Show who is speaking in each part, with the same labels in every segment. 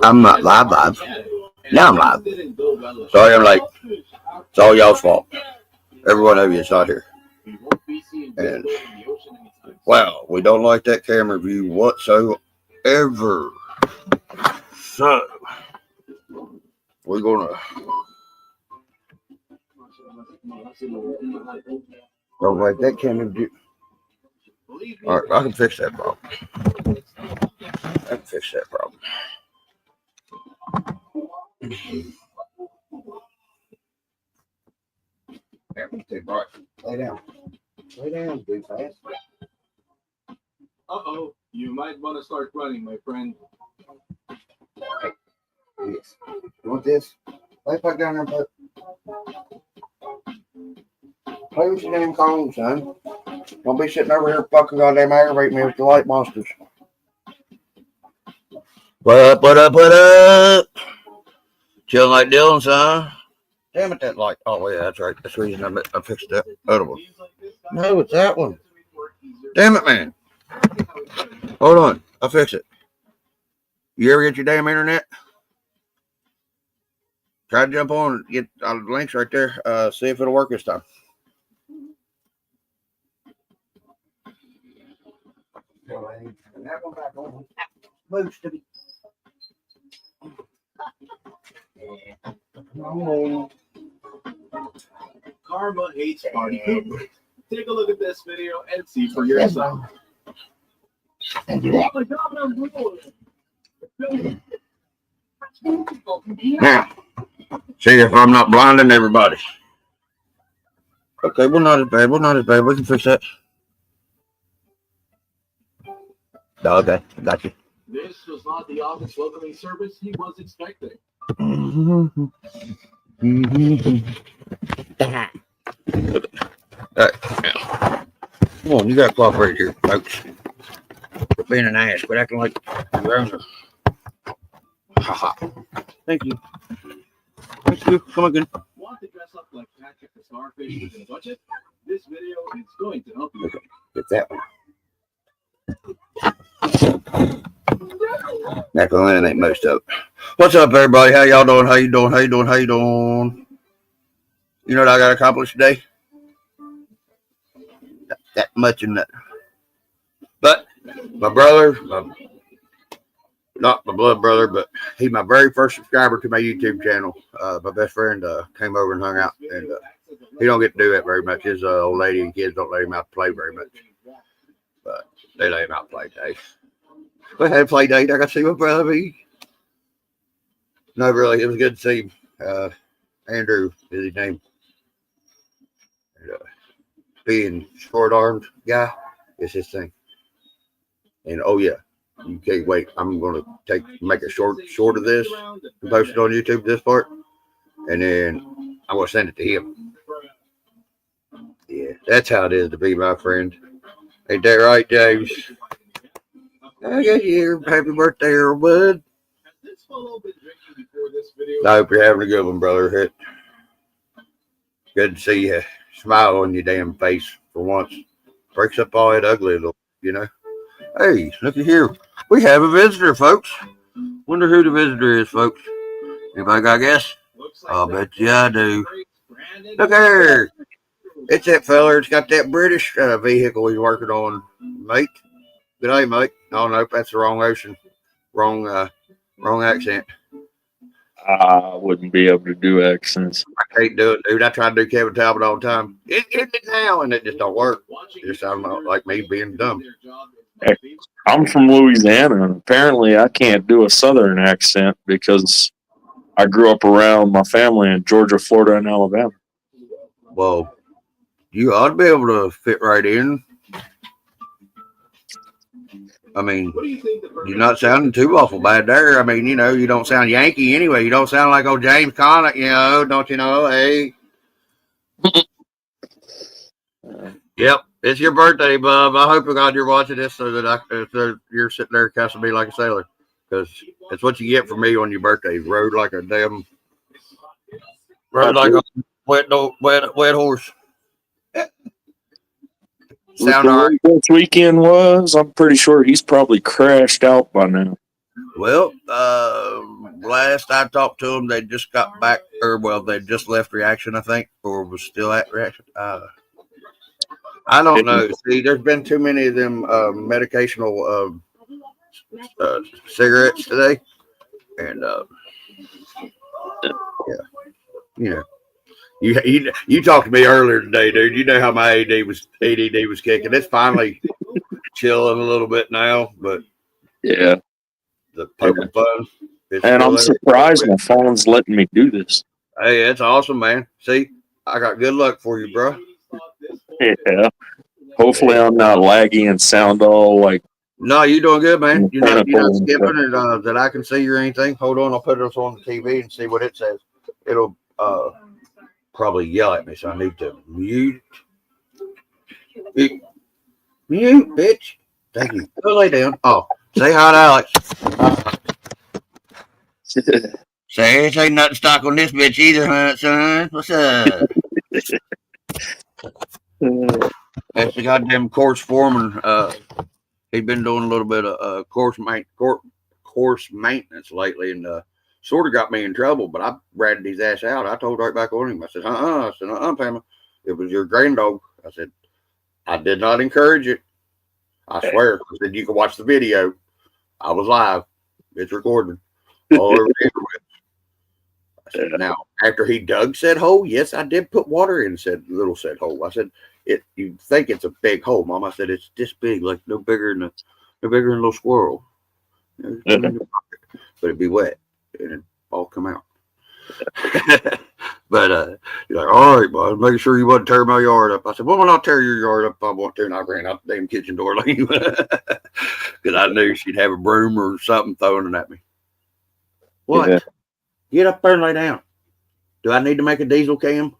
Speaker 1: I'm not live. Now I'm live. Sorry I'm late. It's all y'all's fault. Every one of you is not here. And, wow, we don't like that camera view whatsoever. So, we're going to... Don't like that camera view. Alright, I can fix that problem. Right. Lay down. Be fast.
Speaker 2: Uh-oh, you might want to start running, my friend.
Speaker 1: Yes. You want this? Lay back down there, bud. Play with your damn phone, son. Don't be sitting over here fucking goddamn aggravating me with the light monsters. What up? Chilling like Dylan, son. Damn it, that light. Oh, yeah, that's right. That's the reason I fixed that other one. No, it's that one. Damn it, man. Hold on. I'll fix it. You ever get your damn internet? Try to jump on and get the links right there. See if it'll work this time. And that one back on. Moves to be.
Speaker 2: Karma hates party poopers. Take a look at this video and see for yourself.
Speaker 1: Now, see if I'm not blinding everybody. Okay, we're not as bad. We can fix that. Okay, got you.
Speaker 2: This was not the office welcoming service he was expecting.
Speaker 1: Right. Come on, you got to cooperate here, folks. Quit being an ass. Quit acting like you're owner. Thank you. Come again.
Speaker 2: Want to dress up like Patrick the Starfish within a budget? This video is going to help you.
Speaker 1: Okay, get that one. That can eliminate most of it. What's up, everybody? How y'all doing? How you doing? You know what I got accomplished today? That much in that. But my brother, not my blood brother, but he's my very first subscriber to my YouTube channel. My best friend came over and hung out, and he don't get to do that very much. His old lady and kids don't let him out to play very much, but they let him out play day. We had a play date. I got to see my brother. No, really, it was good to see him. Andrew is his name. And, being short-armed guy is his thing. And oh yeah, you can't wait. I'm gonna make a short of this and post it on YouTube. This part, and then I'm gonna send it to him. Yeah, that's how it is to be my friend. Ain't that right, James? I got you here. Happy birthday, Earl Bud. I hope you're having a good one, brother. Good to see you. Smile on your damn face for once. Breaks up all that ugly little, you know. Hey, look at here. We have a visitor, folks. Wonder who the visitor is, folks. Anybody got a guess? I'll bet you I do. Look there. It's that feller. It's got that British vehicle he's working on, mate. Good day, mate. Oh, nope, that's the wrong ocean. Wrong accent.
Speaker 3: I wouldn't be able to do accents.
Speaker 1: I can't do it, dude. I try to do Kevin Talbot all the time. It now, and it just don't work. It just sounds like me being dumb.
Speaker 3: I'm from Louisiana, and apparently I can't do a Southern accent because I grew up around my family in Georgia, Florida, and Alabama.
Speaker 1: Well, you ought to be able to fit right in. I mean, you're not sounding too awful bad there. I mean, you know, you don't sound Yankee anyway. You don't sound like old James Conner, you know, don't you know? Hey. Yep, it's your birthday, bub. I hope to God you're watching this so that you're sitting there cussing me like a sailor. Because that's what you get from me on your birthday. Rode like a wet horse. Sound all right.
Speaker 3: This weekend was, I'm pretty sure he's probably crashed out by now.
Speaker 1: Well, last I talked to them, they just got back, or well, they just left reaction, I think, or was still at reaction. I don't know. See, there's been too many of them medicational cigarettes today, and yeah, you know, you talked to me earlier today, dude. You know how my ADD was kicking. It's finally chilling a little bit now, but
Speaker 3: yeah,
Speaker 1: the poking fun.
Speaker 3: And I'm surprised my phone's letting me do this.
Speaker 1: Hey, it's awesome, man. See, I got good luck for you, bro.
Speaker 3: Yeah. Hopefully, I'm not laggy and sound all like.
Speaker 1: No, you're doing good, man. You're not skipping
Speaker 3: stuff.
Speaker 1: it that I can see or anything. Hold on, I'll put this on the TV and see what it says. It'll probably yell at me, so I need to mute. Mute, bitch. Thank you. Go lay down. Oh, say hi to Alex. Say, it ain't nothing stock on this bitch either, huh, son? What's up? That's the goddamn course foreman. He's been doing a little bit of course maintenance lately, and sort of got me in trouble. But I ratted his ass out. I told right back on him. I said, I said, Pamela, it was your granddog. I said, I did not encourage it. I swear. I said, you can watch the video. I was live. It's recorded. All over the internet. I said, now, after he dug said hole, yes, I did put water in said hole. I said, you think it's a big hole, Mom. I said, it's this big, like no bigger than a little squirrel. But it'd be wet and it'd all come out. But you're like, all right, bud, make sure you wouldn't tear my yard up. I said, well, I'll tear your yard up if I want to. And I ran out the damn kitchen door because I knew she'd have a broom or something throwing it at me. What? Yeah. Get up there and lay down. Do I need to make a diesel cam?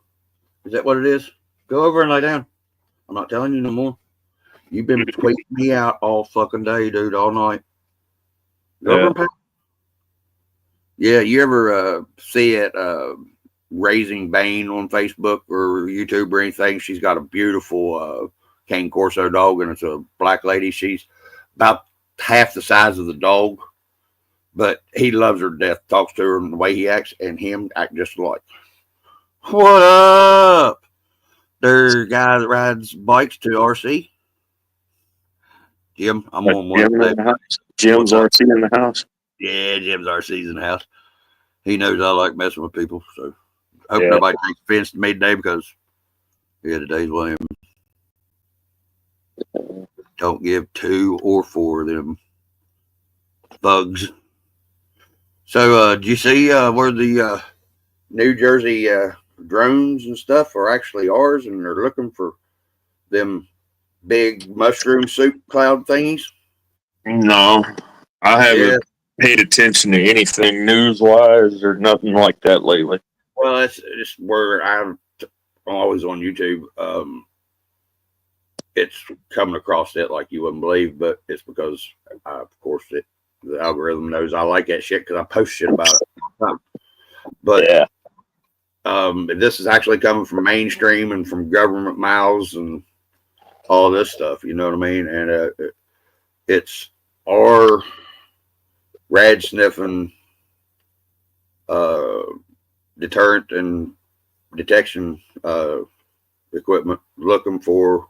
Speaker 1: Is that what it is? Go over and lay down. I'm not telling you no more. You've been tweeting me out all fucking day, dude, all night. Go over and pay. Yeah, you ever see it Raising Bane on Facebook or YouTube or anything? She's got a beautiful Cane Corso dog, and it's a black lady. She's about half the size of the dog, but he loves her to death, talks to her, and the way he acts, and him act just alike. What up? There's a guy that rides bikes to RC. Jim, I'm on one.
Speaker 3: Jim's RC in the house.
Speaker 1: Yeah, Jim's RC's in the house. He knows I like messing with people, so I hope nobody takes offense to me today because, today's one of them. Don't give 2 or 4 of them bugs. So, did you see where the New Jersey drones and stuff are actually ours, and they're looking for them big mushroom soup cloud thingies?
Speaker 3: No, I haven't paid attention to anything news-wise or nothing like that lately.
Speaker 1: Well, it's where I'm always on YouTube. It's coming across it like you wouldn't believe, but it's because, of course, the algorithm knows I like that shit because I post shit about it. But this is actually coming from mainstream and from government mouths and all this stuff. You know what I mean? And it's our rad sniffing deterrent and detection equipment looking for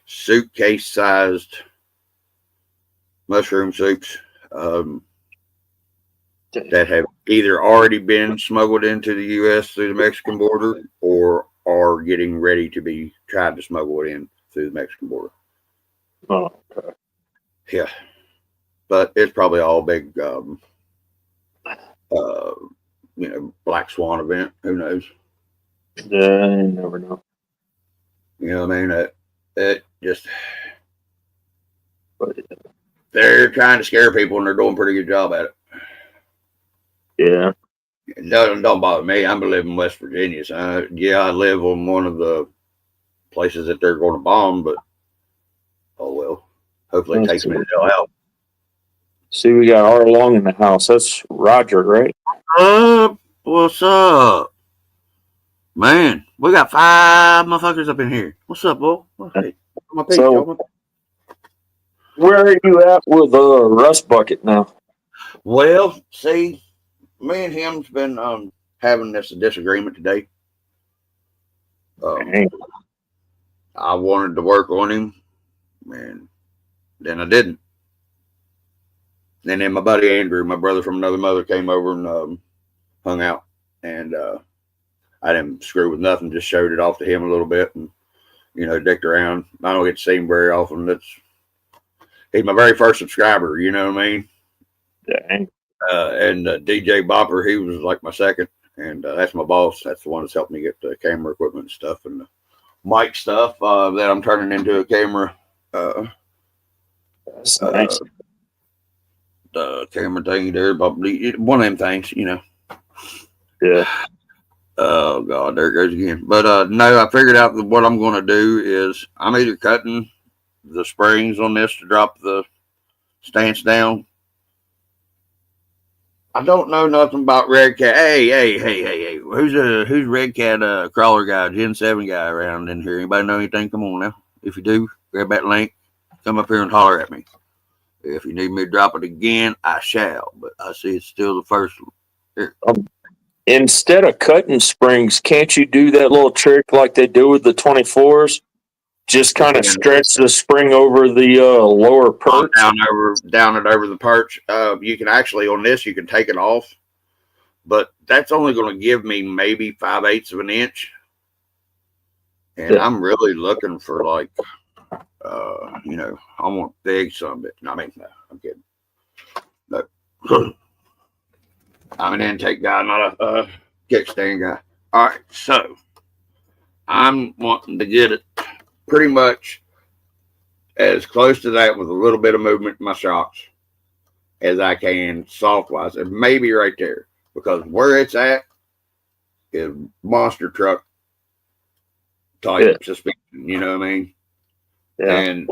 Speaker 1: suitcase sized mushroom soups that have either already been smuggled into the U.S. through the Mexican border or are getting ready to be tried to smuggle it in through the Mexican border.
Speaker 3: Oh, okay.
Speaker 1: Yeah. But it's probably all big, black swan event. Who knows?
Speaker 3: Yeah, you never know.
Speaker 1: You know what I mean? It just, they're trying to scare people and they're doing a pretty good job at it.
Speaker 3: Yeah.
Speaker 1: It don't bother me. I'm living in West Virginia. So I live on one of the places that they're going to bomb, but oh well. Hopefully it takes me to hell out.
Speaker 3: See, we got R Long in the house. That's Roger, right?
Speaker 1: What's up? Man, we got 5 motherfuckers up in here. What's up, boy? Hey,
Speaker 3: where are you at with Rust Bucket now?
Speaker 1: Well, see, me and him's been having this disagreement today.
Speaker 3: Dang.
Speaker 1: I wanted to work on him, and then I didn't. And then my buddy Andrew, my brother from another mother, came over and hung out, and I didn't screw with nothing. Just showed it off to him a little bit, and dicked around. I don't get to see him very often. He's my very first subscriber. You know what I mean?
Speaker 3: Dang.
Speaker 1: And DJ Bopper, he was like my second, and that's my boss. That's the one that's helped me get the camera equipment and stuff and the mic stuff that I'm turning into a camera.
Speaker 3: That's nice.
Speaker 1: The camera thing there, one of them things,
Speaker 3: Yeah.
Speaker 1: Oh God, there it goes again. But no, I figured out that what I'm going to do is I'm either cutting the springs on this to drop the stance down. I don't know nothing about Red Cat. Hey. Who's Red Cat crawler guy, Gen 7 guy around in here? Anybody know anything? Come on now. If you do, grab that link. Come up here and holler at me. If you need me to drop it again, I shall. But I see it's still the first one. Here.
Speaker 3: Instead of cutting springs, can't you do that little trick like they do with the 24s? Just kind of stretch the spring over the lower perch.
Speaker 1: Down it over the perch. You can actually, on this, you can take it off. But that's only going to give me maybe 5/8 of an inch. And I'm really looking for like, I want big some bit. No, I'm kidding. No. I'm an intake guy, not a kickstand guy. All right, so I'm wanting to get it pretty much as close to that with a little bit of movement in my shocks as I can, soft-wise, and maybe right there. Because where it's at is monster truck type suspension, you know what I mean?
Speaker 3: Yeah.
Speaker 1: And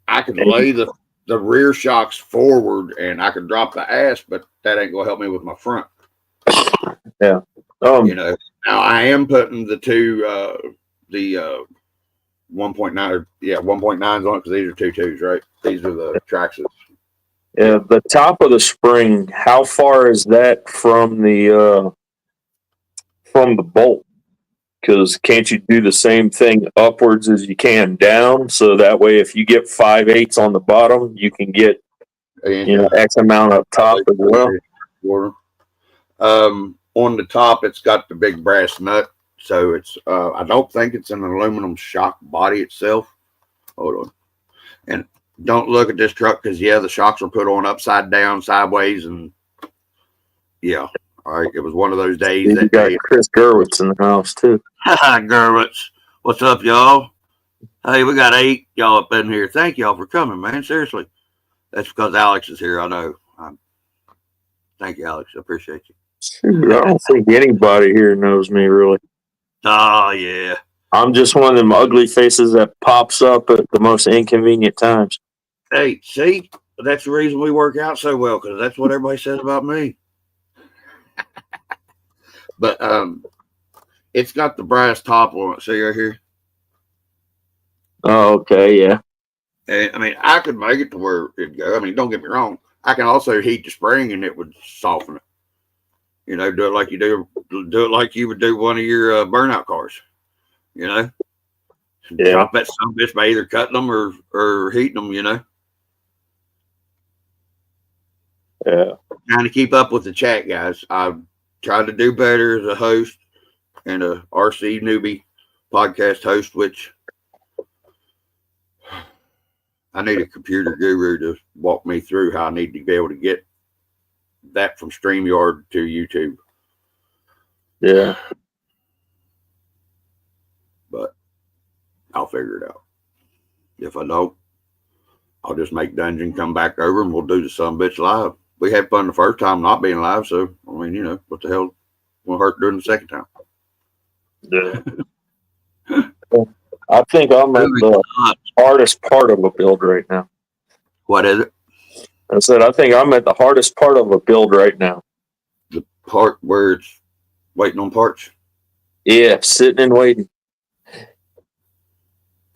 Speaker 1: I can lay the rear shocks forward and I can drop the ass, but that ain't gonna help me with my front.
Speaker 3: Yeah.
Speaker 1: Now I am putting the 1.9 1.9s on it because these are 2.2s, right? These are the Traxxas.
Speaker 3: Yeah, the top of the spring, how far is that from the bolt? Because can't you do the same thing upwards as you can down? So that way, if you get 5/8 on the bottom, you can get X amount up top as well.
Speaker 1: On the top, it's got the big brass nut, so it's I don't think it's an aluminum shock body itself. Hold on, and don't look at this truck because the shocks are put on upside down, sideways, and all right, it was one of those days.
Speaker 3: You got Chris Gerwitz in the house too.
Speaker 1: Hi, Gerwitz. What's up, y'all? Hey, we got 8 y'all up in here. Thank y'all for coming, man. Seriously. That's because Alex is here. I know. Thank you, Alex. I appreciate you.
Speaker 3: Shoot, I don't think anybody here knows me, really.
Speaker 1: Oh, yeah.
Speaker 3: I'm just one of them ugly faces that pops up at the most inconvenient times.
Speaker 1: Hey, see? That's the reason we work out so well, because that's what everybody says about me. But it's got the brass top on it. See right here?
Speaker 3: Oh, okay, yeah.
Speaker 1: And I mean, I could make it to where it'd go. I mean, don't get me wrong. I can also heat the spring and it would soften it. Do it like you do it like you would do one of your burnout cars. Drop that some bitch by either cutting them or heating them.
Speaker 3: Yeah.
Speaker 1: Trying to keep up with the chat, guys. I've tried to do better as a host and a RC newbie podcast host, which I need a computer guru to walk me through how I need to be able to get that from StreamYard to YouTube.
Speaker 3: Yeah.
Speaker 1: But I'll figure it out. If I don't, I'll just make Dungeon come back over and we'll do the sumbitch live. We had fun the first time not being live, so I mean, what the hell won't hurt doing the second time.
Speaker 3: Yeah. I think I'm at the hardest part of a build right now.
Speaker 1: What is it?
Speaker 3: I said I think I'm at the hardest part of a build right now.
Speaker 1: The part where it's waiting on parts?
Speaker 3: Yeah, sitting and waiting.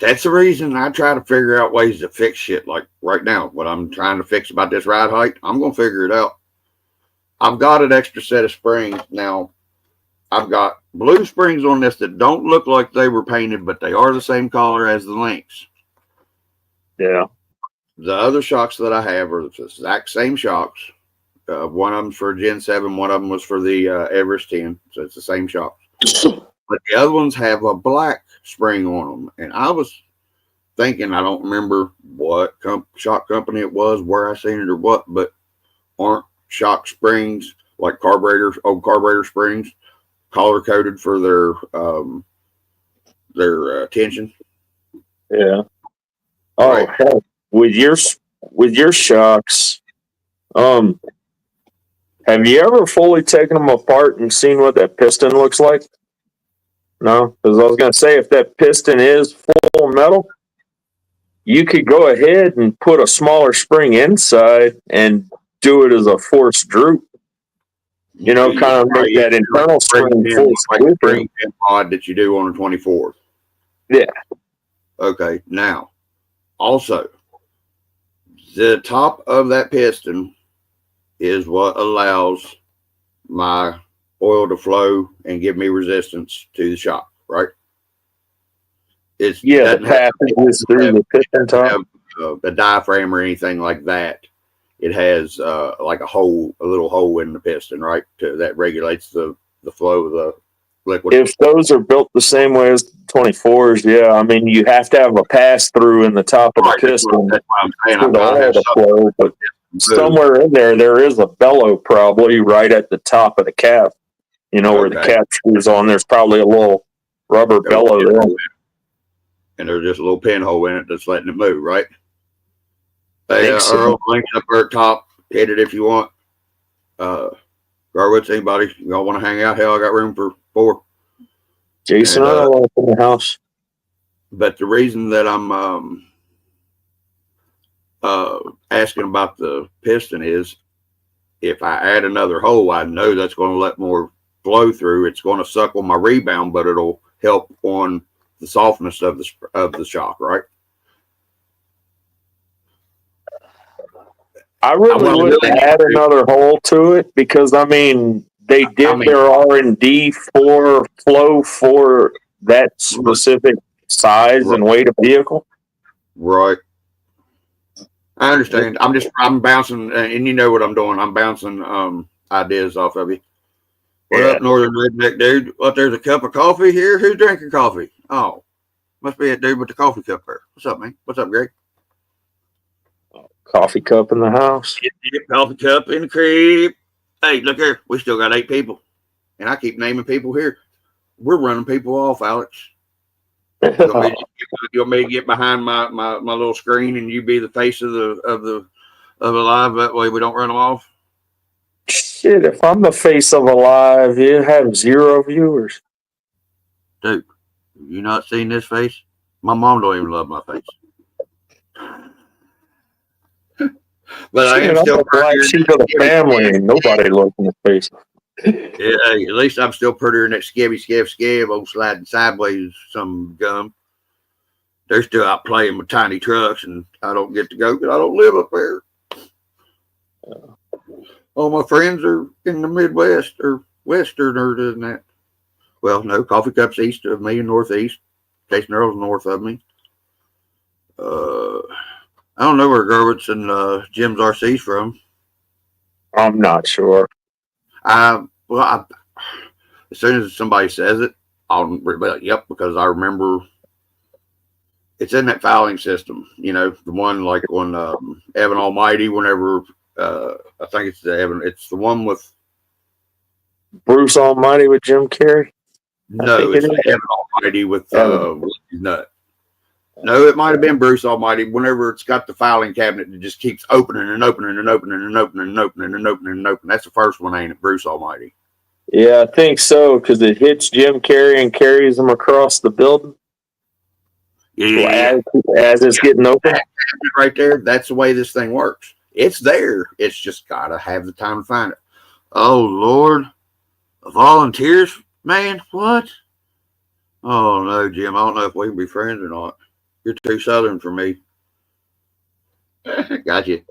Speaker 1: That's the reason I try to figure out ways to fix shit. Like right now, what I'm trying to fix about this ride height, I'm going to figure it out. I've got an extra set of springs. Now, I've got blue springs on this that don't look like they were painted, but they are the same color as the links.
Speaker 3: Yeah.
Speaker 1: The other shocks that I have are the exact same shocks. One of them's for Gen 7, one of them was for the Everest 10. So it's the same shocks. But the other ones have a black spring on them. And I was thinking, I don't remember what shock company it was, where I seen it or what, but aren't shock springs like old carburetor springs color coded for their tension?
Speaker 3: Yeah. Oh,
Speaker 1: Right.
Speaker 3: hell, with your shocks, have you ever fully taken them apart and seen what that piston looks like? No, because I was going to say, if that piston is full metal, you could go ahead and put a smaller spring inside and do it as a forced droop. You know, kind of make that internal spring full
Speaker 1: spring mod that you do on a 24.
Speaker 3: Yeah.
Speaker 1: Okay. Now, also, the top of that piston is what allows my oil to flow and give me resistance to the shock, right?
Speaker 3: The passages through the piston top.
Speaker 1: A diaphragm or anything like that. It has like a little hole in the piston, right? That regulates the flow of the liquid.
Speaker 3: If those are built the same way as 24s, yeah, I mean, you have to have a pass through in the top of the piston.
Speaker 1: That's what I'm saying.
Speaker 3: For the oil to flow, but somewhere in there is a bellow, probably right at the top of the cap. You know, where the cap screws on. There's probably a little rubber bellow there.
Speaker 1: And there's just a little pinhole in it that's letting it move, right? Hey, Earl, links up there at top. Hit it if you want. Garwitz, anybody? Y'all want to hang out? Hell, I got room for 4.
Speaker 3: Jason, I want to in the house.
Speaker 1: But the reason that I'm asking about the piston is, if I add another hole, I know that's going to let more flow through. It's going to suck on my rebound, but it'll help on the softness of the shock, right?
Speaker 3: I really wouldn't add another hole to it, because I mean they did their R&D for flow for that specific size and weight of vehicle.
Speaker 1: Right. I understand. I'm bouncing, and you know what I'm doing. I'm bouncing ideas off of you. What up, Northern Redneck dude? What, there's a cup of coffee here? Who's drinking coffee? Oh, must be that dude with the coffee cup there. What's up, man? What's up, Greg?
Speaker 3: Coffee cup in the house.
Speaker 1: Coffee cup in the crib. Hey, look here. We still got 8 people. And I keep naming people here. We're running people off, Alex. You want me to get behind my little screen and you be the face of the live? That way we don't run them off.
Speaker 3: Shit, if I'm the face of a live, you have 0 viewers.
Speaker 1: Dude, have you not seen this face? My mom don't even love my face. But I am still
Speaker 3: black sheep of the family, and nobody loves my face.
Speaker 1: Yeah, at least I'm still prettier than that scab, old sliding sideways some gum. They're still out playing with tiny trucks, and I don't get to go because I don't live up there. All my friends are in the Midwest or Westerner than that. Well, no, Coffee Cup's east of me and northeast. Jason Earl's north of me. I don't know where Gerwitz and Jim's RC's from.
Speaker 3: I'm not sure.
Speaker 1: As soon as somebody says it, I'll be like, yep, because I remember it's in that filing system. You know, the one like on Evan Almighty, whenever I think it's it's the one with
Speaker 3: Bruce Almighty with Jim Carrey.
Speaker 1: No, it's Evan Almighty with his nut. No, it might have been Bruce Almighty. Whenever it's got the filing cabinet that just keeps opening and opening and opening and opening and opening and opening and opening. That's the first one, ain't it? Bruce Almighty.
Speaker 3: Yeah, I think so, because it hits Jim Carrey and carries him across the building.
Speaker 1: Yeah.
Speaker 3: As it's getting open.
Speaker 1: Right there. That's the way this thing works. It's there. It's just got to have the time to find it. Oh, Lord. Volunteers? Man, what? Oh, no, Jim. I don't know if we can be friends or not. You're too southern for me. Gotcha.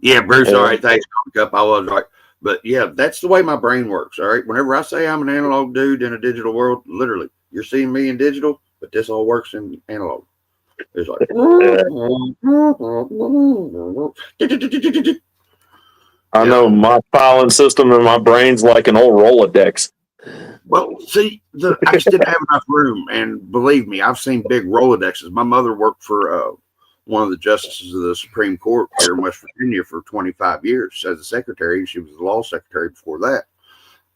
Speaker 1: Yeah, Bruce. All right, thanks. Up, I was right, but yeah, that's the way my brain works. All right, whenever I say I'm an analog dude in a digital world, literally, you're seeing me in digital, but this all works in analog. It's like,
Speaker 3: I know my filing system in my brain's like an old Rolodex.
Speaker 1: well, see, I just didn't have enough room, and believe me, I've seen big Rolodexes. My mother worked for one of the justices of the Supreme Court here in West Virginia for 25 years as a secretary. She was the law secretary before that,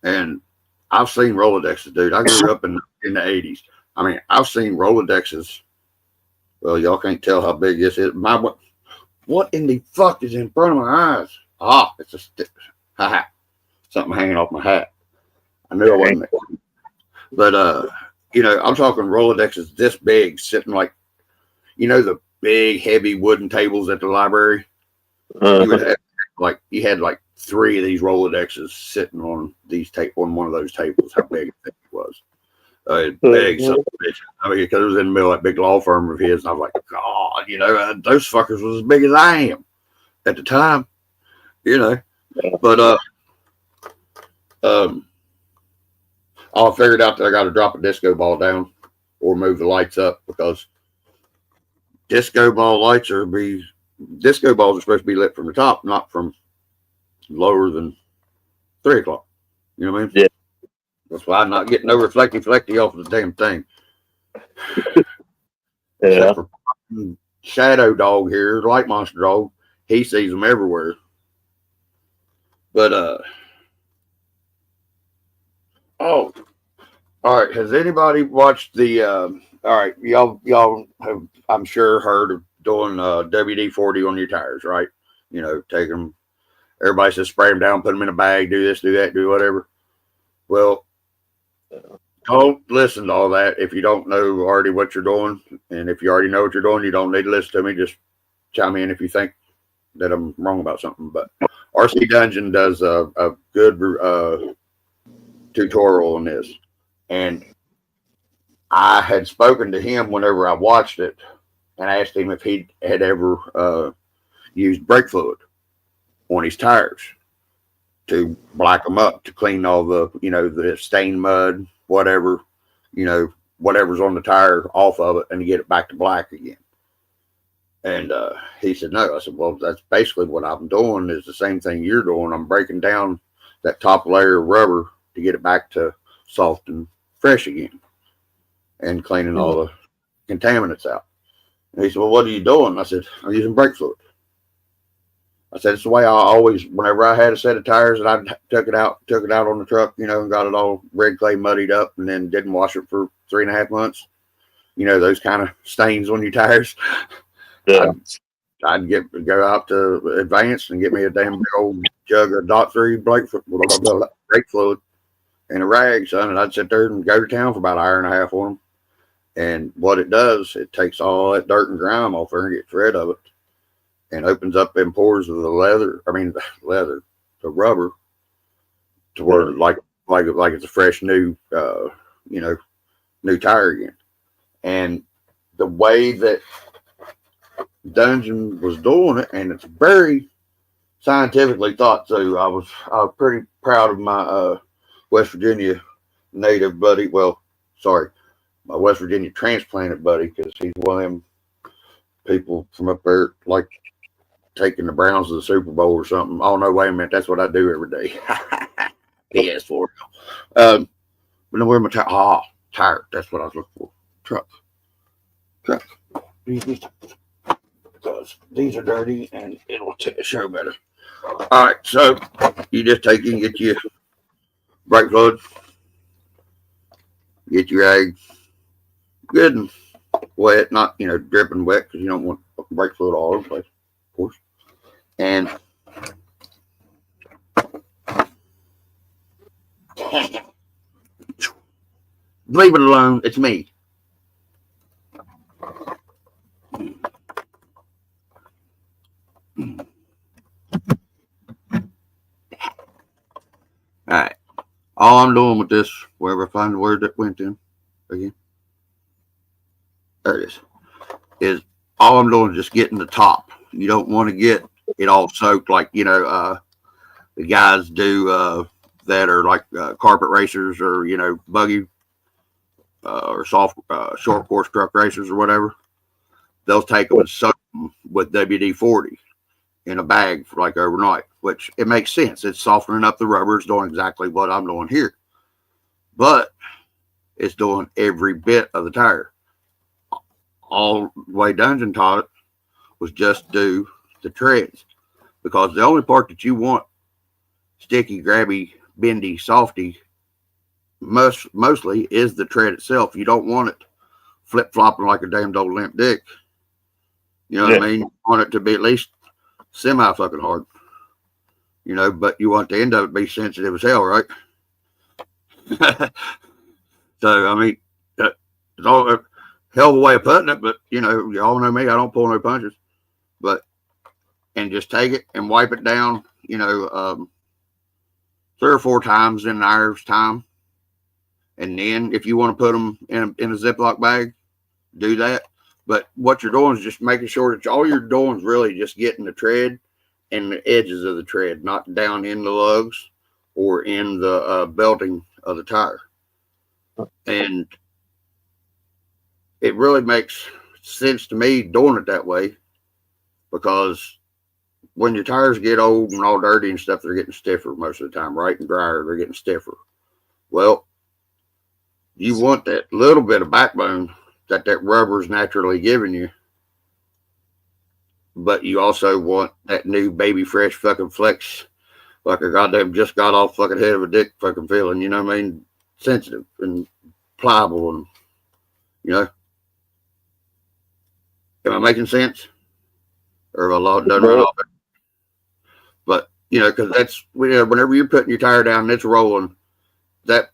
Speaker 1: and I've seen Rolodexes, dude. I grew up in the 80s. I mean, I've seen Rolodexes. Well, y'all can't tell how big this is. What in the fuck is in front of my eyes? Ah, it's a stick. Ha something hanging off my hat. I knew I wasn't there. But you know, I'm talking Rolodexes this big, sitting like, you know, the big heavy wooden tables at the library. You would have you had like 3 of these Rolodexes sitting on on one of those tables. How big it was. Big son of a bitch. I mean, because it was in the middle of that big law firm of his, and I was like, God, you know, those fuckers was as big as I am at the time, you know. But I figured out that I got to drop a disco ball down or move the lights up, because disco balls are supposed to be lit from the top, not from lower than 3 o'clock. You know what I mean?
Speaker 3: Yeah.
Speaker 1: That's why I'm not getting no reflecty off of the damn thing.
Speaker 3: Yeah.
Speaker 1: For Shadow Dog here, Light Monster Dog, he sees them everywhere. But oh, all right. Has anybody watched the? All right, y'all have, I'm sure, heard of doing WD-40 on your tires, right? You know, take them. Everybody says spray them down, put them in a bag, do this, do that, do whatever. Well, don't listen to all that if you don't know already what you're doing. And if you already know what you're doing, you don't need to listen to me. Just chime in if you think that I'm wrong about something. But RC Dungeon does a good tutorial on this. And I had spoken to him whenever I watched it and asked him if he had ever used brake fluid on his tires to black them up, to clean all the, you know, the stained mud, whatever, you know, whatever's on the tire off of it, and to get it back to black again. And he said, no. I said, well, that's basically what I'm doing, is the same thing you're doing. I'm breaking down that top layer of rubber to get it back to soft and fresh again, and cleaning all the contaminants out. And he said, well, what are you doing? I said, I'm using brake fluid. I said, it's the way I always, whenever I had a set of tires and I took it out on the truck, you know, and got it all red clay muddied up, and then didn't wash it for 3.5 months. You know, those kind of stains on your tires.
Speaker 3: Yeah.
Speaker 1: I'd go out to Advanced and get me a damn big old jug of .3 brake fluid and a rag, son, and I'd sit there and go to town for about an hour and a half on them. And what it does, it takes all that dirt and grime off there and gets rid of it, and opens up them pores of the rubber, to where like it's a fresh new new tire again. And the way that Dungeon was doing it, and it's very scientifically thought through. I was pretty proud of my West Virginia native buddy. Well, sorry, my West Virginia transplanted buddy, because he's one of them people from up there, like taking the Browns to the Super Bowl or something. Oh no, wait a minute, that's what I do every day. PS4. But no, where my tire? Tire. That's what I was looking for. Truck. Because these are dirty and it'll show better. All right, so you can get your brake fluid, get your rag good and wet, not, you know, dripping wet, because you don't want brake fluid all over the place, of course. And leave it alone. It's me. All right. All I'm doing with this, wherever I find the word that went in again. There it is all I'm doing is just getting the top. You don't want to get it all soaked like, you know, the guys do that are like carpet racers or, you know, buggy or soft short course truck racers or whatever. They'll take them and soak them with WD-40 in a bag for like overnight, which it makes sense. It's softening up the rubber. It's doing exactly what I'm doing here, but it's doing every bit of the tire. All the way Dungeon taught it was just do the treads, because the only part that you want sticky, grabby, bendy, softy mostly is the tread itself. You don't want it flip-flopping like a damn old limp dick. You know what I mean? You want it to be at least semi-fucking hard. You know, but you want the end of it to be sensitive as hell, right? So, I mean, it's all a hell of a way of putting it, but, you know, you all know me. I don't pull no punches. But, and just take it and wipe it down, you know, 3 or 4 times in an hour's time. And then if you want to put them in a Ziploc bag, do that. But what you're doing is just making sure that all you're doing is really just getting the tread and the edges of the tread, not down in the lugs or in the belting of the tire. And it really makes sense to me doing it that way, because when your tires get old and all dirty and stuff, they're getting stiffer most of the time, right? And drier, they're getting stiffer. Well, you want that little bit of backbone that rubber is naturally giving you, but you also want that new baby fresh fucking flex, like a goddamn just got off fucking head of a dick fucking feeling, you know what I mean? Sensitive and pliable, and, you know. Am I making sense? Or have I done right off it? But, you know, because that's, whenever you're putting your tire down and it's rolling, that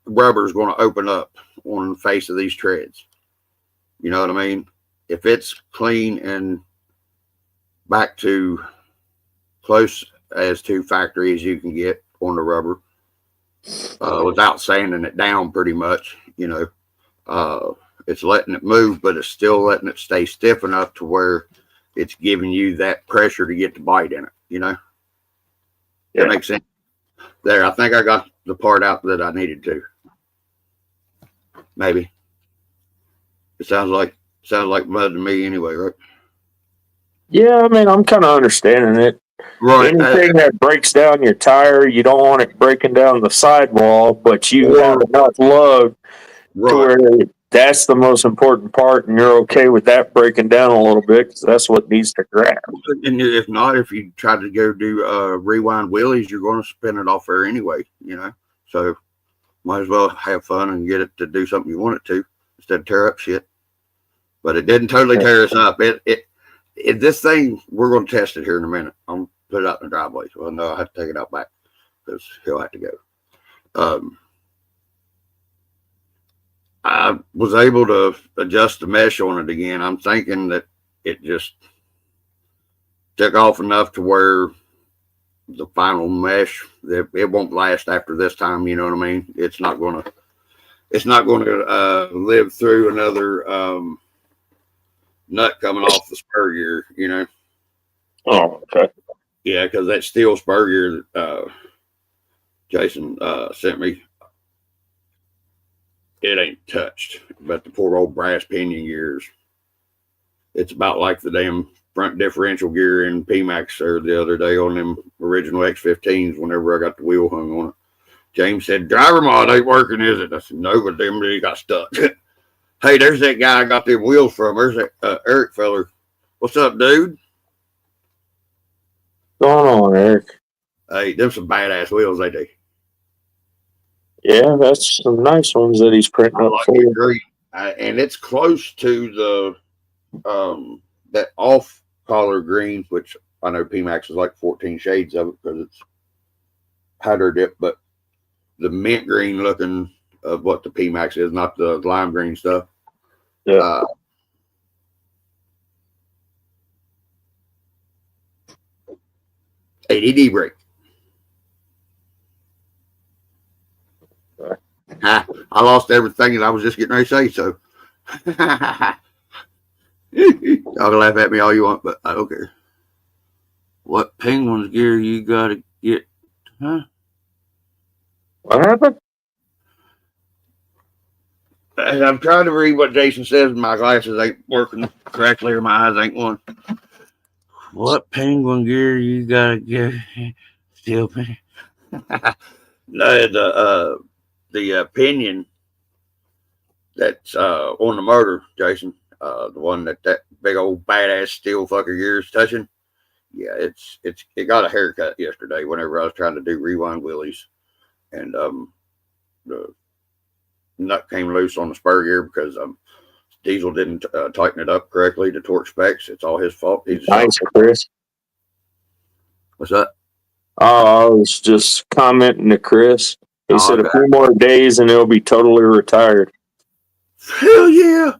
Speaker 1: rubber is going to open up on the face of these treads. You know what I mean? If it's clean and back to close as to factory as you can get on the rubber, without sanding it down pretty much, you know, it's letting it move, but it's still letting it stay stiff enough to where it's giving you that pressure to get the bite in it, you know? Yeah. That makes sense. There, I think I got the part out that I needed to. Maybe. It sounds like mud to me anyway, right?
Speaker 3: Yeah, I mean, I'm kind of understanding it. Right. Anything that breaks down your tire, you don't want it breaking down the sidewall, but you have enough lug to where that's the most important part, and you're okay with that breaking down a little bit, because that's what needs to grab.
Speaker 1: And if not, if you try to go do rewind wheelies, you're going to spin it off there anyway, you know? So might as well have fun and get it to do something you want it to, instead of tear up shit. But it didn't totally tear us up. This thing, we're going to test it here in a minute. I'm going to put it out in the driveway. So I know I have to take it out back, because he'll have to go. I was able to adjust the mesh on it again. I'm thinking that it just took off enough to where the final mesh, it won't last after this time. You know what I mean? It's not going to live through another nut coming off the spur gear, you know?
Speaker 3: Oh, okay.
Speaker 1: Yeah, because that steel spur gear that Jason sent me, it ain't touched. But the poor old brass pinion gears, it's about like the damn front differential gear in PMAX there the other day on them original X15s whenever I got the wheel hung on it. James said, driver mod ain't working, is it? I said, no, but them really got stuck. Hey, there's that guy I got them wheels from. There's that Eric feller. What's up, dude?
Speaker 3: What's going on, Eric?
Speaker 1: Hey, them some badass wheels, ain't they?
Speaker 3: Yeah, that's some nice ones that he's printing up for you.
Speaker 1: Great. And it's close to the that off collar green, which I know PMAX is like 14 shades of it because it's hydro dip, but the mint green looking of what the PMAX is, not the lime green stuff.
Speaker 3: Yeah.
Speaker 1: AADD brake. I lost everything that I was just getting ready to say, so Y'all can laugh at me all you want, but I don't care. What penguins gear you gotta get? Huh?
Speaker 3: What happened?
Speaker 1: As I'm trying to read what Jason says, my glasses ain't working correctly, or my eyes ain't one. What penguin gear you gotta get? Still, no, the opinion that's on the motor, Jason, the one that big old badass steel fucker gear is touching. Yeah, it got a haircut yesterday whenever I was trying to do rewind wheelies, and the nut came loose on the spur gear because Diesel didn't tighten it up correctly to torque specs. It's all his fault.
Speaker 3: Nice, Chris.
Speaker 1: What's that?
Speaker 3: Oh, I was just commenting to Chris. He said
Speaker 1: okay.
Speaker 3: a few more days and it'll be totally retired.
Speaker 1: Hell yeah.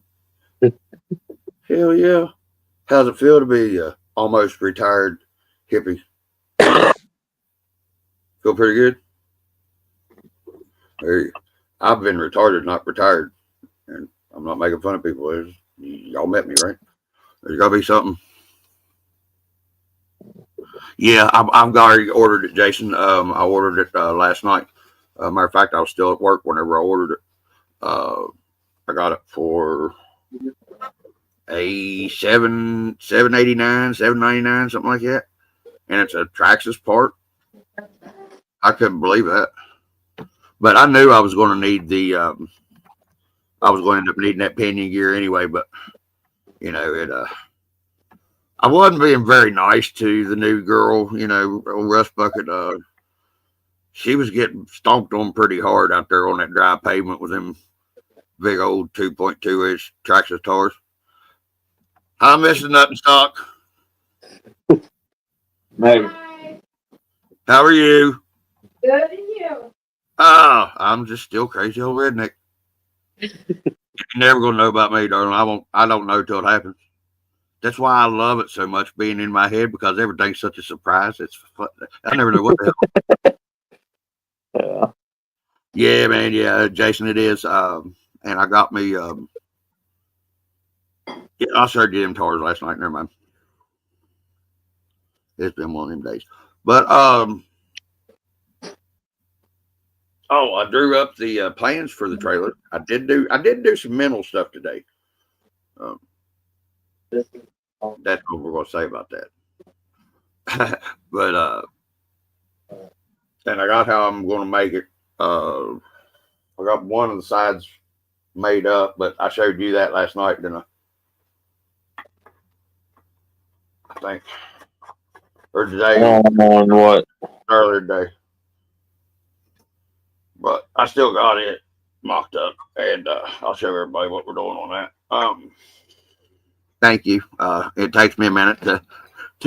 Speaker 1: Hell yeah. How's it feel to be almost retired hippie? Feel pretty good? Hey, I've been retarded, not retired. And I'm not making fun of people. Y'all met me, right? There's got to be something. Yeah, I've already ordered it, Jason. I ordered it last night. Matter of fact, I was still at work whenever I ordered it. I got it for a $789, $799, something like that. And it's a Traxxas part. I couldn't believe that. But I knew I was going to need I was going to end up needing that pinion gear anyway. But, you know, I wasn't being very nice to the new girl, you know, old Rust Bucket. She was getting stomped on pretty hard out there on that dry pavement with them big old 2.2-inch Traxxas tires. I'm missing nothing stock.
Speaker 3: Maybe.
Speaker 1: How are you?
Speaker 4: Good, and you?
Speaker 1: Oh, I'm just still crazy old redneck. You're never gonna know about me, darling. I don't know till it happens. That's why I love it so much, being in my head, because everything's such a surprise. It's fun. I never know what the hell.
Speaker 3: Yeah.
Speaker 1: Yeah, man. Yeah, Jason, it is. And I got me. Yeah, I started getting tires last night. Never mind. It's been one of them days. But oh, I drew up the plans for the trailer. I did do some mental stuff today. That's what we're gonna say about that. But and I got how I'm gonna make it. I got one of the sides made up, but I showed you that last night, didn't I think, or today,
Speaker 3: On what?
Speaker 1: earlier today. But I still got it mocked up, and I'll show everybody what we're doing on that. Thank you. It takes me a minute to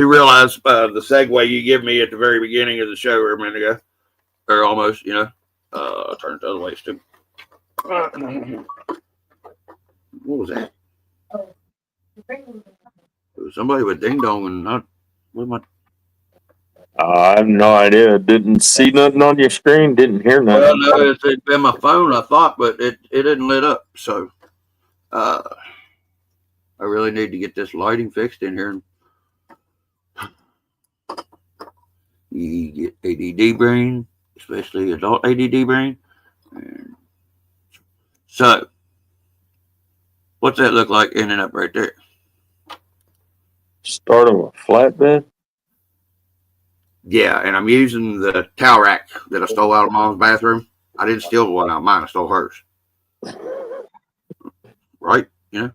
Speaker 1: realize the segue you give me at the very beginning of the show a minute ago, or almost, you know. I'll turn it the other way, too. What was that? It was somebody with ding dong and not. What am I?
Speaker 3: I have no idea. Didn't see nothing on your screen. Didn't hear nothing.
Speaker 1: Well, no, it's been my phone, I thought, but it didn't lit up. So I really need to get this lighting fixed in here. You get ADD brain, especially adult ADD brain. And so, what's that look like ending up right there?
Speaker 3: Start of a flatbed.
Speaker 1: Yeah, and I'm using the towel rack that I stole out of Mom's bathroom. I didn't steal one out of mine. I stole hers. Right? You know?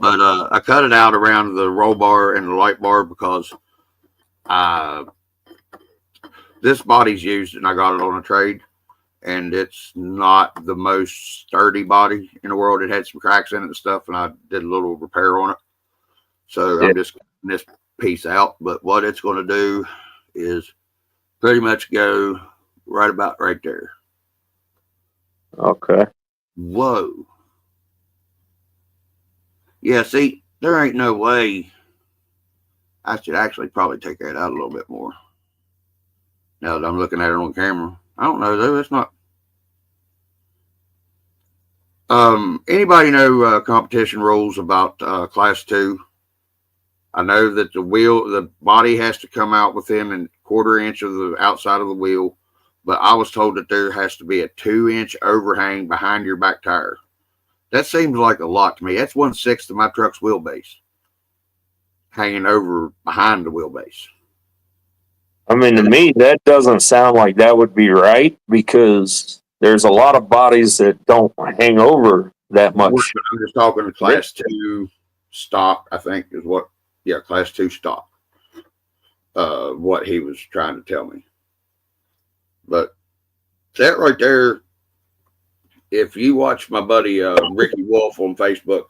Speaker 1: But I cut it out around the roll bar and the light bar because this body's used and I got it on a trade. And it's not the most sturdy body in the world. It had some cracks in it and stuff, and I did a little repair on it. So I'm just cutting this piece out. But what it's going to do is pretty much go right about right there.
Speaker 3: Okay.
Speaker 1: Whoa. Yeah, see, there ain't no way. I should actually probably take that out a little bit more. Now that I'm looking at it on camera. I don't know, though. It's not. Anybody know competition rules about class 2? I know that the body has to come out within a quarter-inch of the outside of the wheel, but I was told that there has to be a 2-inch overhang behind your back tire. That seems like a lot to me. That's 1/6 of my truck's wheelbase hanging over behind the wheelbase.
Speaker 3: I mean, to me, that doesn't sound like that would be right, because there's a lot of bodies that don't hang over that much.
Speaker 1: I'm just talking class 2 stock, I think is what, yeah, class 2 stock. What he was trying to tell me. But that right there, if you watch my buddy Ricky Wolf on Facebook,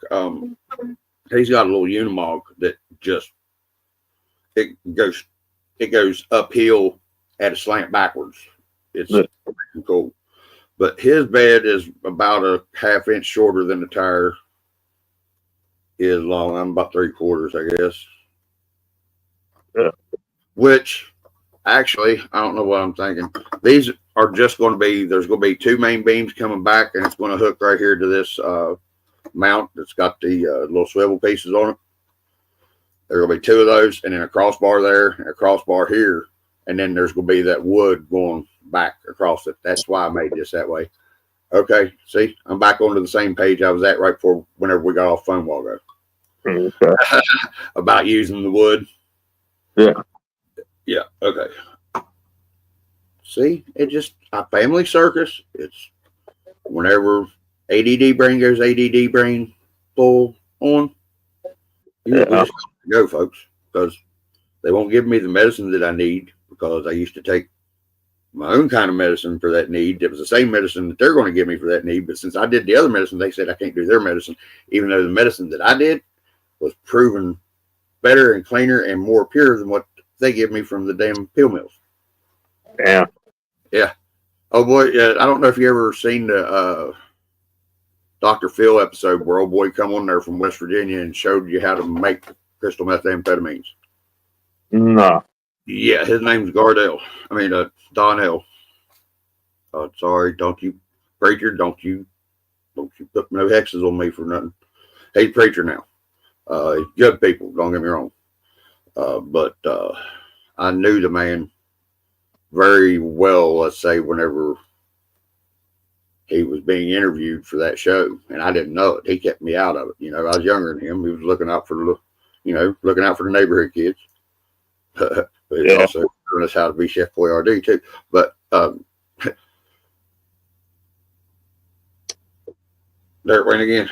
Speaker 1: he's got a little Unimog that just it goes uphill at a slant backwards. It's cool. But his bed is about a 1/2 inch shorter than the tire is long. I'm about 3/4, I guess.
Speaker 3: Yeah.
Speaker 1: Which actually, I don't know what I'm thinking. These are just going to be, there's going to be 2 main beams coming back, and it's going to hook right here to this mount that's got the little swivel pieces on it. There are going to be 2 of those, and then a crossbar there, and a crossbar here, and then there's going to be that wood going back across it. That's why I made this that way. Okay, see, I'm back onto the same page I was at right before whenever we got off phone while ago.
Speaker 3: Okay.
Speaker 1: About using the wood.
Speaker 3: Yeah.
Speaker 1: Yeah, okay. See, it just a family circus. It's whenever ADD brain goes ADD brain full on. You just go, folks, because they won't give me the medicine that I need, because I used to take my own kind of medicine for that need. It was the same medicine that they're going to give me for that need, but since I did the other medicine, they said I can't do their medicine, even though the medicine that I did was proven better and cleaner and more pure than what they give me from the damn pill mills.
Speaker 3: Yeah.
Speaker 1: Yeah. Oh boy, I don't know if you ever seen the Dr. Phil episode where old boy come on there from West Virginia and showed you how to make crystal methamphetamines.
Speaker 3: No.
Speaker 1: Yeah, his name's Donnell. Sorry, don't you, preacher, don't you put no hexes on me for nothing. He's preacher now. He's good people, don't get me wrong. But I knew the man very well, let's say, whenever he was being interviewed for that show, and I didn't know it. He kept me out of it. You know, I was younger than him. He was looking out for the neighborhood kids. But he's also showing us how to be Chef Boyardee too. But there it went again.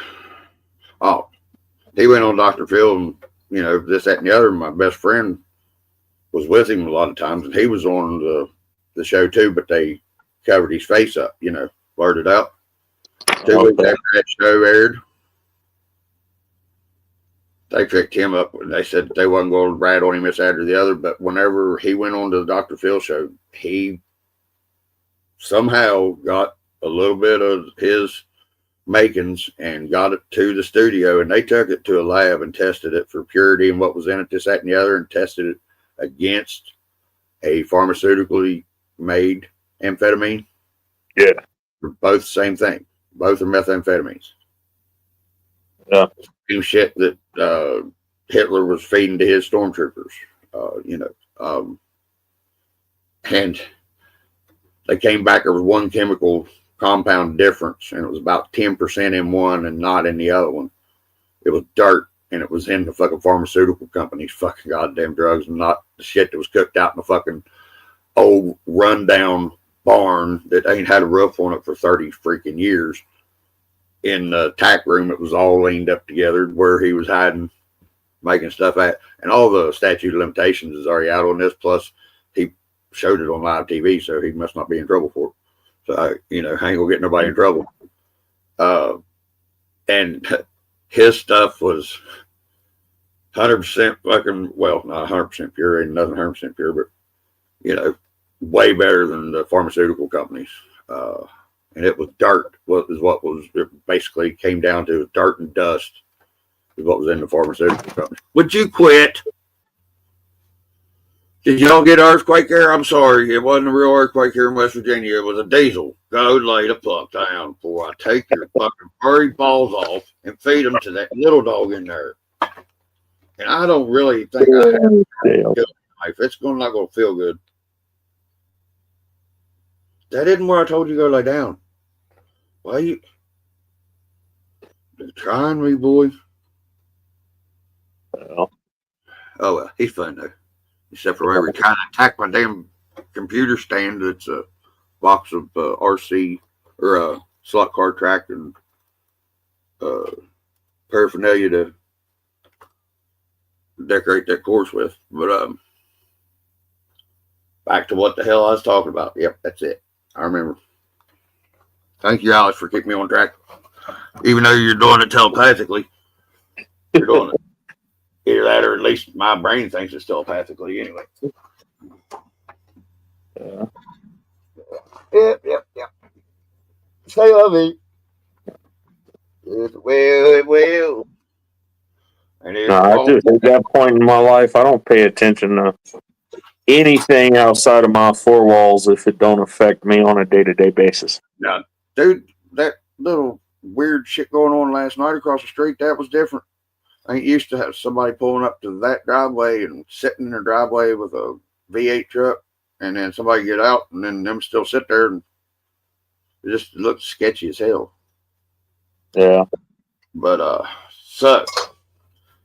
Speaker 1: Oh, he went on Dr. Phil, and this, that, and the other. My best friend was with him a lot of times, and he was on the show too, but they covered his face up, blurred it out. 2 weeks after that show aired, they picked him up, and they said they wasn't going to rat on him this, that, or the other. But whenever he went on to the Dr. Phil show, he somehow got a little bit of his makings and got it to the studio, and they took it to a lab and tested it for purity and what was in it, this, that, and the other, and tested it against a pharmautically made amphetamine.
Speaker 3: Yeah.
Speaker 1: Both the same thing. Both are methamphetamines.
Speaker 3: Yeah.
Speaker 1: Same shit that Hitler was feeding to his stormtroopers. And they came back, there was one chemical compound difference, and it was about 10% in one and not in the other one. It was dirt, and it was in the fucking pharmaceutical company's fucking goddamn drugs, and not the shit that was cooked out in a fucking old rundown barn that ain't had a roof on it for 30 freaking years. In the tack room, it was all leaned up together where he was hiding, making stuff at, and all the statute of limitations is already out on this. Plus, he showed it on live TV, so he must not be in trouble for it. So I ain't gonna get nobody in trouble. And his stuff was 100% fucking, well, not 100% pure, ain't nothing 100% pure, but way better than the pharmaceutical companies. And it was dirt. It basically came down to dirt and dust is what was in the pharmaceutical company. Would you quit? Did y'all get earthquake here? I'm sorry. It wasn't a real earthquake here in West Virginia. It was a diesel. Go lay the fuck down before I take your fucking furry balls off and feed them to that little dog in there. And I don't really think I have a good life. It's not going to feel good. That isn't where I told you to go lay down. Why you trying me, boy?
Speaker 3: Well,
Speaker 1: Oh, well, he's fun, though. Except for every time I attack my damn computer stand, it's a box of RC or slot car track and paraphernalia to decorate that course with. But back to what the hell I was talking about. Yep, that's it. I remember. Thank you, Alex, for keeping me on track. Even though you're doing it telepathically, you're doing it. Either that, or at least my brain thinks it's telepathically anyway. Yep. Say lovey. It will. And
Speaker 3: I just, at that point in my life, I don't pay attention to anything outside of my four walls if it don't affect me on a day-to-day basis.
Speaker 1: Now, dude, that little weird shit going on last night across the street, that was different. I ain't used to have somebody pulling up to that driveway and sitting in their driveway with a V8 truck, and then somebody get out, and then them still sit there, and it just looks sketchy as hell.
Speaker 3: Yeah.
Speaker 1: But so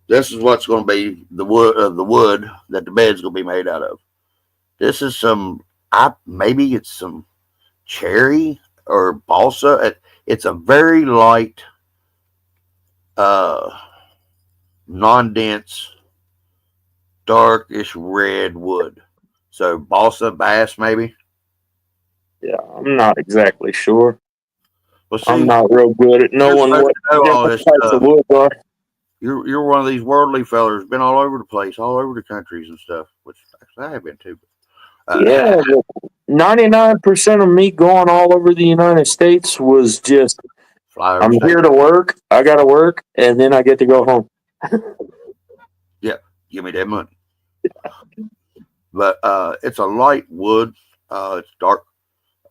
Speaker 1: this is what's going to be the wood that the bed's going to be made out of. This is maybe it's some cherry or balsa. It's a very light, non-dense, darkish red wood. So balsa bass, maybe.
Speaker 3: Yeah, I'm not exactly sure.
Speaker 1: Well, see,
Speaker 3: I'm not real good at knowing what
Speaker 1: all this
Speaker 3: types of wood are.
Speaker 1: You're one of these worldly fellers, been all over the place, all over the countries and stuff, which actually I have been too.
Speaker 3: Yeah, 99% of me going all over the United States was just, I'm here to work, I got to work, and then I get to go home.
Speaker 1: Yeah, give me that money. But it's a light wood. It's dark.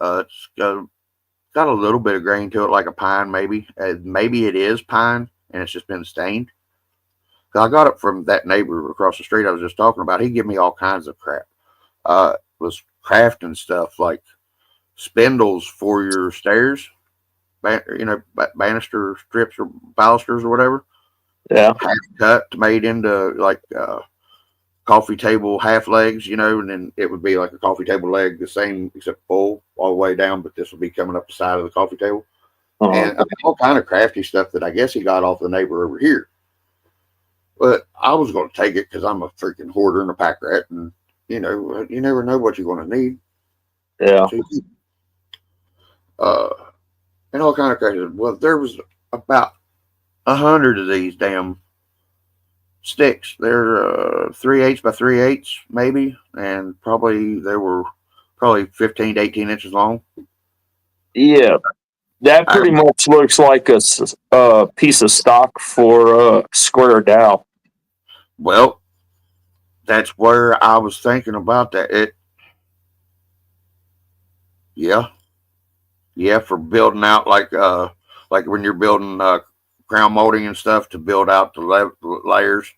Speaker 1: It's got a little bit of grain to it, like a pine, maybe. Maybe it is pine, and it's just been stained. I got it from that neighbor across the street I was just talking about. He gave me all kinds of crap. Was crafting stuff like spindles for your stairs, banister strips or balusters or whatever.
Speaker 3: Yeah.
Speaker 1: Half cut, made into like coffee table half legs, and then it would be like a coffee table leg, the same except full all the way down, but this would be coming up the side of the coffee table.
Speaker 3: Uh-huh.
Speaker 1: And I mean, all kind of crafty stuff that I guess he got off the neighbor over here. But I was going to take it because I'm a freaking hoarder and a pack rat, and you never know what you're going to need.
Speaker 3: Yeah.
Speaker 1: And all kind of crazy. Well, there was about 100 of these damn sticks. They're 3/8 by 3/8 maybe, and they were 15 to 18 inches long.
Speaker 3: Yeah. That pretty much looks like a piece of stock for a square dowel.
Speaker 1: Well, that's where I was thinking about that. Yeah, for building out like when you're building crown molding and stuff to build out the layers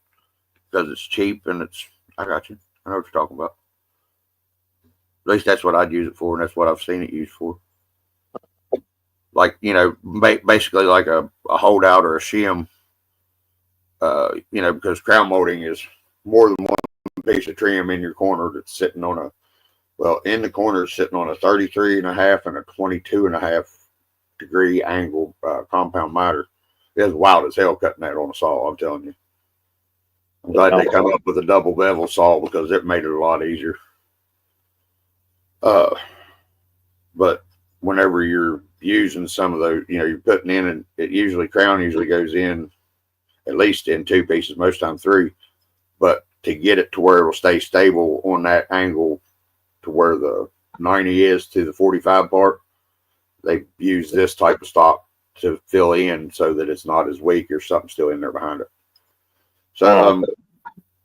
Speaker 1: because it's cheap and I got you. I know what you're talking about. At least that's what I'd use it for, and that's what I've seen it used for. Like, basically like a holdout or a shim, because crown molding is more than one piece of trim in your corner that's sitting on in the corner is sitting on a 33.5 and a 22.5 degree angle compound miter. It's wild as hell cutting that on a saw, I'm telling you. I'm glad they come up with a double bevel saw because it made it a lot easier. But whenever you're using some of those, you're putting in, and crown usually goes in at least in 2 pieces, most time 3. But to get it to where it will stay stable on that angle to where the 90 is to the 45 part, they use this type of stock to fill in so that it's not as weak or something still in there behind it. So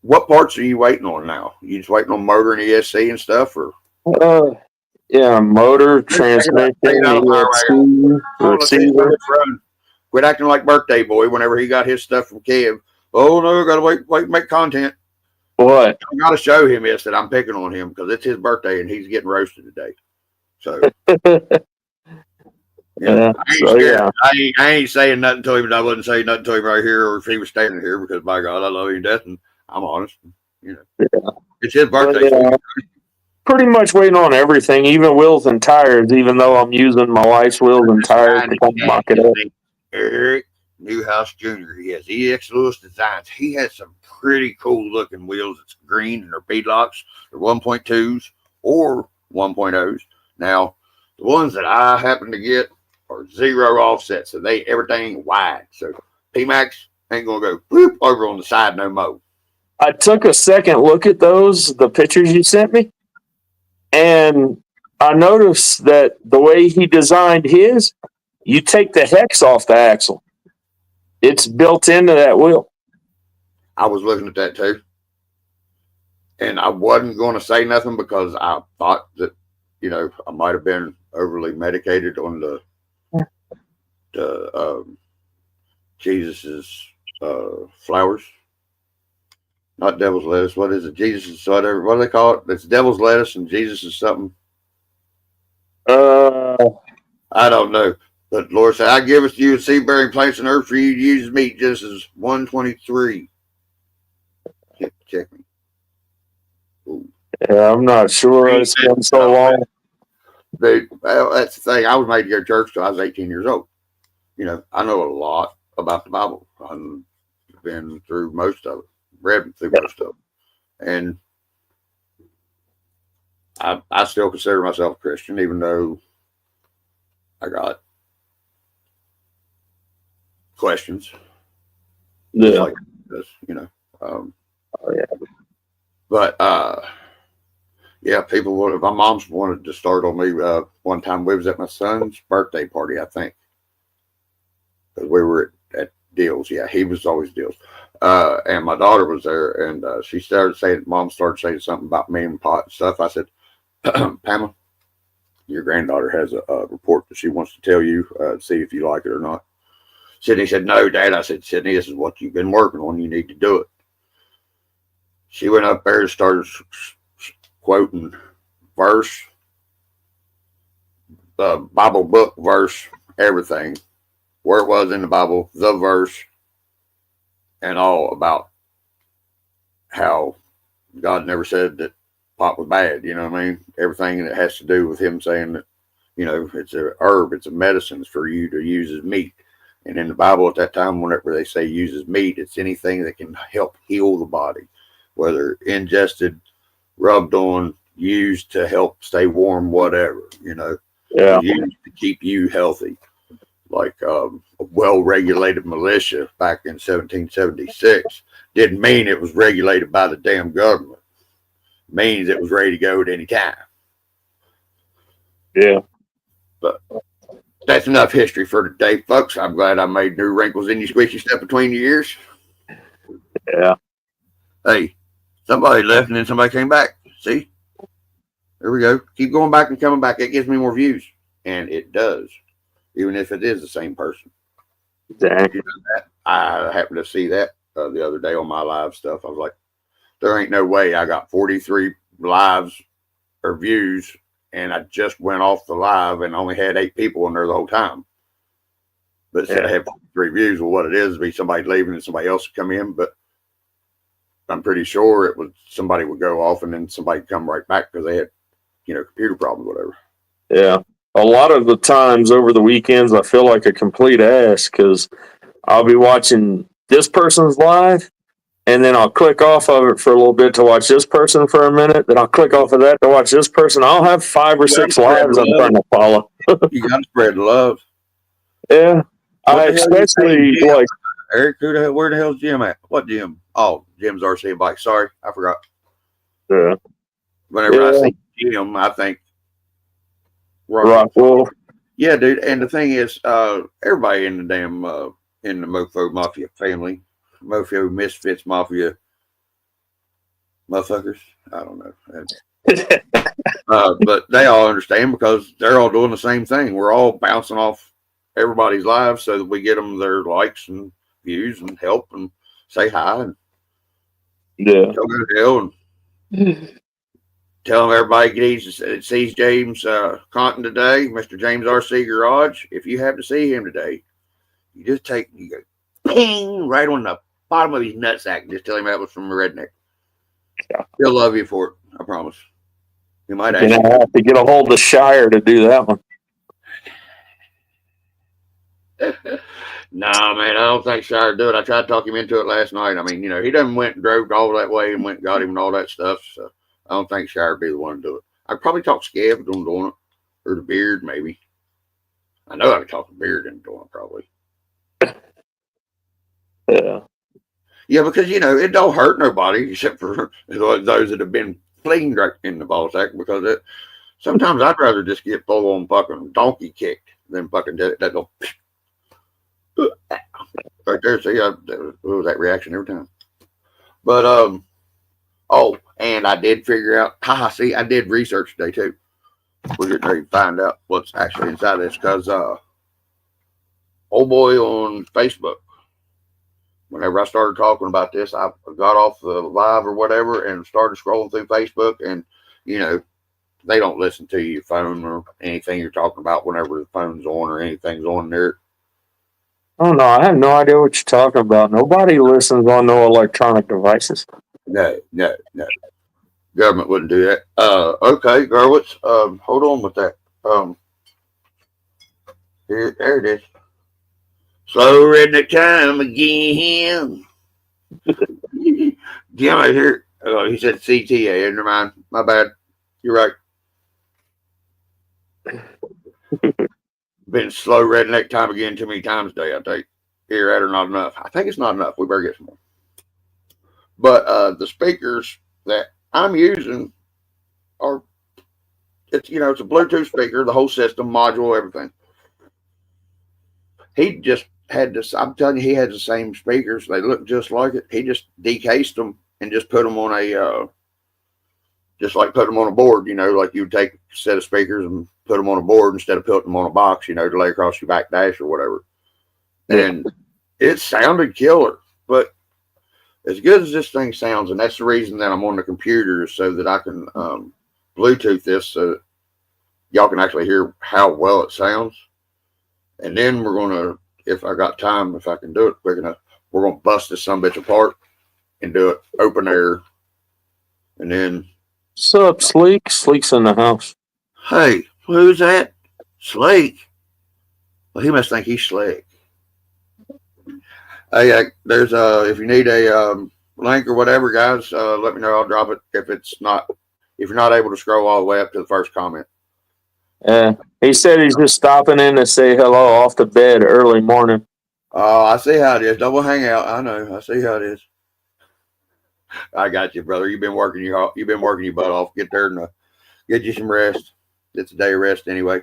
Speaker 1: what parts are you waiting on now? You just waiting on motor and ESC and stuff, or?
Speaker 3: Yeah, motor, transmission, ESC, receiver.
Speaker 1: Quit acting like birthday boy whenever he got his stuff from Kev. Oh no, gotta wait, make content.
Speaker 3: What?
Speaker 1: I gotta show him this that I'm picking on him because it's his birthday and he's getting roasted today. So yeah, I ain't saying nothing to him, and I wouldn't say nothing to him right here, or if he was standing here, because by God, I love him to death, and I'm honest. It's his birthday.
Speaker 3: Pretty much waiting on everything, even wheels and tires. Even though I'm using my wife's wheels and tires to mock it up.
Speaker 1: Eric Newhouse Jr. He has EX Lewis Designs. He has some pretty cool looking wheels. It's green and they're beadlocks. They're 1.2s or 1.0s. Now, the ones that I happen to get are 0 offset, so everything wide. So P-Max ain't gonna go whoop over on the side no more.
Speaker 3: I took a second look at the pictures you sent me, and I noticed that the way he designed his, you take the hex off the axle. It's built into that wheel.
Speaker 1: I was looking at that too. And I wasn't going to say nothing because I thought that, I might have been overly medicated on the Jesus's flowers. Not devil's lettuce. What is it? Jesus' whatever. What do they call it? It's devil's lettuce and Jesus is something. I don't know. But Lord said, I give it to you a seed bearing plants on earth for you to use as meat. Genesis 1:23. Check me. Ooh.
Speaker 3: Yeah, I'm not sure. It's been so long.
Speaker 1: Dude, well, that's the thing. I was made to go to church till I was 18 years old. I know a lot about the Bible. I've been through most of it, read through most of it. And I still consider myself a Christian, even though I got questions.
Speaker 3: Yeah.
Speaker 1: Like this, But yeah, people wanted. My mom's wanted to start on me. One time we was at my son's birthday party, I think, because we were at Deals. Yeah, he was always Deals. And my daughter was there, and she started saying, Mom started saying something about me and pot and stuff. I said, Pamela, your granddaughter has a report that she wants to tell you, see if you like it or not. Sydney said, no, Dad. I said, Sydney, this is what you've been working on. You need to do it. She went up there and started quoting verse, Bible book verse, everything, where it was in the Bible, the verse, and all about how God never said that pot was bad. You know what I mean? Everything that has to do with him saying that, it's a herb, it's a medicine for you to use as meat. And in the Bible at that time, whenever they say use as meat, it's anything that can help heal the body, whether ingested, rubbed on, used to help stay warm, whatever,
Speaker 3: Yeah.
Speaker 1: used to keep you healthy. Like a well-regulated militia back in 1776 didn't mean it was regulated by the damn government. It means it was ready to go at any time.
Speaker 3: Yeah.
Speaker 1: But that's enough history for today, folks. I'm glad I made new wrinkles in your squishy stuff between your ears.
Speaker 3: Yeah.
Speaker 1: Hey, somebody left and then somebody came back. See? There we go. Keep going back and coming back. It gives me more views. And it does. Even if it is the same person.
Speaker 3: Exactly.
Speaker 1: I happened to see that the other day on my live stuff. I was like, there ain't no way I got 43 lives or views, and I just went off the live and only had 8 people in there the whole time. But it said I had 43 views. Well, what it is be somebody leaving and somebody else would come in. But I'm pretty sure it was somebody would go off and then somebody would come right back because they had, computer problems, whatever.
Speaker 3: Yeah. A lot of the times over the weekends, I feel like a complete ass because I'll be watching this person's live and then I'll click off of it for a little bit to watch this person for a minute. Then I'll click off of that to watch this person. I'll have 5 or 6 lives I'm trying to follow.
Speaker 1: You got to spread love.
Speaker 3: Yeah. I especially like.
Speaker 1: Eric, where the hell's Jim at? What Jim? Oh, Jim's RC bike. Sorry, I forgot.
Speaker 3: Yeah.
Speaker 1: Whenever I see Jim, I think
Speaker 3: Rockwell.
Speaker 1: Yeah, dude. And the thing is, everybody in the damn in the Mofo Mafia family, Mofo Misfits Mafia, motherfuckers. I don't know. But they all understand because they're all doing the same thing. We're all bouncing off everybody's lives so that we get them their likes and views and help and say hi and
Speaker 3: Yeah.
Speaker 1: go to hell and tell them everybody sees James Conton today, Mr. James R.C. Garage. If you happen to see him today, you just you go ping right on the bottom of his nutsack and just tell him that was from a redneck.
Speaker 3: Yeah.
Speaker 1: He'll love you for it. I promise. He might
Speaker 3: You're
Speaker 1: actually
Speaker 3: gonna have to get a hold of Shire to do that one.
Speaker 1: Nah, man, I don't think Shire do it. I tried to talk him into it last night. I mean, he done went and drove all that way and went and got him and all that stuff. So I don't think Shire would be the one to do it. I'd probably talk Scab into doing it. Or the Beard, maybe. I know I could talk the Beard into doing it, probably.
Speaker 3: Yeah.
Speaker 1: Yeah, because, it don't hurt nobody except for those that have been fleeing in the ball sack because sometimes I'd rather just get full on fucking donkey kicked than fucking that little right there. See, that was that reaction every time. But, and I did figure out, see, I did research today too. We're getting ready to find out what's actually inside this because, old boy on Facebook, whenever I started talking about this, I got off the live or whatever and started scrolling through Facebook and, they don't listen to your phone or anything you're talking about whenever the phone's on or anything's on there.
Speaker 3: Oh no, I have no idea what you're talking about. Nobody listens on no electronic devices.
Speaker 1: No. Government wouldn't do that. Okay, Garwitz, hold on with that. There it is. Slow redneck time again. Jim, I hear. He said CTA. Never mind. My bad. You're right. Been slow redneck time again too many times today. I think here at or not enough. I think it's not enough. We better get some more. But the speakers that I'm using are it's a Bluetooth speaker, the whole system, module, everything. He just had this. I'm telling you, he had the same speakers. They look just like it. He just decased them and just put them on a just like put them on a board, like you would take a set of speakers and put them on a board instead of putting them on a box, to lay across your back dash or whatever. And it sounded killer, but as good as this thing sounds, and that's the reason that I'm on the computer so that I can Bluetooth this so that y'all can actually hear how well it sounds. And then we're going to, if I got time, if I can do it quick enough, we're going to bust this sumbitch apart and do it open air. And then
Speaker 3: What's up, Sleek? Sleek's in the house.
Speaker 1: Hey, who's that? Sleek. Well, he must think he's slick. Hey, there's if you need a link or whatever, guys, let me know. I'll drop it if you're not able to scroll all the way up to the first comment.
Speaker 3: Yeah, he said he's just stopping in to say hello off the bed early morning.
Speaker 1: Oh, I see how it is. Double hangout. I know. I see how it is. I got you, brother. You've been working your butt off. Get there and get you some rest. It's a day of rest anyway.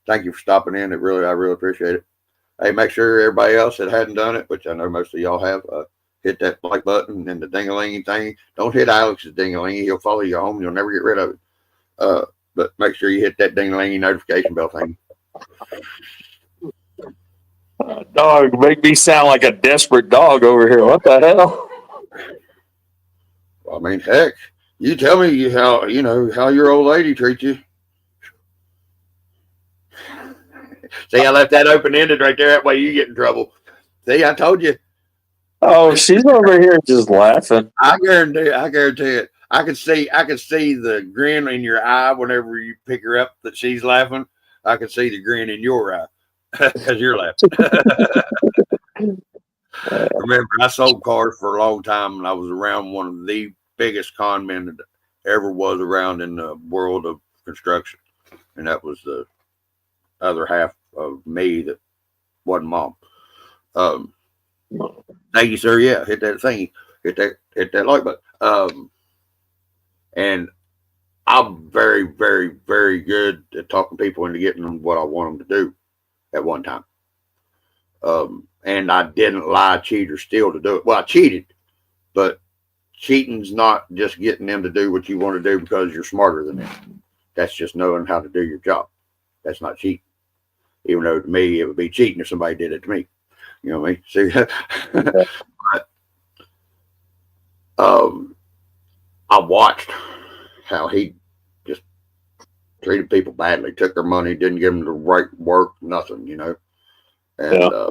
Speaker 1: Thank you for stopping in. I really appreciate it. Hey, make sure everybody else that hadn't done it, which I know most of y'all have, hit that like button and the ding-a-lingy thing. Don't hit Alex's ding-a-lingy. He'll follow you home. You'll never get rid of it. But make sure you hit that ding-a-lingy notification bell thing.
Speaker 3: Dog, make me sound like a desperate dog over here. What the hell?
Speaker 1: I mean, heck, you tell me how your old lady treats you. See, I left that open-ended right there. That way you get in trouble. See, I told you.
Speaker 3: Oh, she's over here just laughing.
Speaker 1: I guarantee it. I could see the grin in your eye whenever you pick her up that she's laughing. I could see the grin in your eye because you're laughing. Remember, I sold cars for a long time, and I was around one of the biggest con men that ever was around in the world of construction, and that was the other half of me that wasn't mom. Thank you, sir. Yeah, hit that thingy, hit that like button. And I'm very, very, very good at talking people into getting them what I want them to do at one time. And I didn't lie, cheat, or steal to do it. Well, I cheated, but cheating's not just getting them to do what you want to do because you're smarter than them. That's just knowing how to do your job. That's not cheating. Even though to me it would be cheating if somebody did it to me. You know what I mean? See, but, I watched how he just treated people badly, took their money, didn't give them the right work, nothing, you know. And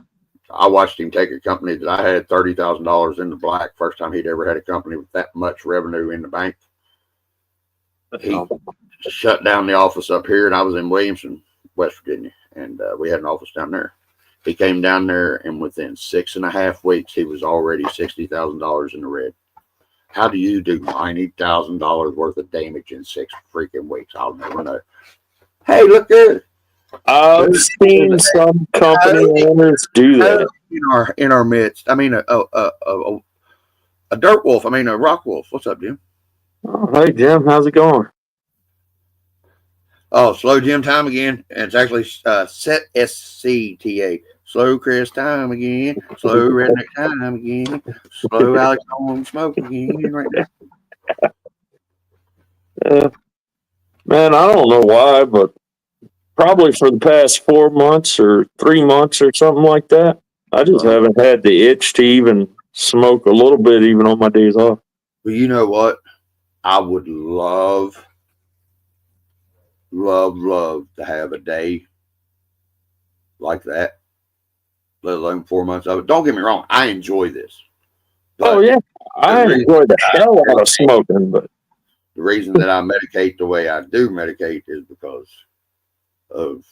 Speaker 1: I watched him take a company that I had $30,000 in the black. First time he'd ever had a company with that much revenue in the bank. He shut down the office up here, and I was in Williamson, West Virginia, and we had an office down there. He came down there, and within 6.5 weeks, he was already $60,000 in the red. How do you do $90,000 worth of damage in 6 freaking weeks? I'll never know. Hey, look good.
Speaker 3: I've seen some company owners do that
Speaker 1: in our midst. I mean, a dirt wolf. I mean, a rock wolf. What's up, Jim?
Speaker 3: Oh, hey, Jim. How's it going?
Speaker 1: Oh, slow Jim time again. And it's actually set SCTA. Slow Chris time again. Slow redneck time again. Slow Alex on smoke again. Right now.
Speaker 3: Man, I don't know why, but probably for the past 4 months or 3 months or something like that, I just haven't had the itch to even smoke a little bit, even on my days off.
Speaker 1: Well, you know what? I would love to have a day like that, let alone 4 months of it. Don't get me wrong, I enjoy this.
Speaker 3: Oh yeah, I enjoy the hell out of smoking, but
Speaker 1: the reason that I medicate the way I do medicate is because of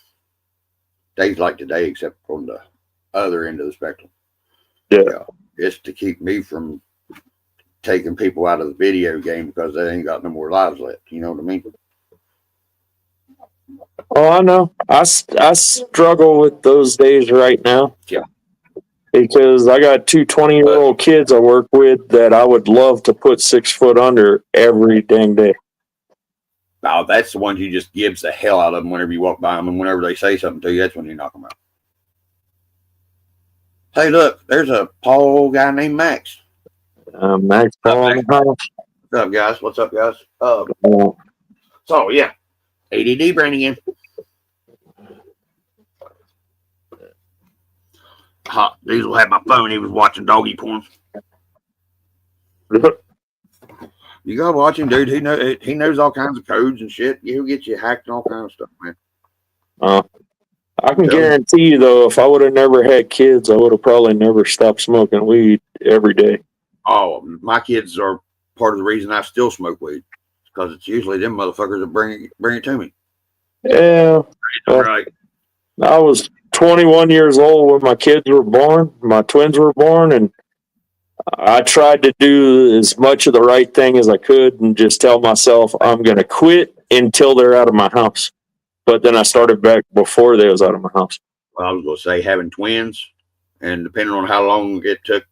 Speaker 1: days like today, except on the other end of the spectrum.
Speaker 3: Yeah.
Speaker 1: It's to keep me from taking people out of the video game because they ain't got no more lives left. You know what I mean?
Speaker 3: Oh, I know. I struggle with those days right now.
Speaker 1: Yeah.
Speaker 3: Because I got 2 20-year-old kids I work with that I would love to put 6 foot under every dang day.
Speaker 1: Now, that's the ones you just gives the hell out of them whenever you walk by them, and whenever they say something to you, that's when you knock them out. Hey, look, there's a Paul guy named Max.
Speaker 3: Max Paul in the house.
Speaker 1: What's up, guys? What's up, guys? So, yeah, ADD brain again. Hot Diesel had my phone. He was watching doggy porn. You gotta watch him, dude. He knows all kinds of codes and shit. He'll get you hacked and all kinds of stuff, man.
Speaker 3: I can guarantee you, though, if I would have never had kids, I would have probably never stopped smoking weed every day.
Speaker 1: Oh, my kids are part of the reason I still smoke weed, because it's usually them motherfuckers that bring it to me.
Speaker 3: Yeah.
Speaker 1: Right.
Speaker 3: I was 21 years old when my kids were born. My twins were born, and I tried to do as much of the right thing as I could and just tell myself I'm going to quit until they're out of my house. But then I started back before they was out of my house.
Speaker 1: Well, I was going to say having twins, and depending on how long it took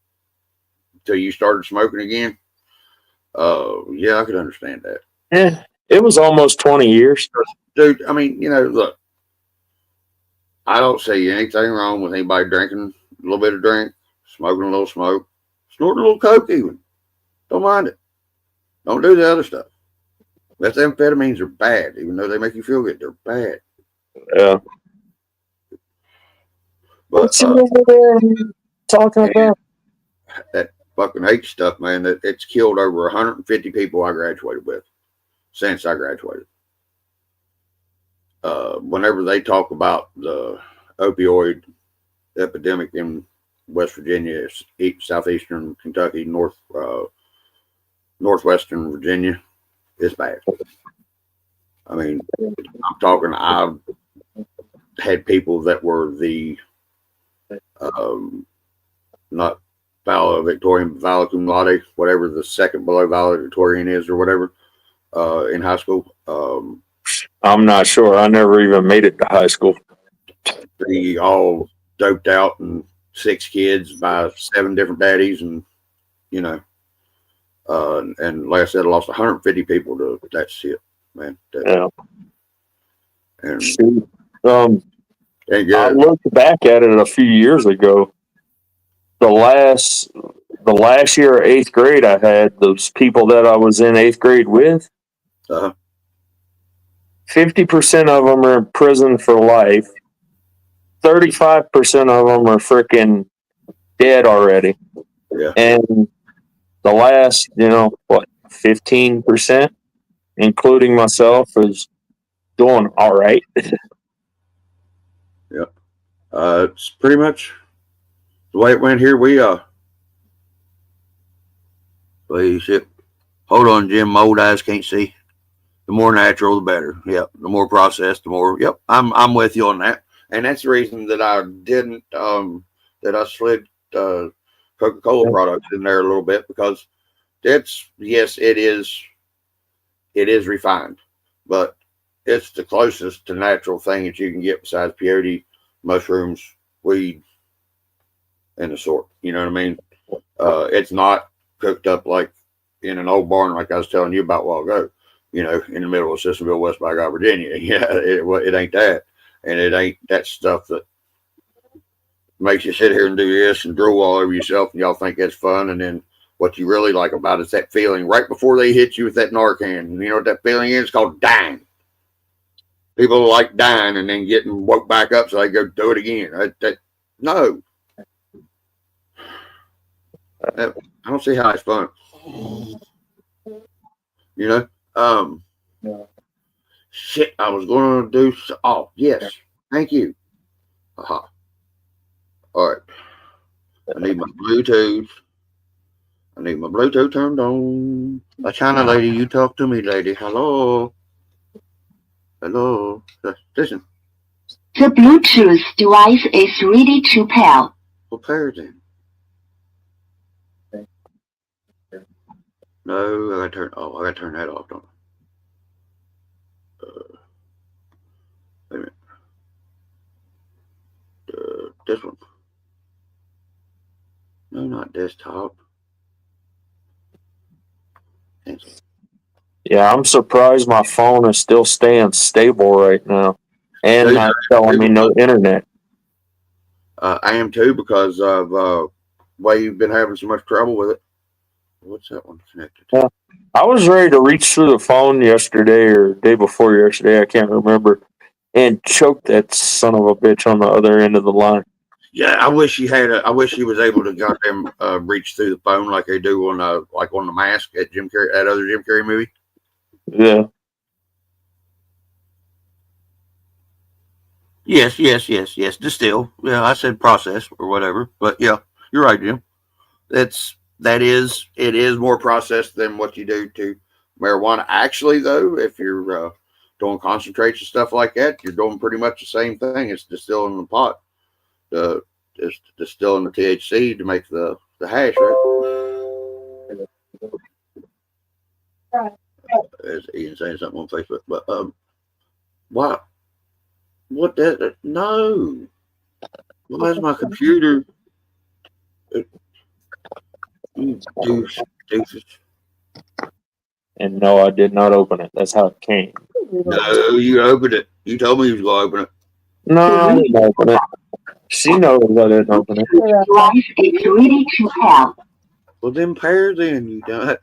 Speaker 1: till you started smoking again, yeah, I could understand that.
Speaker 3: Yeah, it was almost 20 years.
Speaker 1: Dude, I mean, look, I don't see anything wrong with anybody drinking a little bit of drink, smoking a little smoke, snorting a little coke even. Don't mind it. Don't do the other stuff. Methamphetamines are bad, even though they make you feel good. They're bad.
Speaker 3: Yeah.
Speaker 1: But
Speaker 3: what's you over there talking about?
Speaker 1: That fucking H stuff, man, it's killed over 150 people I graduated with since I graduated. Whenever they talk about the opioid epidemic in West Virginia, southeastern Kentucky, northwestern Virginia, it's bad. I mean, I'm talking, I've had people that were the not valedictorian, cum laude, whatever the second below valedictorian is or whatever, in high school.
Speaker 3: I'm not sure. I never even made it to high school.
Speaker 1: They all doped out and 6 kids by 7 different daddies, and and like I said, I lost 150 people to that shit, man.
Speaker 3: Yeah.
Speaker 1: And
Speaker 3: I looked back at it a few years ago. The last the last year of 8th grade, I had those people that I was in 8th grade with. 50% of them are in prison for life. 35% of them are freaking dead already.
Speaker 1: Yeah.
Speaker 3: And the last, 15%, including myself, is doing all right.
Speaker 1: Yep. It's pretty much the way it went here. Shit. Hold on, Jim. My old eyes can't see. The more natural, the better. Yep. The more processed, the more. Yep. I'm with you on that, and that's the reason that I didn't. That I slid Coca-Cola products in there a little bit, because it's, yes, it is refined, but it's the closest to natural thing that you can get besides peyote, mushrooms, weed, and the sort. You know what I mean? It's not cooked up like in an old barn, like I was telling you about a while ago, in the middle of Sissonville, West Baghdad, Virginia. Yeah, it ain't that. And it ain't that stuff that makes you sit here and do this and drool all over yourself, and y'all think that's fun. And then what you really like about it is that feeling right before they hit you with that Narcan. You know what that feeling is? It's called dying. People like dying and then getting woke back up so they go do it again. No. I don't see how it's fun. Shit, I was going to do. Oh, yes. Thank you. Aha. All right. I need my Bluetooth. Turned on. A China lady, you talk to me, lady. Hello. Listen.
Speaker 5: The Bluetooth device is ready to pair.
Speaker 1: Well, pair then. No, I gotta turn that off, don't I? Wait a minute. This one. No, not desktop. Cancel.
Speaker 3: Yeah, I'm surprised my phone is still staying stable right now, and not telling me no internet.
Speaker 1: I am too, because of why you've been having so much trouble with it. What's that one connected to?
Speaker 3: Yeah. I was ready to reach through the phone yesterday or day before yesterday, I can't remember, and choke that son of a bitch on the other end of the line.
Speaker 1: Yeah, I wish he was able to goddamn reach through the phone like they do on the Mask at Jim Carrey, that other Jim Carrey movie.
Speaker 3: Yeah.
Speaker 1: Yes. Distill. Yeah, I said process or whatever, but yeah, you're right, Jim. It is more processed than what you do to marijuana. Actually, though, if you're doing concentrates and stuff like that, you're doing pretty much the same thing. It's distilling the pot, it's distilling the THC to make the hash, right? As Ian saying something on Facebook, but why? What that? No. Why is my computer? You doofus.
Speaker 3: And no, I did not open it. That's how it came.
Speaker 1: No, you opened it. You told me you was going to open it.
Speaker 3: No, I didn't open it. She knows I didn't open it.
Speaker 5: Device is ready to pair.
Speaker 1: Well, then pair then, you done.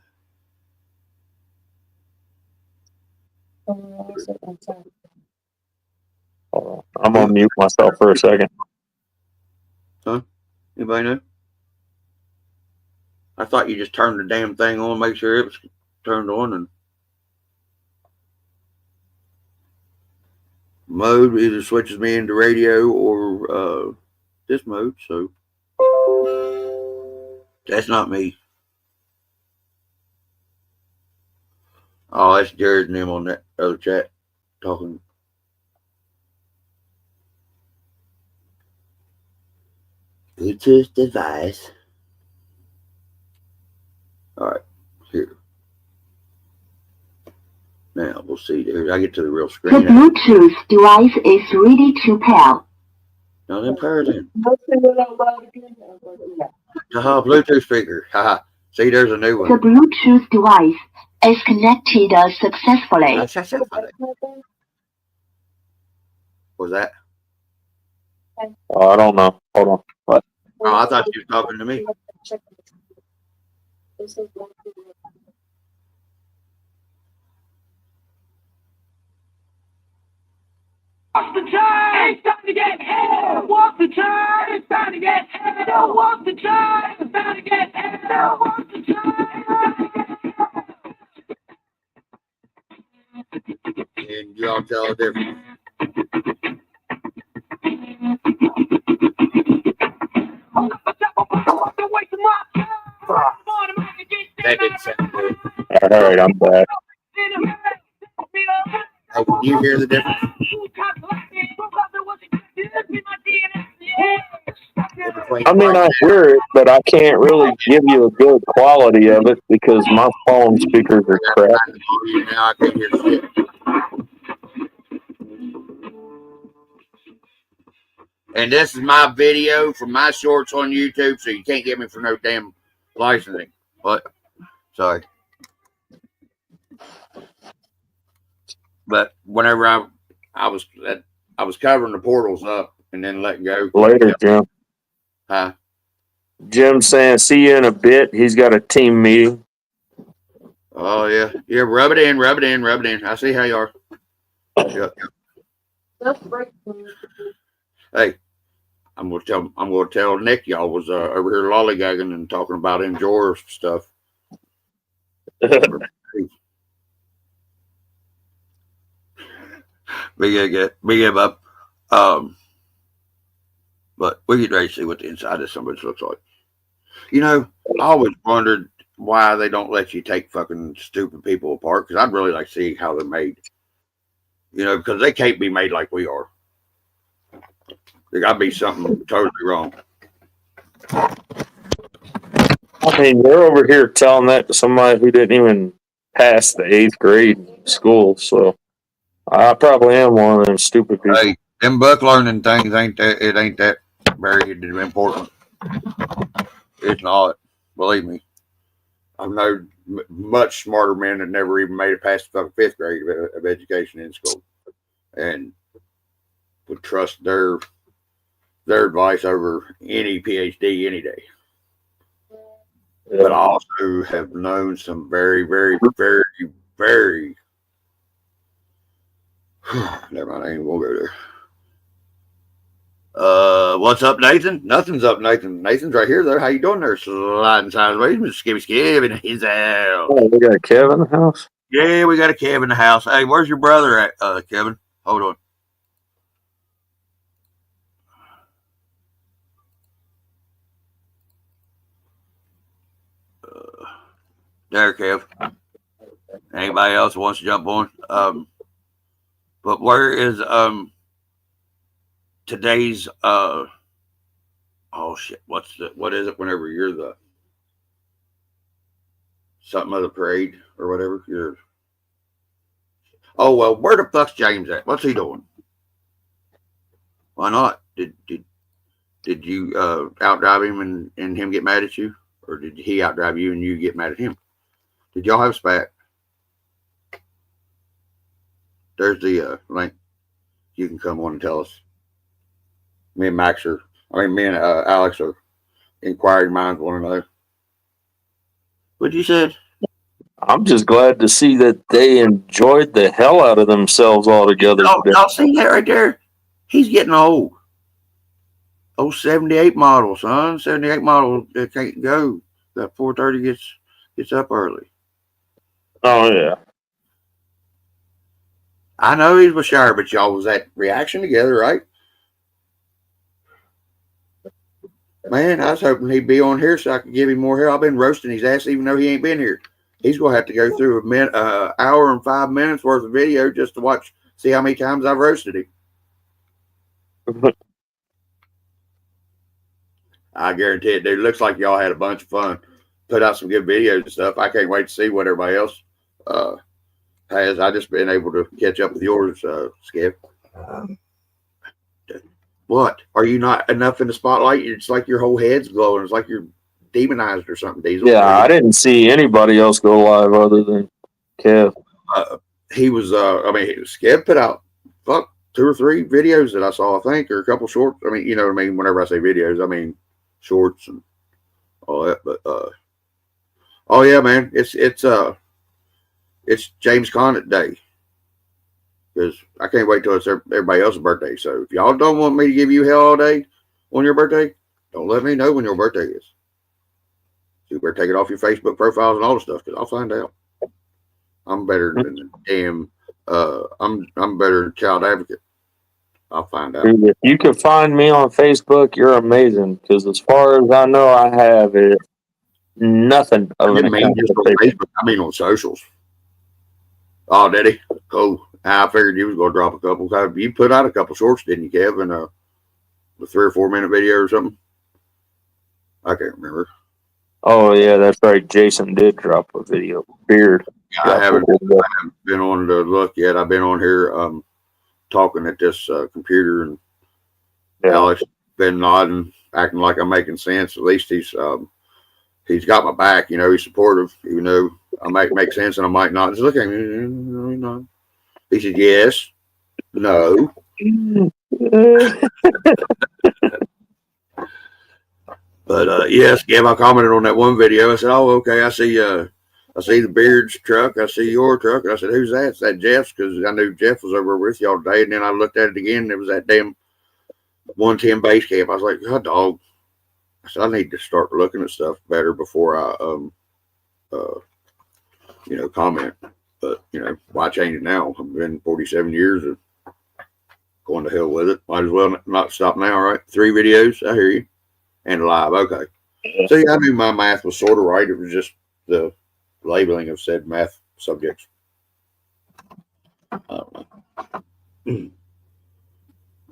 Speaker 3: I'm gonna mute myself for a second.
Speaker 1: Huh? Anybody know? I thought you just turned the damn thing on, make sure it was turned on, and mode either switches me into radio or this mode. So that's not me. Oh, that's Jared and them on that other chat talking. Bluetooth device. All right, here. Now we'll see. There, I get to the real screen.
Speaker 5: The Bluetooth device is ready to pair.
Speaker 1: Now then, pair it in. Haha, Bluetooth speaker. Haha. See, there's a new one.
Speaker 5: The Bluetooth device is connected successfully.
Speaker 1: Was that?
Speaker 3: I don't know. Hold on. What?
Speaker 1: Oh, I thought you were talking to me.
Speaker 6: What's the time? It's time to get hell. What's the time? It's time to get hell. What's the time? It's time to get hell. What's the time?
Speaker 1: And you all tell the difference. That didn't sound good.
Speaker 3: All right, I'm back.
Speaker 1: Hey, can you hear the difference?
Speaker 3: I mean, I hear it, but I can't really give you a good quality of it because my phone speakers are crap.
Speaker 1: Now I can't hear shit. And this is my video from my shorts on YouTube, so you can't get me for no damn licensing. What? Sorry. But whenever I was covering the portals up and then letting go.
Speaker 3: Later, Jim.
Speaker 1: Huh?
Speaker 3: Jim saying, see you in a bit. He's got a team meeting.
Speaker 1: Oh yeah. Yeah, rub it in, rub it in, rub it in. I see how you are. Yep. Hey, I'm gonna tell Nick y'all was over here lollygagging and talking about Enjoyer stuff. Big up. But we get ready to see what the inside of somebody looks like. You know, I always wondered why they don't let you take fucking stupid people apart, because I'd really like to see how they're made. You know, because they can't be made like we are. There got to be something totally wrong.
Speaker 3: I mean, you're over here telling that to somebody who didn't even pass the 8th grade in school, so I probably am one of them stupid people.
Speaker 1: Hey, them book learning things ain't that very important. It's not. Believe me. I've known much smarter men that never even made it past the 5th grade of education in school, and would trust their advice over any PhD any day. Yeah. But I also have known some very, very, very, very. Never mind, I ain't gonna go there. What's up, Nathan? Nothing's up, Nathan. Nathan's right here, though. How you doing there? Sliding sideways, Mr. Skibby in his house.
Speaker 3: Oh, we got a Kev in the house?
Speaker 1: Yeah, we got a Kev in the house. Hey, where's your brother at, Kevin? Hold on. There, Kev. Anybody else wants to jump on? But where is today's oh shit, what is it whenever you're the something of the parade or whatever? Oh well, where the fuck's James at? What's he doing? Why not? Did you outdrive him and him get mad at you? Or did he outdrive you and you get mad at him? Did y'all have a spat? There's the link. You can come on and tell us. Me and Alex are inquiring minds one another. What you said?
Speaker 3: I'm just glad to see that they enjoyed the hell out of themselves all together.
Speaker 1: Y'all see that right there? He's getting old. Oh, 78 model, son. 78 model that can't go. That 430 gets up early.
Speaker 3: Oh yeah.
Speaker 1: I know he's with Shire, but y'all was at reaction together, right? Man, I was hoping he'd be on here so I could give him more hair. I've been roasting his ass even though he ain't been here. He's going to have to go through hour and 5 minutes worth of video just to see how many times I've roasted him. I guarantee it, dude. Looks like y'all had a bunch of fun. Put out some good videos and stuff. I can't wait to see what everybody else has. I just been able to catch up with yours, Skip. What? Are you not enough in the spotlight? It's like your whole head's glowing. It's like you're demonized or something, Diesel.
Speaker 3: Yeah, I didn't see anybody else go live other than Kev.
Speaker 1: He was, Skip put out, 2 or 3 videos that I saw, I think, or a couple shorts. I mean, you know what I mean? Whenever I say videos, I mean shorts and all that. But Oh yeah, man. It's James Conant Day. Because I can't wait till it's everybody else's birthday. So if y'all don't want me to give you hell all day on your birthday, don't let me know when your birthday is. So you better take it off your Facebook profiles and all the stuff, because I'll find out. I'm better than damn. I'm better than child advocate. I'll find out.
Speaker 3: Dude, if you can find me on Facebook, you're amazing. Because as far as I know, I have it. Nothing
Speaker 1: I
Speaker 3: of an
Speaker 1: didn't mean
Speaker 3: account
Speaker 1: just
Speaker 3: for
Speaker 1: on
Speaker 3: Facebook.
Speaker 1: Facebook. I mean on socials. Oh, did he? Cool. I figured you was gonna drop a couple. You put out a couple shorts, didn't you, Kevin? A 3 or 4 minute video or something. I can't remember.
Speaker 3: Oh yeah, that's right. Jason did drop a video. Beard.
Speaker 1: I haven't been on to look yet. I've been on here talking at this computer, and Alex been nodding, acting like I'm making sense. At least he's got my back. You know, he's supportive, even though I might make sense and I might not. Just look at me. He said, yes, no. But yes, Gav, I commented on that one video. I said, oh, okay, I see the Beard's truck. I see your truck. And I said, who's that? It's that Jeff's, because I knew Jeff was over with y'all today. And then I looked at it again, and it was that damn 110 base camp. I was like, God, dog. I said, I need to start looking at stuff better before I, comment. But, why change it now? I've been 47 years of going to hell with it. Might as well not stop now, right? 3 videos. I hear you. And live. Okay. So, yeah, I knew my math was sort of right. It was just the labeling of said math subjects. I don't know.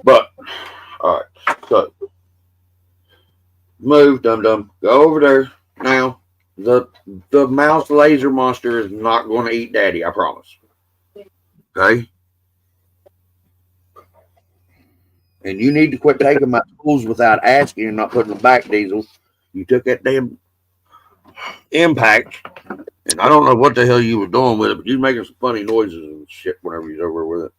Speaker 1: But, all right. So, move, dum-dum. Go over there. Now, the mouse laser monster is not going to eat daddy, I promise. Okay? And you need to quit taking my tools without asking and not putting them back, Diesel. You took that damn impact, and I don't know what the hell you were doing with it, but you were making some funny noises and shit whenever you was over with it.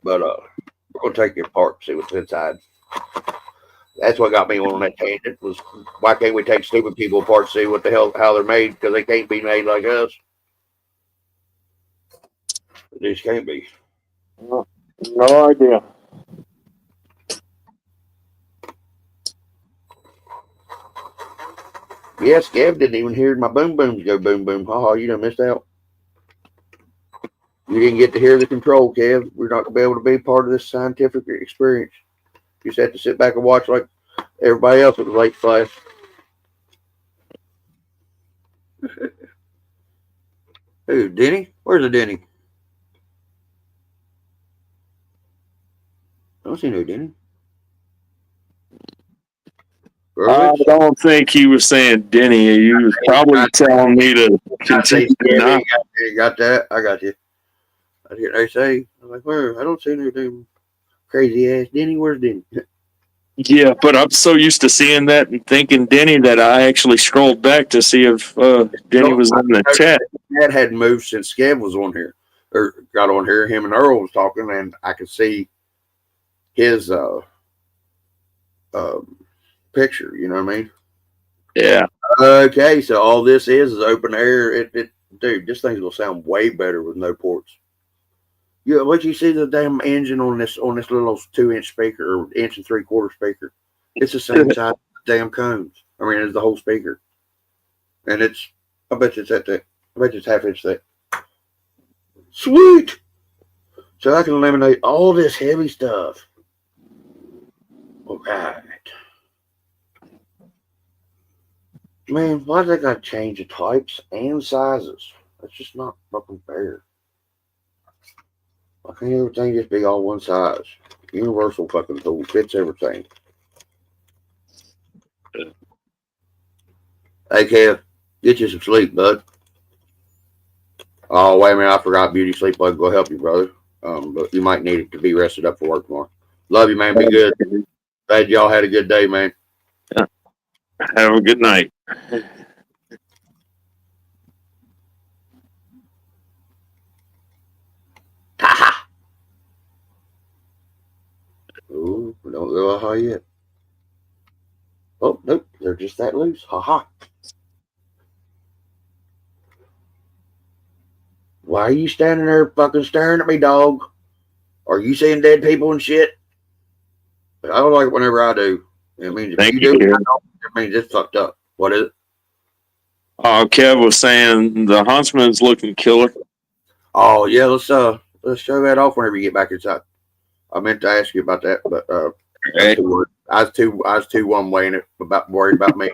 Speaker 1: But we're going to take it apart and see what's inside. That's what got me on that tangent, was why can't we take stupid people apart and see what the hell, how they're made, because they can't be made like us. They just can't be.
Speaker 3: No idea.
Speaker 1: Yes, Gav didn't even hear my boom booms go boom boom. Ha, you done missed out. You didn't get to hear the control, Kev. We're not going to be able to be part of this scientific experience. You just have to sit back and watch like everybody else at the late class. Who, Denny? Where's the Denny? I don't see no Denny.
Speaker 3: I don't think he was saying Denny. He was probably telling me to continue to not.
Speaker 1: You got that? I got you. I hear they say. I'm like, where? I don't see no damn crazy ass Denny. Where's Denny?
Speaker 3: Yeah, but I'm so used to seeing that and thinking Denny that I actually scrolled back to see if Denny was in the chat.
Speaker 1: That hadn't moved since Skev was on here, or got on here. Him and Earl was talking, and I could see his picture. You know what I mean?
Speaker 3: Yeah.
Speaker 1: Okay, so all this is open air. Dude, this thing's gonna sound way better with no ports. Yeah, what you see the damn engine on this little 2-inch speaker or 1 3/4 speaker? It's the same size as the damn cones. I mean, it's the whole speaker, and I bet you it's half-inch thick. Sweet. So I can eliminate all this heavy stuff. All right. Man, why do they gotta change the types and sizes? That's just not fucking fair. Why can't everything just be all one size? Universal fucking tool fits everything. Hey, Kev, get you some sleep, bud. Oh, wait a minute, I forgot Beauty Sleep Bug will help you, brother. But you might need it to be rested up for work tomorrow. Love you, man. Be good. Glad y'all had a good day, man.
Speaker 3: Yeah. Have a good night.
Speaker 1: Ha! Ooh, we don't go high yet. Oh, nope. they're just that loose. Ha ha. Why are you standing there fucking staring at me, dog? Are you seeing dead people and shit? I don't like it whenever I do. It means if you do, it means it's fucked up. What is it?
Speaker 3: Kev was saying the huntsman's looking killer.
Speaker 1: Oh yeah, let's show that off whenever you get back inside. I meant to ask you about that, but
Speaker 3: Hey.
Speaker 1: I was too one way in it about worried about me.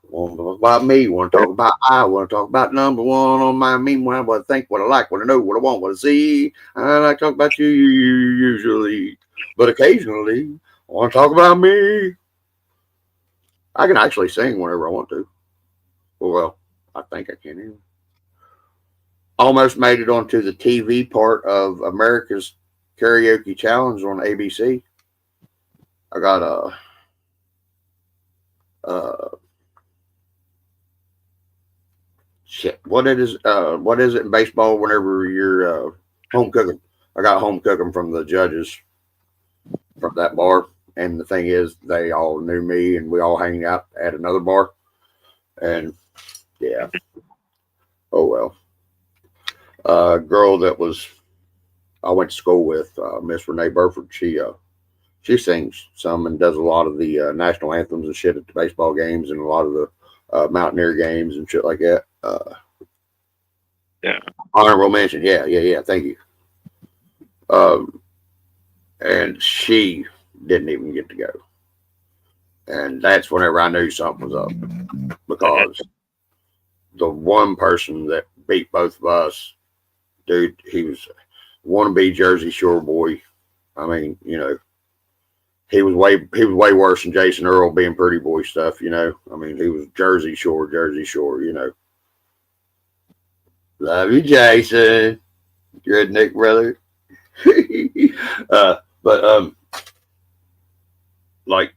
Speaker 1: Want to talk about me? Want to talk about I? Want to talk about number one on my meanwhile? What I think, what I like, what I know, what I want, what I see. I like to talk about you usually, but occasionally I want to talk about me. I can actually sing whenever I want to. Well, I think I can anyway. Almost made it onto the TV part of America's Karaoke Challenge on ABC. I got shit. What is it in baseball whenever you're home cooking? I got home cooking from the judges from that bar. And the thing is, they all knew me, and we all hang out at another bar. And yeah, oh well. A girl that I went to school with, Miss Renee Burford. She sings some and does a lot of the national anthems and shit at the baseball games and a lot of the Mountaineer games and shit like that.
Speaker 3: Yeah.
Speaker 1: Honorable mention. Yeah. Thank you. And she didn't even get to go. And that's whenever I knew something was up, because the one person that beat both of us, dude, he was wannabe Jersey Shore boy. I mean, you know, he was way worse than Jason Earl being pretty boy stuff, you know. I mean, he was Jersey Shore, you know. Love you, Jason. You're a Nick brother. Like,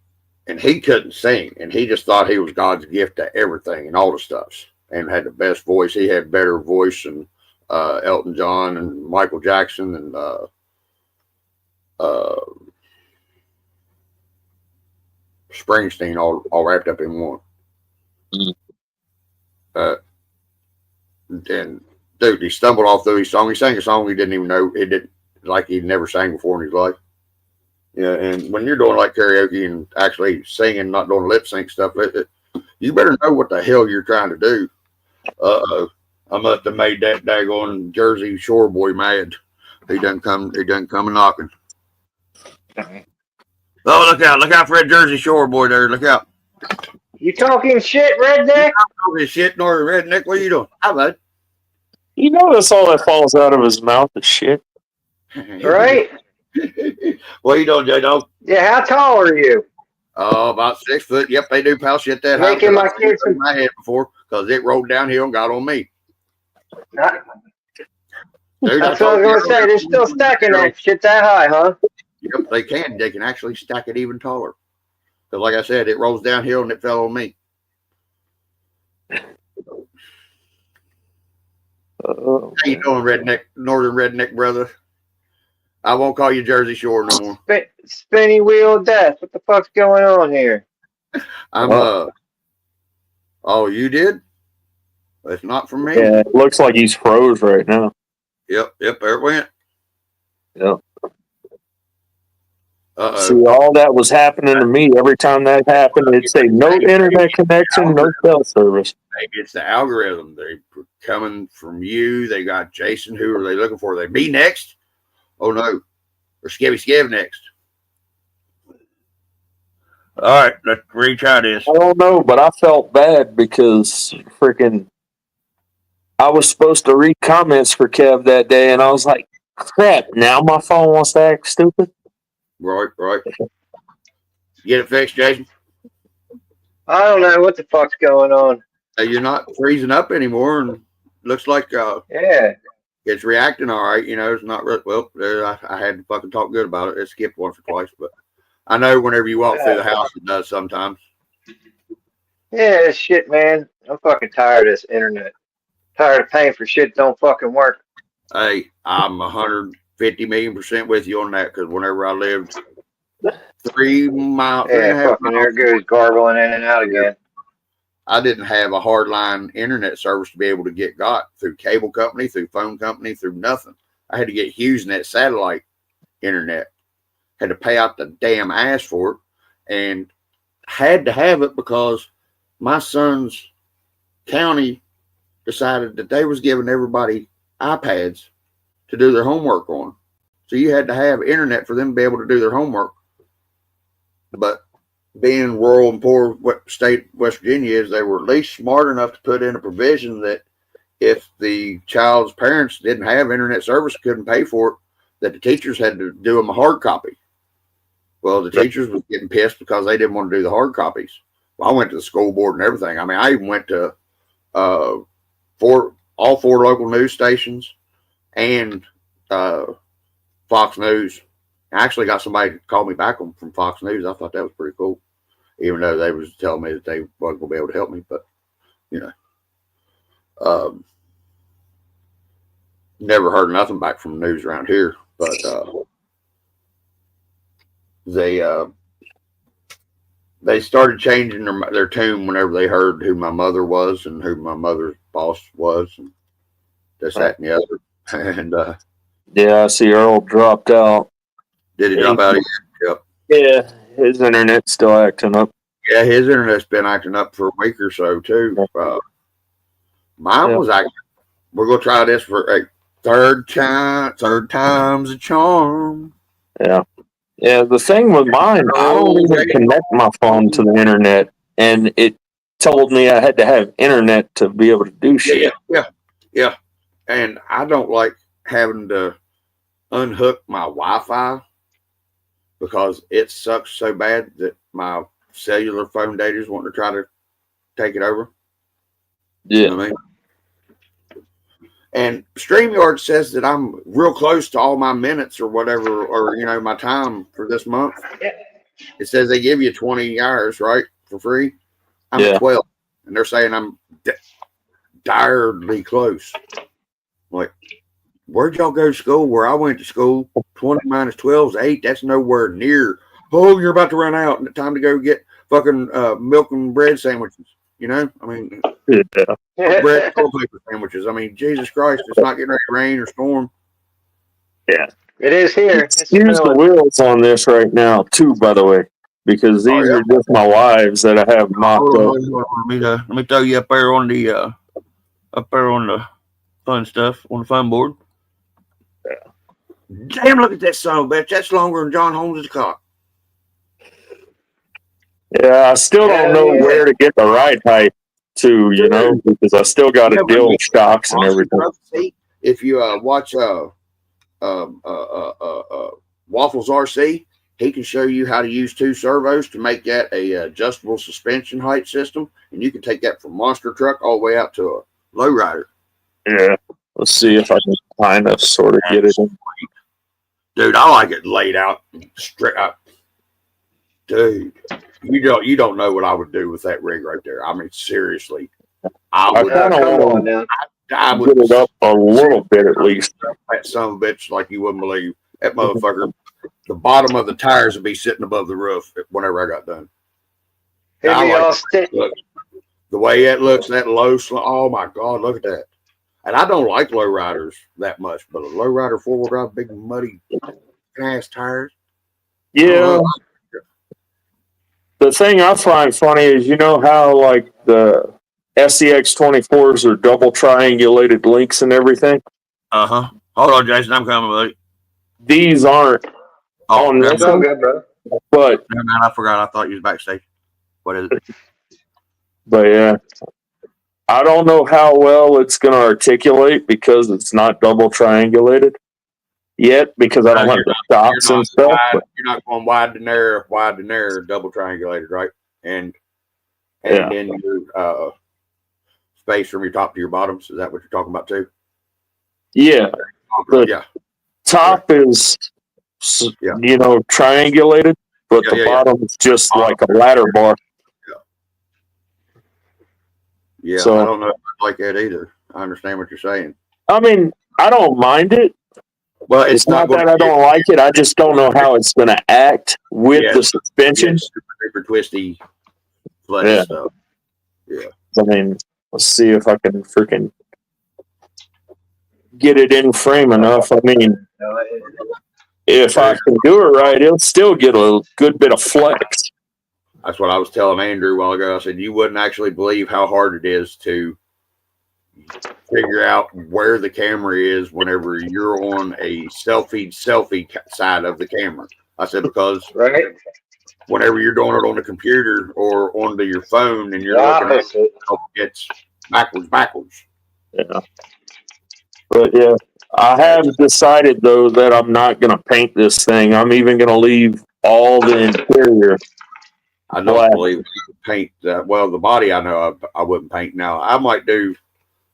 Speaker 1: and he couldn't sing, and he just thought he was God's gift to everything and all the stuff, and had the best voice. He had better voice than Elton John and Michael Jackson and Springsteen all wrapped up in one. And dude, he stumbled off through his song. He sang a song he didn't even know. He didn't, like he'd never sang before in his life. Yeah, and when you're doing like karaoke and actually singing, not doing lip sync stuff, you better know what the hell you're trying to do. I must have made that daggone Jersey Shore boy mad. He doesn't come a knocking. Oh, look out for that Jersey Shore boy there. Look out.
Speaker 7: You talking shit, redneck?
Speaker 1: I'm talking shit, Northern redneck. What are you doing? Hi, bud.
Speaker 3: You notice all that falls out of his mouth is shit.
Speaker 7: Right?
Speaker 1: What are you doing, J-Dog?
Speaker 7: Yeah, how tall are you?
Speaker 1: Oh, about 6 foot. Yep, they do pal shit that high.
Speaker 7: Making my kids
Speaker 1: in my head before because it rolled downhill and got on me. Dude,
Speaker 7: That's what I was going to say. They're still stacking that shit that high, huh?
Speaker 1: Yep, they can. They can actually stack it even taller. Because like I said, it rolls downhill and it fell on me. How you doing, Northern redneck brother? I won't call you Jersey Shore no more.
Speaker 7: Spinny wheel of death. What the fuck's going on here?
Speaker 1: Oh, you did? It's not from me.
Speaker 3: Yeah, it looks like he's froze right now.
Speaker 1: Yep, there it went.
Speaker 3: Yep.
Speaker 1: Uh-oh.
Speaker 3: See, all that was happening to me. Every time that happened, it'd say no internet connection, no cell service.
Speaker 1: Maybe it's the algorithm. They're coming from you. They got Jason. Who are they looking for? They be next? Oh no, or Skevy Skev next. All right, let's retry this.
Speaker 3: I don't know, but I felt bad because freaking I was supposed to read comments for Kev that day, and I was like, crap, now my phone wants to act stupid.
Speaker 1: Right. Get it fixed, Jason?
Speaker 7: I don't know what the fuck's going on.
Speaker 1: You're not freezing up anymore, and looks like
Speaker 7: Yeah.
Speaker 1: it's reacting all right. You know, it's not real. Well, I had to fucking talk good about it. It skipped once or twice, but I know whenever you walk through the house, it does sometimes.
Speaker 7: Yeah, this shit, man. I'm fucking tired of this internet. Tired of paying for shit that don't fucking work.
Speaker 1: Hey, I'm 150 million% with you on that, because whenever I lived 3 mile, three and
Speaker 7: Yeah,
Speaker 1: a half
Speaker 7: fucking
Speaker 1: miles.
Speaker 7: there it goes, garbling in and out again.
Speaker 1: I didn't have a hardline internet service to be able to got through cable company, through phone company, through nothing. I had to get HughesNet satellite internet. Had to pay out the damn ass for it, and had to have it because my son's county decided that they was giving everybody iPads to do their homework on. So you had to have internet for them to be able to do their homework. But being rural and poor state West Virginia is, they were at least smart enough to put in a provision that if the child's parents didn't have internet service, couldn't pay for it, that the teachers had to do them a hard copy. Well, the teachers was getting pissed because they didn't want to do the hard copies. Well, I went to the school board and everything. I mean, I even went to all 4 local news stations and Fox News. I actually got somebody to call me back from Fox News. I thought that was pretty cool, even though they was telling me that they wasn't going to be able to help me. But, never heard nothing back from the news around here. But they started changing their tune whenever they heard who my mother was and who my mother's boss was, and this, that, and the other. And
Speaker 3: Yeah, I see Earl dropped out.
Speaker 1: did he drop out again? Yep.
Speaker 3: Yeah, his internet's still acting up.
Speaker 1: Yeah, his internet's been acting up for a week or so too. Mine was acting. We're gonna try this for a third time's a charm.
Speaker 3: Yeah. Yeah, the thing with mine, I don't even connect my phone to the internet, and it told me I had to have internet to be able to do shit.
Speaker 1: Yeah. And I don't like having to unhook my Wi-Fi because it sucks so bad that my cellular phone data is wanting to try to take it over.
Speaker 3: Yeah.
Speaker 1: You know what I mean? And StreamYard says that I'm real close to all my minutes or whatever, or, my time for this month. It says they give you 20 hours, right, for free. I'm at 12, and they're saying I'm direly close. Like, where'd y'all go to school? Where I went to school, 20 minus 12 is 8. That's nowhere near. Oh, you're about to run out, and time to go get fucking milk and bread sandwiches. I mean, bread and paper sandwiches. I mean, Jesus Christ, it's not getting ready to rain or storm.
Speaker 3: Yeah.
Speaker 7: It is here.
Speaker 3: Use the wheels on this right now, too, by the way, because these are just my wives that I have mocked up.
Speaker 1: Let me throw you up there on the fun stuff, on the fun board. Yeah. Damn, look at that son of a bitch. That's longer than John Holmes' cock. Yeah,
Speaker 3: I still don't know where to get the ride height to, because I still got to deal with shocks and everything.
Speaker 1: If you watch Waffles RC, he can show you how to use 2 servos to make that a adjustable suspension height system, and you can take that from monster truck all the way out to a lowrider. Yeah,
Speaker 3: let's see if I can kind of sort of get it in.
Speaker 1: Dude, I like it laid out straight up. Dude, you don't know what I would do with that rig right there. I mean, seriously, I would
Speaker 3: get it up a little bit at least.
Speaker 1: That son of a bitch, like you wouldn't believe. That motherfucker, the bottom of the tires would be sitting above the roof whenever I got done. The way it looks, that low, oh my God, look at that. And I don't like low riders that much, but a low rider 4-wheel drive, big muddy ass tires.
Speaker 3: Yeah. The thing I find funny is, how like the SCX 24s are double triangulated links and everything.
Speaker 1: Hold on, Jason, I'm coming, buddy.
Speaker 3: These aren't on this one,
Speaker 7: bro.
Speaker 3: But
Speaker 1: I forgot. I thought you was backstage. What is it?
Speaker 3: But yeah, I don't know how well it's going to articulate because it's not double triangulated yet, because I don't have the shocks and stuff.
Speaker 1: You're not going wide to narrow, double triangulated, right? And then your space from your top to your bottoms. Is that what you're talking about too?
Speaker 3: Yeah. The top is, triangulated, but the bottom is just like a ladder bar.
Speaker 1: Yeah, so, I don't know if I like that either. I understand what you're saying.
Speaker 3: I mean, I don't mind it,
Speaker 1: Well,
Speaker 3: It's not that I don't like it. I just don't know how it's going to act with the suspension.
Speaker 1: Super twisty flesh
Speaker 3: Yeah.
Speaker 1: stuff. Yeah.
Speaker 3: I mean, let's see if I can freaking get it in frame enough. I mean, if I can do it right, it'll still get a good bit of flex.
Speaker 1: That's what I was telling Andrew a while ago. I said, you wouldn't actually believe how hard it is to figure out where the camera is whenever you're on a selfie side of the camera. I said, because whenever you're doing it on the computer or onto your phone and you're looking at it, it's backwards.
Speaker 3: Yeah. But yeah, I have decided though that I'm not going to paint this thing. I'm even going to leave all the interior.
Speaker 1: I don't believe you could paint that. Well, the body, I know I wouldn't paint now. I might do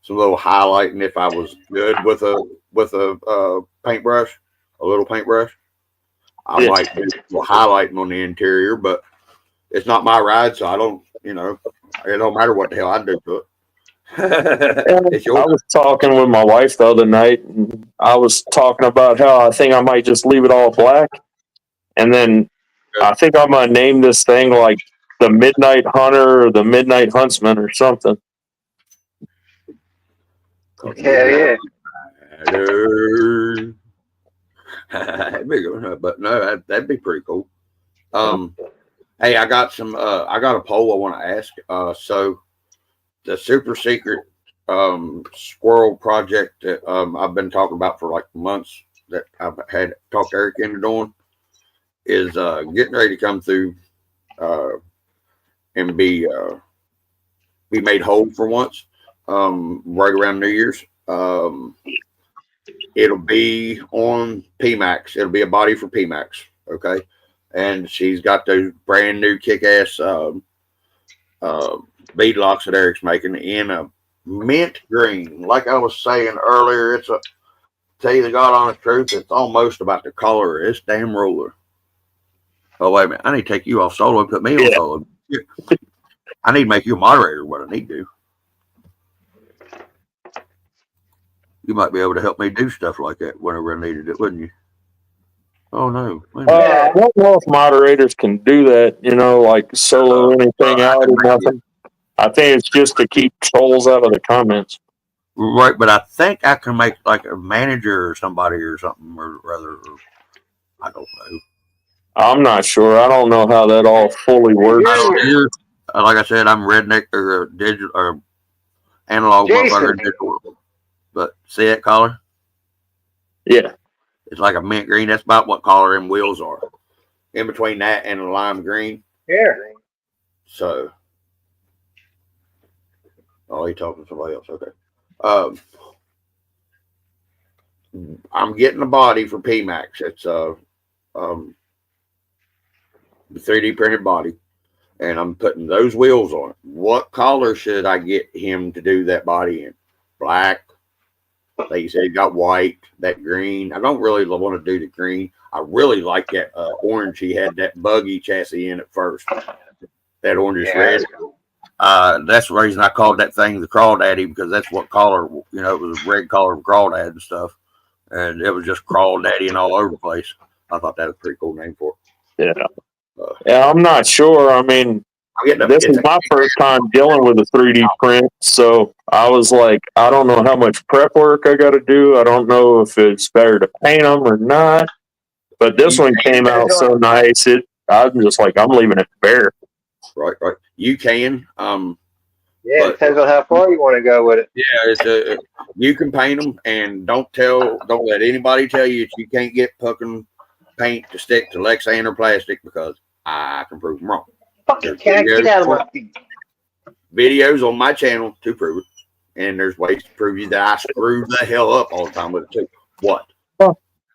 Speaker 1: some little highlighting if I was good with a paintbrush, a little paintbrush. I might do some highlighting on the interior, but it's not my ride, so I don't, it don't matter what the hell I do to it.
Speaker 3: I was talking with my wife the other night, and I was talking about how I think I might just leave it all black, and then I think I'm gonna name this thing like the Midnight Hunter or the Midnight Huntsman or something.
Speaker 7: Yeah.
Speaker 1: But no, that'd be pretty cool. Hey, I got a poll I want to ask. So the super secret squirrel project that I've been talking about for like months that I've had talked to Eric into doing is getting ready to come through and be made whole for once, right around New Year's. It'll be on PMAX. It'll be a body for PMAX. Okay. And she's got those brand new kick-ass bead locks that Eric's making in a mint green. Like I was saying earlier, tell you the God honest truth, it's almost about the color of this damn roller. Oh, wait a minute. I need to take you off solo and put me on solo. I need to make you a moderator, what I need to do. You might be able to help me do stuff like that whenever I needed it, wouldn't you? Oh, no.
Speaker 3: I don't know if moderators can do that, like solo anything out or nothing. I think it's just to keep trolls out of the comments.
Speaker 1: Right, but I think I can make like a manager or somebody or something, or rather, I don't know.
Speaker 3: I'm not sure. I don't know how that all fully works.
Speaker 1: Like I said, I'm redneck or digital or analog motherfucker digital. But see that collar?
Speaker 3: Yeah.
Speaker 1: It's like a mint green. That's about what color them wheels are. In between that and a lime green.
Speaker 7: Yeah.
Speaker 1: So. Oh, he's talking to somebody else. Okay. I'm getting a body for PMAX. It's the 3D printed body. And I'm putting those wheels on it. What color should I get him to do that body in? Black. Like you said, he got white, that green. I don't really want to do the green. I really like that orange. He had that buggy chassis in it first. That orange red. That's the reason I called that thing the Crawdaddy, because that's what color, it was a red color of Crawdad and stuff. And it was just Crawdaddy and all over the place. I thought that was a pretty cool name for it.
Speaker 3: Yeah. I'm not sure. I mean, this is my first time dealing with a 3D print, so I was like, I don't know how much prep work I got to do. I don't know if it's better to paint them or not. But this one came out so nice. I'm just like, I'm leaving it bare.
Speaker 1: Right. You can.
Speaker 7: It depends on how far you want to go with it.
Speaker 1: Yeah, you can paint them, and don't let anybody tell you that you can't get fucking paint to stick to Lexan or plastic, because I can prove them wrong.
Speaker 7: Get out of my feet.
Speaker 1: Videos on my channel to prove it, and there's ways to prove you that I screw the hell up all the time with it too. What?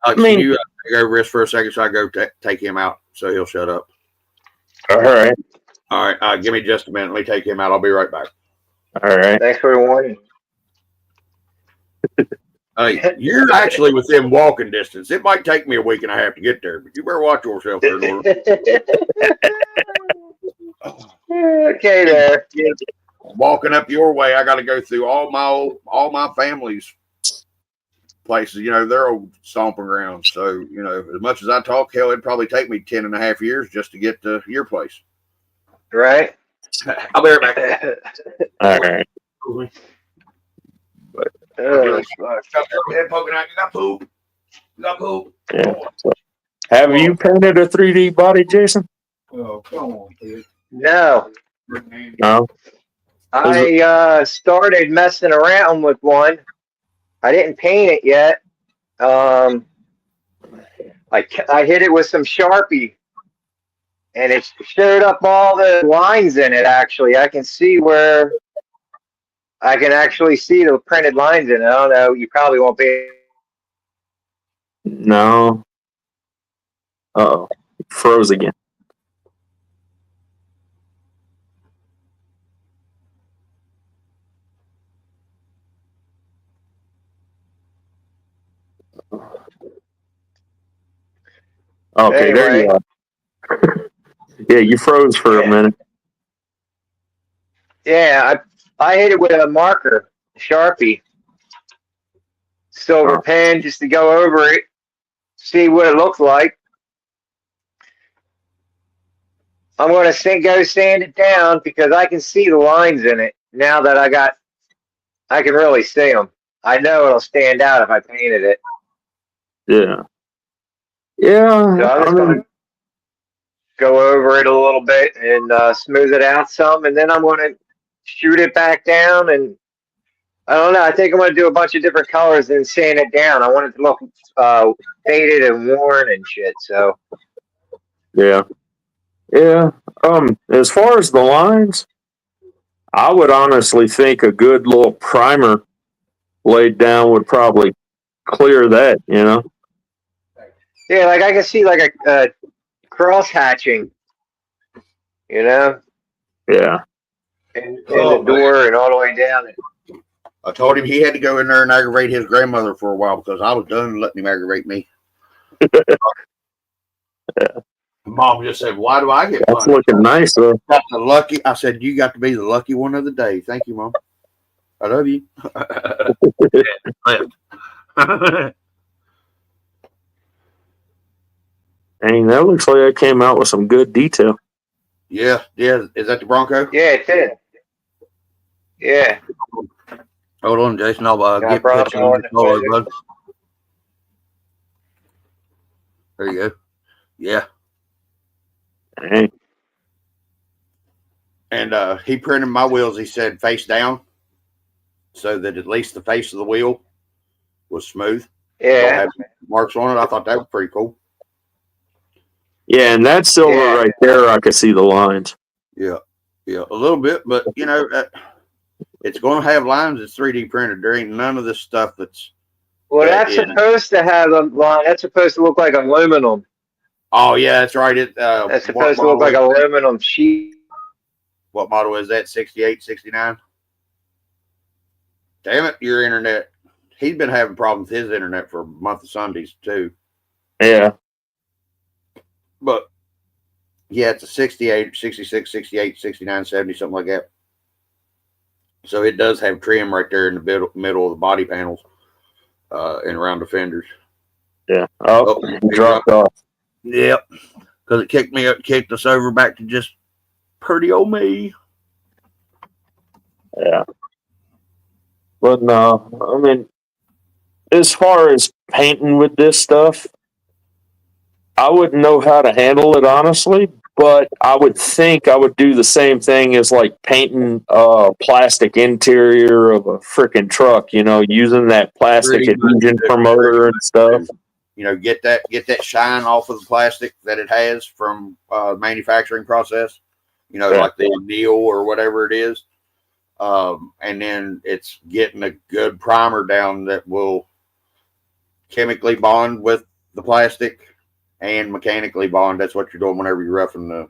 Speaker 1: Can you go rest for a second so I go take him out so he'll shut up?
Speaker 3: All right.
Speaker 1: Give me just a minute. Let me take him out. I'll be right back.
Speaker 3: All right.
Speaker 7: Thanks for the warning.
Speaker 1: You're actually within walking distance. It might take me a week and a half to get there, but you better watch yourself there, Nora.
Speaker 7: Okay, there.
Speaker 1: Walking up your way, I got to go through all my family's
Speaker 8: places, you know, they're old stomping grounds. So, you know, as much as I talk, hell, it'd probably take me 10.5 years just to get to your place.
Speaker 7: Right?
Speaker 8: I'll be right back.
Speaker 3: All right.
Speaker 8: Stop that head poking out. You got poop. You got poop.
Speaker 3: Yeah. So, have you painted a 3D body, Jason?
Speaker 2: Oh, come on, dude.
Speaker 7: No.
Speaker 3: No.
Speaker 7: I started messing around with one. I didn't paint it yet. I hit it with some Sharpie, and it showed up all the lines in it. Actually, I can see where I can actually see the printed lines in it. I don't know. You probably won't be.
Speaker 3: No. Uh-oh. It froze again. Okay,
Speaker 7: Anyway.
Speaker 3: there you are. Yeah, you froze for a minute.
Speaker 7: Yeah, I hit it with a marker, Sharpie, silver pen, just to go over it, see what it looks like. I'm going to go sand it down because I can see the lines in it now that I can really see them. I know it'll stand out if I painted it.
Speaker 3: Yeah. Yeah.
Speaker 7: So I'm just going to go over it a little bit and smooth it out some, and then I'm going to shoot it back down, and I don't know. I think I'm going to do a bunch of different colors and sand it down. I want it to look faded and worn and shit. So
Speaker 3: yeah. Yeah. As far as the lines, I would honestly think a good little primer laid down would probably clear that, you know?
Speaker 7: yeah, like I can see like a cross hatching, you know?
Speaker 3: Yeah.
Speaker 7: And the door and all the way down.
Speaker 8: I told him he had to go in there and aggravate his grandmother for a while because I was done letting him aggravate me.
Speaker 3: Yeah.
Speaker 8: Mom just said, "Why do I get
Speaker 3: That's
Speaker 8: punished?"
Speaker 3: looking nice, though.
Speaker 8: Got the lucky. I said, "You got to be the lucky one of the day." Thank you, Mom. I love you.
Speaker 3: Dang, that looks like it came out with some good detail.
Speaker 8: Yeah. Is that the Bronco?
Speaker 7: Yeah, it did. Yeah.
Speaker 8: Hold on, Jason. I'll get
Speaker 7: Bronco
Speaker 8: put you on
Speaker 7: in
Speaker 8: the
Speaker 7: the
Speaker 8: color,
Speaker 7: picture.
Speaker 8: bud. There you go. Yeah.
Speaker 3: Dang.
Speaker 8: And he printed my wheels, he said, face down, so that at least the face of the wheel was smooth. Don't
Speaker 7: Yeah.
Speaker 8: have marks on it. I thought that was pretty cool.
Speaker 3: Yeah, and that silver
Speaker 7: Yeah.
Speaker 3: right there, I could see the lines.
Speaker 8: Yeah, a little bit, but you know, it's going to have lines. It's 3D printed. There ain't none of this stuff that's.
Speaker 7: Well, that's supposed to have a line. That's supposed to look like aluminum.
Speaker 8: Oh yeah, that's right.
Speaker 7: That's supposed to look like aluminum sheet.
Speaker 8: What model is that? 68, 69? Damn it, your internet. He's been having problems with his internet for a month of Sundays too.
Speaker 3: Yeah.
Speaker 8: But yeah, it's a 68, 66, 68, 69, 70, something like that. So it does have trim right there in the middle of the body panels and around the fenders.
Speaker 3: Yeah. Oh, dropped off.
Speaker 8: Yep. Because it kicked us over back to just pretty old me.
Speaker 3: Yeah. But no, I mean, as far as painting with this stuff, I wouldn't know how to handle it, honestly, but I would think I would do the same thing as like painting a plastic interior of a freaking truck, you know, using that plastic adhesion promoter and stuff.
Speaker 8: You know, get that shine off of the plastic that it has from manufacturing process, you know, like the anneal or whatever it is. And then it's getting a good primer down that will chemically bond with the plastic and mechanically bond. That's what you're doing whenever you're roughing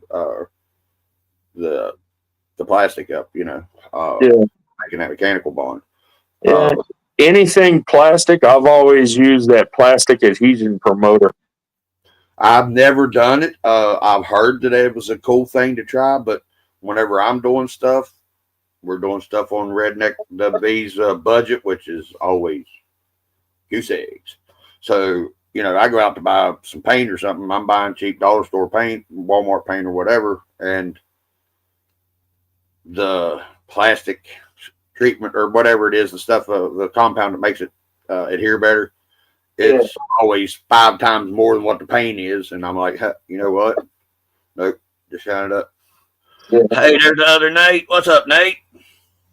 Speaker 8: the plastic up, you know, making that mechanical bond.
Speaker 3: Yeah. Anything plastic, I've always used that plastic adhesion promoter.
Speaker 8: I've never done it. I've heard that it was a cool thing to try, but whenever I'm doing stuff, we're doing stuff on Redneck WB's budget, which is always goose eggs. So, you know, I go out to buy some paint or something. I'm buying cheap dollar store paint, Walmart paint or whatever, and the plastic treatment or whatever it is, the stuff, the compound that makes it adhere better, it's always 5 times more than what the paint is. And I'm like, huh, you know what? Nope, just shine it up.
Speaker 3: Yeah.
Speaker 8: Hey, there's the other Nate. What's up, Nate?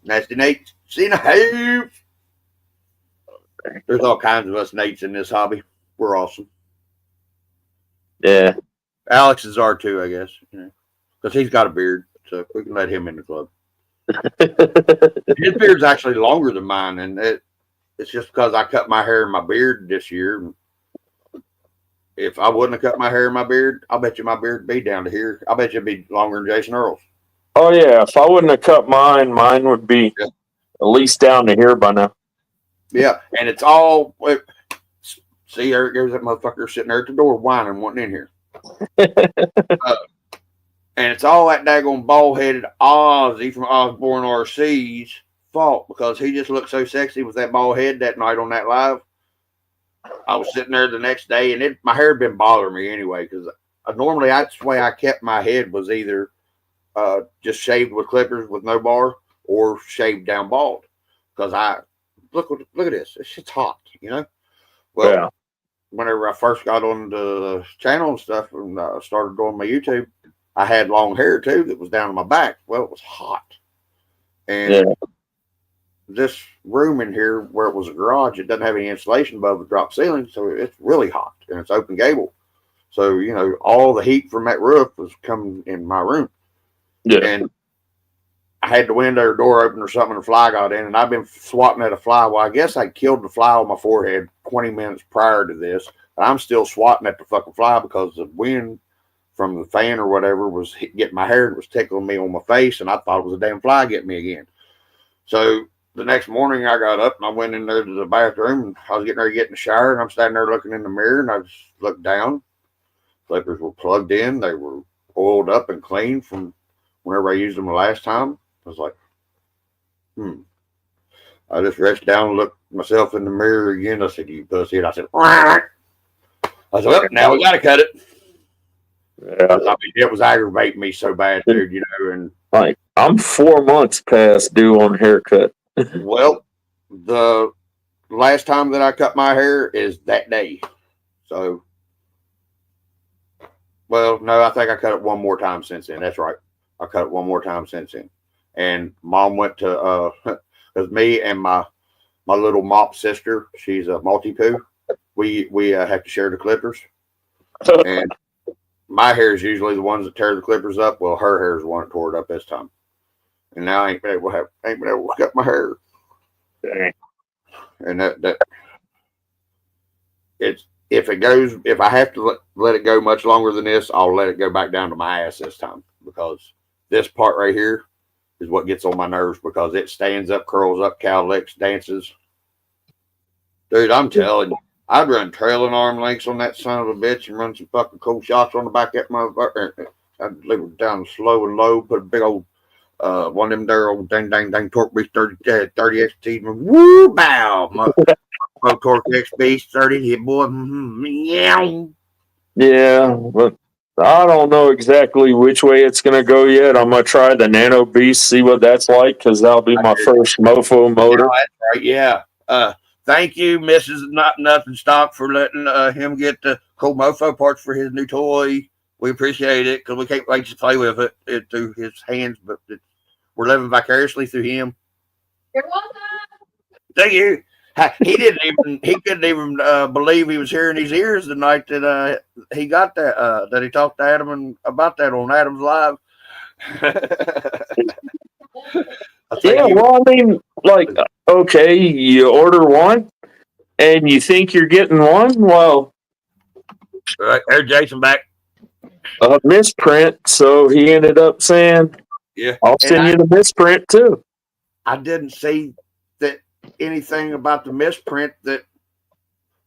Speaker 8: Nasty Nate. See you hoop. There's all kinds of us Nates in this hobby. We're awesome.
Speaker 3: Yeah.
Speaker 8: Alex's are too, I guess, you know, because he's got a beard, so we can let him in the club. His beard's actually longer than mine, and it's just because I cut my hair and my beard this year. If I wouldn't have cut my hair and my beard, I bet you my beard would be down to here. I bet you it'd be longer than Jason Earl's.
Speaker 3: Oh yeah, if I wouldn't have cut mine would be at least down to here by now.
Speaker 8: Yeah, and it's all. See, there's that motherfucker sitting there at the door whining, wanting in here. And it's all that daggone bald-headed Ozzy from Osborne RC's fault, because he just looked so sexy with that bald head that night on that live. I was sitting there the next day, and my hair had been bothering me anyway, because normally that's the way I kept my head, was either just shaved with clippers with no bar or shaved down bald. Because look at this. This shit's hot, you know? Well, yeah. Whenever I first got on the channel and stuff and started doing my YouTube, I had long hair too that was down on my back. Well, it was hot. And this room in here, where it was a garage, it doesn't have any insulation above the drop ceiling, so it's really hot, and it's open gable. So, you know, all the heat from that roof was coming in my room. Yeah. And I had the window or door open or something, and a fly got in, and I've been swatting at a fly. Well, I guess I killed the fly on my forehead 20 minutes prior to this. But I'm still swatting at the fucking fly because the wind from the fan or whatever was getting my hair and was tickling me on my face, and I thought it was a damn fly getting me again. So the next morning I got up and I went in there to the bathroom, and I was getting ready to get in the shower, and I'm standing there looking in the mirror, and I just looked down. Clippers were plugged in. They were oiled up and clean from whenever I used them the last time. I was like, I just reached down and looked myself in the mirror again. I said, you pussy. And I said, well, now we got to cut it. Yeah. I mean, it was aggravating me so bad, dude, you know. And
Speaker 3: like, I'm 4 months past due on haircut.
Speaker 8: Well, the last time that I cut my hair is that day. So, well, no, I think I cut it one more time since then. That's right. I cut it one more time since then. And Mom went to, because me and my little mop sister, she's a multi-poo. We have to share the clippers. And my hair is usually the ones that tear the clippers up. Well, her hair is the one that tore it up this time. And now I ain't been able to cut my hair. Dang. And that it's, if I have to let it go much longer than this, I'll let it go back down to my ass this time, because this part right here is what gets on my nerves, because it stands up, curls up, cow licks, dances. Dude, I'm telling you, I'd run trailing arm lengths on that son of a bitch and run some fucking cool shots on the back of that motherfucker. I'd leave it down slow and low, put a big old one of them there old dang torque beast 30 XT, woo bow, torque X beast 30, yeah boy,
Speaker 3: yeah, but I don't know exactly which way it's going to go yet. I'm going to try the Nano Beast, see what that's like, because that'll be my first mofo motor.
Speaker 8: Yeah, that's right, yeah. Thank you, Mrs. Not Nothing Stock, for letting him get the cool mofo parts for his new toy. We appreciate it, because we can't wait to play with it through his hands, but we're living vicariously through him.
Speaker 4: You're welcome.
Speaker 8: Thank you. He couldn't even believe he was hearing his ears the night that he got that that he talked to Adam about that on Adam's Live.
Speaker 3: Yeah, well, I mean, like, okay, you order one and you think you're getting one. Well,
Speaker 8: right, there's Jason back.
Speaker 3: A misprint, so he ended up saying,
Speaker 8: "Yeah,
Speaker 3: I'll send you the misprint too."
Speaker 8: I didn't see that anything about the misprint that.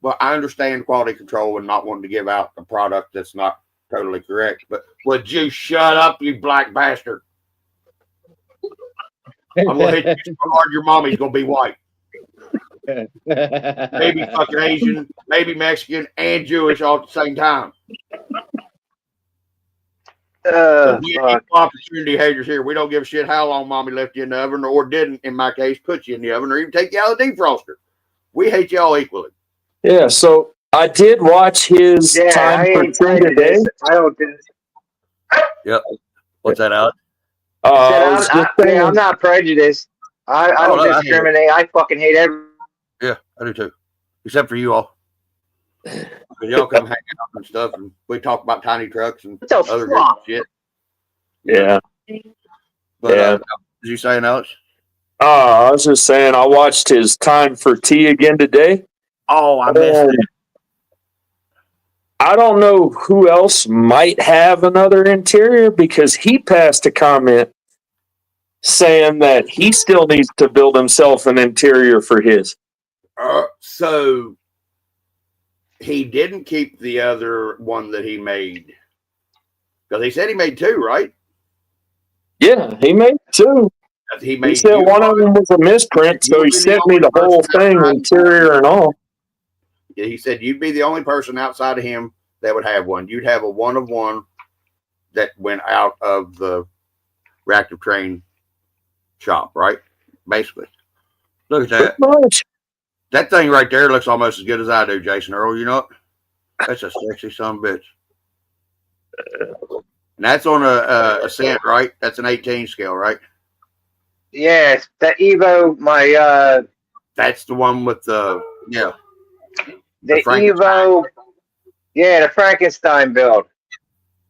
Speaker 8: Well, I understand quality control and not wanting to give out a product that's not totally correct, but would you shut up, you black bastard? I'm gonna hit you so hard your mommy's gonna be white. maybe fucking Asian, maybe Mexican, and Jewish all at the same time. We have equal opportunity haters here. We don't give a shit how long mommy left you in the oven or didn't, in my case, put you in the oven or even take you out of the defroster. We hate y'all equally.
Speaker 3: Yeah, so I did watch his time for tea today.
Speaker 7: I don't do
Speaker 8: Yep. What's that, Alex?
Speaker 7: I'm not prejudiced. I don't discriminate. I fucking hate everyone.
Speaker 8: Yeah, I do too. Except for you all. Because y'all come hang out and stuff, and we talk about tiny trucks and other good shit.
Speaker 3: Yeah.
Speaker 8: But, did you say, Alex?
Speaker 3: I was just saying, I watched his time for tea again today.
Speaker 8: Oh, I missed it.
Speaker 3: I don't know who else might have another interior because he passed a comment saying that he still needs to build himself an interior for his.
Speaker 8: So he didn't keep the other one that he made because he said he made two, right?
Speaker 3: Yeah, he made two. He said one of them was a misprint, so he sent me the whole thing, interior and all.
Speaker 8: Yeah, he said you'd be the only person outside of him that would have one. You'd have a one of one that went out of the reactive train shop, right? Basically. Look at that. That thing right there looks almost as good as I do, Jason Earl. You know it? That's a sexy son of a bitch. And that's on a cent, right? That's an 18 scale, right?
Speaker 7: Yes, the Evo,
Speaker 8: that's the one with the
Speaker 7: the Evo, the Frankenstein build.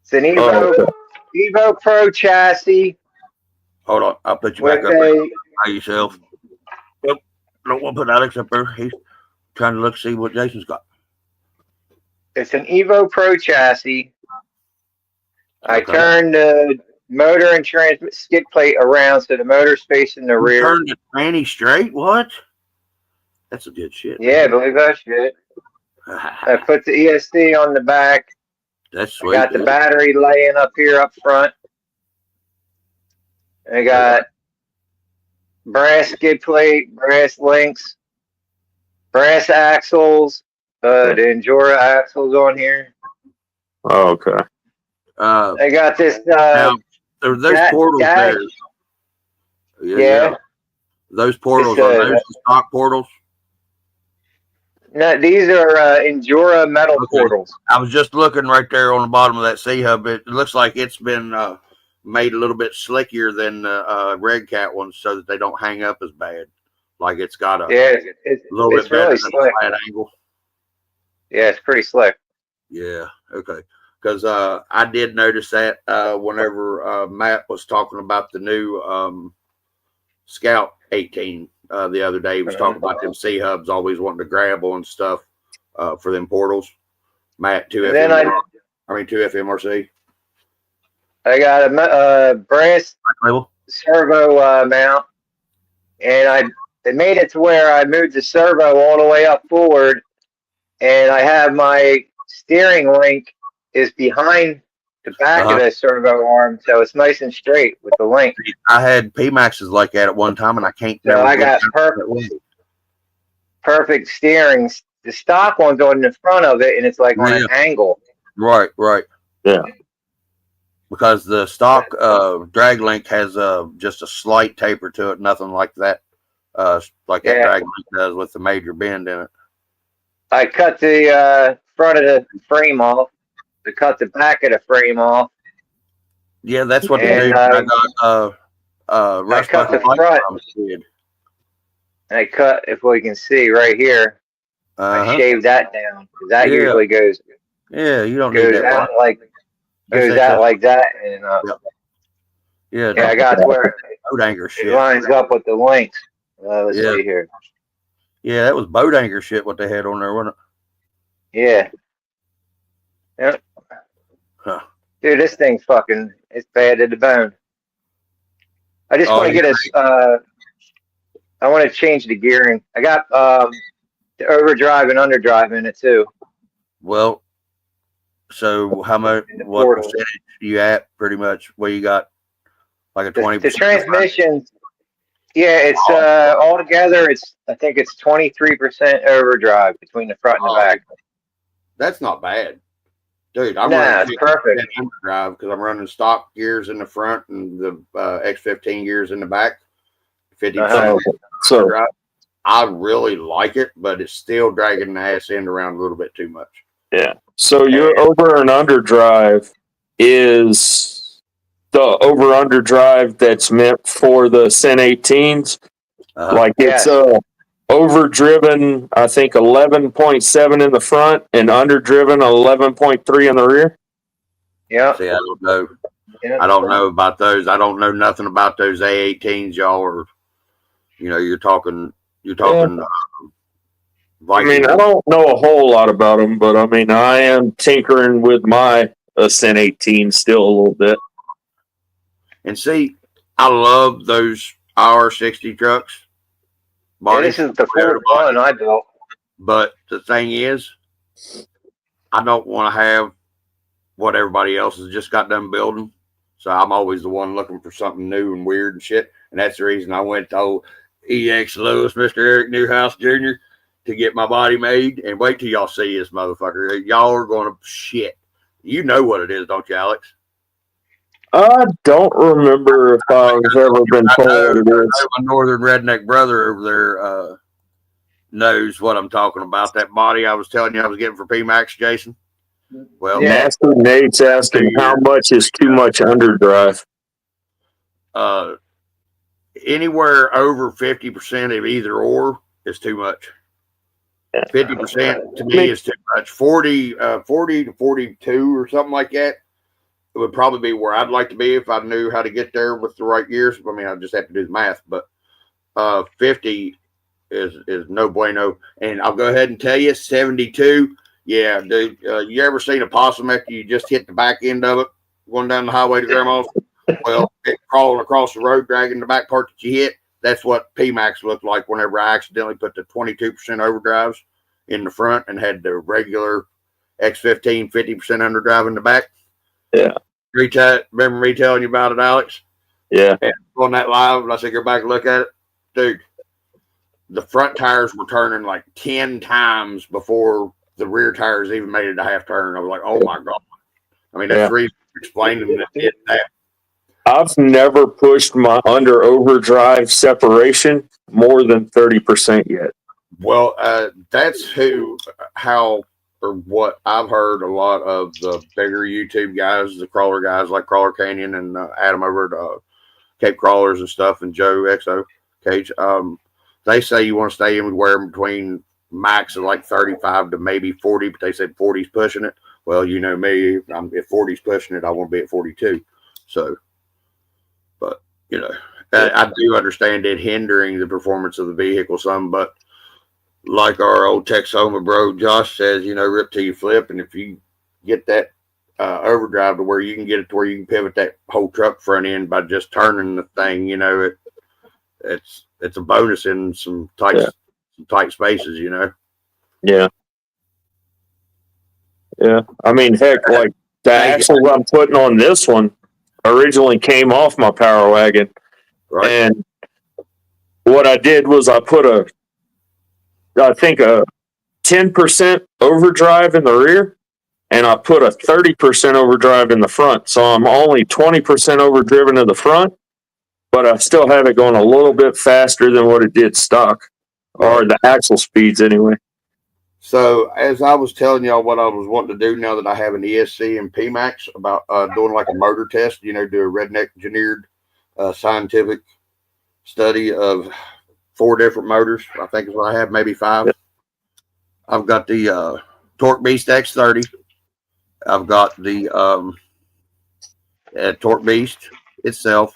Speaker 7: It's an Evo Pro chassis.
Speaker 8: Hold on, I'll put you back up by yourself. Nope, I don't want to put Alex up there. He's trying to see what Jason's got.
Speaker 7: It's an Evo Pro chassis. I turned the motor and skid plate around so the motor's facing the rear.
Speaker 8: Turned the tranny straight? What? That's a good shit.
Speaker 7: Yeah, believe that shit. I put the ESC on the back.
Speaker 8: That's sweet.
Speaker 7: I got the battery laying up here up front. I got brass skid plate, brass links, brass axles, the Endura axles on here.
Speaker 3: Oh, okay.
Speaker 7: I got this.
Speaker 8: Now, there's portals there. Yeah. Those portals are those the stock portals?
Speaker 7: No, these are Endura metal portals.
Speaker 8: I was just looking right there on the bottom of that C-hub. It looks like it's been made a little bit slickier than the Red Cat ones so that they don't hang up as bad. Like it's got a little bit better
Speaker 7: really
Speaker 8: than
Speaker 7: slick.
Speaker 8: a flat angle.
Speaker 7: Yeah, it's pretty slick.
Speaker 8: Yeah, okay. Because I did notice that whenever Matt was talking about the new Scout 18 the other day, he was talking about them C-hubs always wanting to grab on stuff for them portals. Matt, 2FMRC.
Speaker 7: I got a brass servo mount, and they made it to where I moved the servo all the way up forward, and I have my steering link is behind the back of the servo arm, so it's nice and straight with the link.
Speaker 8: I had PMAXs like that at one time, and I can't.
Speaker 7: So I got perfect steering. The stock one's on the front of it, and it's like on an angle.
Speaker 8: Right.
Speaker 3: Yeah.
Speaker 8: Because the stock drag link has just a slight taper to it, nothing like that. Like that drag link does with the major bend in it.
Speaker 7: I cut the front of the frame off. To cut the back of the frame off.
Speaker 8: Yeah, that's what they do. I got
Speaker 7: I cut the front. I cut, if we can see right here, I shaved that down because that usually goes.
Speaker 8: Yeah, you don't need that
Speaker 7: out like that, and I got to where
Speaker 8: boat anchor shit.
Speaker 7: It lines up with the links. Let's see here.
Speaker 8: Yeah, that was boat anchor shit. What they had on there, wasn't it?
Speaker 7: Yeah. Yep.
Speaker 8: Huh.
Speaker 7: Dude, this thing's it's bad to the bone. I just want to get I want to change the gearing. I got the overdrive and underdrive in it too.
Speaker 8: Well, so how much, what percentage you at pretty much? Where you got like a 20%?
Speaker 7: The transmission, Yeah, it's altogether. I think it's 23% overdrive between the front and the back.
Speaker 8: That's not bad, dude. I'm
Speaker 7: Nah,
Speaker 8: running
Speaker 7: it's perfect.
Speaker 8: overdrive because I'm running stock gears in the front and the X15 gears in the back. 50%
Speaker 3: So
Speaker 8: overdrive. I really like it, but it's still dragging the ass end around a little bit too much.
Speaker 3: yeah. So your over and under drive is the over under drive that's meant for the Cent 18s. Like it's overdriven, I think 11.7 in the front and underdriven 11.3 in the rear.
Speaker 7: Yeah.
Speaker 8: See, I don't know.
Speaker 7: Yeah.
Speaker 8: I don't know about those. I don't know nothing about those A18s, y'all. Or you're talking.
Speaker 3: I mean, I don't know a whole lot about them, but I mean, I am tinkering with my Cent 18 still a little bit.
Speaker 8: And see, I love those IR60 trucks.
Speaker 7: Yeah, this is the fourth one I built.
Speaker 8: But the thing is, I don't want to have what everybody else has just got done building. So I'm always the one looking for something new and weird and shit. And that's the reason I went to old EX Lewis, Mr. Eric Newhouse Jr. to get my body made. And wait till y'all see this motherfucker. Y'all are going to shit. You know what it is, don't you, Alex?
Speaker 3: I don't remember if I've ever been told what it is.
Speaker 8: My northern redneck brother over there knows what I'm talking about. That body I was telling you I was getting for PMAX, Jason. Well,
Speaker 3: Nasty Nate's asking how much is too much underdrive.
Speaker 8: Anywhere over 50% of either or is too much. 50% to me is too much. 40 to 42 or something like that. It would probably be where I'd like to be if I knew how to get there with the right gears. I mean, I just have to do the math, but 50 is no bueno. And I'll go ahead and tell you, 72. Yeah, dude. You ever seen a possum after you just hit the back end of it going down the highway to Grandma's? Well, it crawling across the road, dragging the back part that you hit. That's what PMAX looked like whenever I accidentally put the 22% overdrives in the front and had the regular X15 50% underdrive in the back.
Speaker 3: Yeah.
Speaker 8: Remember me telling you about it, Alex?
Speaker 3: Yeah.
Speaker 8: And on that live, when I said go back and look at it, dude, the front tires were turning like 10 times before the rear tires even made it a half turn. I was like, oh my God. I mean, that's the reason for explaining that.
Speaker 3: I've never pushed my under overdrive separation more than 30% yet.
Speaker 8: Well, that's what I've heard a lot of the bigger YouTube guys, the crawler guys like Crawler Canyon and Adam over at Cape Crawlers and stuff, and Joe XO Cage. They say you want to stay anywhere between max of like 35 to maybe 40, but they said 40's pushing it. Well, you know me, if 40's pushing it, I want to be at 42. So, but I do understand it hindering the performance of the vehicle some, but like our old Texoma bro Josh says, rip till you flip, and if you get that overdrive to where you can get it to where you can pivot that whole truck front end by just turning the thing, it's a bonus in some tight spaces,
Speaker 3: Yeah. Yeah. I mean, heck, like the axles I'm putting on this one originally came off my Power Wagon.
Speaker 8: Right.
Speaker 3: And what I did was I put a 10% overdrive in the rear, and I put a 30% overdrive in the front. So I'm only 20% overdriven in the front, but I still have it going a little bit faster than what it did stock, or the axle speeds anyway. So
Speaker 8: as I was telling y'all what I was wanting to do now that I have an ESC and PMAX about doing like a motor test, do a redneck engineered scientific study of 4 different motors. I think is what I have, maybe 5. I've got the Torque Beast X30. I've got the Torque Beast itself.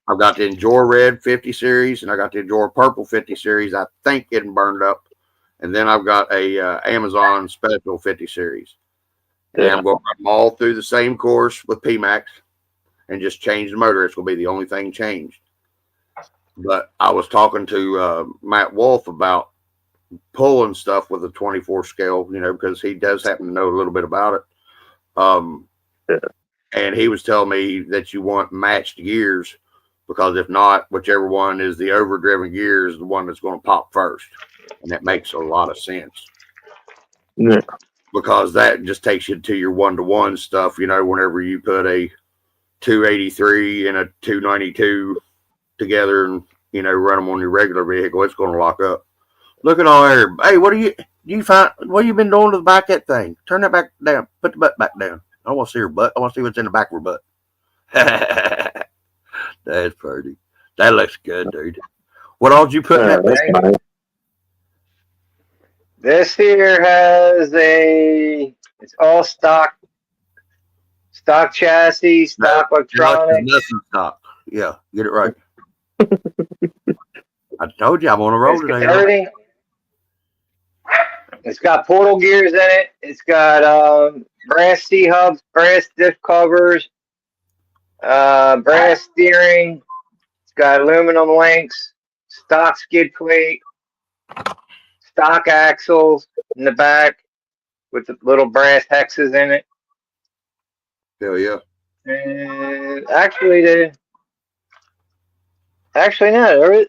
Speaker 8: I've got the Endure Red 50 series, and I got the Endure Purple 50 series. I think getting burned up. And then I've got a Amazon Special 50 series. And I'm going to run them all through the same course with PMAX and just change the motor. It's going to be the only thing changed. But I was talking to Matt Wolf about pulling stuff with a 24 scale, because he does happen to know a little bit about it. And he was telling me that you want matched gears because if not, whichever one is the overdriven gear is the one that's going to pop first. And that makes a lot of sense.
Speaker 3: Yeah.
Speaker 8: Because that just takes you to your one-to-one stuff, you know, whenever you put a 283 and a 292 together and, you know, run them on your regular vehicle, it's going to lock up. Look at all there. Hey, what have you been doing to the back of that thing? Turn that back down. Put the butt back down. I want to see her butt. I want to see what's in the back of her butt. That's pretty. That looks good, dude. What all did you put in that
Speaker 3: That's
Speaker 8: thing?
Speaker 3: nice.
Speaker 7: This here has it's all stock chassis, stock electronics.
Speaker 8: Nothing stock. Yeah, get it right. I told you I'm on a roll today.
Speaker 7: Everything. It's got portal gears in it. It's got brass C-hubs, brass diff covers, brass steering. It's got aluminum links, stock skid plate, stock axles in the back with the little brass hexes in it.
Speaker 8: Hell yeah.
Speaker 7: And actually no,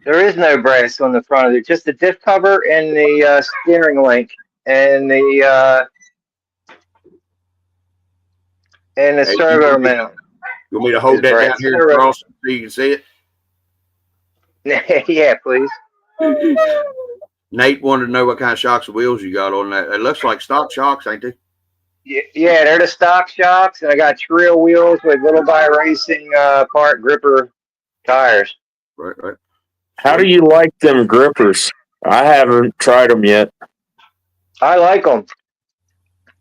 Speaker 7: there is no brass on the front of it. Just the diff cover and the steering link and the servo mount.
Speaker 8: You want me to hold that down here across so you can see it?
Speaker 7: Yeah, please.
Speaker 8: Nate wanted to know what kind of shocks and wheels you got on that. It looks like stock shocks, ain't they?
Speaker 7: Yeah, they're the stock shocks, and I got trail wheels with Little Guy Racing part gripper tires.
Speaker 8: Right.
Speaker 3: How do you like them grippers? I haven't tried them yet.
Speaker 7: I like them.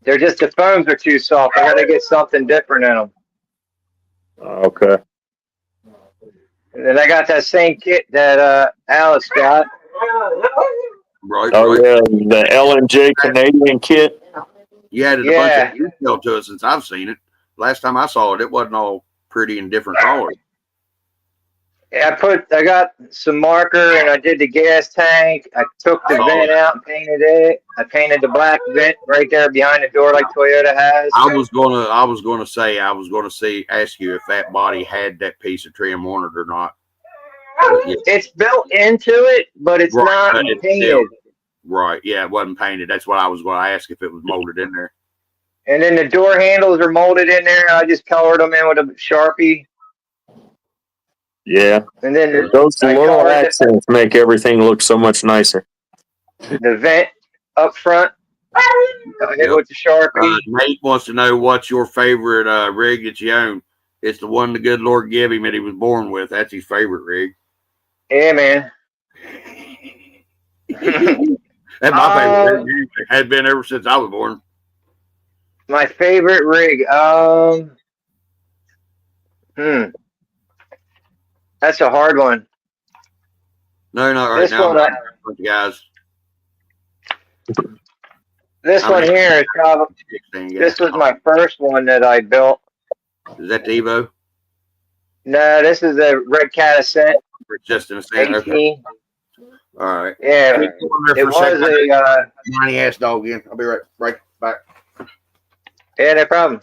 Speaker 7: They're just the foams are too soft. I got to get something different in them.
Speaker 3: Okay.
Speaker 7: And then I got that same kit that Alex got.
Speaker 8: Right.
Speaker 3: Yeah, the L&J Canadian kit.
Speaker 8: You added a bunch of detail to it since I've seen it. Last time I saw it, it wasn't all pretty and different colors.
Speaker 7: Yeah, I got some marker and I did the gas tank. I took the vent out and painted it. I painted the black vent right there behind the door like Toyota has.
Speaker 8: I was gonna ask you if that body had that piece of trim on it or not.
Speaker 7: It's built into it, but it's not painted.
Speaker 8: Still, right, yeah, it wasn't painted. That's what I was going to ask, if it was molded in there.
Speaker 7: And then the door handles are molded in there. I just colored them in with a Sharpie.
Speaker 3: Yeah.
Speaker 7: And then
Speaker 3: those little accents make everything look so much nicer.
Speaker 7: The vent up front, I hit with the Sharpie.
Speaker 8: Nate wants to know what's your favorite rig that you own. It's the one the good Lord gave him that he was born with. That's his favorite rig.
Speaker 7: Yeah, man.
Speaker 8: That's my favorite rig. It had been ever since I was born.
Speaker 7: My favorite rig. That's a hard one.
Speaker 8: No, not right
Speaker 7: this
Speaker 8: now.
Speaker 7: One,
Speaker 8: guys.
Speaker 7: This one here is probably. This was my first one that I built.
Speaker 8: Is that the Evo?
Speaker 7: No, this is a Red Cat Ascent.
Speaker 8: Just in a second. Okay. All right.
Speaker 7: Yeah, it was a
Speaker 8: whiny ass dog again. I'll be right back.
Speaker 7: Yeah, no problem.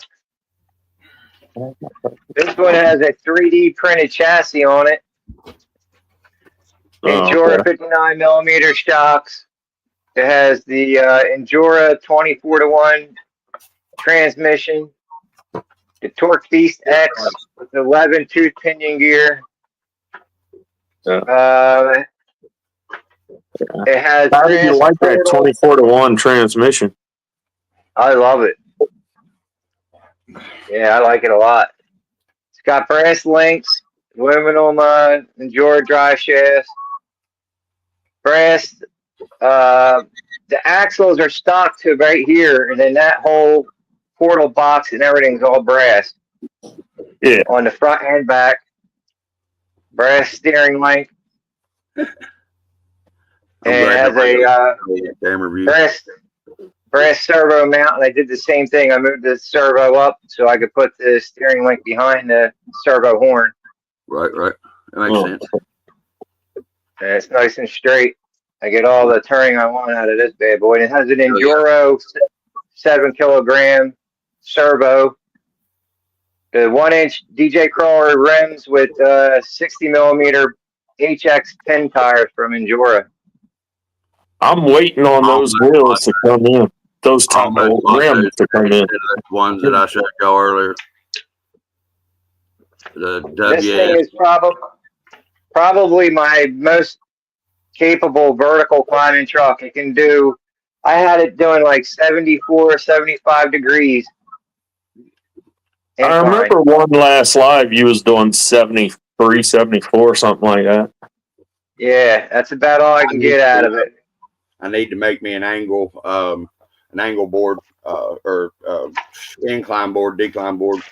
Speaker 7: This one has a 3D printed chassis on it. Endura 59 millimeter shocks. It has the Endura 24-to-1 transmission. The Torque Beast X with 11 tooth pinion gear. It has.
Speaker 3: How do you like that 24-to-1 transmission?
Speaker 7: I love it. Yeah, I like it a lot. It's got brass links, aluminum Endura drive shafts, brass. The axles are stock to right here, and then that whole portal box and everything's all brass.
Speaker 3: Yeah.
Speaker 7: On the front and back, brass steering link. And it has a brass servo mount, and I did the same thing. I moved the servo up so I could put the steering link behind the servo horn.
Speaker 8: Right. That makes sense.
Speaker 7: And it's nice and straight. I get all the turning I want out of this bad boy. And it has an Enduro 7 kilogram servo. The 1-inch DJ Crawler rims with 60 millimeter HX 10 tires from Endura.
Speaker 3: I'm waiting on those wheels to come in. Those top rims to come in.
Speaker 8: The ones that I showed y'all earlier. The
Speaker 7: This thing
Speaker 8: WS.
Speaker 7: is probably my most capable vertical climbing truck. It can do, I had it doing like 74, 75 degrees.
Speaker 3: I
Speaker 7: incline.
Speaker 3: remember one last live you was doing 73, 74, something like that.
Speaker 7: Yeah, that's about all I can get out of it.
Speaker 8: I need to make me an angle board, or incline board, decline board.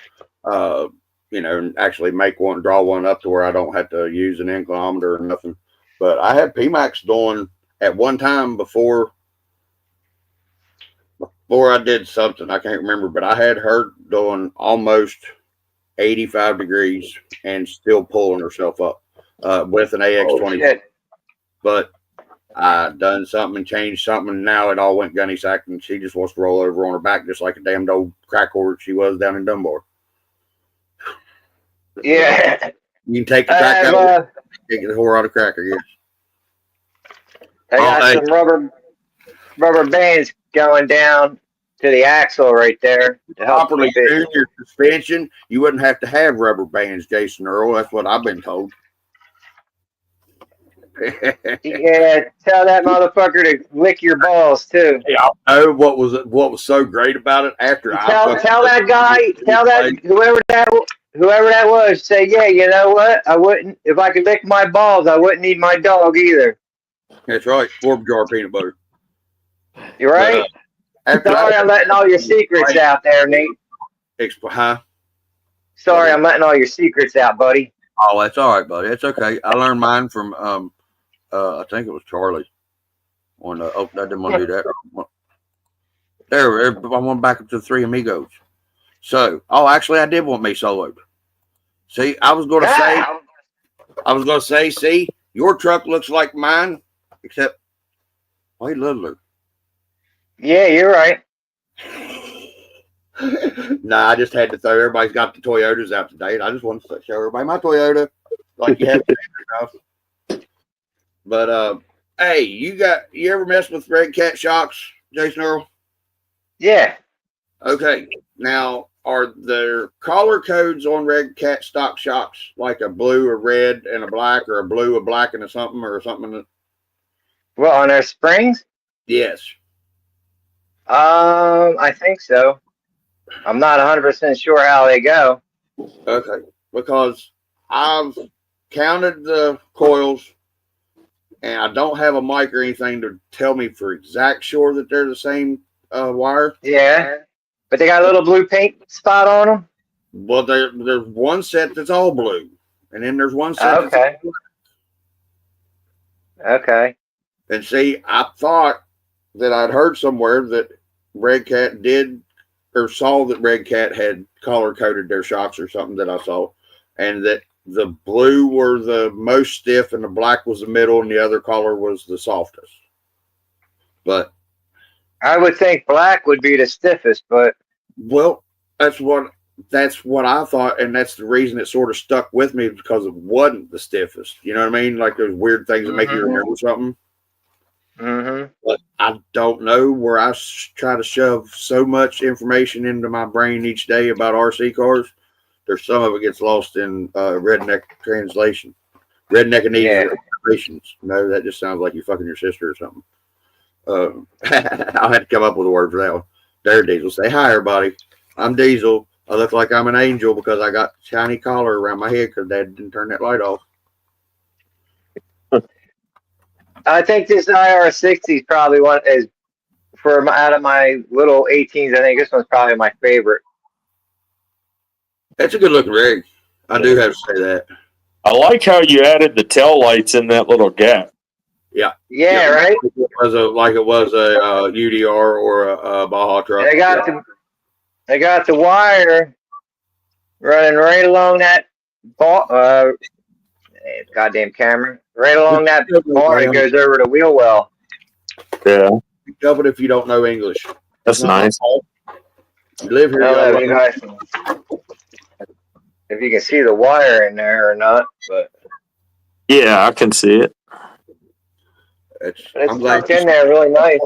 Speaker 8: You know, and actually draw one up to where I don't have to use an inclinometer or nothing. But I had PMAX doing at one time before I did something, I can't remember, but I had her doing almost 85 degrees and still pulling herself up with an AX20. But I done something and changed something, and now it all went gunny sack, and she just wants to roll over on her back just like a damned old crack whore she was down in Dunbar.
Speaker 7: Yeah.
Speaker 8: You can take the crack out, take the whore out of crack, I guess.
Speaker 7: I got some rubber bands going down to the axle right there to help
Speaker 8: Properly
Speaker 7: keep it.
Speaker 8: tune your suspension, you wouldn't have to have rubber bands, Jason Earl. That's what I've been told.
Speaker 7: Yeah, tell that motherfucker to lick your balls too.
Speaker 8: Yeah, I know what was so great about it after
Speaker 7: Tell that guy, whoever that was, say, yeah, you know what? I wouldn't, if I could lick my balls, I wouldn't need my dog either.
Speaker 8: That's right, 4 jar peanut butter.
Speaker 7: You right? Sorry, I'm letting all your secrets out there, Nate.
Speaker 8: Huh?
Speaker 7: Sorry, I'm letting all your secrets out, buddy.
Speaker 8: Oh, that's all right, buddy. It's okay. I learned mine from I think it was Charlie. I didn't want to do that. There, I went back up to the Three Amigos. So, actually, I did want me soloed. See, I was going to say, see, your truck looks like mine, except way littler.
Speaker 7: Yeah, you're right.
Speaker 8: Nah, I just had to throw. Everybody's got the Toyotas out today, and I just wanted to show everybody my Toyota, like you have to yourself. But hey, you ever mess with Red Cat shocks, Jason Earl?
Speaker 7: Yeah.
Speaker 8: Okay. Now, are there color codes on Red Cat stock shocks, like a blue, a red, and a black, or a blue, a black, and a something, or something?
Speaker 7: Well, on their springs?
Speaker 8: Yes.
Speaker 7: I think so. I'm not 100% sure how they go.
Speaker 8: Okay. Because I've counted the coils, and I don't have a mic or anything to tell me for exact sure that they're the same wire.
Speaker 7: Yeah. But they got a little blue paint spot on them?
Speaker 8: Well, there's one set that's all blue, and then there's one set
Speaker 7: Okay.
Speaker 8: that's all black.
Speaker 7: Okay.
Speaker 8: And see, I thought that I'd heard somewhere that Red Cat did, or saw that Red Cat had color coded their shocks or something that I saw, and that the blue were the most stiff and the black was the middle and the other color was the softest. But
Speaker 7: I would think black would be the stiffest, but
Speaker 8: well, that's what I thought, and that's the reason it sort of stuck with me, because it wasn't the stiffest. You know what I mean? Like those weird things that make you remember something.
Speaker 7: Mm-hmm.
Speaker 8: But I don't know where I try to shove so much information into my brain each day about RC cars. There's some of it gets lost in redneck translation, redneck and translations. No, that just sounds like you fucking your sister or something. I'll have to come up with a word for that one. There, Diesel. Say hi, everybody. I'm Diesel. I look like I'm an angel because I got a shiny collar around my head because Dad didn't turn that light off.
Speaker 7: I think this IR60 is probably one out of my little 18s. I think this one's probably my favorite.
Speaker 8: That's a good looking rig. I do have to say that.
Speaker 3: I like how you added the tail lights in that little gap.
Speaker 8: Yeah.
Speaker 7: Yeah, right?
Speaker 8: It was a UDR or a Baja truck.
Speaker 7: They got the wire running right along that goddamn camera. Right along that bar that goes over the wheel well.
Speaker 3: Yeah.
Speaker 8: Pick it if you don't know English.
Speaker 3: That's nice.
Speaker 8: You live here.
Speaker 7: Hello, you guys. if you can see the wire in there or not, but
Speaker 3: Yeah, I can see it.
Speaker 7: it's
Speaker 8: I'm glad
Speaker 7: tucked in there really nice.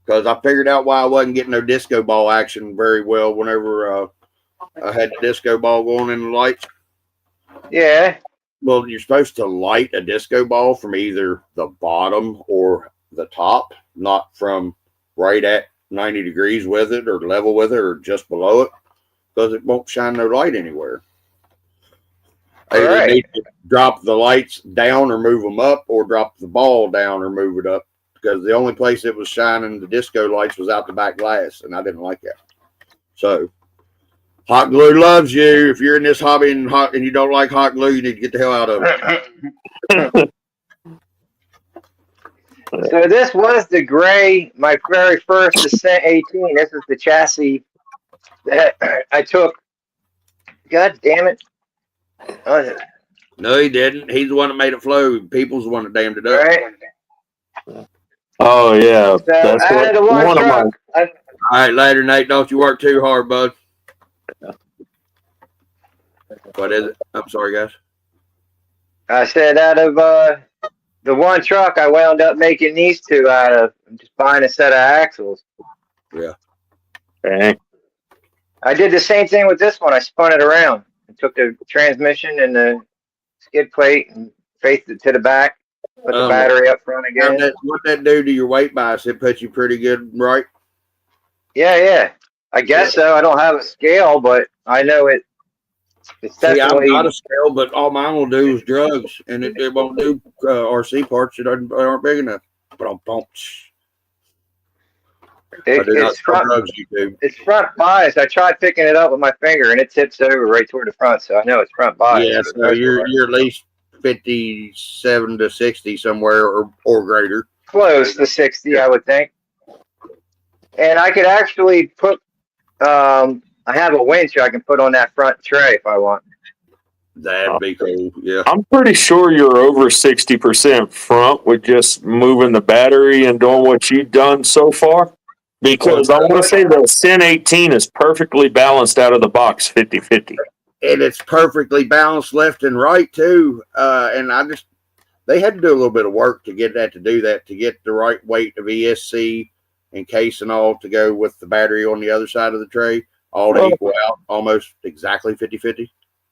Speaker 8: because I figured out why I wasn't getting no disco ball action very well whenever I had the disco ball going in the lights.
Speaker 7: Yeah.
Speaker 8: Well, you're supposed to light a disco ball from either the bottom or the top, not from right at 90 degrees with it or level with it or just below it, because it won't shine no light anywhere. Either
Speaker 7: Right.
Speaker 8: need to drop the lights down or move them up, or drop the ball down or move it up, because the only place it was shining the disco lights was out the back glass, and I didn't like that. So hot glue loves you. If you're in this hobby and you don't like hot glue, you need to get the hell out of it.
Speaker 7: So this was the gray, my very first Ascent 18. This is the chassis that I took. God damn it. Oh,
Speaker 8: No, he didn't. He's the one that made it flow. People's the one that damned it up.
Speaker 7: right.
Speaker 3: Oh yeah,
Speaker 7: So
Speaker 3: that's
Speaker 7: I had a
Speaker 3: one
Speaker 7: one
Speaker 3: of my.
Speaker 7: truck.
Speaker 8: All right, later, Nate. Don't you work too hard, bud. What is it? I'm sorry, guys.
Speaker 7: I said out of the one truck, I wound up making these two out of just buying a set of axles.
Speaker 8: Yeah.
Speaker 3: Okay.
Speaker 7: I did the same thing with this one. I spun it around. I took the transmission and the skid plate and faced it to the back. Put the battery up front again.
Speaker 8: What that do to your weight bias? It puts you pretty good, right?
Speaker 7: Yeah. I guess so. I don't have a scale, but I know it. It's
Speaker 8: See,
Speaker 7: definitely.
Speaker 8: I'm not a scale, but all mine will do is drugs, and it won't do RC parts that aren't big enough. But I'm pumped.
Speaker 7: It's front.
Speaker 8: Drugs, YouTube.
Speaker 7: It's front bias. I tried picking it up with my finger, and it tips over right toward the front, so I know it's front bias.
Speaker 8: Yeah, so you're at least 57 to 60 somewhere or greater.
Speaker 7: Close to 60, I would think. And I could actually put. I have a winch I can put on that front tray if I want.
Speaker 8: That'd be cool. Yeah.
Speaker 3: I'm pretty sure you're over 60% front with just moving the battery and doing what you've done so far. Because I want to say the Ascent 18 is perfectly balanced out of the box 50-50.
Speaker 8: And it's perfectly balanced left and right too. And they had to do a little bit of work to get that, to do that, to get the right weight of ESC and case and all to go with the battery on the other side of the tray, all to equal out almost exactly 50-50.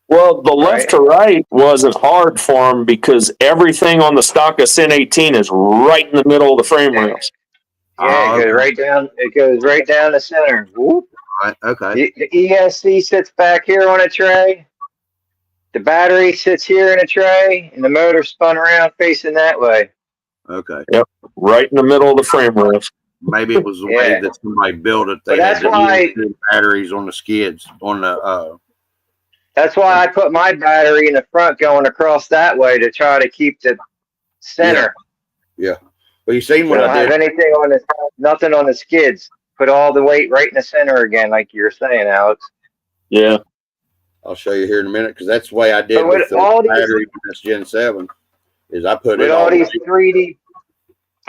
Speaker 3: Well, the left to right wasn't hard for them because everything on the stock Ascent 18 is right in the middle of the frame rails.
Speaker 7: Yeah, it goes right down. It goes right down the center. Whoop.
Speaker 8: Right. Okay.
Speaker 7: The ESC sits back here on a tray. The battery sits here in a tray, and the motor spun around facing that way.
Speaker 8: Okay.
Speaker 3: Yep. Right in the middle of the frame rails.
Speaker 8: Maybe it was the way that somebody built it. They
Speaker 7: But
Speaker 8: had
Speaker 7: that's why
Speaker 8: the batteries on the skids on the.
Speaker 7: That's why I put my battery in the front going across that way to try to keep the center.
Speaker 8: Yeah. Well, you seen
Speaker 7: We
Speaker 8: what
Speaker 7: don't
Speaker 8: I
Speaker 7: have
Speaker 8: did.
Speaker 7: anything on the, nothing on the skids. Put all the weight right in the center again, like you were saying, Alex.
Speaker 3: Yeah.
Speaker 8: I'll show you here in a minute because that's the way I did
Speaker 7: But
Speaker 8: with the
Speaker 7: all these-
Speaker 8: battery on this Gen 7. Is I put
Speaker 7: With
Speaker 8: it
Speaker 7: all these 3D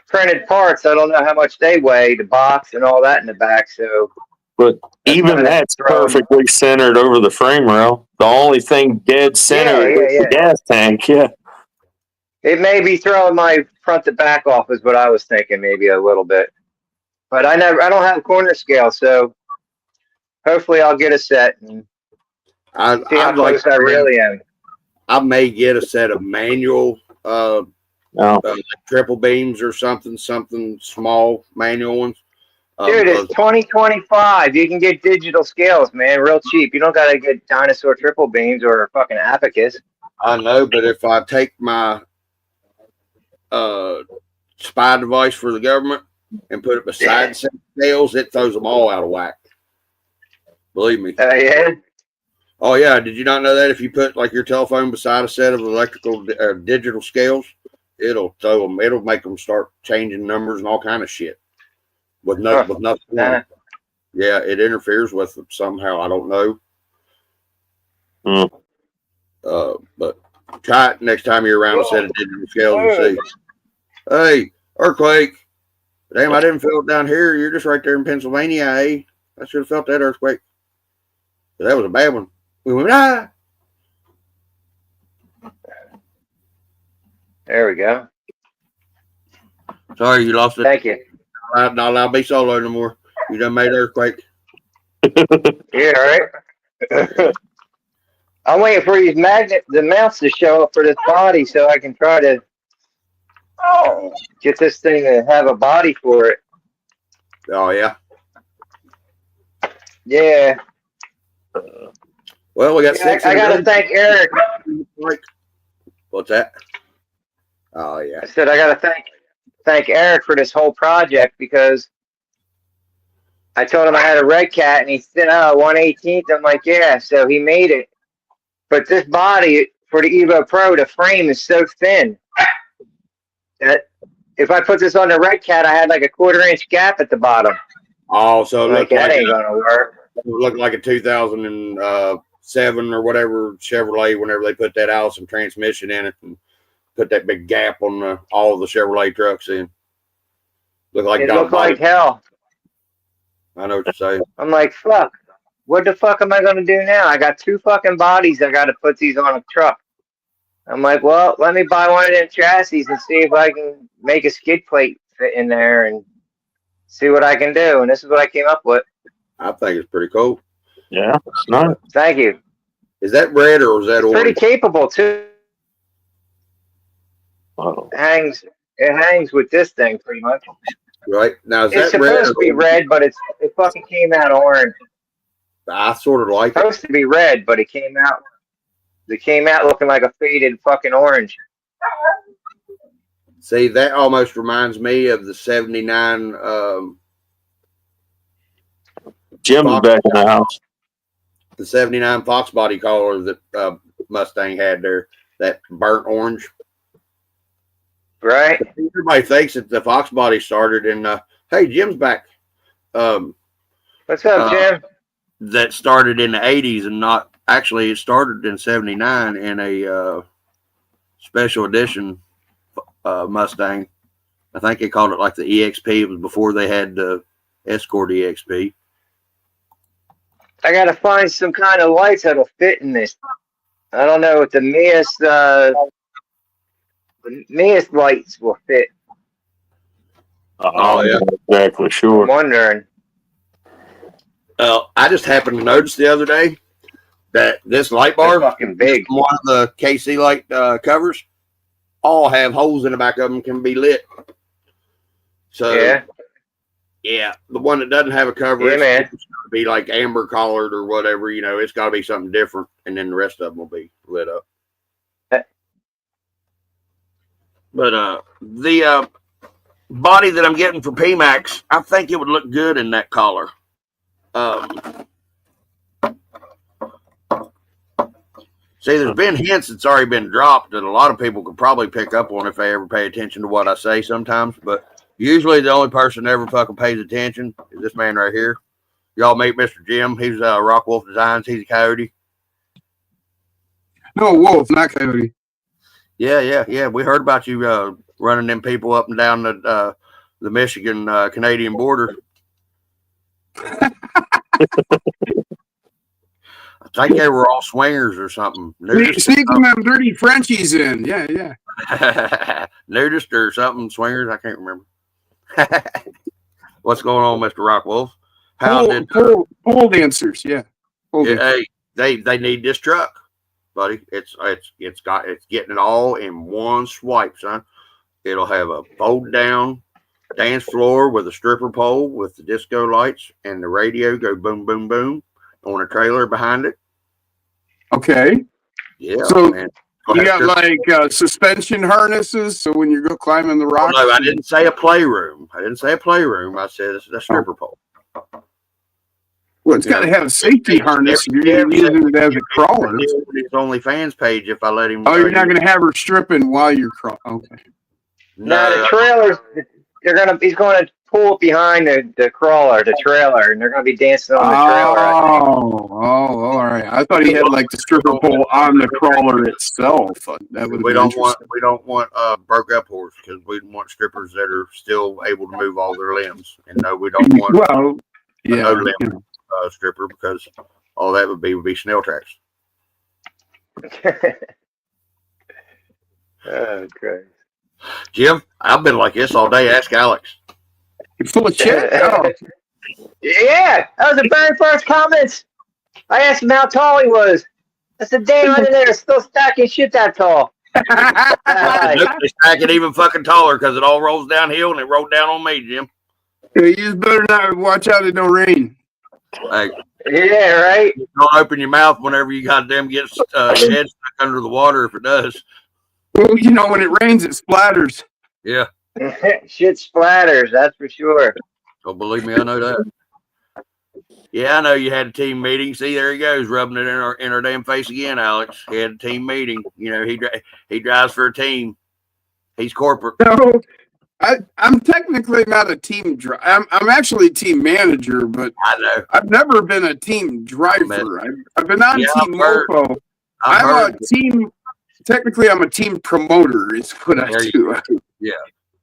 Speaker 7: printed parts, I don't know how much they weigh, the box and all that in the back. So,
Speaker 3: But even that's perfectly centered over the frame rail. The only thing dead center is the gas tank. Yeah.
Speaker 7: it may be throwing my front to back off is what I was thinking, maybe a little bit. But I don't have a corner scale, so hopefully I'll get a set and see how close I really am.
Speaker 8: I may get a set of manual triple beams or something small manual ones.
Speaker 7: Dude, it's 2025. You can get digital scales, man, real cheap. You don't got to get dinosaur triple beams or a fucking abacus.
Speaker 8: I know, but if I take my spy device for the government and put it beside scales, it throws them all out of whack. Believe me.
Speaker 7: Yeah.
Speaker 8: Oh yeah. Did you not know that if you put like your telephone beside a set of electrical digital scales, it'll throw them. It'll make them start changing numbers and all kind of shit with nothing. Yeah, it interferes with them somehow. I don't know. But try it next time you're around a set of digital scales and see. Hey, earthquake. Damn, I didn't feel it down here. You're just right there in Pennsylvania, eh? I should have felt that earthquake. That was a bad one. We went, ah.
Speaker 7: There we go.
Speaker 8: Sorry, you lost it.
Speaker 7: Thank you.
Speaker 8: Not allowed to be solo no more. You done made earthquake.
Speaker 7: Yeah, right. I'm waiting for these the mounts to show up for this body so I can try to get this thing to have a body for it.
Speaker 8: Oh yeah.
Speaker 7: Yeah.
Speaker 8: Well, we got
Speaker 7: Yeah,
Speaker 8: six.
Speaker 7: I gotta thank Eric.
Speaker 8: What's that? Oh yeah.
Speaker 7: I said I gotta thank Eric for this whole project because I told him I had a red cat and he said, "Oh, 1/18." I'm like, "Yeah." So he made it, but this body for the Evo Pro, the frame is so thin that if I put this on the red cat, I had like a 1/4 inch gap at the bottom.
Speaker 8: Oh, so it
Speaker 7: Like
Speaker 8: looked
Speaker 7: that
Speaker 8: like
Speaker 7: ain't gonna work.
Speaker 8: it looked like a 2007 or whatever Chevrolet. Whenever they put that Allison transmission in it and put that big gap on all the Chevrolet trucks in, looked like
Speaker 7: It
Speaker 8: dog
Speaker 7: looked
Speaker 8: body.
Speaker 7: like hell.
Speaker 8: I know what you're saying.
Speaker 7: I'm like, fuck. What the fuck am I gonna do now? I got 2 fucking bodies. I gotta put these on a truck. I'm like, well, let me buy one of them chassis and see if I can make a skid plate fit in there and see what I can do. And this is what I came up with.
Speaker 8: I think it's pretty cool.
Speaker 3: Yeah, it's nice.
Speaker 7: Thank you.
Speaker 8: Is that red or is that
Speaker 7: It's pretty
Speaker 8: orange?
Speaker 7: capable too.
Speaker 3: Oh.
Speaker 7: It hangs with this thing pretty much.
Speaker 8: Right now, is
Speaker 7: It's
Speaker 8: that red?
Speaker 7: supposed to be red, but it fucking came out orange.
Speaker 8: I sort of like
Speaker 7: It's
Speaker 8: it.
Speaker 7: supposed to be red, but it came out looking like a faded fucking orange.
Speaker 8: See, that almost reminds me of the '79.
Speaker 3: Jim's
Speaker 8: Fox,
Speaker 3: back in the house.
Speaker 8: the '79 Fox body color that Mustang had there, that burnt orange.
Speaker 7: Right?
Speaker 8: Everybody thinks that the Fox body started in. Hey, Jim's back.
Speaker 7: What's up, Jim?
Speaker 8: That started in the '80s and not actually. It started in '79 in a special edition Mustang. I think they called it like the EXP. It was before they had the Escort EXP.
Speaker 7: I gotta find some kind of lights that'll fit in this. I don't know if the Mias lights will fit.
Speaker 3: Oh,
Speaker 8: yeah.
Speaker 3: Exactly, sure.
Speaker 7: I'm wondering.
Speaker 8: I just happened to notice the other day that this light
Speaker 7: They're
Speaker 8: bar,
Speaker 7: fucking big.
Speaker 8: one of the KC light covers, all have holes in the back of them, can be lit. So
Speaker 7: Yeah.
Speaker 8: the one that doesn't have a cover,
Speaker 7: Yeah, man.
Speaker 8: it's going to be like amber colored or whatever. You know, it's got to be something different, and then the rest of them will be lit up. But the body that I'm getting for PMAX, I think it would look good in that color. See, there's been hints that's already been dropped that a lot of people could probably pick up on if they ever pay attention to what I say sometimes. But usually the only person that ever fucking pays attention is this man right here. Y'all meet Mr. Jim. He's Rock Wolf Designs. He's a coyote.
Speaker 9: No, wolf, not coyote.
Speaker 8: Yeah. We heard about you running them people up and down the Michigan Canadian border. I think they were all swingers or something.
Speaker 9: Sneaking them dirty Frenchies in. Yeah.
Speaker 8: Nudist or something. Swingers. I can't remember. What's going on, Mr. Rock Wolf?
Speaker 9: Pole dancers. Yeah.
Speaker 8: Hey, they need this truck, buddy. It's getting it all in one swipe, son. It'll have a fold down dance floor with a stripper pole with the disco lights and the radio go boom, boom, boom on a trailer behind it.
Speaker 9: Okay.
Speaker 8: Yeah.
Speaker 9: So
Speaker 8: man.
Speaker 9: you got like suspension harnesses, so when you go climbing the rocks.
Speaker 8: No, I didn't say a playroom. I said it's a stripper pole.
Speaker 9: Well, it's got to have a safety harness if you're using it as a crawler.
Speaker 8: His OnlyFans page if I let him.
Speaker 9: Oh, you're not going to have her stripping while you're crawling. Okay.
Speaker 7: Now the trailers, he's going to pull behind the crawler, the trailer, and they're going to be dancing on the trailer.
Speaker 9: All right. I thought he had like the stripper pole on the crawler itself. That would.
Speaker 8: We don't want broke up horse because we want strippers that are still able to move all their limbs, and no, we don't want no limb stripper because all that would be snail tracks.
Speaker 7: Oh, great.
Speaker 8: Jim, I've been like this all day. Ask Alex.
Speaker 9: You're full of shit. Oh,
Speaker 7: Yeah, that was the very first comments. I asked him how tall he was. I said, damn, I didn't know they're still stacking shit that tall.
Speaker 8: They stack it even fucking taller because it all rolls downhill and it rolled down on me, Jim.
Speaker 9: you just better not watch out it don't rain.
Speaker 8: Like,
Speaker 7: Yeah, right?
Speaker 8: don't open your mouth whenever you goddamn get your head stuck under the water if it does.
Speaker 9: Well, you know, when it rains, it splatters.
Speaker 8: Yeah.
Speaker 7: Shit splatters, that's for sure.
Speaker 8: Oh, believe me, I know that. Yeah, I know you had a team meeting. See, there he goes, rubbing it in our damn face again, Alex. He had a team meeting. You know, he drives for a team. He's corporate.
Speaker 9: No, I'm technically not a team driver. I'm actually a team manager, but
Speaker 8: I know.
Speaker 9: I've never been a team driver. I've been on Team Mofo. I'm a team. Technically, I'm a team promoter. Is what I do.
Speaker 8: Yeah.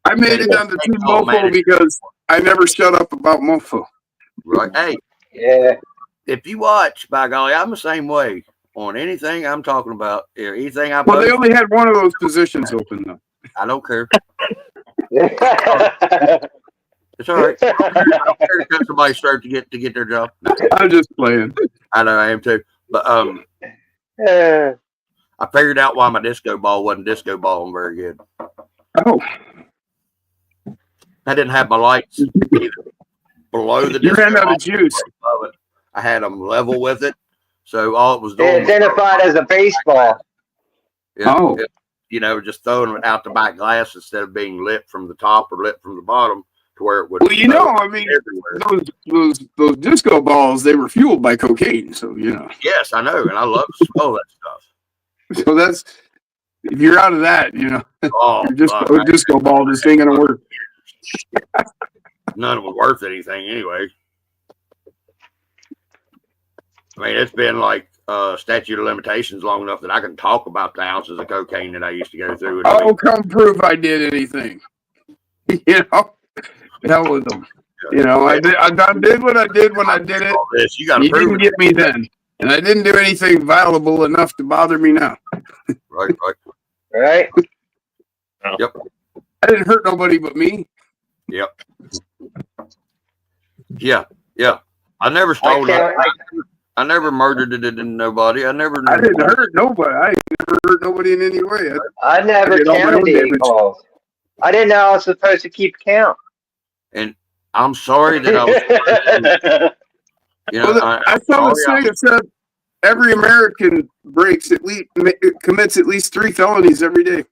Speaker 9: I made it on the Team Mofo because I never shut up about Mofo.
Speaker 8: Right. Hey.
Speaker 7: Yeah.
Speaker 8: If you watch, by golly, I'm the same way on anything I'm talking about. Anything I post.
Speaker 9: Well, they only had one of those positions open though.
Speaker 8: I don't care. It's all right. I don't care to somebody start to get their job. No.
Speaker 9: I'm just playing.
Speaker 8: I know I am too. But I figured out why my disco ball wasn't disco balling very good.
Speaker 9: Oh.
Speaker 8: I didn't have my lights either below the
Speaker 9: You
Speaker 8: disco
Speaker 9: ran out
Speaker 8: ball
Speaker 9: of juice.
Speaker 8: above it. I had them level with it. So all it was
Speaker 7: They
Speaker 8: doing was
Speaker 7: identified as a baseball.
Speaker 8: you know, just throwing it out the back glass instead of being lit from the top or lit from the bottom to where it would.
Speaker 9: Well, you know, I mean, those disco balls, they were fueled by cocaine, so you know.
Speaker 8: Yes, I know, and I love to smell that stuff.
Speaker 9: So that's if you're out of that, you know,
Speaker 8: Oh,
Speaker 9: your disco ball just ain't gonna work.
Speaker 8: None of it worth anything anyway. I mean, it's been like statute of limitations long enough that I can talk about the ounces of cocaine that I used to go through.
Speaker 9: Oh, come prove I did anything. You know, hell with them. You know, I did what I did when I did it.
Speaker 8: You got to prove
Speaker 9: didn't
Speaker 8: it.
Speaker 9: get me then, and I didn't do anything violable enough to bother me now.
Speaker 8: Right.
Speaker 7: Right?
Speaker 8: Yep.
Speaker 9: I didn't hurt nobody but me.
Speaker 8: Yep. Yeah. I never stole nothing. I never murdered nobody. I
Speaker 9: didn't hurt nobody. I never hurt nobody in any way.
Speaker 7: I never counted the calls. I didn't know I was supposed to keep count.
Speaker 8: And I'm sorry that I was. You know,
Speaker 9: I saw this thing that said every American commits at least 3 felonies every day.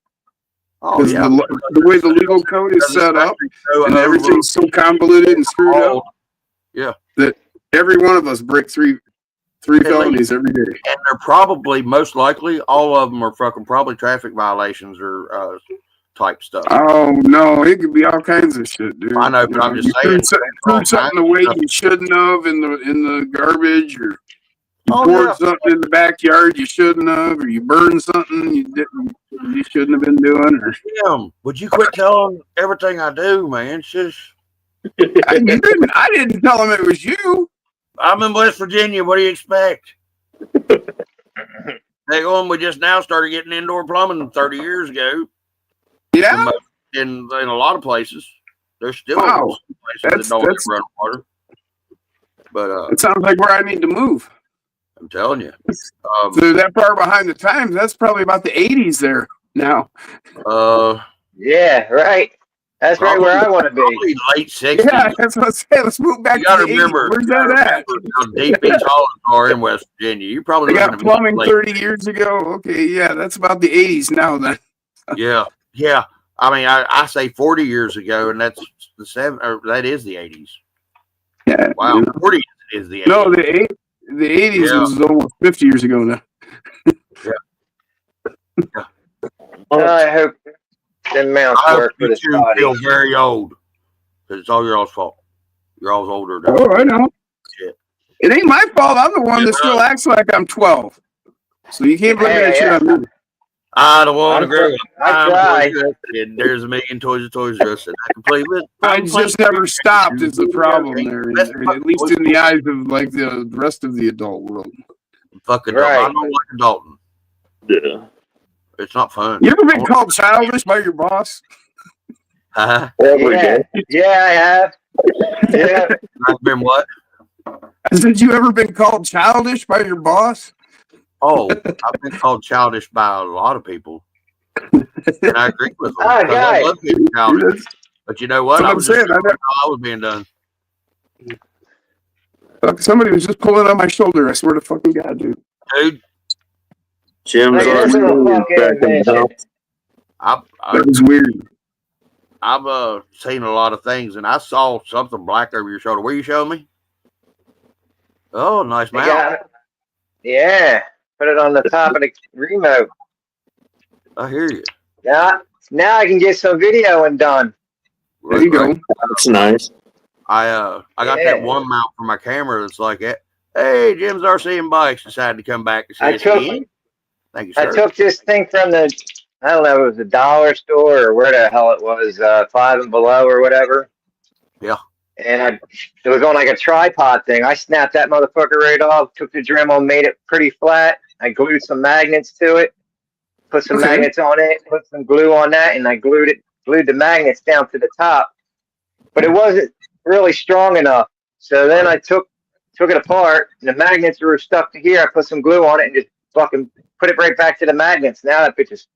Speaker 8: Oh, yeah.
Speaker 9: The way the legal code is set up and everything's so convoluted and screwed up.
Speaker 8: Yeah.
Speaker 9: That every one of us break three felonies every day.
Speaker 8: And they're probably, most likely, all of them are fucking probably traffic violations or type stuff.
Speaker 9: Oh, no. It could be all kinds of shit, dude.
Speaker 8: I know, but I'm just saying.
Speaker 9: Threw something away you shouldn't have in the garbage, or you poured something in the backyard you shouldn't have, or you burned something you shouldn't have been doing. Or
Speaker 8: Damn, would you quit telling everything I do, man? It's just...
Speaker 9: I didn't tell him it was you.
Speaker 8: I'm in West Virginia. What do you expect? We just now started getting indoor plumbing 30 years ago.
Speaker 9: Yeah.
Speaker 8: In a lot of places. There's still places that don't have running water. But
Speaker 9: it sounds like where I need to move.
Speaker 8: I'm telling you.
Speaker 9: So that far behind the times, that's probably about the 80s there now.
Speaker 7: Yeah, right. That's right where I want to be.
Speaker 8: Late 60s.
Speaker 9: Yeah, that's what I'm saying. Let's move back to the 80s. Where's that at?
Speaker 8: How deep these hollows are in West Virginia. You probably
Speaker 9: got plumbing 30 years ago. Okay, yeah, that's about the 80s now then.
Speaker 8: Yeah. I mean, I say 40 years ago, and that's that is the 80s.
Speaker 9: Yeah.
Speaker 8: Wow, 40 is the 80s.
Speaker 9: No, the 80s was almost 50 years ago now.
Speaker 8: Yeah.
Speaker 7: I hope the mounts work for this body.
Speaker 8: Feel very old. It's all your all's fault. You're all's older.
Speaker 9: Oh, I know.
Speaker 8: Shit.
Speaker 9: It ain't my fault. I'm the one that still acts like I'm 12. So you can't blame that shit on me.
Speaker 8: I don't want to agree.
Speaker 7: I try.
Speaker 8: There's a million toys R Us, and I completely.
Speaker 9: I just never stopped is the problem there. At least in the eyes of like the rest of the adult world.
Speaker 8: Fucking
Speaker 7: right.
Speaker 8: I don't like Dalton.
Speaker 3: Yeah.
Speaker 8: It's not fun.
Speaker 9: You ever been called childish by your boss?
Speaker 8: Uh-huh.
Speaker 3: Every
Speaker 7: Yeah,
Speaker 3: day.
Speaker 7: yeah, I have. Yeah,
Speaker 8: I've been what?
Speaker 9: I said, you ever been called childish by your boss?
Speaker 8: Oh, I've been called childish by a lot of people. And I agree with them.
Speaker 7: Oh,
Speaker 8: 'Cause I
Speaker 7: guys.
Speaker 8: love being childish. But you know what?
Speaker 9: That's what
Speaker 8: I
Speaker 9: I'm
Speaker 8: was just
Speaker 9: saying.
Speaker 8: doing how I was being done.
Speaker 9: Somebody was just pulling on my shoulder. I swear to fucking God, dude.
Speaker 8: Dude,
Speaker 3: Jim's
Speaker 7: Like, that's a fucking invention.
Speaker 8: I've
Speaker 9: That was weird.
Speaker 8: seen a lot of things, and I saw something black over your shoulder. Where you showing me? Oh, nice
Speaker 7: They
Speaker 8: mount.
Speaker 7: got it. Yeah, put it on the top of the remote.
Speaker 8: I hear you.
Speaker 7: Now I can get some videoing done.
Speaker 9: There you go.
Speaker 3: That's nice.
Speaker 8: I got that one mount for my camera that's like, hey, Jim's RC and Bikes decided to come back and say, thank you, sir.
Speaker 7: I took this thing from the, I don't know, it was the dollar store or where the hell it was, Five and Below or whatever.
Speaker 8: Yeah.
Speaker 7: And it was on like a tripod thing. I snapped that motherfucker right off, took the Dremel, made it pretty flat. I glued some magnets to it, put some magnets on it, put some glue on that, and I glued the magnets down to the top. But it wasn't really strong enough. So then I took it apart, and the magnets were stuck to here. I put some glue on it and just fucking put it right back to the magnets. Now that bitch is.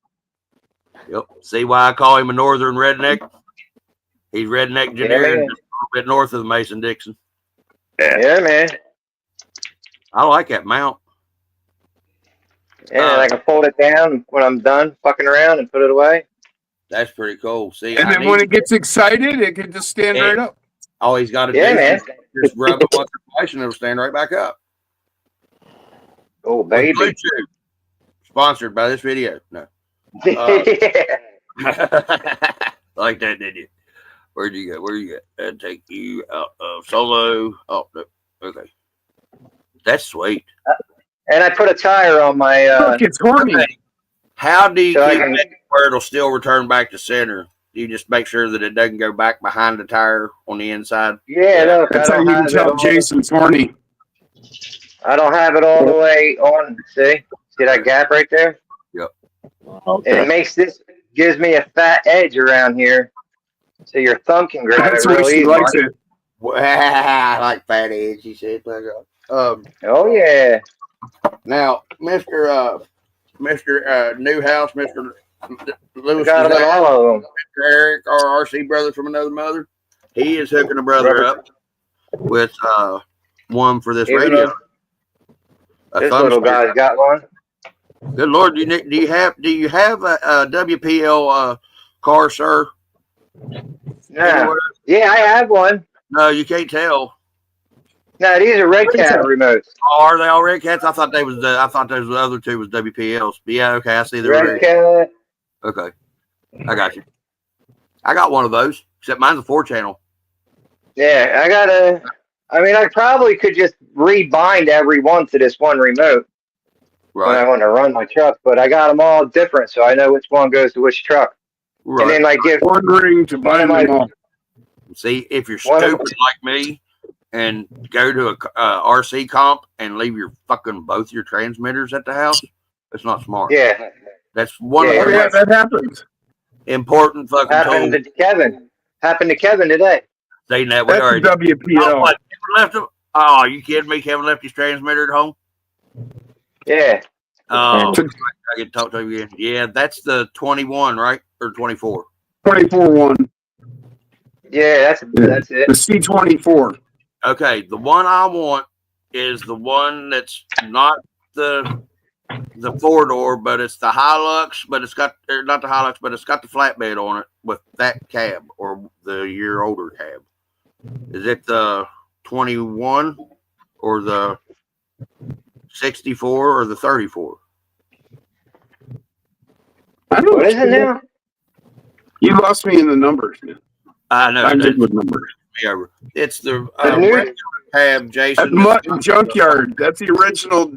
Speaker 8: Yep. See why I call him a northern redneck? He's redneck engineering, just a little bit north of the Mason-Dixon.
Speaker 7: Yeah, man.
Speaker 8: I like that mount.
Speaker 7: Yeah, I can fold it down when I'm done fucking around and put it away.
Speaker 8: That's pretty cool. See,
Speaker 9: And then when it gets excited, it can just stand right up.
Speaker 8: All he's got to do
Speaker 7: man.
Speaker 8: is just rub it once or twice and it'll stand right back up.
Speaker 7: Oh, baby.
Speaker 8: Bluetooth. Sponsored by this video. No. Like that, did you? Where'd you go? Where you go? That'd take you out of solo. Oh, no. Okay. That's sweet.
Speaker 7: And I put a tire on my.
Speaker 9: Look, it's horny.
Speaker 8: How do you
Speaker 7: So I
Speaker 8: keep
Speaker 7: can-
Speaker 8: that where it'll still return back to center? Do you just make sure that it doesn't go back behind the tire on the inside?
Speaker 7: Yeah, look,
Speaker 9: That's how you can tell Jason's horny.
Speaker 7: I don't have it all the way on. See that gap right there?
Speaker 8: Yep.
Speaker 7: And it gives me a fat edge around here, so your thumb can grab
Speaker 9: That's
Speaker 7: it
Speaker 9: why
Speaker 7: real
Speaker 9: she
Speaker 7: easy.
Speaker 9: likes it.
Speaker 8: I like fat edge, he said.
Speaker 7: Oh yeah.
Speaker 8: Now, Mr. Newhouse, Mr. Lewis,
Speaker 7: Got them in all of them.
Speaker 8: Mr. Eric, our RC brother from another mother, he is hooking a brother up with one for this radio.
Speaker 7: This little guy's got one.
Speaker 8: Good Lord, do you have a WPL car, sir?
Speaker 7: Yeah. Yeah, I have one.
Speaker 8: No, you can't tell.
Speaker 7: No, these are Red Cat remotes.
Speaker 8: Oh, are they all Red Cats? I thought those other two was WPLs. But yeah, okay, I see the
Speaker 7: Red Cat.
Speaker 8: Okay, I got you. I got one of those, except mine's a 4-channel.
Speaker 7: Yeah, I probably could just rebind every one to this one remote when I want to run my truck, but I got them all different, so I know which one goes to which truck.
Speaker 8: Right.
Speaker 7: And then I give
Speaker 9: ordering to buy them all.
Speaker 8: See, if you're stupid like me and go to a RC comp and leave both your transmitters at the house, it's not smart.
Speaker 7: Yeah.
Speaker 8: That's one of the
Speaker 9: that happens.
Speaker 8: important fucking
Speaker 7: Happened
Speaker 8: tools.
Speaker 7: to Kevin. Happened to Kevin today.
Speaker 8: Saying that we
Speaker 9: That's
Speaker 8: already
Speaker 9: WPL.
Speaker 8: Oh, what, Kevin left him? Oh, you kidding me? Kevin left his transmitter at home?
Speaker 7: Yeah.
Speaker 8: Oh, I get to talk to him again. Yeah, that's the 21, right? Or 24?
Speaker 9: 24-1.
Speaker 7: Yeah, that's it.
Speaker 9: The C24.
Speaker 8: Okay, the one I want is the one that's not the 4-door, but it's the Hilux, but it's got not the Hilux, but it's got the flatbed on it with that cab or the year older cab. Is it the 21 or the 64 or the 34?
Speaker 9: I don't
Speaker 7: What is it now?
Speaker 9: You lost me in the numbers.
Speaker 8: I know.
Speaker 9: I'm good with numbers.
Speaker 8: It's the
Speaker 7: new-
Speaker 8: regular cab, Jason.
Speaker 9: At Mutton Junkyard. That's the original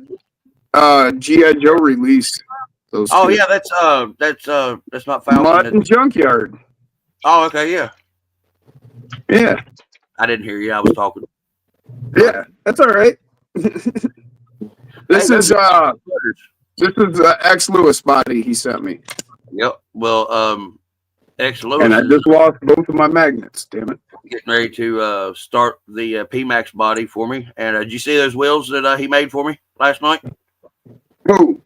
Speaker 9: G.I. Joe release. Those
Speaker 8: Oh
Speaker 9: two.
Speaker 8: yeah, that's not found.
Speaker 9: Mutton Junkyard.
Speaker 8: Oh, okay, yeah.
Speaker 9: Yeah.
Speaker 8: I didn't hear you. I was talking.
Speaker 9: Yeah, that's all right. This is This is X Lewis body he sent me,
Speaker 8: Yep. Well, X Lewis
Speaker 9: and I just lost both of my magnets. Damn it!
Speaker 8: getting ready to start the PMAX body for me. And did you see those wheels that he made for me last night?
Speaker 9: Who?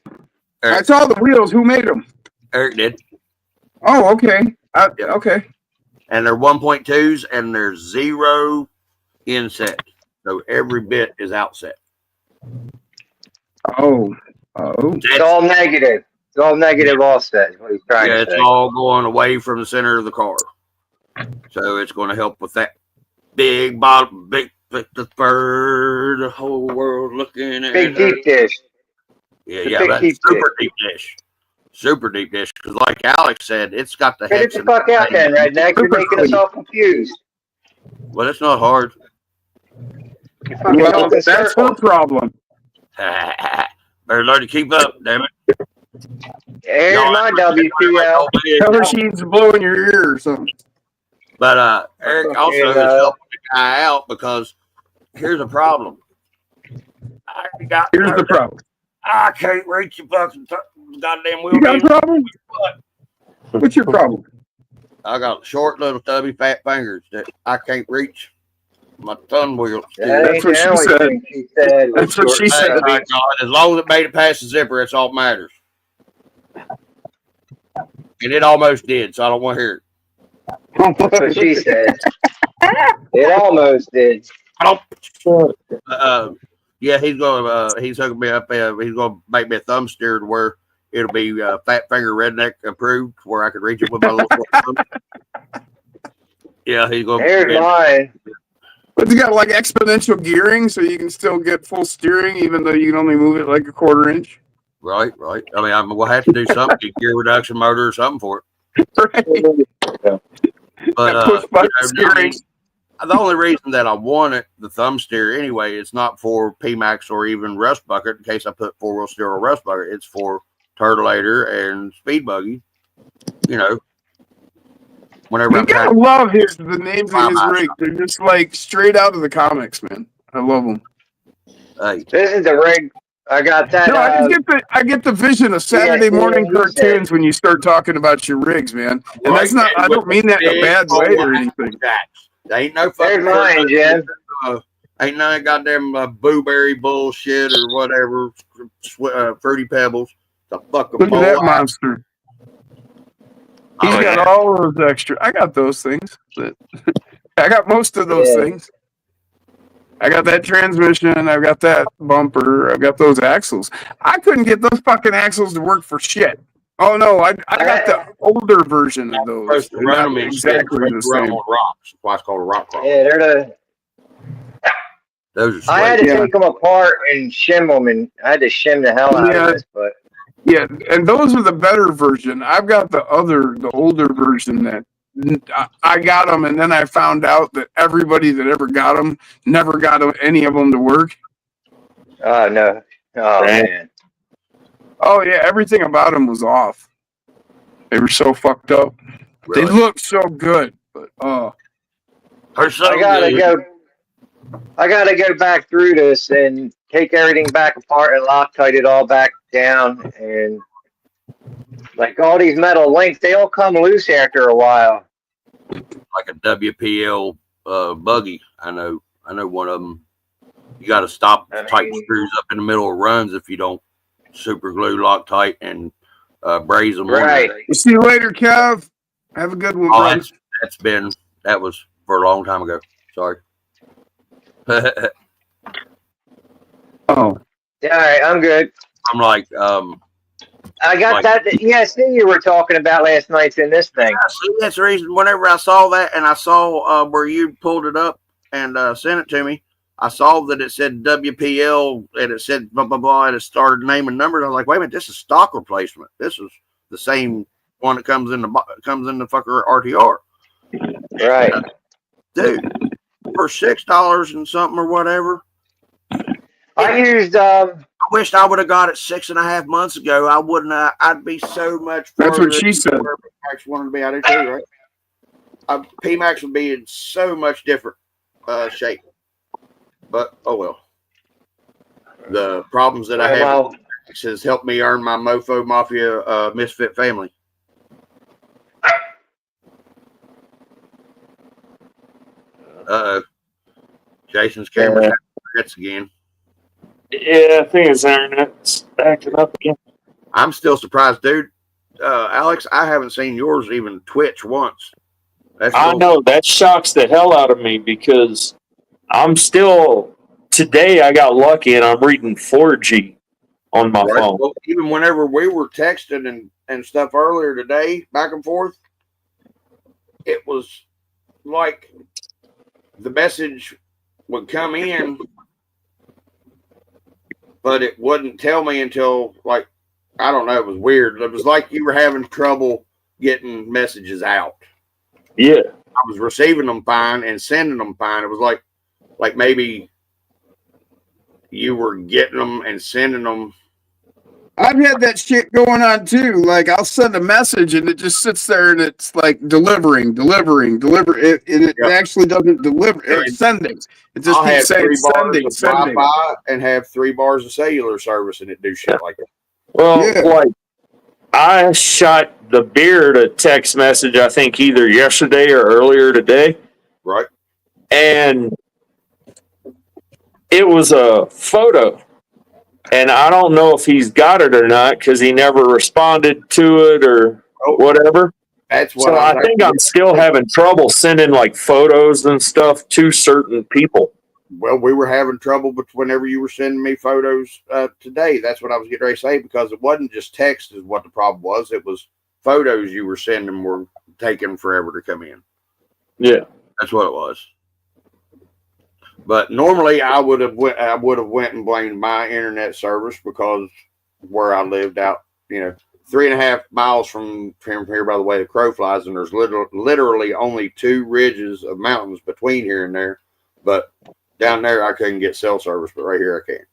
Speaker 9: I
Speaker 8: Eric.
Speaker 9: saw the wheels. Who made them?
Speaker 8: Eric did.
Speaker 9: Oh, okay.
Speaker 8: Yep.
Speaker 9: Okay.
Speaker 8: And they're 1.2s, and they're 0 inset. So every bit is outset.
Speaker 9: Oh.
Speaker 7: It's all negative. It's all negative offset. Is what he's trying to
Speaker 8: It's
Speaker 7: say.
Speaker 8: all going away from the center of the car. So it's going to help with that big bottom, big the bird, the whole world looking at
Speaker 7: Big deep dish.
Speaker 8: Yeah,
Speaker 7: The
Speaker 8: yeah,
Speaker 7: big
Speaker 8: that's
Speaker 7: deep
Speaker 8: super deep dish. Super deep dish. Because like Alex said, it's got the
Speaker 7: Get
Speaker 8: hex.
Speaker 7: it the fuck out then, Redneck. You're making us all confused.
Speaker 8: Well, it's not hard.
Speaker 7: You're fucking
Speaker 9: Well,
Speaker 7: talking
Speaker 9: that's her
Speaker 7: circles.
Speaker 9: problem.
Speaker 8: Better learn to keep up, damn it.
Speaker 7: Here's my WPL.
Speaker 9: Tell her she's blowing your ear or something.
Speaker 8: But Eric also is helping the guy out because here's a problem.
Speaker 9: Here's the problem.
Speaker 8: I can't reach the fucking goddamn wheel.
Speaker 9: You got a problem? What's your problem?
Speaker 8: I got short, little, stubby, fat fingers that I can't reach my thumb wheel.
Speaker 9: That's what she said. That's what she said.
Speaker 8: My God, as long as it made it past the zipper, that's all that matters. And it almost did, so I don't want to hear it.
Speaker 7: That's what she said. It almost did.
Speaker 8: Yeah, he's hooking me up. He's gonna make me a thumb steer to where it'll be fat finger redneck approved, where I could reach it with my little thumb. Yeah, he's gonna.
Speaker 7: Here's mine.
Speaker 9: But you got like exponential gearing, so you can still get full steering, even though you can only move it like a 1/4 inch.
Speaker 8: Right. I mean, we'll have to do something, gear reduction motor or something for it.
Speaker 9: Right.
Speaker 8: But the only reason that I wanted the thumb steer anyway, it's not for PMAX or even Rust Bucket in case I put 4-wheel steer or Rust Bucket. It's for Turtleator and Speed Buggy. You know, whenever
Speaker 9: you gotta love the names of his rig. They're just like straight out of the comics, man. I love them.
Speaker 8: Hey.
Speaker 7: This is the rig. I got that.
Speaker 9: No, I get the vision of Saturday morning cartoons when you start talking about your rigs, man. And that's not. I don't mean that in a bad way or anything.
Speaker 8: There ain't no fucking.
Speaker 7: There's mine, Jim.
Speaker 8: Ain't none goddamn blueberry bullshit or whatever. Fruity Pebbles. The fucking.
Speaker 9: Look at that monster. He's got all of those extra. I got those things. I got most of those things. I got that transmission. I've got that bumper. I've got those axles. I couldn't get those fucking axles to work for shit. Oh no, I got the older version of those.
Speaker 8: Exactly the same. On rocks. That's why it's called a rock crawler.
Speaker 7: Yeah, they're the.
Speaker 8: Those are sweet.
Speaker 7: I had to take them apart and shim them, and I had to shim the hell out of this. But
Speaker 9: yeah, and those are the better version. I've got the older version that. I got them, and then I found out that everybody that ever got them never got any of them to work.
Speaker 7: Oh, no. Oh, man.
Speaker 9: Oh, yeah, everything about them was off. They were so fucked up. Really? They looked so good, but
Speaker 7: I gotta go back through this and take everything back apart and Loctite it all back down, and like all these metal links, they all come loose after a while.
Speaker 8: Like a WPL buggy, I know one of them. You got to stop tight screws up in the middle of runs if you don't super glue Loctite and braze them.
Speaker 7: Right.
Speaker 9: We'll see you later, Kev. Have a good one.
Speaker 8: Oh, that was for a long time ago. Sorry.
Speaker 7: Oh. All right, I'm good.
Speaker 8: I'm like,
Speaker 7: I got that. Yeah, see, you were talking about last night's in this thing.
Speaker 8: See, that's the reason. Whenever I saw that, and I saw where you pulled it up and sent it to me, I saw that it said WPL and it said blah blah blah, and it started naming numbers. I was like, wait a minute, this is stock replacement. This is the same one that comes in the fucker RTR.
Speaker 7: Right,
Speaker 8: dude. For $6 and something or whatever.
Speaker 7: I used.
Speaker 8: I wished I would have got it 6.5 months ago. I wouldn't. I'd be so much.
Speaker 9: That's what she said.
Speaker 8: PMAX wanted to be out there too, right? PMAX would be in so much different shape. But oh well. The problems that I have says, help me earn my Mofo Mafia Misfit family. Jason's camera's again.
Speaker 3: Yeah, I think his internet's acting up again.
Speaker 8: I'm still surprised, dude. Alex, I haven't seen yours even twitch once.
Speaker 3: I know, that shocks the hell out of me because I'm still, today I got lucky and I'm reading 4G on my phone.
Speaker 8: Well, even whenever we were texting and stuff earlier today, back and forth, it was like the message would come in, but it wouldn't tell me until, like, I don't know, it was weird. It was like you were having trouble getting messages out.
Speaker 3: Yeah.
Speaker 8: I was receiving them fine and sending them fine. It was like maybe you were getting them and sending them.
Speaker 9: I've had that shit going on too. Like I'll send a message and it just sits there and it's like delivering. It actually doesn't deliver. It's sending. It just keeps saying sending.
Speaker 8: Wi-Fi and have 3 bars of cellular service and it do shit like that.
Speaker 3: Well, like I shot the Beard a text message, I think either yesterday or earlier today.
Speaker 8: Right.
Speaker 3: And it was a photo. And I don't know if he's got it or not because he never responded to it or whatever.
Speaker 8: That's what
Speaker 3: so I think I'm still having trouble sending like photos and stuff to certain people.
Speaker 8: Well, we were having trouble, but whenever you were sending me photos today, that's what I was getting ready to say, because it wasn't just text is what the problem was. It was photos you were sending were taking forever to come in.
Speaker 3: Yeah.
Speaker 8: That's what it was. But normally I would have went and blamed my internet service because where I lived out, 3.5 miles from here by the way the crow flies, and there's literally only 2 ridges of mountains between here and there. But down there I couldn't get cell service, but right here I can.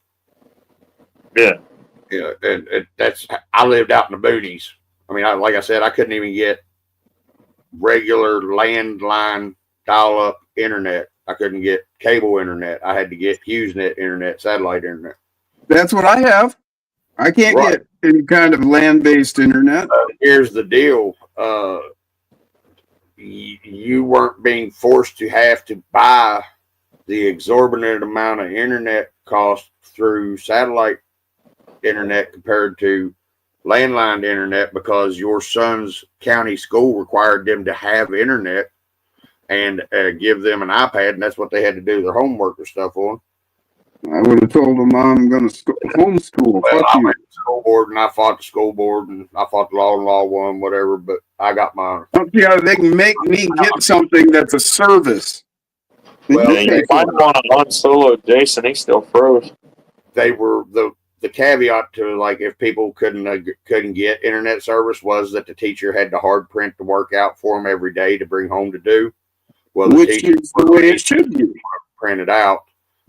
Speaker 3: Yeah.
Speaker 8: And that's, I lived out in the boonies. I mean, like I said, I couldn't even get regular landline dial-up internet. I couldn't get cable internet. I had to get HughesNet internet, satellite internet.
Speaker 9: That's what I have. I can't get any kind of land-based internet.
Speaker 8: Here's the deal. You weren't being forced to have to buy the exorbitant amount of internet cost through satellite internet compared to landline internet because your son's county school required them to have internet and give them an iPad, and that's what they had to do their homework or stuff on.
Speaker 9: I would have told them I'm going to homeschool.
Speaker 8: Well, I went to the school board, and I fought the school board, and I fought the law one, whatever, but I got mine.
Speaker 9: Yeah, they can make me get something that's a service.
Speaker 3: Well, you might want to unsolo Jason. He still froze.
Speaker 8: They were the caveat to, like, if people couldn't get internet service was that the teacher had to hard print the work out for them every day to bring home to do. Well,
Speaker 9: which is the way it should be.
Speaker 8: Printed out,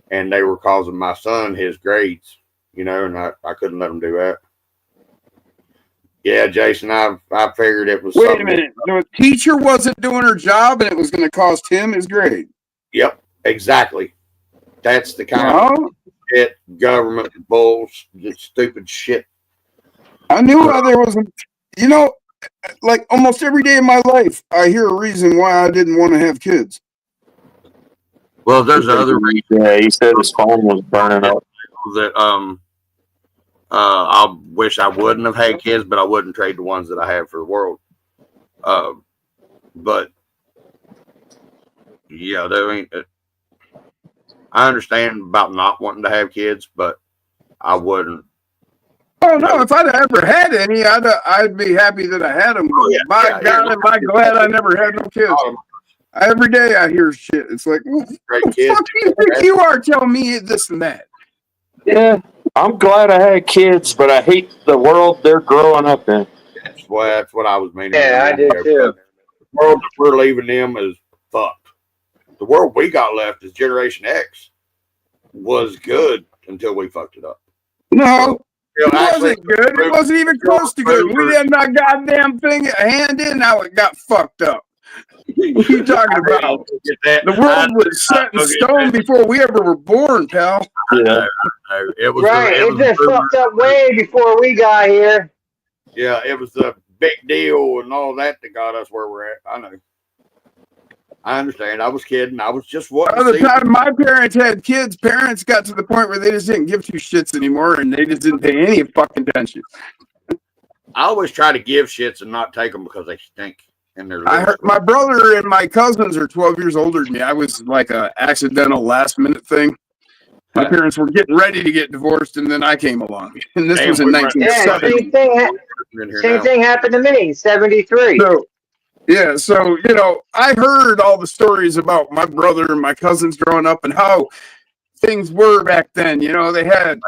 Speaker 8: and they were causing my son his grades, and I couldn't let him do that. Yeah, Jason, I figured it was.
Speaker 9: Wait a minute. The teacher wasn't doing her job, and it was going to cost him his grade.
Speaker 8: Yep, exactly. That's the kind of shit, government bulls, stupid shit.
Speaker 9: I knew how there was, like almost every day of my life, I hear a reason why I didn't want to have kids.
Speaker 8: Well, there's another reason.
Speaker 3: Yeah, he said his phone was burning up.
Speaker 8: That I wish I wouldn't have had kids, but I wouldn't trade the ones that I have for the world. But yeah, I understand about not wanting to have kids, but I wouldn't.
Speaker 9: Oh no! If I'd ever had any, I'd be happy that I had them. By God, am I glad I never had no kids. Every day I hear shit. It's like, who the fuck do you think you are telling me this and that?
Speaker 3: Yeah, I'm glad I had kids, but I hate the world they're growing up in.
Speaker 8: That's what I was meaning.
Speaker 7: Yeah, I did too.
Speaker 8: The world that we're leaving them is fucked. The world we got left is Generation X was good until we fucked it up.
Speaker 9: No. It wasn't good. It wasn't even close to good. We didn't have a goddamn thing hand in. Now it got fucked up. What are you talking about? The world was set in stone before we ever were born, pal.
Speaker 3: Yeah.
Speaker 8: It was
Speaker 7: Right,
Speaker 8: it
Speaker 7: it
Speaker 8: was
Speaker 7: been fucked up way before we got here.
Speaker 8: yeah, it was the big deal and all that got us where we're at. I know. I understand. I was kidding. I was just wanting
Speaker 9: By
Speaker 8: to
Speaker 9: the
Speaker 8: see.
Speaker 9: time my parents had kids, parents got to the point where they just didn't give two shits anymore, and they just didn't pay any fucking attention.
Speaker 8: I always try to give shits and not take them because they stink. And they're
Speaker 9: I heard my brother and my cousins are 12 years older than me. I was like a accidental last minute thing. My parents were getting ready to get divorced, and then I came along. And this was in
Speaker 7: Yeah,
Speaker 9: 1970.
Speaker 7: same thing happened to me, 73.
Speaker 9: So, yeah, so, you know, I heard all the stories about my brother and my cousins growing up and how things were back then. You know, they had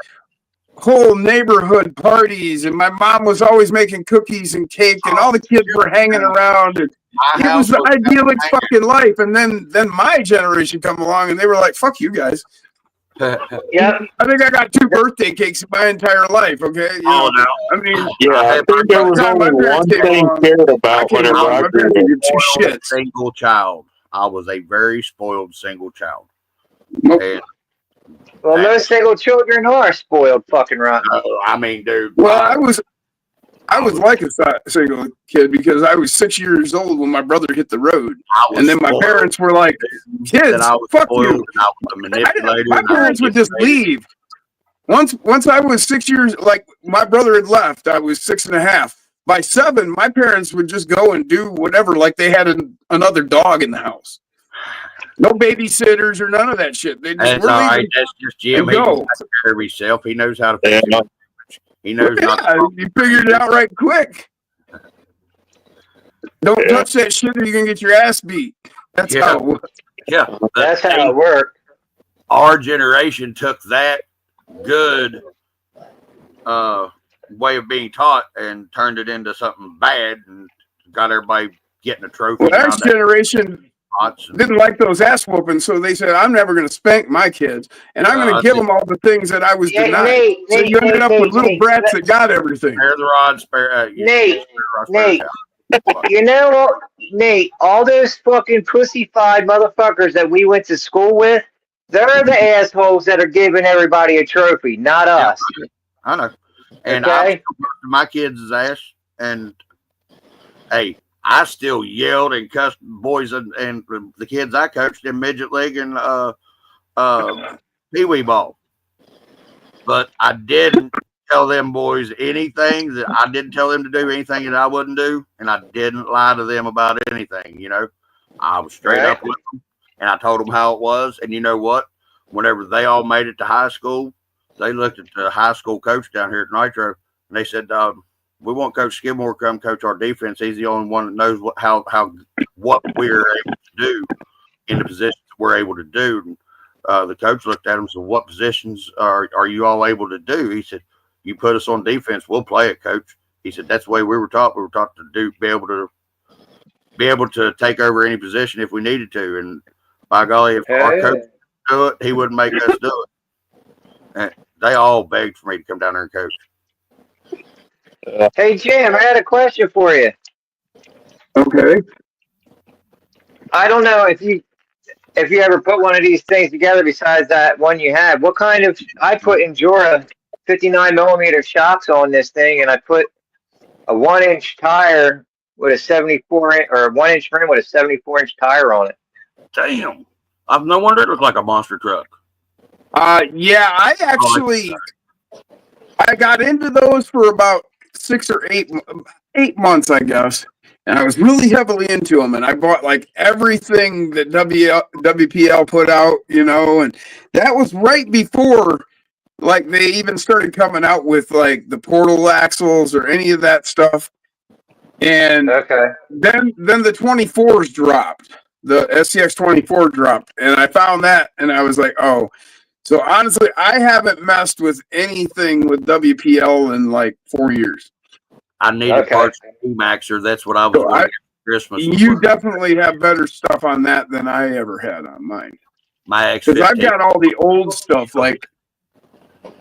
Speaker 9: whole neighborhood parties, and my mom was always making cookies and cake, and all the kids were hanging around. And it was the idyllic fucking life. And then my generation come along, and they were like, "Fuck you guys."
Speaker 7: Yeah,
Speaker 9: I think I got 2 birthday cakes in my entire life. Okay. You know,
Speaker 8: no.
Speaker 9: I mean,
Speaker 3: Yeah, I think there was only one thing cared about whenever I grew up.
Speaker 8: Single child. I was a very spoiled single child.
Speaker 9: Nope.
Speaker 8: And
Speaker 7: well, most single children are spoiled fucking rotten.
Speaker 8: I mean, dude.
Speaker 9: Well, I was like a single kid because I was 6 years old when my brother hit the road, and then my parents were like, "Kids, fuck you." My parents would just leave. Once I was 6 years, like my brother had left, I was 6.5. By 7, my parents would just go and do whatever, like they had another dog in the house. No babysitters or none of that shit. They just
Speaker 8: That's all right. That's just Jim. He knows how to take care of himself. He knows how to fix it. He knows not to.
Speaker 9: You figured it out right quick. Don't touch that shit or you're going to get your ass beat. That's how it works.
Speaker 8: Yeah.
Speaker 7: That's how it worked.
Speaker 8: Our generation took that good way of being taught and turned it into something bad and got everybody getting a trophy.
Speaker 9: Well, next generation didn't like those ass whoopings, so they said, "I'm never going to spank my kids, and I'm going to give them all the things that I was denied." So you ended up with little brats that got everything.
Speaker 8: Spare the rod, spare
Speaker 7: Nate. You know what, Nate? All those fucking pussy-fied motherfuckers that we went to school with, they're the assholes that are giving everybody a trophy, not us.
Speaker 8: I know. And
Speaker 7: Okay.
Speaker 8: my kids' ass, and hey, I still yelled and cussed boys and the kids I coached in midget league and pee-wee ball. But I didn't tell them boys anything that I didn't tell them to do anything that I wouldn't do, and I didn't lie to them about anything. You know, I was straight up with them, and I told them how it was. And you know what? Whenever they all made it to high school, they looked at the high school coach down here at Nitro, and they said, "We want Coach Skidmore to come coach our defense. He's the only one that knows what we're able to do in the positions we're able to do." And the coach looked at him and said, "What positions are you all able to do?" He said, "You put us on defense, we'll play it, coach." He said, "That's the way we were taught. We were taught to be able to take over any position if we needed to." And by golly, if our coach could do it, he wouldn't make us do it. And they all begged for me to come down there and coach.
Speaker 7: Hey, Jim, I had a question for you.
Speaker 9: Okay.
Speaker 7: I don't know if you ever put one of these things together besides that one you had. What kind of, I put Endura 59 millimeter shocks on this thing, and I put a 1-inch tire with a 74-inch or 1-inch rim with a 74-inch tire on it.
Speaker 8: Damn. I've no wonder it looked like a monster truck.
Speaker 9: Yeah, I actually I got into those for about 6 or 8 months, I guess. And I was really heavily into them, and I bought like everything that WPL put out, you know, and that was right before like they even started coming out with like the portal axles or any of that stuff. And then the 24s dropped. The SCX 24 dropped, and I found that, and I was like, oh. So honestly, I haven't messed with anything with WPL in like 4 years.
Speaker 8: I needed parts of Maxer. That's what I was doing for Christmas.
Speaker 9: You definitely have better stuff on that than I ever had on mine.
Speaker 8: My
Speaker 9: Because I've got all the old stuff, like.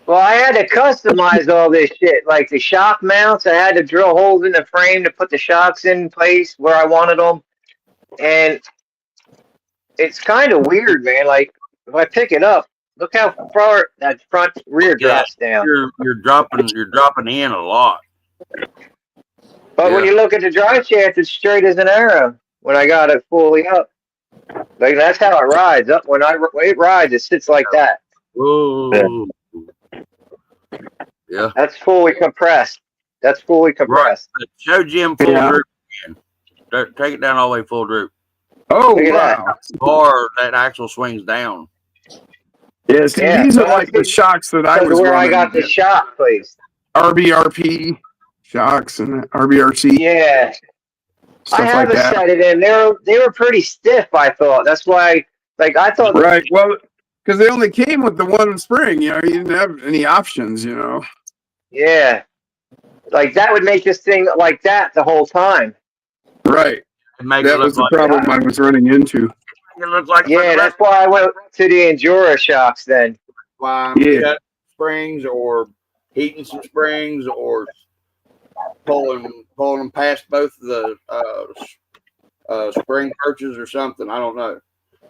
Speaker 7: Well, I had to customize all this shit, like the shock mounts. I had to drill holes in the frame to put the shocks in place where I wanted them. and it's kind of weird, man. Like if I pick it up, look how far that front rear drops down.
Speaker 8: You're dropping in a lot.
Speaker 7: But when you look at the drive shaft, it's straight as an arrow. When I got it fully up, like that's how it rides. Up when it rides, it sits like that.
Speaker 8: Whoa. Yeah.
Speaker 7: That's fully compressed. That's fully compressed.
Speaker 8: Right. Show Jim full droop again. Take it down all the way full droop.
Speaker 9: Oh,
Speaker 7: Look at
Speaker 9: wow.
Speaker 7: that.
Speaker 8: Or that axle swings down.
Speaker 9: Yeah, see, these are like the shocks that I was
Speaker 7: where
Speaker 9: running.
Speaker 7: I got the shock placed.
Speaker 9: RBRP shocks and RBRC.
Speaker 7: Yeah.
Speaker 9: Stuff
Speaker 7: I haven't
Speaker 9: like that.
Speaker 7: set it in. They were pretty stiff, I thought. That's why, like, I thought.
Speaker 9: Right. Well, because they only came with the one spring, you know, you didn't have any options, you know.
Speaker 7: Yeah. Like, that would make this thing like that the whole time.
Speaker 9: Right. That was the problem I was running into.
Speaker 8: It looks like
Speaker 7: that's why I went to the Endura shocks then.
Speaker 8: Why cut springs or heating some springs or pulling them past both the spring perches or something. I don't know.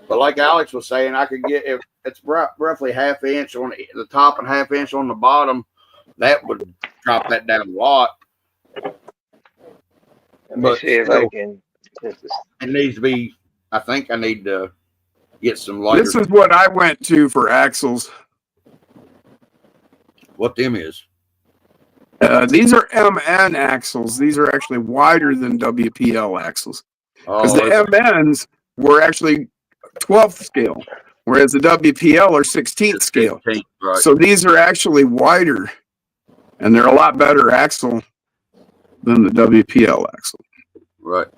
Speaker 8: But like Alex was saying, I could get, if it's roughly half inch on the top and half inch on the bottom, that would drop that down a lot.
Speaker 7: Let me see if I can.
Speaker 8: It needs to be, I think I need to get some lighter.
Speaker 9: This is what I went to for axles.
Speaker 8: What them is?
Speaker 9: These are MN axles. These are actually wider than WPL axles. Because the MNs were actually 12th scale, whereas the WPL are 16th scale.
Speaker 8: 16th, right.
Speaker 9: So these are actually wider, and they're a lot better axle than the WPL axle.
Speaker 8: Right.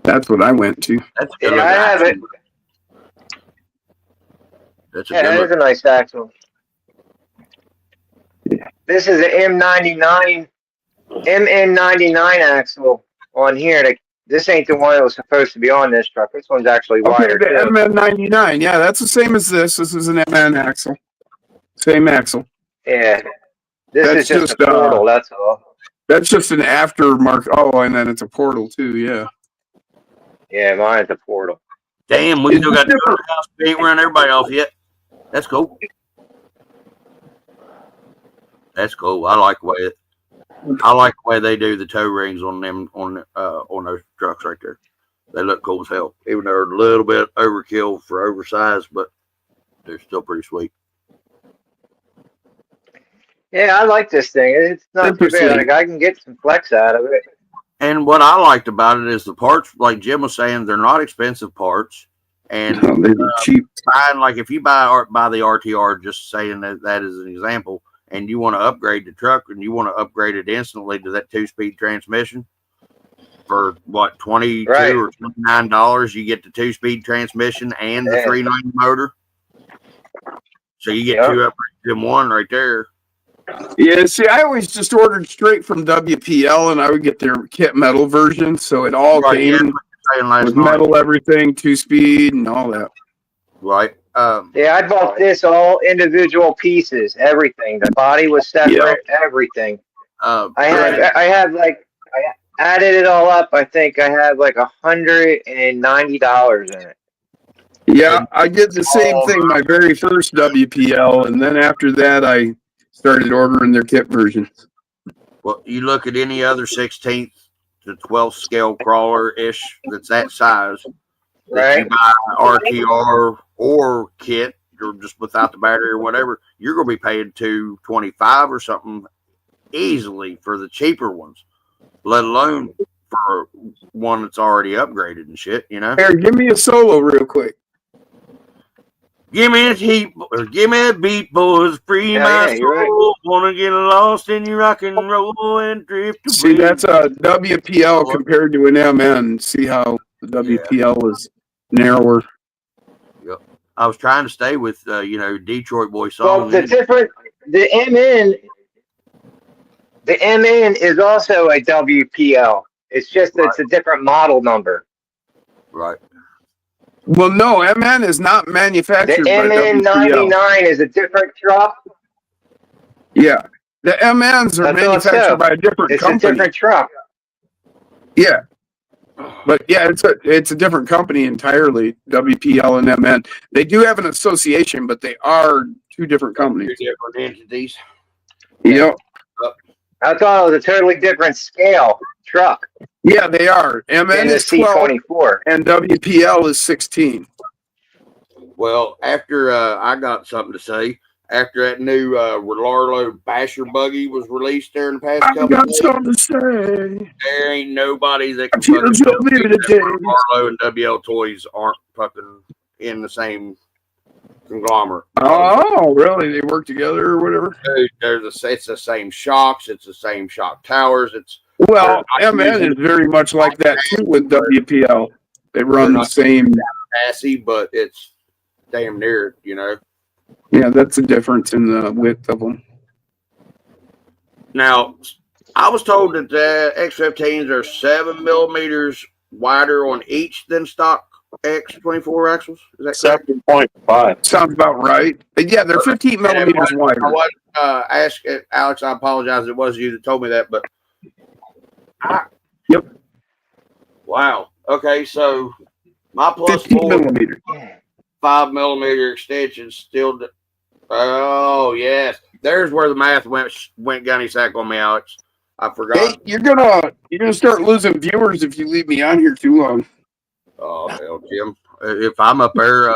Speaker 9: That's what I went to.
Speaker 8: That's good.
Speaker 7: I have it.
Speaker 8: That's
Speaker 7: that is a nice axle.
Speaker 9: Yeah.
Speaker 7: This is an MN99 axle on here. This ain't the one that was supposed to be on this truck. This one's actually wider.
Speaker 9: Okay, the MN99. Yeah, that's the same as this. This is an MN axle. Same axle.
Speaker 7: Yeah. This is just a portal, that's all.
Speaker 9: That's just an aftermarket. Oh, and then it's a portal too, yeah.
Speaker 7: Yeah, mine's a portal.
Speaker 8: Damn, we still got the house. We ain't run everybody off yet. That's cool. That's cool. I like the way they do the toe rings on them on those trucks right there. They look cool as hell. Even though they're a little bit overkill for oversized, but they're still pretty sweet.
Speaker 7: Yeah, I like this thing. It's not too bad. Like, I can get some flex out of it.
Speaker 8: And what I liked about it is the parts, like Jim was saying, they're not expensive parts. And
Speaker 9: they're cheap.
Speaker 8: Fine, like if you buy the RTR, just saying that as an example, and you want to upgrade the truck and you want to upgrade it instantly to that 2-speed transmission for what, $22 or $29, you get the 2-speed transmission and the 390 motor. So you get 2 upgrades in one right there.
Speaker 9: Yeah, see, I always just ordered straight from WPL, and I would get their kit metal version, so it all came with metal everything, 2-speed, and all that.
Speaker 8: Right.
Speaker 7: Yeah, I bought this all individual pieces, everything. The body was separate, everything. I added it all up. I think I had like $190 in it.
Speaker 9: Yeah, I did the same thing my very first WPL, and then after that, I started ordering their kit versions.
Speaker 8: Well, you look at any other 16th to 12th scale crawler-ish that's that size, that you buy RTR or kit, or just without the battery or whatever, you're going to be paying $225 or something easily for the cheaper ones, let alone for one that's already upgraded and shit, you know?
Speaker 9: Here, give me a solo real quick.
Speaker 8: Give me a heat, or give me a beat, boys. Free my soul. Right. Wanna get lost in your rock and roll and drift away.
Speaker 9: See, that's a WPL compared to an MN. See how the WPL is narrower.
Speaker 8: Yep. I was trying to stay with, Detroit boy song.
Speaker 7: Well, the MN is also a WPL. It's just it's a different model number.
Speaker 8: Right.
Speaker 9: Well, no, MN is not manufactured by WPL.
Speaker 7: The MN99 is a different truck.
Speaker 9: Yeah, the MNs are manufactured by a different company.
Speaker 7: It's a different truck.
Speaker 9: Yeah. But yeah, it's a different company entirely, WPL and MN. They do have an association, but they are two different companies.
Speaker 8: Two different entities.
Speaker 9: Yep.
Speaker 7: I thought it was a totally different scale truck
Speaker 9: Yeah, they are.
Speaker 7: than
Speaker 9: MN
Speaker 7: the
Speaker 9: is 12
Speaker 7: C24.
Speaker 9: and WPL is 16.
Speaker 8: Well, after I got something to say. After that new Larlo Basher buggy was released there in the past
Speaker 9: I
Speaker 8: couple
Speaker 9: got
Speaker 8: of days,
Speaker 9: something to say.
Speaker 8: there ain't nobody that can
Speaker 9: Feel
Speaker 8: fucking
Speaker 9: so
Speaker 8: tell me
Speaker 9: limited
Speaker 8: that
Speaker 9: days.
Speaker 8: Larlo and WL Toys aren't fucking in the same conglomerate.
Speaker 9: Oh, really? They work together or whatever?
Speaker 8: It's the same shocks. It's the same shock towers.
Speaker 9: Well,
Speaker 8: they're not
Speaker 9: MN
Speaker 8: using
Speaker 9: is very much like that too with WPL. They run the
Speaker 8: not
Speaker 9: same.
Speaker 8: chassis, but it's damn near it, you know.
Speaker 9: Yeah, that's the difference in the width of them.
Speaker 8: Now, I was told that the X15s are 7 millimeters wider on each than stock X24 axles. Is that correct?
Speaker 3: 7.5.
Speaker 9: Sounds about right. But yeah, they're 15 millimeters
Speaker 8: I
Speaker 9: wider.
Speaker 8: was asking Alex. I apologize. It was you that told me that, but
Speaker 9: Yep.
Speaker 8: Wow. Okay, so my plus
Speaker 9: 15
Speaker 8: 4
Speaker 9: millimeters.
Speaker 8: 5 millimeter extension still. Oh yes, there's where the math went gunny sack on me, Alex. I forgot.
Speaker 9: Hey, you're gonna start losing viewers if you leave me on here too long.
Speaker 8: Oh hell, Jim. If I'm up there,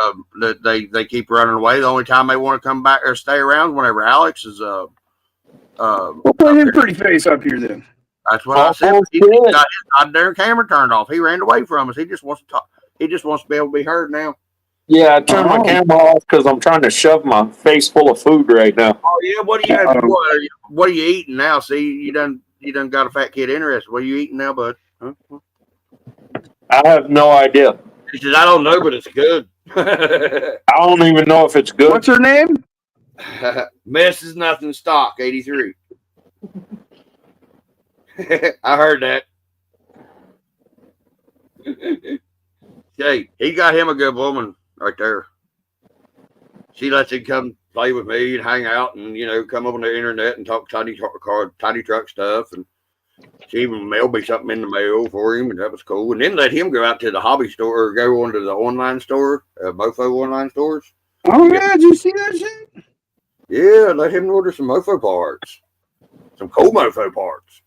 Speaker 8: they keep running away. The only time they want to come back or stay around is whenever Alex is
Speaker 9: We'll put his pretty face up here then.
Speaker 8: That's what I said. He got his goddamn camera turned off. He ran away from us. He just wants to talk. He just wants to be able to be heard now.
Speaker 3: Yeah, I turned my camera off because I'm trying to shove my face full of food right now.
Speaker 8: Oh yeah, what are you eating now? See, you done got a fat kid interested. What are you eating now, bud? Huh?
Speaker 3: I have no idea.
Speaker 8: He says, I don't know, but it's good.
Speaker 3: I don't even know if it's good.
Speaker 9: What's her name?
Speaker 8: Mrs. Nothing Stock 83. I heard that. Okay, he got him a good woman right there. She lets him come play with me and hang out and, come up on the internet and talk tiny truck stuff. And she even mailed me something in the mail for him, and that was cool. And then let him go out to the hobby store or go onto the online store, Mofo online stores.
Speaker 9: Oh, yeah, did you see that shit?
Speaker 8: Yeah, let him order some Mofo parts. Some cool Mofo parts.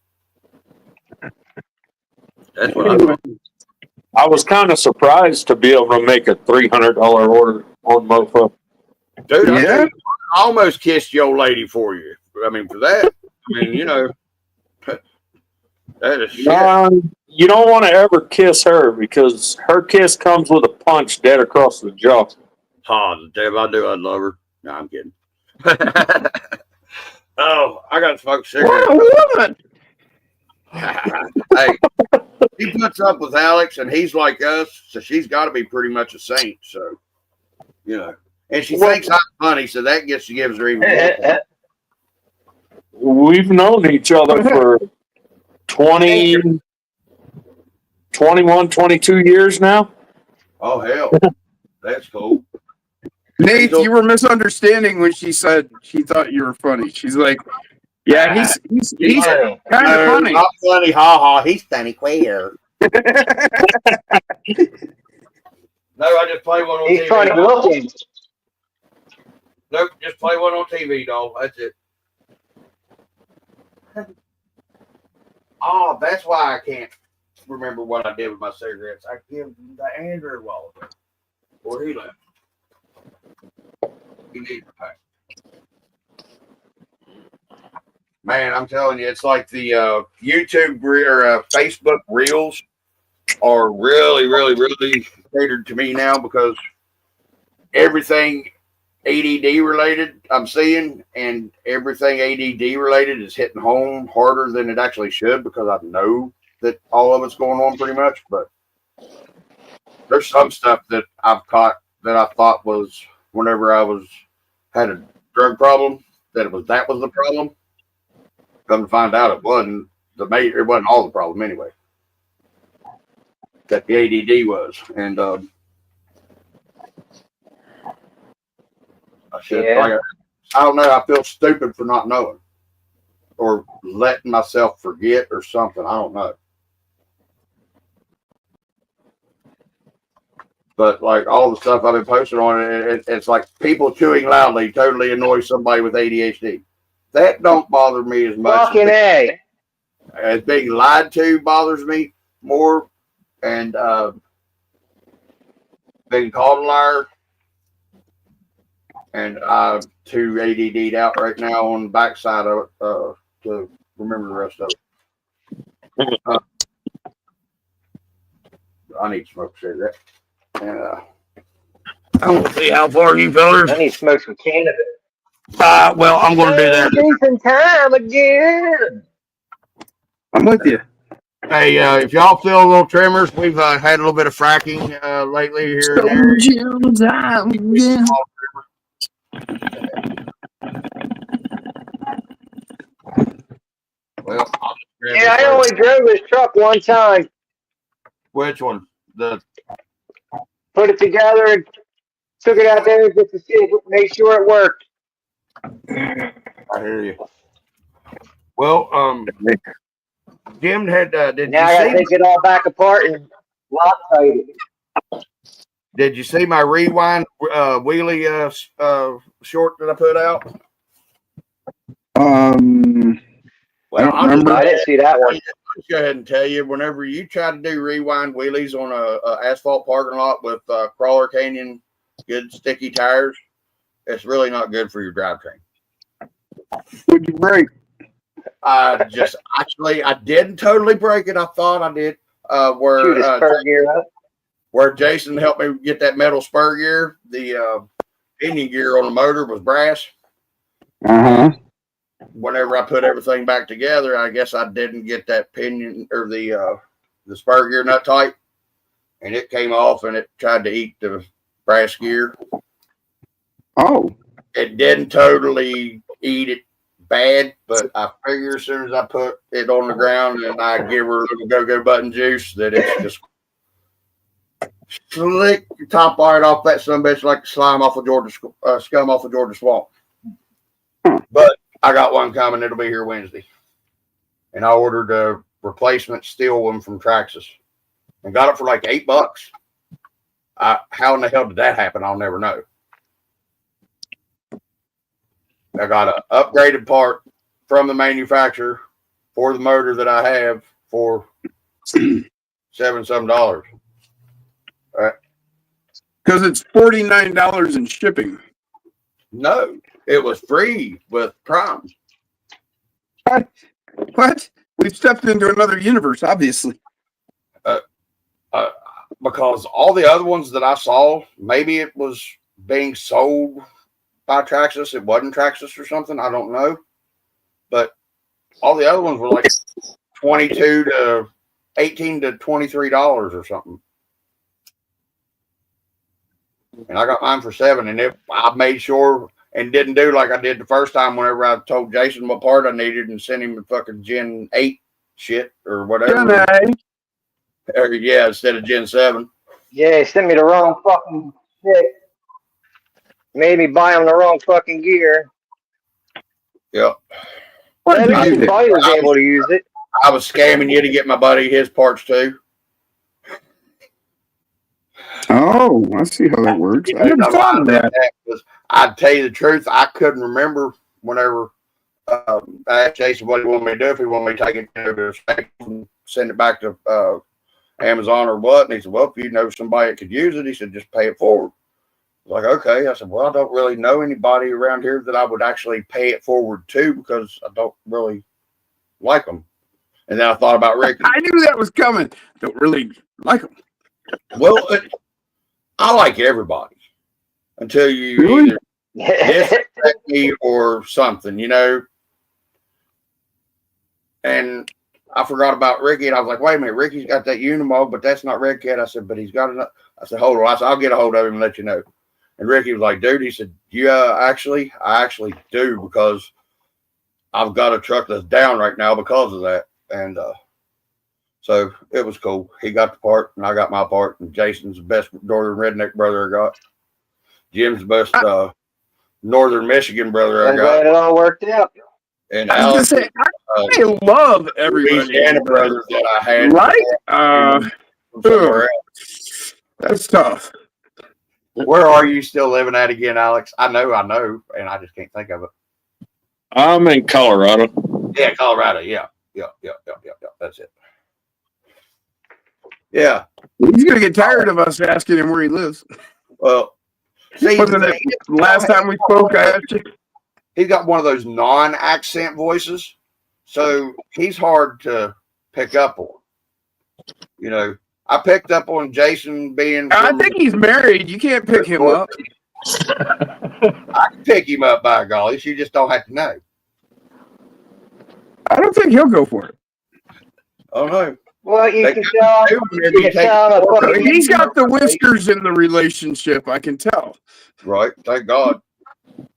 Speaker 8: That's what
Speaker 3: I was kind of surprised to be able to make a $300 order on Mofo.
Speaker 8: Dude, I almost kissed your old lady for you. I mean, for that. I mean, that is shit.
Speaker 3: You don't want to ever kiss her because her kiss comes with a punch dead across the jaw.
Speaker 8: Oh, damn, I knew I'd love her. No, I'm kidding. Oh, I got to smoke cigarettes.
Speaker 9: What a woman!
Speaker 8: Hey, he puts up with Alex, and he's like us, so she's got to be pretty much a saint. So, and she thinks I'm funny, so that gives her even more.
Speaker 3: We've known each other for 21, 22 years now.
Speaker 8: Oh, hell. That's cool.
Speaker 9: Nate, you were misunderstanding when she said she thought you were funny. She's like, yeah, he's kind of funny.
Speaker 8: Not funny, ha. He's funny queer. No, I just play one on TV.
Speaker 7: He's funny looking.
Speaker 8: Nope, just play one on TV, dog. That's it. Oh, that's why I can't remember what I did with my cigarettes. I gave them to Andrew a while ago. Where he left. He needed a pack. Man, I'm telling you, it's like the YouTube or Facebook Reels are really, really, really catered to me now because everything ADD related I'm seeing, and everything ADD related is hitting home harder than it actually should because I know that all of it's going on pretty much. But there's some stuff that I've caught that I thought was whenever I had a drug problem that was the problem. Come to find out, it wasn't all the problem anyway. That the ADD was, and I don't know. I feel stupid for not knowing, or letting myself forget, or something. I don't know. But like all the stuff I've been posting on it, it's like people chewing loudly totally annoys somebody with ADHD. That don't bother me as much.
Speaker 7: Fucking A.
Speaker 8: As being lied to bothers me more, and being called a liar. And I'm too ADD'd out right now on the backside of it to remember the rest of it. I need to smoke a cigarette. And I want to see how far you fellers.
Speaker 7: I need to smoke some cannabis.
Speaker 8: Well, I'm going to do that.
Speaker 7: Decent time again.
Speaker 9: I'm with you.
Speaker 8: Hey, if y'all feel a little tremors, we've had a little bit of fracking lately here and there. Well,
Speaker 7: Yeah, I only drove this truck one time.
Speaker 8: Which one? The
Speaker 7: Put it together and took it out there just to see it, make sure it worked.
Speaker 8: I hear you. Well, Jim had did
Speaker 7: Now I
Speaker 8: you
Speaker 7: gotta
Speaker 8: see?
Speaker 7: take it all back apart and loctite it.
Speaker 8: Did you see my rewind wheelie short that I put out?
Speaker 9: I don't remember.
Speaker 7: I didn't see that one.
Speaker 8: I'll go ahead and tell you, whenever you try to do rewind wheelies on a asphalt parking lot with crawler canyon, good sticky tires, it's really not good for your drivetrain.
Speaker 9: Would you break?
Speaker 8: I didn't totally break it. I thought I did.
Speaker 7: Shoot a spur gear up.
Speaker 8: Where Jason helped me get that metal spur gear, the pinion gear on the motor was brass. Whenever I put everything back together, I guess I didn't get that pinion or the spur gear nut tight, and it came off and it tried to eat the brass gear.
Speaker 9: Oh.
Speaker 8: It didn't totally eat it bad, but I figure as soon as I put it on the ground and I give her a little go-go button juice, that it's just slick the top right off that sumbitch like slime off of Georgia scum off of Georgia swamp. But I got one coming. It'll be here Wednesday, and I ordered a replacement steel one from Traxxas and got it for like $8. How in the hell did that happen? I'll never know. I got an upgraded part from the manufacturer for the motor that I have for $7-some.
Speaker 9: Because it's $49 in shipping.
Speaker 8: No, it was free with Prime.
Speaker 9: What? We've stepped into another universe, obviously.
Speaker 8: Because all the other ones that I saw, maybe it was being sold by Traxxas. It wasn't Traxxas or something. I don't know. But all the other ones were like $18 to $23 or something. And I got mine for $7, and I made sure and didn't do like I did the first time whenever I told Jason what part I needed and sent him the fucking Gen 8 shit or whatever. Yeah, instead of Gen 7.
Speaker 7: Yeah, he sent me the wrong fucking shit. Made me buy him the wrong fucking gear.
Speaker 8: Yep.
Speaker 7: At least his buddy was able to use it.
Speaker 8: I was scamming you to get my buddy his parts too.
Speaker 9: Oh, I see how that works. I never thought of that.
Speaker 8: I'd tell you the truth, I couldn't remember whenever I asked Jason what he wanted me to do, if he wanted me to take it to the state and send it back to Amazon or what. And he said, well, if you know somebody that could use it, he said, just pay it forward. I was like, okay. I said, well, I don't really know anybody around here that I would actually pay it forward to because I don't really like them. And then I thought about Ricky.
Speaker 9: I knew that was coming. Don't really like them.
Speaker 8: Well, I like everybody until you
Speaker 9: Really?
Speaker 8: either disrespect me or something, you know. And I forgot about Ricky, and I was like, wait a minute, Ricky's got that Unimog, but that's not Red Cat. I said, but he's got enough. I said, hold on. I said, I'll get a hold of him and let you know. And Ricky was like, dude, he said, yeah, I actually do, because I've got a truck that's down right now because of that. And so it was cool. He got the part, and I got my part, and Jason's the best northern redneck brother I got. Jim's the best northern Michigan brother I got.
Speaker 7: I'm glad it all worked out.
Speaker 8: And
Speaker 9: I was
Speaker 8: Alex,
Speaker 9: gonna say, I love everybody.
Speaker 8: Louisiana brothers that I had.
Speaker 9: Right?
Speaker 8: From somewhere else.
Speaker 9: That's tough.
Speaker 8: Where are you still living at again, Alex? I know, and I just can't think of it.
Speaker 3: I'm in Colorado.
Speaker 8: Yeah, Colorado. Yeah. That's it. Yeah.
Speaker 9: He's gonna get tired of us asking him where he lives.
Speaker 8: Well, see,
Speaker 9: Wasn't it last time we spoke? I asked you.
Speaker 8: He's got one of those non-accent voices, so he's hard to pick up on. You know, I picked up on Jason being.
Speaker 9: I think he's married. You can't pick him up.
Speaker 8: I can pick him up, by golly. You just don't have to know.
Speaker 9: I don't think he'll go for it.
Speaker 8: Oh no.
Speaker 7: Well, you
Speaker 8: They
Speaker 7: can
Speaker 8: could
Speaker 7: tell.
Speaker 8: do
Speaker 7: You
Speaker 8: maybe
Speaker 7: can
Speaker 8: take
Speaker 7: tell.
Speaker 8: more.
Speaker 9: He's got the whiskers in the relationship. I can tell.
Speaker 8: Right. Thank God.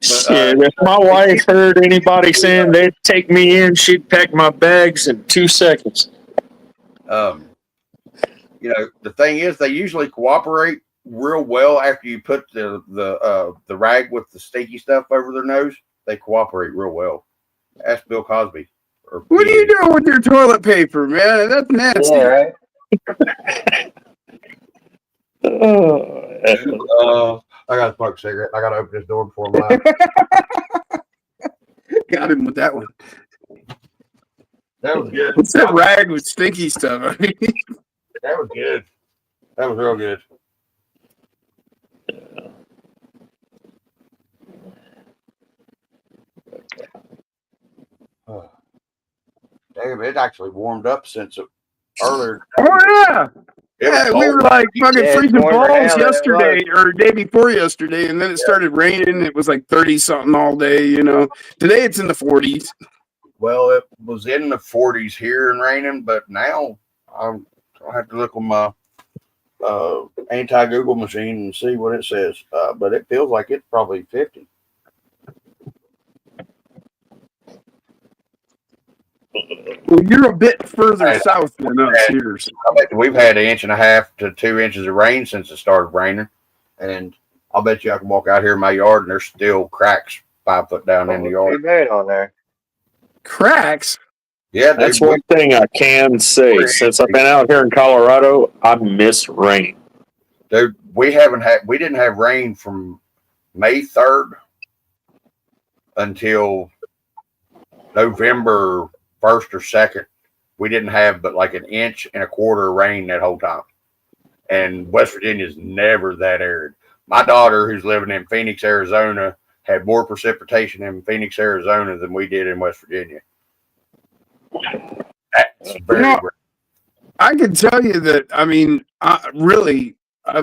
Speaker 3: Shit, if my wife heard anybody saying they'd take me in, she'd pack my bags in 2 seconds.
Speaker 8: You know, the thing is, they usually cooperate real well after you put the rag with the sticky stuff over their nose. They cooperate real well. Ask Bill Cosby.
Speaker 9: What are you doing with your toilet paper, man? That's nasty.
Speaker 7: Yeah, right.
Speaker 8: I got to smoke a cigarette. I got to open this door before I'm out.
Speaker 9: Got him with that one.
Speaker 8: That was good.
Speaker 9: What's that rag with stinky stuff? I mean,
Speaker 8: That was good. That was real good. Damn, it actually warmed up since earlier.
Speaker 9: oh yeah.
Speaker 8: It was
Speaker 9: Yeah, we
Speaker 8: cold.
Speaker 9: were like fucking
Speaker 7: Yeah,
Speaker 9: freezing
Speaker 7: warmer
Speaker 9: balls
Speaker 7: now than it
Speaker 9: yesterday or day before yesterday, and then it started raining. It was like 30 something all day, you know. Today it's in the 40s.
Speaker 8: Well, it was in the 40s here and raining, but now I have to look on my anti-Google machine and see what it says. But it feels like it's probably 50.
Speaker 9: Well, you're a bit further south than us here. So.
Speaker 8: I bet we've had 1.5 to 2 inches of rain since it started raining, and I'll bet you I can walk out here in my yard and there's still cracks 5 foot down in the yard.
Speaker 7: Pretty bad on there.
Speaker 9: Cracks.
Speaker 8: Yeah,
Speaker 3: That's one thing I can say. Since I've been out here in Colorado, I miss rain.
Speaker 8: dude. We didn't have rain from May 3rd until November 1st or 2nd. We didn't have but like 1.25 inches of rain that whole time. And West Virginia's never that arid. My daughter, who's living in Phoenix, Arizona, had more precipitation in Phoenix, Arizona than we did in West Virginia. That's very rare.
Speaker 9: I can tell you that, I mean, I've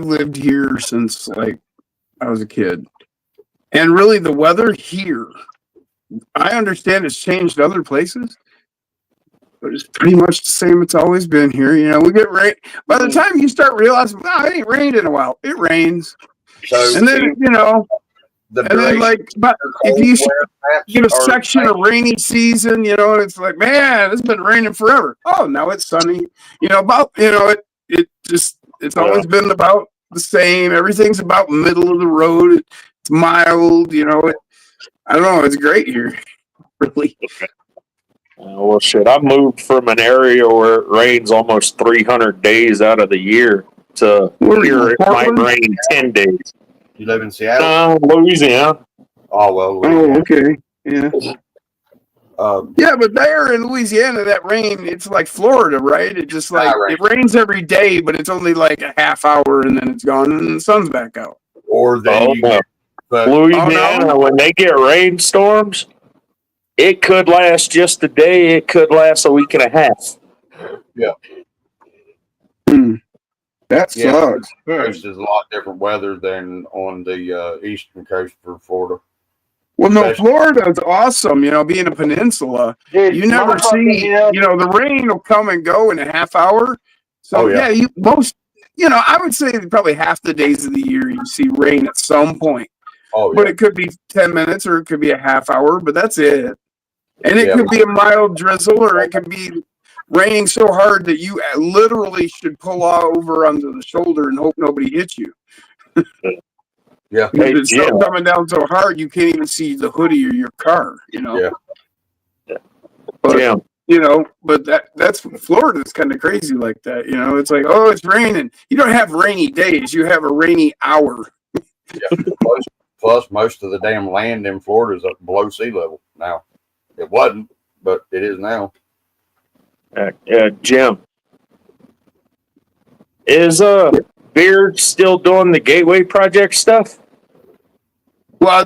Speaker 9: lived here since like I was a kid. And really the weather here, I understand it's changed other places, but it's pretty much the same it's always been here. You know, we get rain. By the time you start realizing, wow, it ain't rained in a while. It rains.
Speaker 8: So,
Speaker 9: And then, you know, and then like, but if you get a section of rainy season, you know, it's like, man, it's been raining forever. Oh, now it's sunny. You know, it's always been about the same. Everything's about middle of the road. It's mild, you know. I don't know. It's great here, really.
Speaker 3: Well, shit, I moved from an area where it rains almost 300 days out of the year to here it might rain 10 days.
Speaker 8: You live in Seattle?
Speaker 3: Louisiana.
Speaker 8: Oh, well.
Speaker 9: Oh, okay. Yeah.
Speaker 8: Yeah,
Speaker 9: but there in Louisiana, that rain, it's like Florida, right? It just like, it rains every day, but it's only like a half hour and then it's gone and the sun's back out.
Speaker 8: Or then
Speaker 3: Louisiana, when they get rainstorms, it could last just a day. It could last a week and a half.
Speaker 8: Yeah.
Speaker 9: That sucks.
Speaker 8: This is a lot different weather than on the eastern coast for Florida.
Speaker 9: Well, no, Florida's awesome. You know, being a peninsula,
Speaker 7: Dude,
Speaker 9: you never see. You know, the rain will come and go in a half hour. So I would say probably half the days of the year you see rain at some point. But it could be 10 minutes or it could be a half hour, but that's it. And it could be a mild drizzle or it could be raining so hard that you literally should pull over onto the shoulder and hope nobody hits you.
Speaker 8: Yeah.
Speaker 9: It's still coming down so hard you can't even see the hoodie or your car, you know.
Speaker 3: Yeah.
Speaker 9: But, you know, but that's Florida's kind of crazy like that, you know. It's like, oh, it's raining. You don't have rainy days, you have a rainy hour.
Speaker 8: Plus, most of the damn land in Florida is up below sea level now. It wasn't, but it is now.
Speaker 3: Jim, is Beard still doing the Gateway Project stuff?
Speaker 9: Well,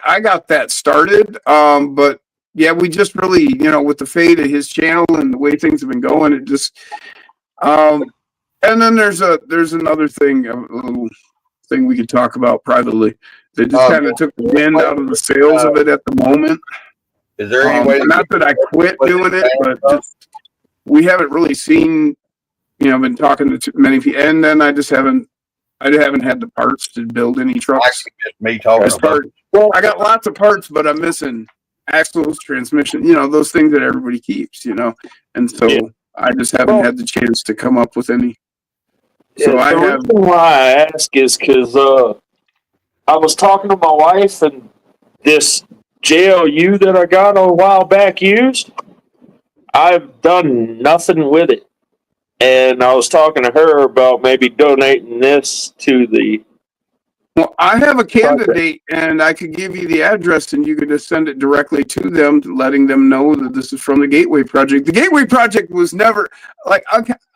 Speaker 9: I got that started, but yeah, we just really, with the fate of his channel and the way things have been going, it just, and then there's another thing, a little thing we could talk about privately that just kind of took the wind out of the sails of it at the moment.
Speaker 8: Is there any way?
Speaker 9: Not that I quit doing it, but just we haven't really seen. Been talking to many people, and then I haven't had the parts to build any trucks.
Speaker 8: Me talking about.
Speaker 9: Well, I got lots of parts, but I'm missing axles, transmission. Those things that everybody keeps. And so I just haven't had the chance to come up with any. So
Speaker 3: the reason why I ask is because I was talking to my wife, and this JLU that I got a while back used, I've done nothing with it. And I was talking to her about maybe donating this to the.
Speaker 9: Well, I have a candidate, and I could give you the address, and you could just send it directly to them, letting them know that this is from the Gateway Project. The Gateway Project was never like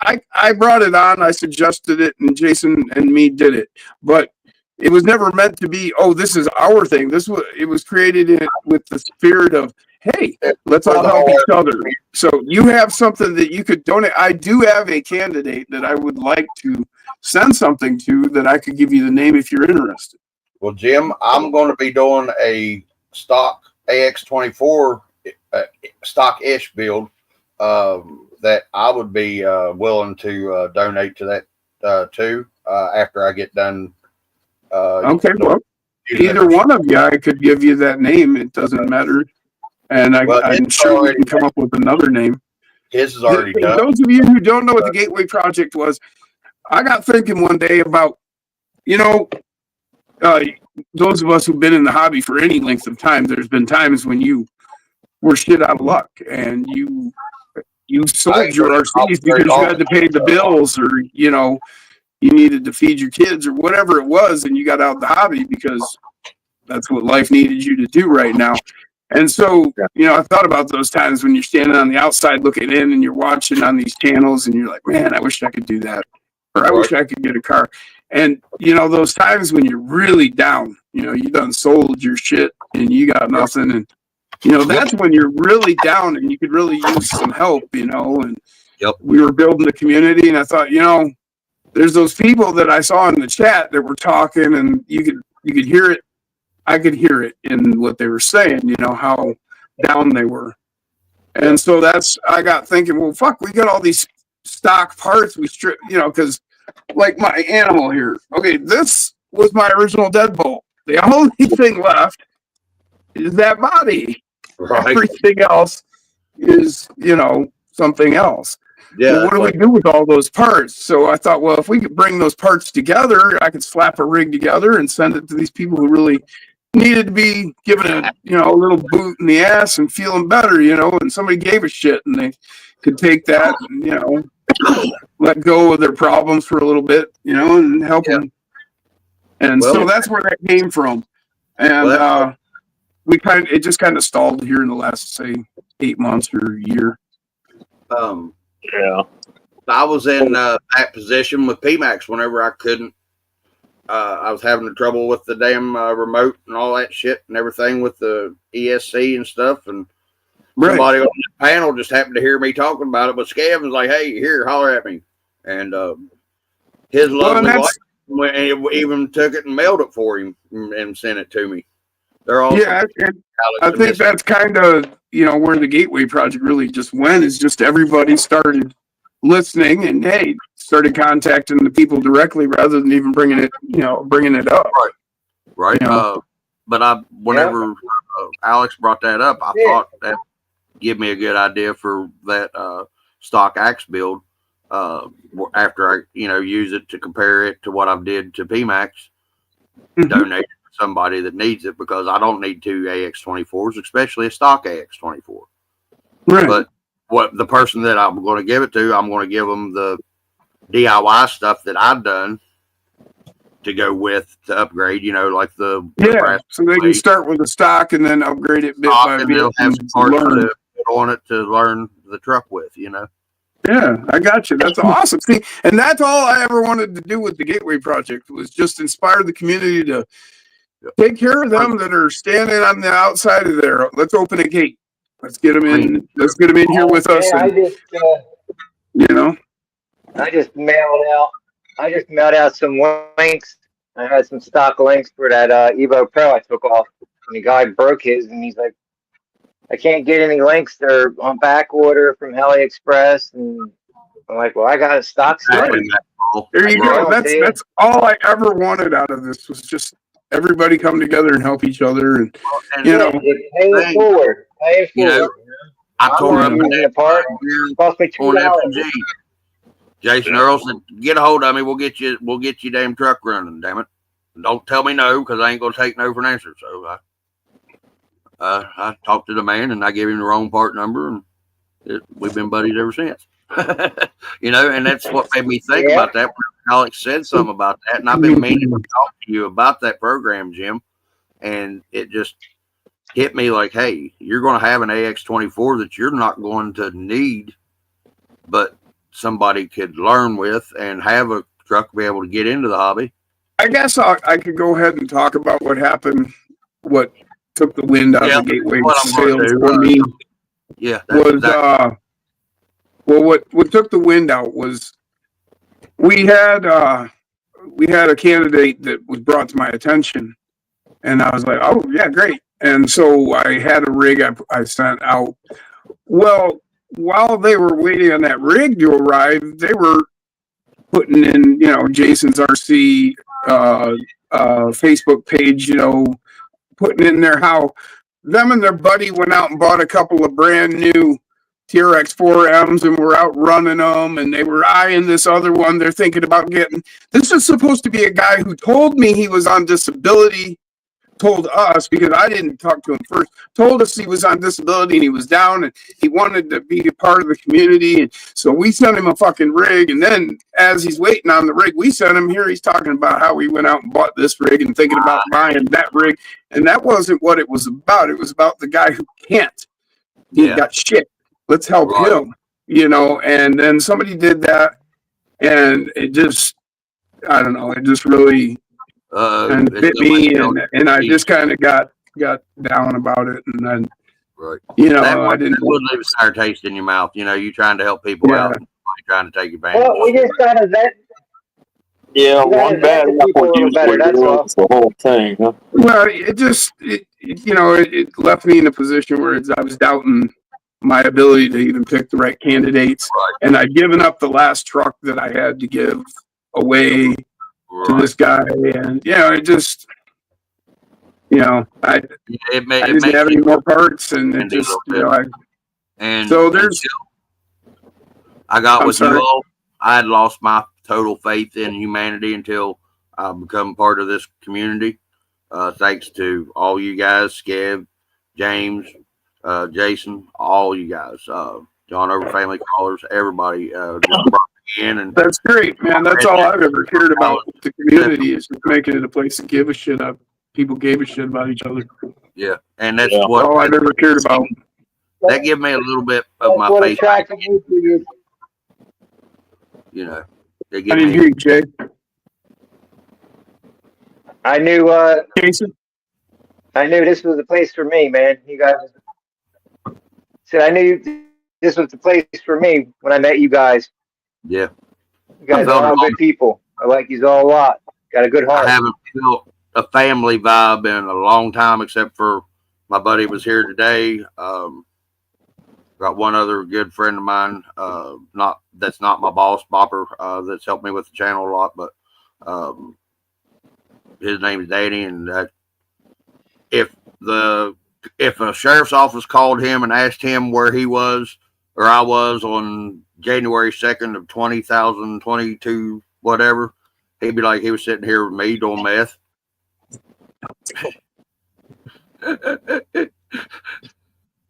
Speaker 9: I brought it on, I suggested it, and Jason and me did it, but it was never meant to be. Oh, this is our thing. It was created with the spirit of, hey, let's all help each other. So you have something that you could donate. I do have a candidate that I would like to send something to that I could give you the name if you're interested.
Speaker 8: Well, Jim, I'm going to be doing a stock AX24 stock-ish build that I would be willing to donate to that too after I get done.
Speaker 9: Okay, well, either one of you, I could give you that name. It doesn't matter. And I'm sure we can come up with another name.
Speaker 8: His is already done.
Speaker 9: Those of you who don't know what the Gateway Project was, I got thinking one day about, those of us who've been in the hobby for any length of time, there's been times when you were shit out of luck and you sold your RCs because you had to pay the bills, or, you needed to feed your kids or whatever it was, and you got out of the hobby because that's what life needed you to do right now. And so, I thought about those times when you're standing on the outside looking in and you're watching on these channels and you're like, man, I wish I could do that. Or I wish I could get a car. And, those times when you're really down, you done sold your shit and you got nothing. And, that's when you're really down and you could really use some help, and we were building the community. And I thought, there's those people that I saw in the chat that were talking, and you could hear it. I could hear it in what they were saying, how down they were. And so I got thinking, well, fuck, we got all these stock parts we strip, because like my animal here. Okay, this was my original deadbolt. The only thing left is that body. Right. Everything else is, something else. Yeah. Well, what do we do with all those parts? So I thought, well, if we could bring those parts together, I could slap a rig together and send it to these people who really needed to be given a little boot in the ass and feeling better, and somebody gave a shit and they could take that and, let go of their problems for a little bit, and help them. And so that's where that came from. And it just kind of stalled here in the last, say, 8 months or a year.
Speaker 8: I was in that position with PMAX whenever I couldn't. I was having the trouble with the damn remote and all that shit and everything with the ESC and stuff. And somebody on the panel just happened to hear me talking about it. But Scav was like, hey, here, holler at me. And his lovely wife even took it and mailed it for him and sent it to me. They're all
Speaker 9: I think that's kind of where the Gateway Project really just went, is just everybody started listening and started contacting the people directly rather than even bringing it up.
Speaker 8: Right. But whenever Alex brought that up, I thought that gave me a good idea for that stock axe build. After I use it to compare it to what I did to PMAX, donate it to somebody that needs it, because I don't need 2 AX24s, especially a stock AX24.
Speaker 9: Right.
Speaker 8: But what the person that I'm going to give it to, I'm going to give them the DIY stuff that I've done to go with to upgrade. You know, like the
Speaker 9: Yeah,
Speaker 8: brass
Speaker 9: so they can
Speaker 8: plate.
Speaker 9: start with the stock and then upgrade it bit by
Speaker 8: And
Speaker 9: bit.
Speaker 8: they'll have some
Speaker 9: and
Speaker 8: parts
Speaker 9: learn.
Speaker 8: to put on it to learn the truck with. You know.
Speaker 9: Yeah, I got you. That's awesome. See, and that's all I ever wanted to do with the Gateway Project was just inspire the community to take care of them that are standing on the outside of there. Let's open a gate. Let's get them in. Let's get them in here with us.
Speaker 7: Yeah,
Speaker 9: And, you know,
Speaker 7: I just mailed out some links. I had some stock links for that Evo Pro I took off. And the guy broke his, and he's like, I can't get any links. They're on back order from AliExpress. And I'm like, well, I got a stock still.
Speaker 9: there you go. That's all I ever wanted out of this was just everybody come together and help each other. And, you know,
Speaker 7: pay it forward. Pay it
Speaker 8: You know,
Speaker 7: forward.
Speaker 8: I tore up
Speaker 7: the part. Cost me
Speaker 8: on
Speaker 7: $2.
Speaker 8: F&G. Jason Earl said, "Get a hold of me. We'll get you damn truck running. Damn it! Don't tell me no, because I ain't gonna take no for an answer." So I talked to the man and I gave him the wrong part number, and we've been buddies ever since. You know, and that's what made me think about that. Alex said something about that, and I've been meaning to talk to you about that program, Jim. And it just hit me like, hey, you're going to have an AX24 that you're not going to need, but somebody could learn with and have a truck to be able to get into the hobby.
Speaker 9: I guess I could go ahead and talk about what happened, what took the wind out of the Gateway sales for me.
Speaker 8: Yeah,
Speaker 9: was well, what took the wind out was we had a candidate that was brought to my attention, and I was like, oh yeah, great. And so I had a rig I sent out. Well, while they were waiting on that rig to arrive, they were putting in, you know, Jason's RC Facebook page, you know, putting in there how them and their buddy went out and bought a couple of brand new TRX 4Ms and were out running them, and they were eyeing this other one they're thinking about getting. This is supposed to be a guy who told me he was on disability, told us, because I didn't talk to him first, told us he was on disability and he was down and he wanted to be a part of the community. And so we sent him a fucking rig. And then as he's waiting on the rig, we sent him here. He's talking about how he went out and bought this rig and thinking about buying that rig. And that wasn't what it was about. It was about the guy who can't. He got shit. Let's help him, you know. And then somebody did that, and it just, I don't know, it just really and bit me, and I just kind of got down about it, and then you know, I didn't.
Speaker 8: It would leave a sour taste in your mouth. You know, you trying to help people out, and trying to take advantage.
Speaker 7: Well, we just got to vet.
Speaker 3: Yeah, one bad apple usually ruins the whole thing. Huh?
Speaker 9: Well, it just, you know, it left me in a position where I was doubting my ability to even pick the right candidates, and I'd given up the last truck that I had to give away to this guy, and you know, it just, you know, I didn't have any more parts, and it just, you know, so there's.
Speaker 8: I got with you all. I had lost my total faith in humanity until I become part of this community. Thanks to all you guys, Skev, James, Jason, all you guys, John Over Family Callers, everybody just brought me in, and
Speaker 9: that's great, man. That's all I've ever cared about with the community is just making it a place to give a shit up. People gave a shit about each other.
Speaker 8: Yeah, and that's what
Speaker 9: all I've ever cared about.
Speaker 8: That gave me a little bit of my faith. You know,
Speaker 9: I didn't hear you, Jay.
Speaker 7: I knew,
Speaker 9: Jason.
Speaker 7: I knew this was the place for me, man. You guys said I knew this was the place for me when I met you guys.
Speaker 8: Yeah,
Speaker 7: you guys are all good people. I like you all a lot. Got a good heart.
Speaker 8: I haven't felt a family vibe in a long time, except for my buddy was here today. Got one other good friend of mine, that's not my boss, Bopper, that's helped me with the channel a lot, but his name is Danny, and if a sheriff's office called him and asked him where he was or I was on January 2nd of 2022, whatever, he'd be like, he was sitting here with me doing meth.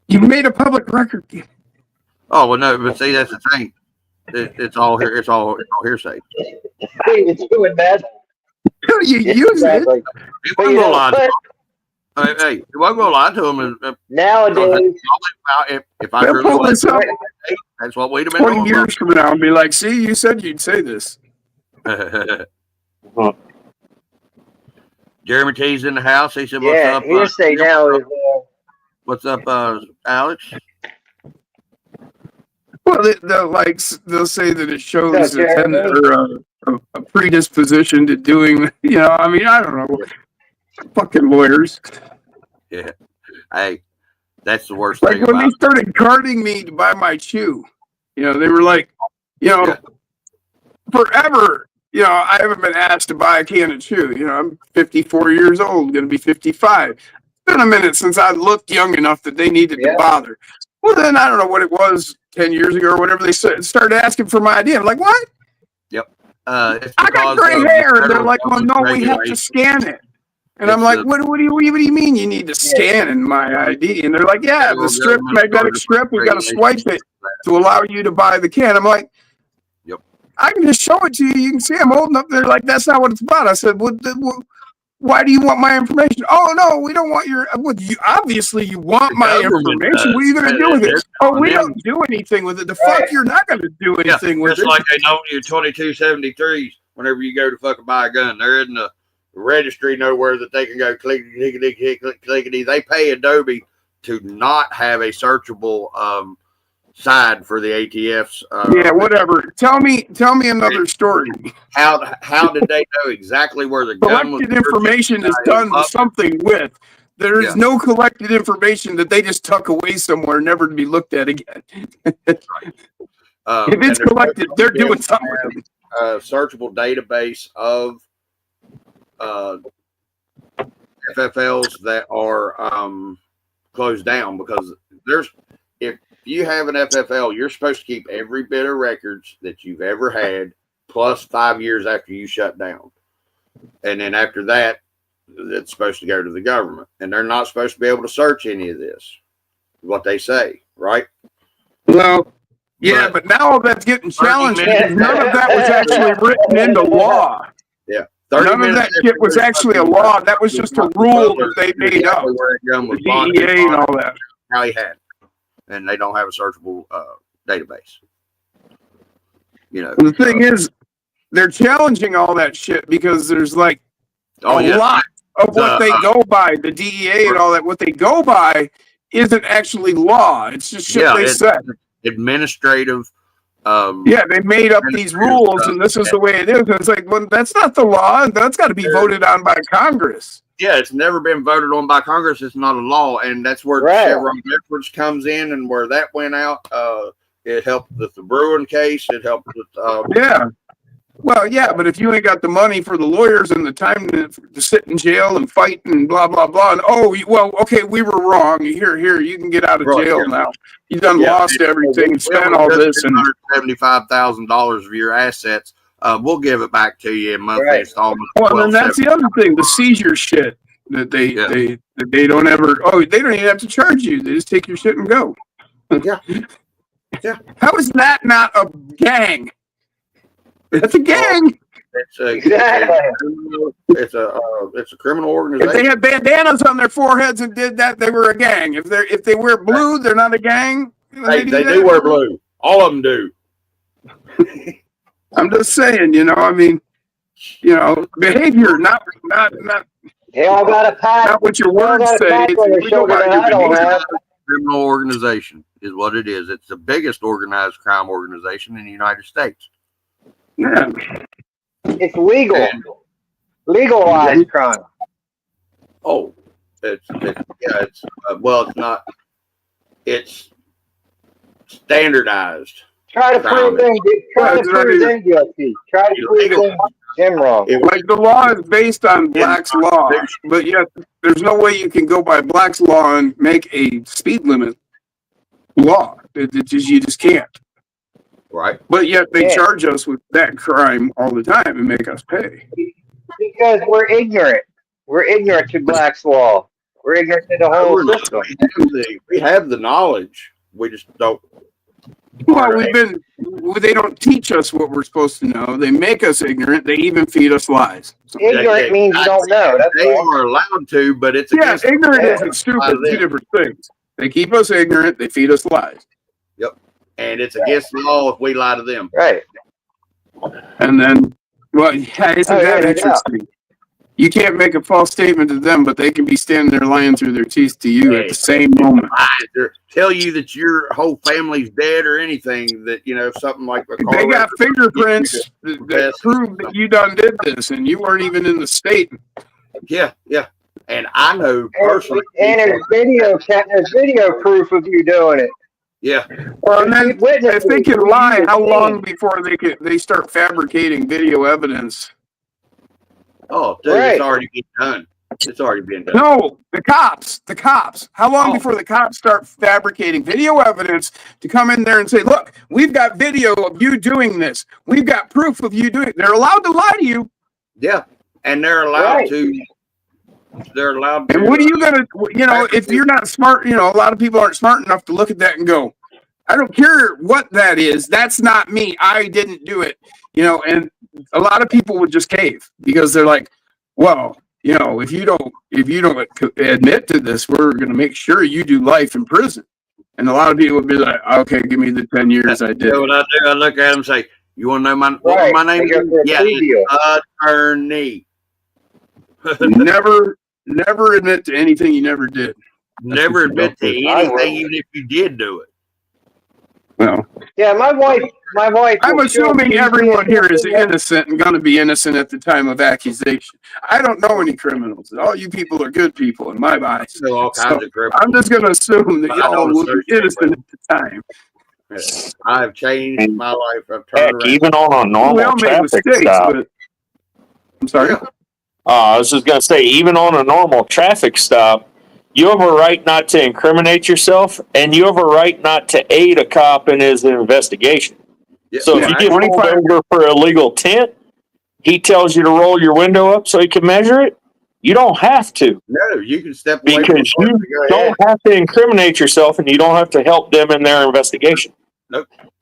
Speaker 9: You made a public record.
Speaker 8: Oh well, no, but see, that's the thing. It's all here. It's all hearsay.
Speaker 7: It's doing that.
Speaker 9: You use it.
Speaker 7: Exactly.
Speaker 8: He
Speaker 7: But
Speaker 8: wasn't
Speaker 7: you
Speaker 8: gonna
Speaker 7: know
Speaker 8: lie to
Speaker 7: what?
Speaker 8: him. Hey, he wasn't gonna lie to him.
Speaker 7: Nowadays,
Speaker 8: If I
Speaker 9: They'll
Speaker 8: truly
Speaker 9: pull
Speaker 8: believed
Speaker 9: this up
Speaker 8: it, that's what we'd have been
Speaker 9: 20
Speaker 8: doing.
Speaker 9: years from now and be like, see, you said you'd say this.
Speaker 8: Jeremy T's in the house. He said, "What's
Speaker 7: yeah,
Speaker 8: up?
Speaker 7: hearsay now is
Speaker 8: What's up, Alex?"
Speaker 9: Well, they'll say that it shows
Speaker 7: What's up, Jeremy?
Speaker 9: a predisposition to doing, I mean, I don't know. Fucking lawyers.
Speaker 8: Yeah. Hey, that's the worst
Speaker 9: Like
Speaker 8: thing
Speaker 9: when
Speaker 8: about
Speaker 9: they started carding me to buy my chew, they were like,
Speaker 8: Yeah.
Speaker 9: forever, I haven't been asked to buy a can of chew. I'm 54 years old, going to be 55. It's been a minute since I looked young enough that they needed to bother. Well, then I don't know what it was 10 years ago or whatever. They started asking for my ID. I'm like, what?
Speaker 8: Yep. It's
Speaker 9: I got
Speaker 8: because
Speaker 9: gray
Speaker 8: of
Speaker 9: hair.
Speaker 8: the
Speaker 9: And they're
Speaker 8: federal
Speaker 9: like, well, no, we have to
Speaker 8: regulations.
Speaker 9: scan it. And
Speaker 8: It's
Speaker 9: I'm like,
Speaker 8: the-
Speaker 9: what do you mean you need to scan in my ID? And they're like, yeah,
Speaker 8: Federal
Speaker 9: the strip,
Speaker 8: government
Speaker 9: magnetic
Speaker 8: started
Speaker 9: strip, we got to
Speaker 8: regulations
Speaker 9: swipe it to allow you to buy the can. I'm like,
Speaker 8: Yep.
Speaker 9: I can just show it to you. You can see I'm holding up. They're like, that's not what it's about. I said, why do you want my information? Oh, no, we don't want your, obviously you want
Speaker 8: The
Speaker 9: my
Speaker 8: government
Speaker 9: information.
Speaker 8: does.
Speaker 9: What are you going to do with it?
Speaker 8: They're
Speaker 9: Oh, we
Speaker 8: telling
Speaker 9: don't do anything with it. The fuck you're not going to do
Speaker 8: Yeah,
Speaker 9: anything with
Speaker 8: just
Speaker 9: it.
Speaker 8: like they don't your 2273s whenever you go to fucking buy a gun. They're in the registry nowhere that they can go clickety. They pay Adobe to not have a searchable side for the ATFs.
Speaker 9: Yeah, whatever. Tell me another story.
Speaker 8: How did they know exactly where the gun was?
Speaker 9: Collected information is done something with. There is no collected information that they just tuck away somewhere, never to be looked at again. If it's collected, they're doing something with it.
Speaker 8: A searchable database of FFLs that are closed down, because if you have an FFL, you're supposed to keep every bit of records that you've ever had, plus 5 years after you shut down. And then after that, it's supposed to go to the government. And they're not supposed to be able to search any of this, what they say, right?
Speaker 9: Well, yeah, but now that's getting challenged because none of that was actually written into law.
Speaker 8: Yeah.
Speaker 9: None of that shit was actually a law. That was just a rule that they made up. The DEA and all that.
Speaker 8: How he had it. And they don't have a searchable database.
Speaker 9: The thing is, they're challenging all that shit because there's like a lot of what they go by, the DEA and all that. What they go by isn't actually law. It's just shit they said.
Speaker 8: Administrative.
Speaker 9: They made up these rules, and this is the way it is. And it's like, well, that's not the law. That's got to be voted on by Congress.
Speaker 8: Yeah, it's never been voted on by Congress. It's not a law, and that's where Chevron Deference comes in, and where that went out. It helped with the Bruin case. It helped with
Speaker 9: Well, yeah, but if you ain't got the money for the lawyers and the time to sit in jail and fight and blah blah blah, and okay, we were wrong. Here, you can get out of jail now. You done lost everything, spent all this, and
Speaker 8: $175,000 of your assets. We'll give it back to you in monthly installments.
Speaker 9: Well, then that's the other thing, the seizure shit that they don't ever. Oh, they don't even have to charge you. They just take your shit and go.
Speaker 8: Yeah.
Speaker 9: How is that not a gang? It's a gang.
Speaker 8: It's a criminal organization.
Speaker 9: If they had bandanas on their foreheads and did that, they were a gang. If they wear blue, they're not a gang.
Speaker 8: They do wear blue. All of them do.
Speaker 9: I'm just saying, behavior, not.
Speaker 7: They all got a pack.
Speaker 9: Not what your words say.
Speaker 8: Criminal organization is what it is. It's the biggest organized crime organization in the United States.
Speaker 9: Yeah.
Speaker 7: It's legal. Legalized crime.
Speaker 8: Oh, it's not. It's standardized.
Speaker 7: Try to prove them guilty. Try to prove them wrong.
Speaker 9: Like the law is based on Black's law, but yet there's no way you can go by Black's law and make a speed limit law. You just can't.
Speaker 8: Right.
Speaker 9: But yet they charge us with that crime all the time and make us pay.
Speaker 7: Because we're ignorant. We're ignorant to Black's law. We're ignorant to the whole system.
Speaker 8: We have the knowledge. We just don't
Speaker 9: Well, they don't teach us what we're supposed to know. They make us ignorant. They even feed us lies. So,
Speaker 7: Ignorant means you don't know. That's
Speaker 8: They
Speaker 7: all.
Speaker 8: are allowed to, but it's
Speaker 9: yeah,
Speaker 8: against
Speaker 9: ignorant
Speaker 7: Yeah.
Speaker 9: and stupid, two different things. They keep us ignorant. They feed us lies.
Speaker 8: Yep. And it's against the law if we lie to them.
Speaker 7: Right.
Speaker 9: And then, well, yeah, isn't
Speaker 7: Oh, yeah,
Speaker 9: that
Speaker 7: no doubt.
Speaker 9: interesting? You can't make a false statement to them, but they can be standing there lying through their teeth to you at the same moment.
Speaker 8: Tell you that your whole family's dead or anything, that, you know, something like a car
Speaker 9: They got
Speaker 8: wreck or
Speaker 9: fingerprints that prove that you done did this, and you weren't even in the state.
Speaker 8: Yeah, yeah. And I know personally.
Speaker 7: And there's video proof of you doing it.
Speaker 8: Yeah.
Speaker 9: Well, and then if they can lie,
Speaker 7: witnesses.
Speaker 9: how long before they start fabricating video evidence?
Speaker 8: Oh, dude,
Speaker 7: Right.
Speaker 8: it's already been done. It's already been done.
Speaker 9: No, the cops. How long
Speaker 8: Oh.
Speaker 9: before the cops start fabricating video evidence to come in there and say, look, we've got video of you doing this. We've got proof of you doing it. They're allowed to lie to you.
Speaker 8: Yeah. And they're allowed
Speaker 7: Right.
Speaker 8: to. They're allowed to.
Speaker 9: And what are you going to, if you're not smart, a lot of people aren't smart enough to look at that and go, I don't care what that is. That's not me. I didn't do it. And a lot of people would just cave because they're like, well, if you don't admit to this, we're going to make sure you do life in prison. And a lot of people would be like, okay, give me the 10 years I did.
Speaker 8: You know what I do? I look at them and say, you want to know what
Speaker 7: Right.
Speaker 8: my name
Speaker 7: They go
Speaker 8: is?
Speaker 7: for a
Speaker 8: Yeah,
Speaker 7: plea deal.
Speaker 8: it's attorney.
Speaker 9: Never admit to anything you never did.
Speaker 8: Never admit to
Speaker 7: I will.
Speaker 8: anything, even if you did do it.
Speaker 9: Well,
Speaker 7: Yeah, my wife.
Speaker 9: I'm
Speaker 7: will still
Speaker 9: assuming
Speaker 7: be-
Speaker 9: everyone here is innocent and going to be innocent at the time of accusation. I don't know any criminals. All you people are good people in my eyes.
Speaker 8: So all kinds of crap.
Speaker 9: I'm just going to assume that
Speaker 8: I
Speaker 9: y'all
Speaker 8: don't
Speaker 9: will be
Speaker 8: associate
Speaker 9: innocent
Speaker 8: with
Speaker 9: at the time.
Speaker 8: I have changed my life. I've
Speaker 3: Heck,
Speaker 8: turned around.
Speaker 3: even on a
Speaker 9: We
Speaker 3: normal
Speaker 9: all make
Speaker 3: traffic
Speaker 9: mistakes,
Speaker 3: stop.
Speaker 9: but I'm sorry.
Speaker 8: Yeah.
Speaker 3: I was just going to say, even on a normal traffic stop, you have a right not to incriminate yourself, and you have a right not to aid a cop in his investigation.
Speaker 8: Yeah,
Speaker 3: So if
Speaker 8: well,
Speaker 3: you get pulled
Speaker 9: 25
Speaker 3: over for illegal tint, he tells you to roll your window up so he can measure it. You don't have to,
Speaker 8: no, you can step away from
Speaker 3: because
Speaker 8: the
Speaker 3: you
Speaker 8: car and go ahead.
Speaker 3: don't have to incriminate yourself, and you don't have to help them in their investigation.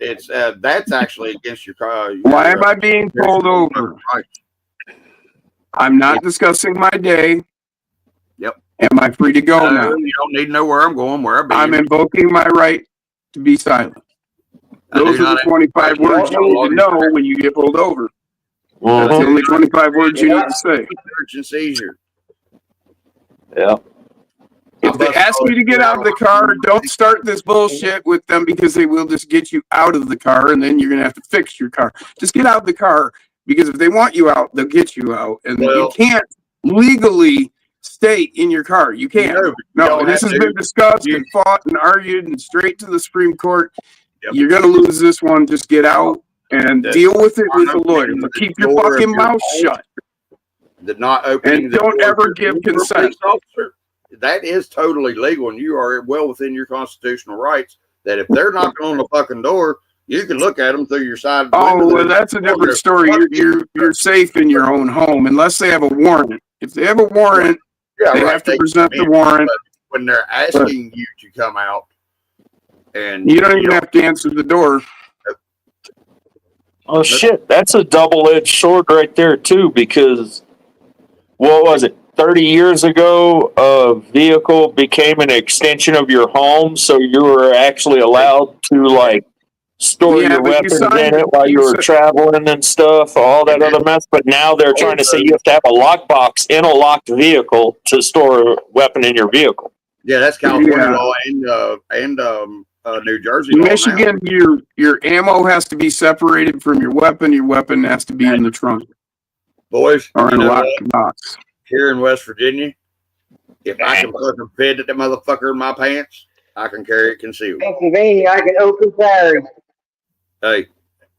Speaker 8: It's that's actually against your car.
Speaker 9: Why am I being pulled over?
Speaker 8: Right.
Speaker 9: I'm not discussing my day.
Speaker 8: Yep.
Speaker 9: Am I free to go now?
Speaker 8: You don't need to know where I'm going, where I've been.
Speaker 9: I'm invoking my right to be silent. Those are the 25 words you need to know when you get pulled over. That's the only 25 words you need to say.
Speaker 8: Search and seizure.
Speaker 3: Yeah.
Speaker 9: If they ask you to get out of the car, don't start this bullshit with them, because they will just get you out of the car, and then you're going to have to fix your car. Just get out of the car, because if they want you out, they'll get you out. And you can't legally stay in your car. You can't. No, this has been discussed and fought and argued and straight to the Supreme Court.
Speaker 8: Yep.
Speaker 9: You're going to lose this one. Just get out and deal with it with a lawyer. But keep your fucking mouth shut.
Speaker 8: The not opening
Speaker 9: And
Speaker 8: the
Speaker 9: don't
Speaker 8: door
Speaker 9: ever
Speaker 8: to
Speaker 9: give
Speaker 8: a
Speaker 9: consent.
Speaker 8: police officer. That is totally legal, and you are well within your constitutional rights. That if they're knocking on the fucking door, you can look at them through your side.
Speaker 9: Oh, well, that's a different story. You're safe in your own home unless they have a warrant. If they have a warrant,
Speaker 8: Yeah,
Speaker 9: they
Speaker 8: right.
Speaker 9: have to present the warrant.
Speaker 8: But when they're asking you to come out, and
Speaker 9: You don't even have to answer the door.
Speaker 3: Oh shit, that's a double-edged sword right there too, because what was it? 30 years ago, a vehicle became an extension of your home, so you were actually allowed to like store
Speaker 9: Yeah,
Speaker 3: your
Speaker 9: but you
Speaker 3: weapons
Speaker 9: signed
Speaker 3: in it while you were traveling and stuff, all that other mess. But now they're trying to say you have to have a lockbox in a locked vehicle to store a weapon in your vehicle.
Speaker 8: Yeah, that's California
Speaker 9: Yeah.
Speaker 8: law and New Jersey law.
Speaker 9: Michigan, your ammo has to be separated from your weapon. Your weapon has to be in the trunk
Speaker 8: Boys,
Speaker 9: or in
Speaker 8: you
Speaker 9: a
Speaker 8: know
Speaker 9: locked
Speaker 8: what?
Speaker 9: box.
Speaker 8: Here in West Virginia, if I can fucking fit the motherfucker in my pants, I can carry it concealed.
Speaker 7: Pennsylvania, I can open carry.
Speaker 8: Hey,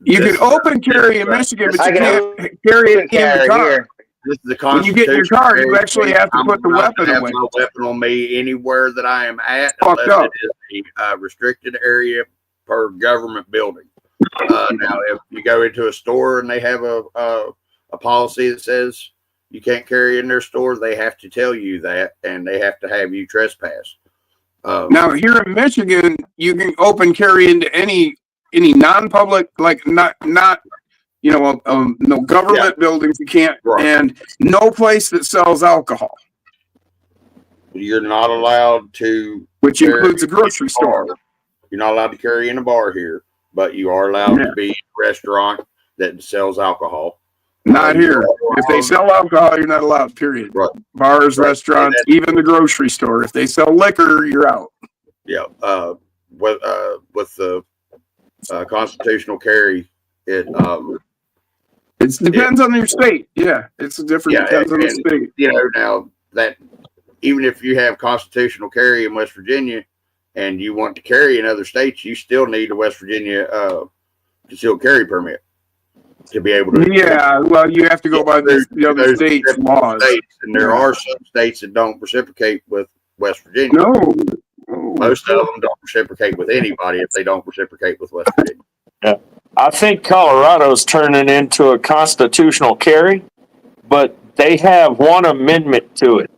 Speaker 9: You
Speaker 8: this
Speaker 9: can
Speaker 8: is-
Speaker 9: open carry in Michigan, but
Speaker 7: I
Speaker 9: you
Speaker 7: can
Speaker 9: can't carry it in the
Speaker 7: Carry
Speaker 9: car.
Speaker 7: here.
Speaker 8: This is the
Speaker 9: When you get in your car, you actually have to
Speaker 8: I'm
Speaker 9: put the
Speaker 8: allowed
Speaker 9: weapon
Speaker 8: to have
Speaker 9: away.
Speaker 8: my weapon on me anywhere that I am at,
Speaker 9: Fucked
Speaker 8: unless
Speaker 9: up.
Speaker 8: it is a restricted area per government building. Now, if you go into a store and they have a policy that says you can't carry in their store, they have to tell you that, and they have to have you trespass.
Speaker 9: Now, here in Michigan, you can open carry into any any non-public, like not no government buildings. You can't, and no place that sells alcohol.
Speaker 8: You're not allowed to,
Speaker 9: which includes a grocery store.
Speaker 8: You're not allowed to carry in a bar here, but you are allowed to be in a restaurant that sells alcohol.
Speaker 9: Not here. If they sell alcohol, you're not allowed, period.
Speaker 8: Right.
Speaker 9: Bars, restaurants, even the grocery store. If they sell liquor, you're out.
Speaker 8: Yeah. With the constitutional carry, it
Speaker 9: depends on your state. Yeah, it's a different. Depends on the state.
Speaker 8: You know, now that even if you have constitutional carry in West Virginia and you want to carry in other states, you still need a West Virginia concealed carry permit to be able to.
Speaker 9: Yeah, well, you have to go by the other states' laws.
Speaker 8: And there are some states that don't reciprocate with West Virginia.
Speaker 9: No.
Speaker 8: Most of them don't reciprocate with anybody if they don't reciprocate with West Virginia.
Speaker 3: Yeah. I think Colorado's turning into a constitutional carry, but they have one amendment to it.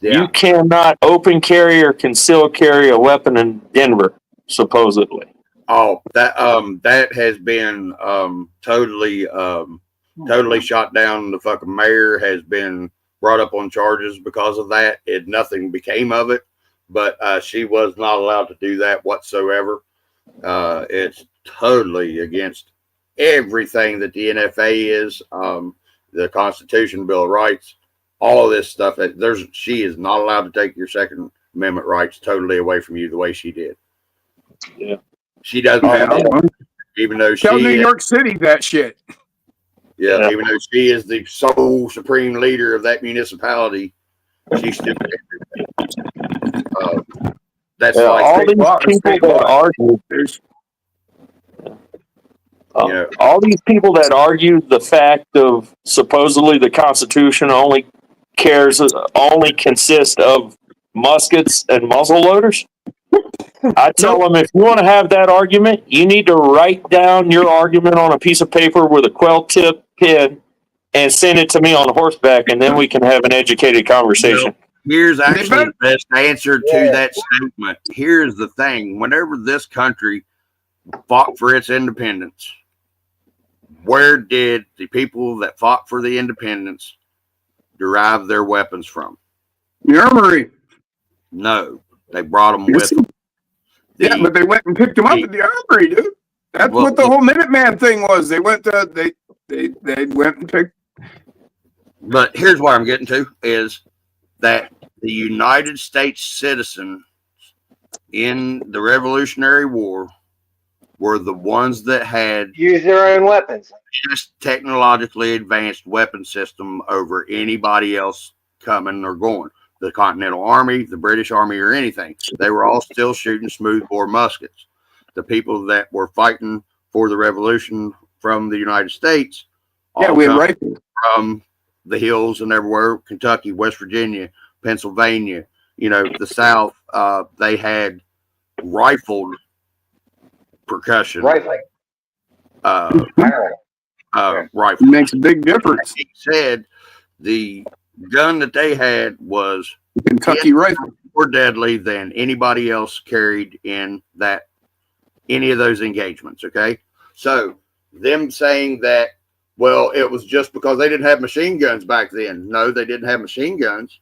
Speaker 3: Yeah. You cannot open carry or conceal carry a weapon in Denver, supposedly.
Speaker 8: Oh, that has been totally shot down. The fucking mayor has been brought up on charges because of that. Nothing became of it, but she was not allowed to do that whatsoever. It's totally against everything that the NFA is, the Constitution, Bill of Rights, all of this stuff. She is not allowed to take your Second Amendment rights totally away from you the way she did.
Speaker 3: Yeah.
Speaker 8: She doesn't have that, even though
Speaker 9: Tell New York City that shit.
Speaker 8: Yeah, even though she is the sole supreme leader of that municipality, she's still. That's like
Speaker 3: all these people that argue. All these people that argue the fact of supposedly the Constitution only consists of muskets and muzzle loaders. I tell them, if you want to have that argument, you need to write down your argument on a piece of paper with a quill tip pen and send it to me on horseback, and then we can have an educated conversation.
Speaker 8: Here's actually the best answer to that statement. Here's the thing. Whenever this country fought for its independence, where did the people that fought for the independence derive their weapons from?
Speaker 9: The armory.
Speaker 8: No, they brought them with them.
Speaker 9: Yeah, but they went and picked them up at the armory, dude. That's what the whole Minuteman thing was. They went to they went and picked.
Speaker 8: But here's what I'm getting to is that the United States citizens in the Revolutionary War were the ones that had
Speaker 7: used their own weapons.
Speaker 8: Just technologically advanced weapon system over anybody else coming or going. The Continental Army, the British Army, or anything. They were all still shooting smoothbore muskets. The people that were fighting for the Revolution from the United States,
Speaker 9: we had rifles
Speaker 8: from the hills and everywhere, Kentucky, West Virginia, Pennsylvania, the South, they had rifled percussion.
Speaker 7: Rifling.
Speaker 8: Rifle.
Speaker 9: Makes a big difference.
Speaker 8: He said the gun that they had was
Speaker 9: Kentucky rifle,
Speaker 8: more deadly than anybody else carried in any of those engagements. Okay, so them saying that, well, it was just because they didn't have machine guns back then. No, they didn't have machine guns,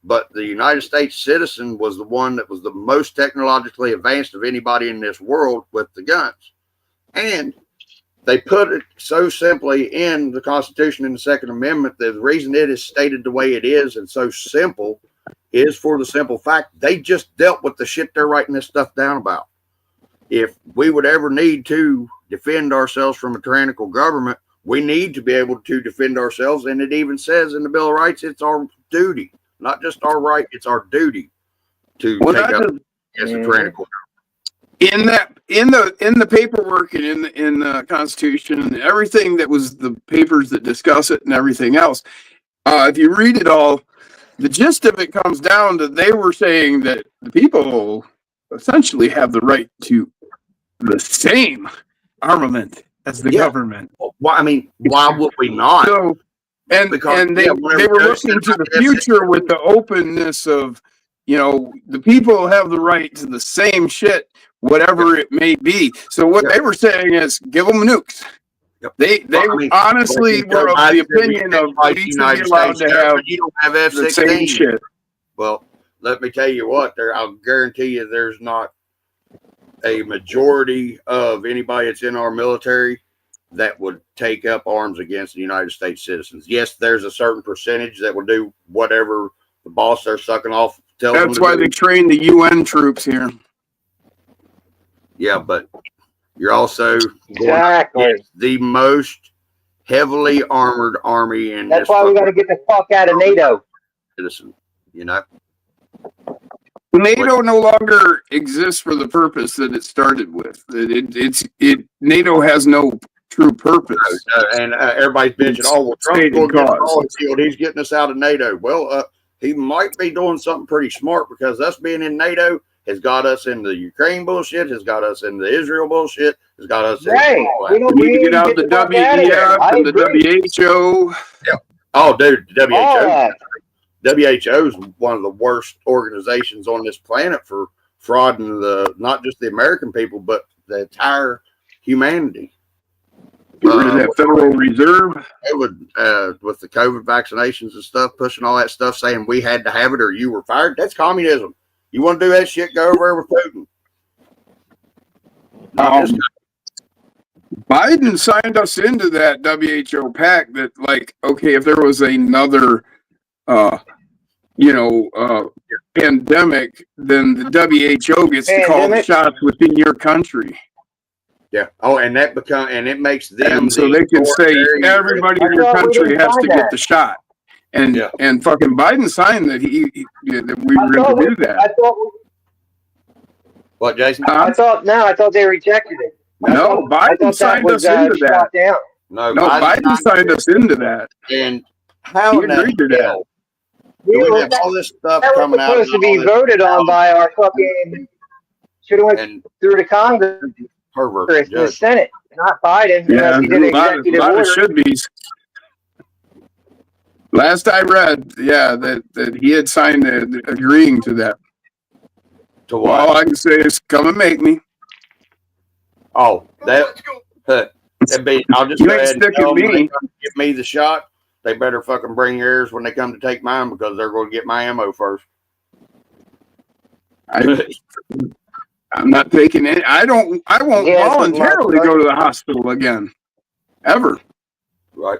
Speaker 8: but the United States citizen was the one that was the most technologically advanced of anybody in this world with the guns. And they put it so simply in the Constitution in the Second Amendment that the reason it is stated the way it is and so simple is for the simple fact they just dealt with the shit they're writing this stuff down about. If we would ever need to defend ourselves from a tyrannical government, we need to be able to defend ourselves. And it even says in the Bill of Rights, it's our duty, not just our right, it's our duty to take up as a tyrannical government.
Speaker 9: In the paperwork and in the Constitution and everything that was the papers that discuss it and everything else, if you read it all, the gist of it comes down to they were saying that the people essentially have the right to the same armament as the government.
Speaker 8: Well, I mean, why would we not?
Speaker 9: So, and they were looking to the future with the openness of, the people have the right to the same shit, whatever it may be. So what they were saying is, give them nukes.
Speaker 8: Yep.
Speaker 9: They honestly were of the opinion of we should be allowed to have
Speaker 8: you don't have
Speaker 9: the same
Speaker 8: F-16.
Speaker 9: shit.
Speaker 8: Well, let me tell you what. I'll guarantee you, there's not a majority of anybody that's in our military that would take up arms against the United States citizens. Yes, there's a certain percentage that will do whatever the boss they're sucking off tells them.
Speaker 9: That's why they train the UN troops here.
Speaker 8: Yeah, but you're also
Speaker 7: Exactly.
Speaker 8: the most heavily armored army in
Speaker 7: That's
Speaker 8: this
Speaker 7: why we got to get the fuck out of NATO.
Speaker 8: citizen. You know,
Speaker 9: NATO no longer exists for the purpose that it started with. NATO has no true purpose.
Speaker 8: and everybody's bitching, oh, well, Trump's going to get all killed. He's getting us out of NATO. Well, he might be doing something pretty smart, because us being in NATO has got us in the Ukraine bullshit, has got us in the Israel bullshit, has got us in all that.
Speaker 9: We need to get out the WEF and the WHO.
Speaker 8: Yeah. Oh, dude, the WHO is one of the worst organizations on this planet for frauding not just the American people, but the entire humanity.
Speaker 9: Get rid of that Federal Reserve.
Speaker 8: It would, with the COVID vaccinations and stuff, pushing all that stuff, saying we had to have it or you were fired. That's communism. You want to do that shit? Go over there with Putin.
Speaker 9: Biden signed us into that WHO pact that, like, okay, if there was another, pandemic, then the WHO gets to call the shots within your country.
Speaker 8: Yeah. Oh, and it makes them,
Speaker 9: and so they can say everybody in your country has to get the shot. And fucking Biden signed that that we were going to do that.
Speaker 8: What, Jason?
Speaker 7: I thought they rejected it.
Speaker 9: No, Biden signed us into that.
Speaker 8: No,
Speaker 9: Biden signed us into that.
Speaker 8: And how in the hell do we have all this stuff coming out?
Speaker 7: That was supposed to be voted on by our fucking. Should have went through the Congress, the Senate, not Biden.
Speaker 9: Yeah, a lot of should-bes. Last I read, that he had signed agreeing to that.
Speaker 8: To what?
Speaker 9: All I can say is, come and make me.
Speaker 8: Oh, that'd be. I'll just go ahead and tell them they give me the shot. They better fucking bring yours when they come to take mine, because they're going to get my ammo first.
Speaker 9: I'm not taking it. I won't voluntarily go to the hospital again, ever.
Speaker 8: Right.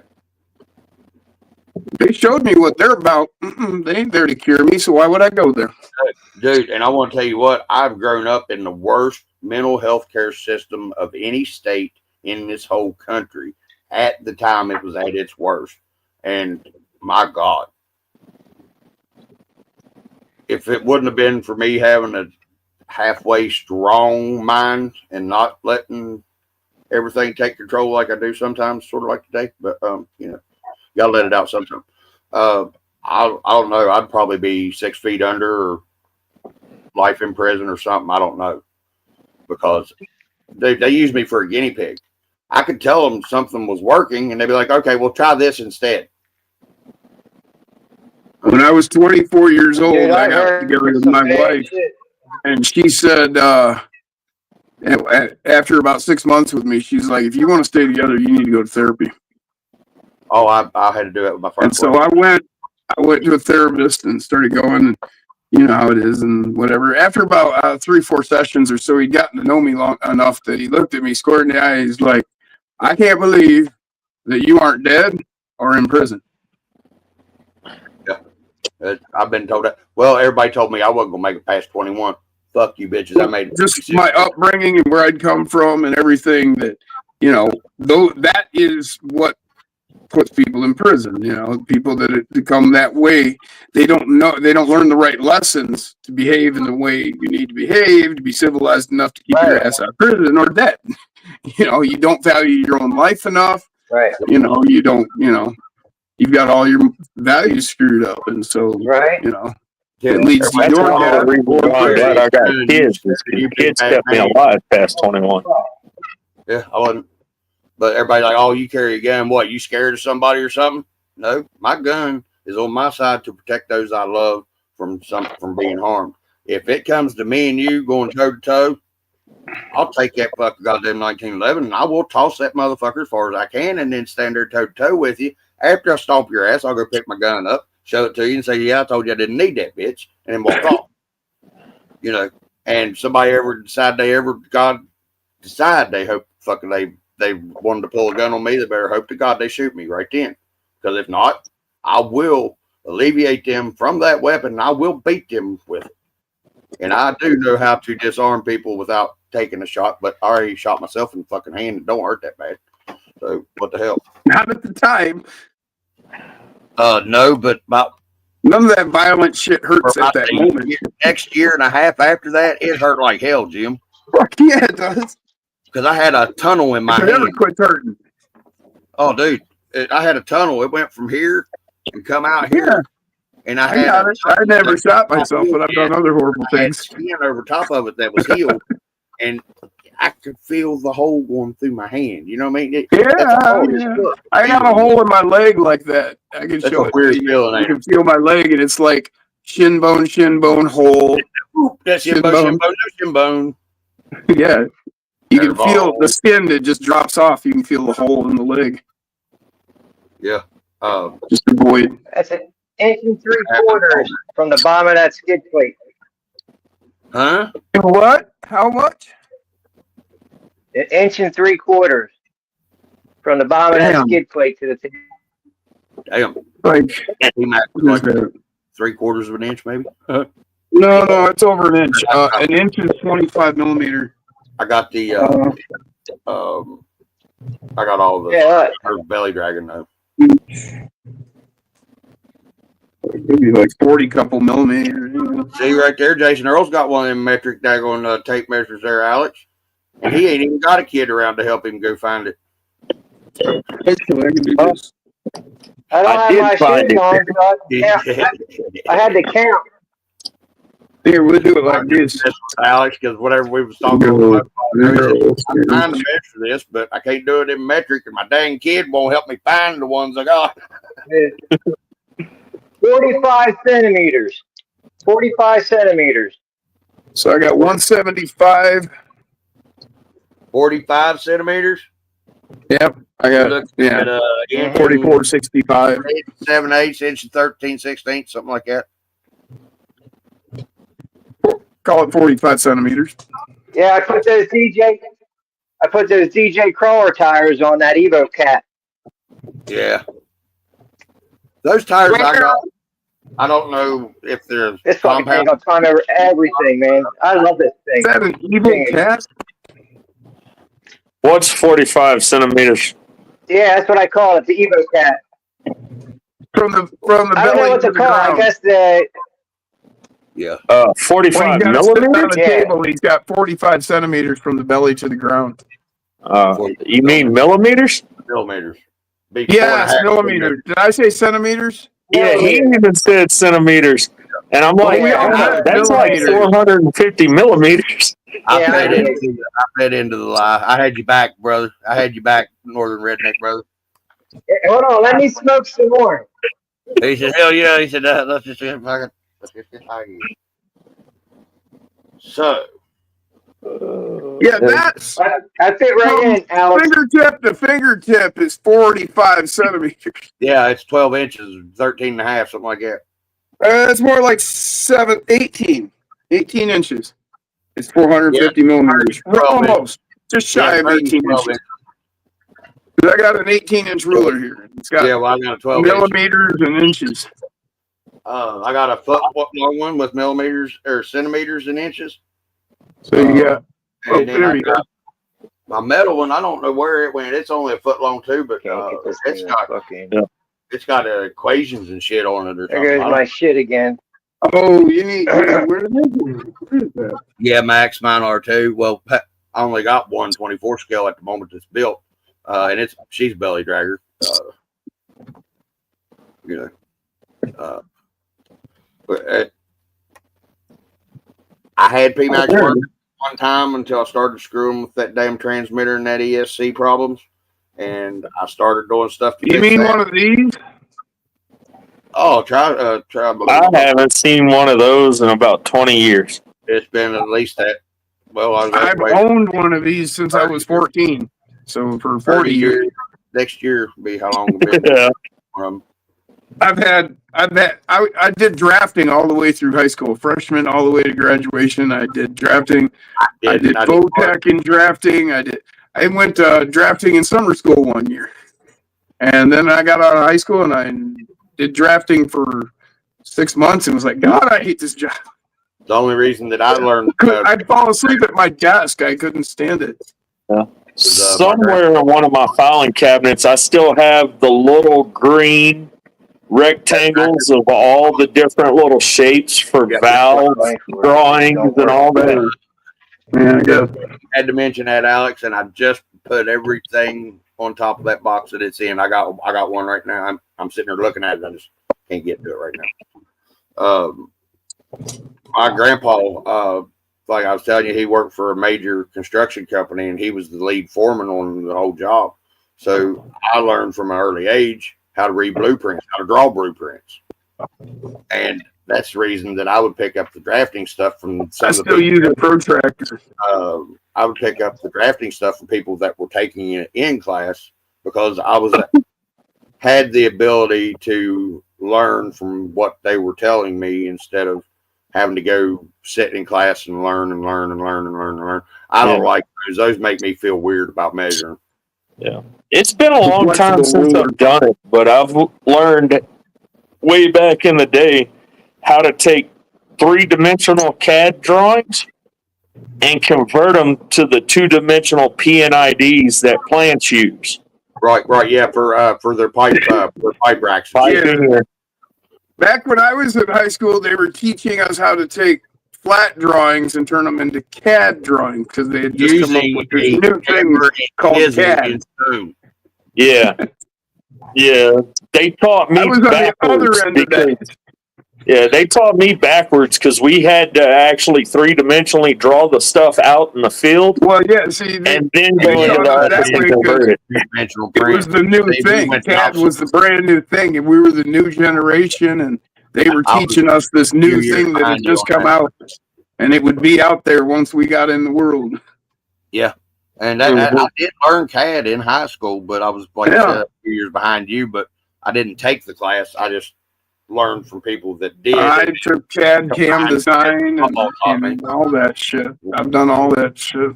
Speaker 9: They showed me what they're about. They ain't there to cure me, so why would I go there?
Speaker 8: Dude, and I want to tell you what, I've grown up in the worst mental health care system of any state in this whole country. At the time, it was at its worst. And my God, if it wouldn't have been for me having a halfway strong mind and not letting everything take control like I do sometimes, sort of like today, but gotta let it out sometime. I don't know. I'd probably be 6 feet under or life in prison or something. I don't know, because they use me for a guinea pig. I could tell them something was working, and they'd be like, "Okay, we'll try this instead."
Speaker 9: When I was 24 years old, I got together with my wife, and she said, after about 6 months with me, she's like, "If you want to stay together, you need to go to therapy."
Speaker 8: Oh, I had to do it with my first.
Speaker 9: And so I went to a therapist and started going, and you know how it is and whatever. After about 3-4 sessions or so, he'd gotten to know me long enough that he looked at me square in the eye. He's like, "I can't believe that you aren't dead or in prison."
Speaker 8: Yeah, I've been told that. Well, everybody told me I wasn't gonna make it past 21. Fuck you, bitches! I made it.
Speaker 9: Just my upbringing and where I'd come from and everything. That though that is what puts people in prison. People that become that way, they don't learn the right lessons to behave in the way you need to behave, to be civilized enough to keep your ass out of prison or dead. You don't value your own life enough.
Speaker 7: Right.
Speaker 9: You don't, you've got all your values screwed up. And so, it leads to your death.
Speaker 3: I'm glad I got kids. Kids kept me alive past 21.
Speaker 8: Yeah, I wasn't. But everybody's like, "Oh, you carry a gun. What, you scared of somebody or something?" No, my gun is on my side to protect those I love from being harmed. If it comes to me and you going toe to toe, I'll take that fucking goddamn 1911 and I will toss that motherfucker as far as I can and then stand there toe to toe with you. After I stomp your ass, I'll go pick my gun up, show it to you, and say, "Yeah, I told you I didn't need that bitch," and then walk off. You know, and somebody ever decide they hope fucking they wanted to pull a gun on me, they better hope to God they shoot me right then. Because if not, I will alleviate them from that weapon and I will beat them with it. And I do know how to disarm people without taking a shot, but I already shot myself in the fucking hand and don't hurt that bad. So what the hell?
Speaker 9: Not at the time.
Speaker 8: No, but about
Speaker 9: None of that violent shit hurts at that moment.
Speaker 8: next year and a half after that, it hurt like hell, Jim.
Speaker 9: Fuck yeah, it does.
Speaker 8: Because I had a tunnel in my
Speaker 9: It never
Speaker 8: hand.
Speaker 9: quits hurting.
Speaker 8: Oh, dude, I had a tunnel. It went from here and come out here. And I
Speaker 9: got it. I never shot myself, but I've done other horrible
Speaker 8: I had
Speaker 9: things.
Speaker 8: skin over top of it that was healed. And I could feel the hole going through my hand. You know what I mean?
Speaker 9: I got a hole in my leg like that. I can
Speaker 8: That's
Speaker 9: show
Speaker 8: a
Speaker 9: it.
Speaker 8: weird
Speaker 9: to you.
Speaker 8: feeling,
Speaker 9: You
Speaker 8: ain't
Speaker 9: can feel my leg, and it's like shin bone, hole.
Speaker 8: That's shin bone.
Speaker 9: Yeah. You can
Speaker 8: There's
Speaker 9: feel
Speaker 8: all-
Speaker 9: the skin that just drops off. You can feel the hole in the leg.
Speaker 8: Yeah.
Speaker 9: Just avoid.
Speaker 7: That's an inch and 3/4 from the bottom of that skid plate.
Speaker 8: Huh?
Speaker 9: What? How much?
Speaker 7: An inch and 3/4 from the bottom of that
Speaker 9: Damn.
Speaker 7: skid plate to the tip.
Speaker 8: Damn.
Speaker 9: Like,
Speaker 8: He might
Speaker 9: what is
Speaker 8: like
Speaker 9: that?
Speaker 8: 3/4 of an inch, maybe.
Speaker 9: No, it's over an inch. An inch is 25 millimeter.
Speaker 8: I got the I got all the
Speaker 7: Yeah,
Speaker 8: belly dragon though.
Speaker 9: Maybe like 40 couple millimeters.
Speaker 8: See right there, Jason Earl's got one of them metric daggone tape measures there, Alex. And he ain't even got a kid around to help him go find it.
Speaker 9: Actually, I can do this.
Speaker 7: I don't have
Speaker 3: did
Speaker 7: my
Speaker 3: find
Speaker 7: shoes
Speaker 3: it.
Speaker 7: on, so I had to count.
Speaker 9: Here, we'll do it like this.
Speaker 8: Alex, because whatever we was talking about, I'm trying to measure this, but I can't do it in metric, and my dang kid won't help me find the ones I got.
Speaker 7: 45 centimeters. 45 centimeters.
Speaker 9: So I got 175.
Speaker 8: 45 centimeters.
Speaker 9: Yep, I got
Speaker 8: Look
Speaker 9: yeah.
Speaker 8: at
Speaker 9: 44.65.
Speaker 8: 7/8 inch and 13/16, something like that.
Speaker 9: Call it 45 centimeters.
Speaker 7: Yeah, I put those DJ crawler tires on that Evo Cat.
Speaker 8: Yeah. Those tires I got, I don't know if they're
Speaker 7: This fucking thing
Speaker 8: compound.
Speaker 7: will climb over everything, man. I love this thing.
Speaker 9: Is that an evil cat?
Speaker 3: What's 45 centimeters?
Speaker 7: Yeah, that's what I call it, the Evo Cat.
Speaker 9: From the
Speaker 7: I don't know
Speaker 9: belly
Speaker 7: what
Speaker 9: to
Speaker 7: to
Speaker 9: the
Speaker 7: call it. I
Speaker 9: ground.
Speaker 7: guess the
Speaker 8: Yeah.
Speaker 3: 45
Speaker 9: When he's got to sit on
Speaker 3: millimeters?
Speaker 9: the table, he's got 45 centimeters from the belly to the ground.
Speaker 3: You mean millimeters?
Speaker 8: Millimeters. Be
Speaker 9: Yes,
Speaker 8: 4.5
Speaker 9: millimeters. Did I say centimeters?
Speaker 3: Yeah, he even said centimeters. And I'm like,
Speaker 7: we all know
Speaker 3: that's like
Speaker 9: millimeters.
Speaker 3: 450 millimeters.
Speaker 8: I
Speaker 7: Yeah,
Speaker 8: fed into the lie. I had you back, brother. I had you back, Northern Redneck, brother.
Speaker 7: hold on, let me smoke some more.
Speaker 8: He said, hell yeah. He said, let's just get fucking, let's just get high here. So,
Speaker 9: Yeah, that's
Speaker 7: I fit right in, Alex.
Speaker 9: fingertip to fingertip is 45 centimeters.
Speaker 8: yeah, it's 12 inches, 13 and a half, something like that.
Speaker 9: It's more like 18 inches. It's 450 millimeters.
Speaker 8: 12
Speaker 9: Almost. Just shy of 18
Speaker 8: 12
Speaker 9: inches. 'Cause I got an 18-inch ruler here. It's got
Speaker 8: Yeah, well, I got a 12 inch.
Speaker 9: millimeters and inches.
Speaker 8: I got a foot long one with millimeters or centimeters and inches.
Speaker 9: So you got,
Speaker 8: And then
Speaker 9: there
Speaker 8: I
Speaker 9: you go.
Speaker 8: got my metal one. I don't know where it went. It's only a foot long too, but
Speaker 7: Can't get this
Speaker 8: it's
Speaker 7: thing
Speaker 8: got
Speaker 7: fucking.
Speaker 8: it's got equations and shit on it or
Speaker 7: There
Speaker 8: something.
Speaker 7: goes my shit again.
Speaker 9: Oh, you need, where did that? Where is that?
Speaker 8: Yeah, Max, mine are too. Well, I only got one 24 scale at the moment that's built, and she's belly dragger. You know, but I had PMAX work one time until I started screwing with that damn transmitter and that ESC problems, and I started doing stuff to
Speaker 9: You
Speaker 8: fix
Speaker 9: mean
Speaker 8: that.
Speaker 9: one of these?
Speaker 8: Oh, try.
Speaker 3: I haven't seen one of those in about 20 years.
Speaker 8: It's been at least that Well,
Speaker 9: I've owned one of these since I was 14. So for 40 years.
Speaker 8: Next year will be how long it's been.
Speaker 3: Yeah.
Speaker 9: I did drafting all the way through high school, freshman all the way to graduation. I did drafting. I did VOTEC in drafting. I went drafting in summer school one year. And then I got out of high school and I did drafting for 6 months and was like, God, I hate this job.
Speaker 8: The only reason that I learned,
Speaker 9: I'd fall asleep at my desk. I couldn't stand it.
Speaker 3: Yeah. Somewhere in one of my filing cabinets, I still have the little green rectangles of all the different little shapes for valves, drawings, and all that.
Speaker 9: Yeah,
Speaker 8: had to mention that, Alex, and I just put everything on top of that box that it's in. I got one right now. I'm sitting there looking at it. I just can't get to it right now. My grandpa, like I was telling you, he worked for a major construction company, and he was the lead foreman on the whole job. So I learned from an early age how to read blueprints, how to draw blueprints, and that's the reason that I would pick up the drafting stuff from some
Speaker 9: I
Speaker 8: of the
Speaker 9: still use a protractor.
Speaker 8: I would pick up the drafting stuff from people that were taking it in class because I was had the ability to learn from what they were telling me instead of having to go sit in class and learn and learn and learn and learn and learn. I don't like those. Those make me feel weird about measuring.
Speaker 3: Yeah. It's been a long time since I've done it, but I've learned way back in the day how to take 3-dimensional CAD drawings and convert them to the 2-dimensional PNIDs that plants use.
Speaker 8: Right, yeah, for their pipe racks.
Speaker 9: Yeah. Back when I was in high school, they were teaching us how to take flat drawings and turn them into CAD drawings because they had just come up with this new thing called CAD.
Speaker 3: Yeah. Yeah. They taught me backwards because, they taught me backwards because we had to actually 3-dimensionally draw the stuff out in the field.
Speaker 9: Well, yeah, see,
Speaker 3: and then go into the office and convert it.
Speaker 9: It was the new thing. CAD was the brand new thing, and we were the new generation, and they were teaching us this new thing that had just come out, and it would be out there once we got in the world.
Speaker 8: Yeah, and I did learn CAD in high school, but I was like a few years behind you, but I didn't take the class. I just learned from people that did.
Speaker 9: I took CAD, CAM design, and all that shit. I've done all that shit.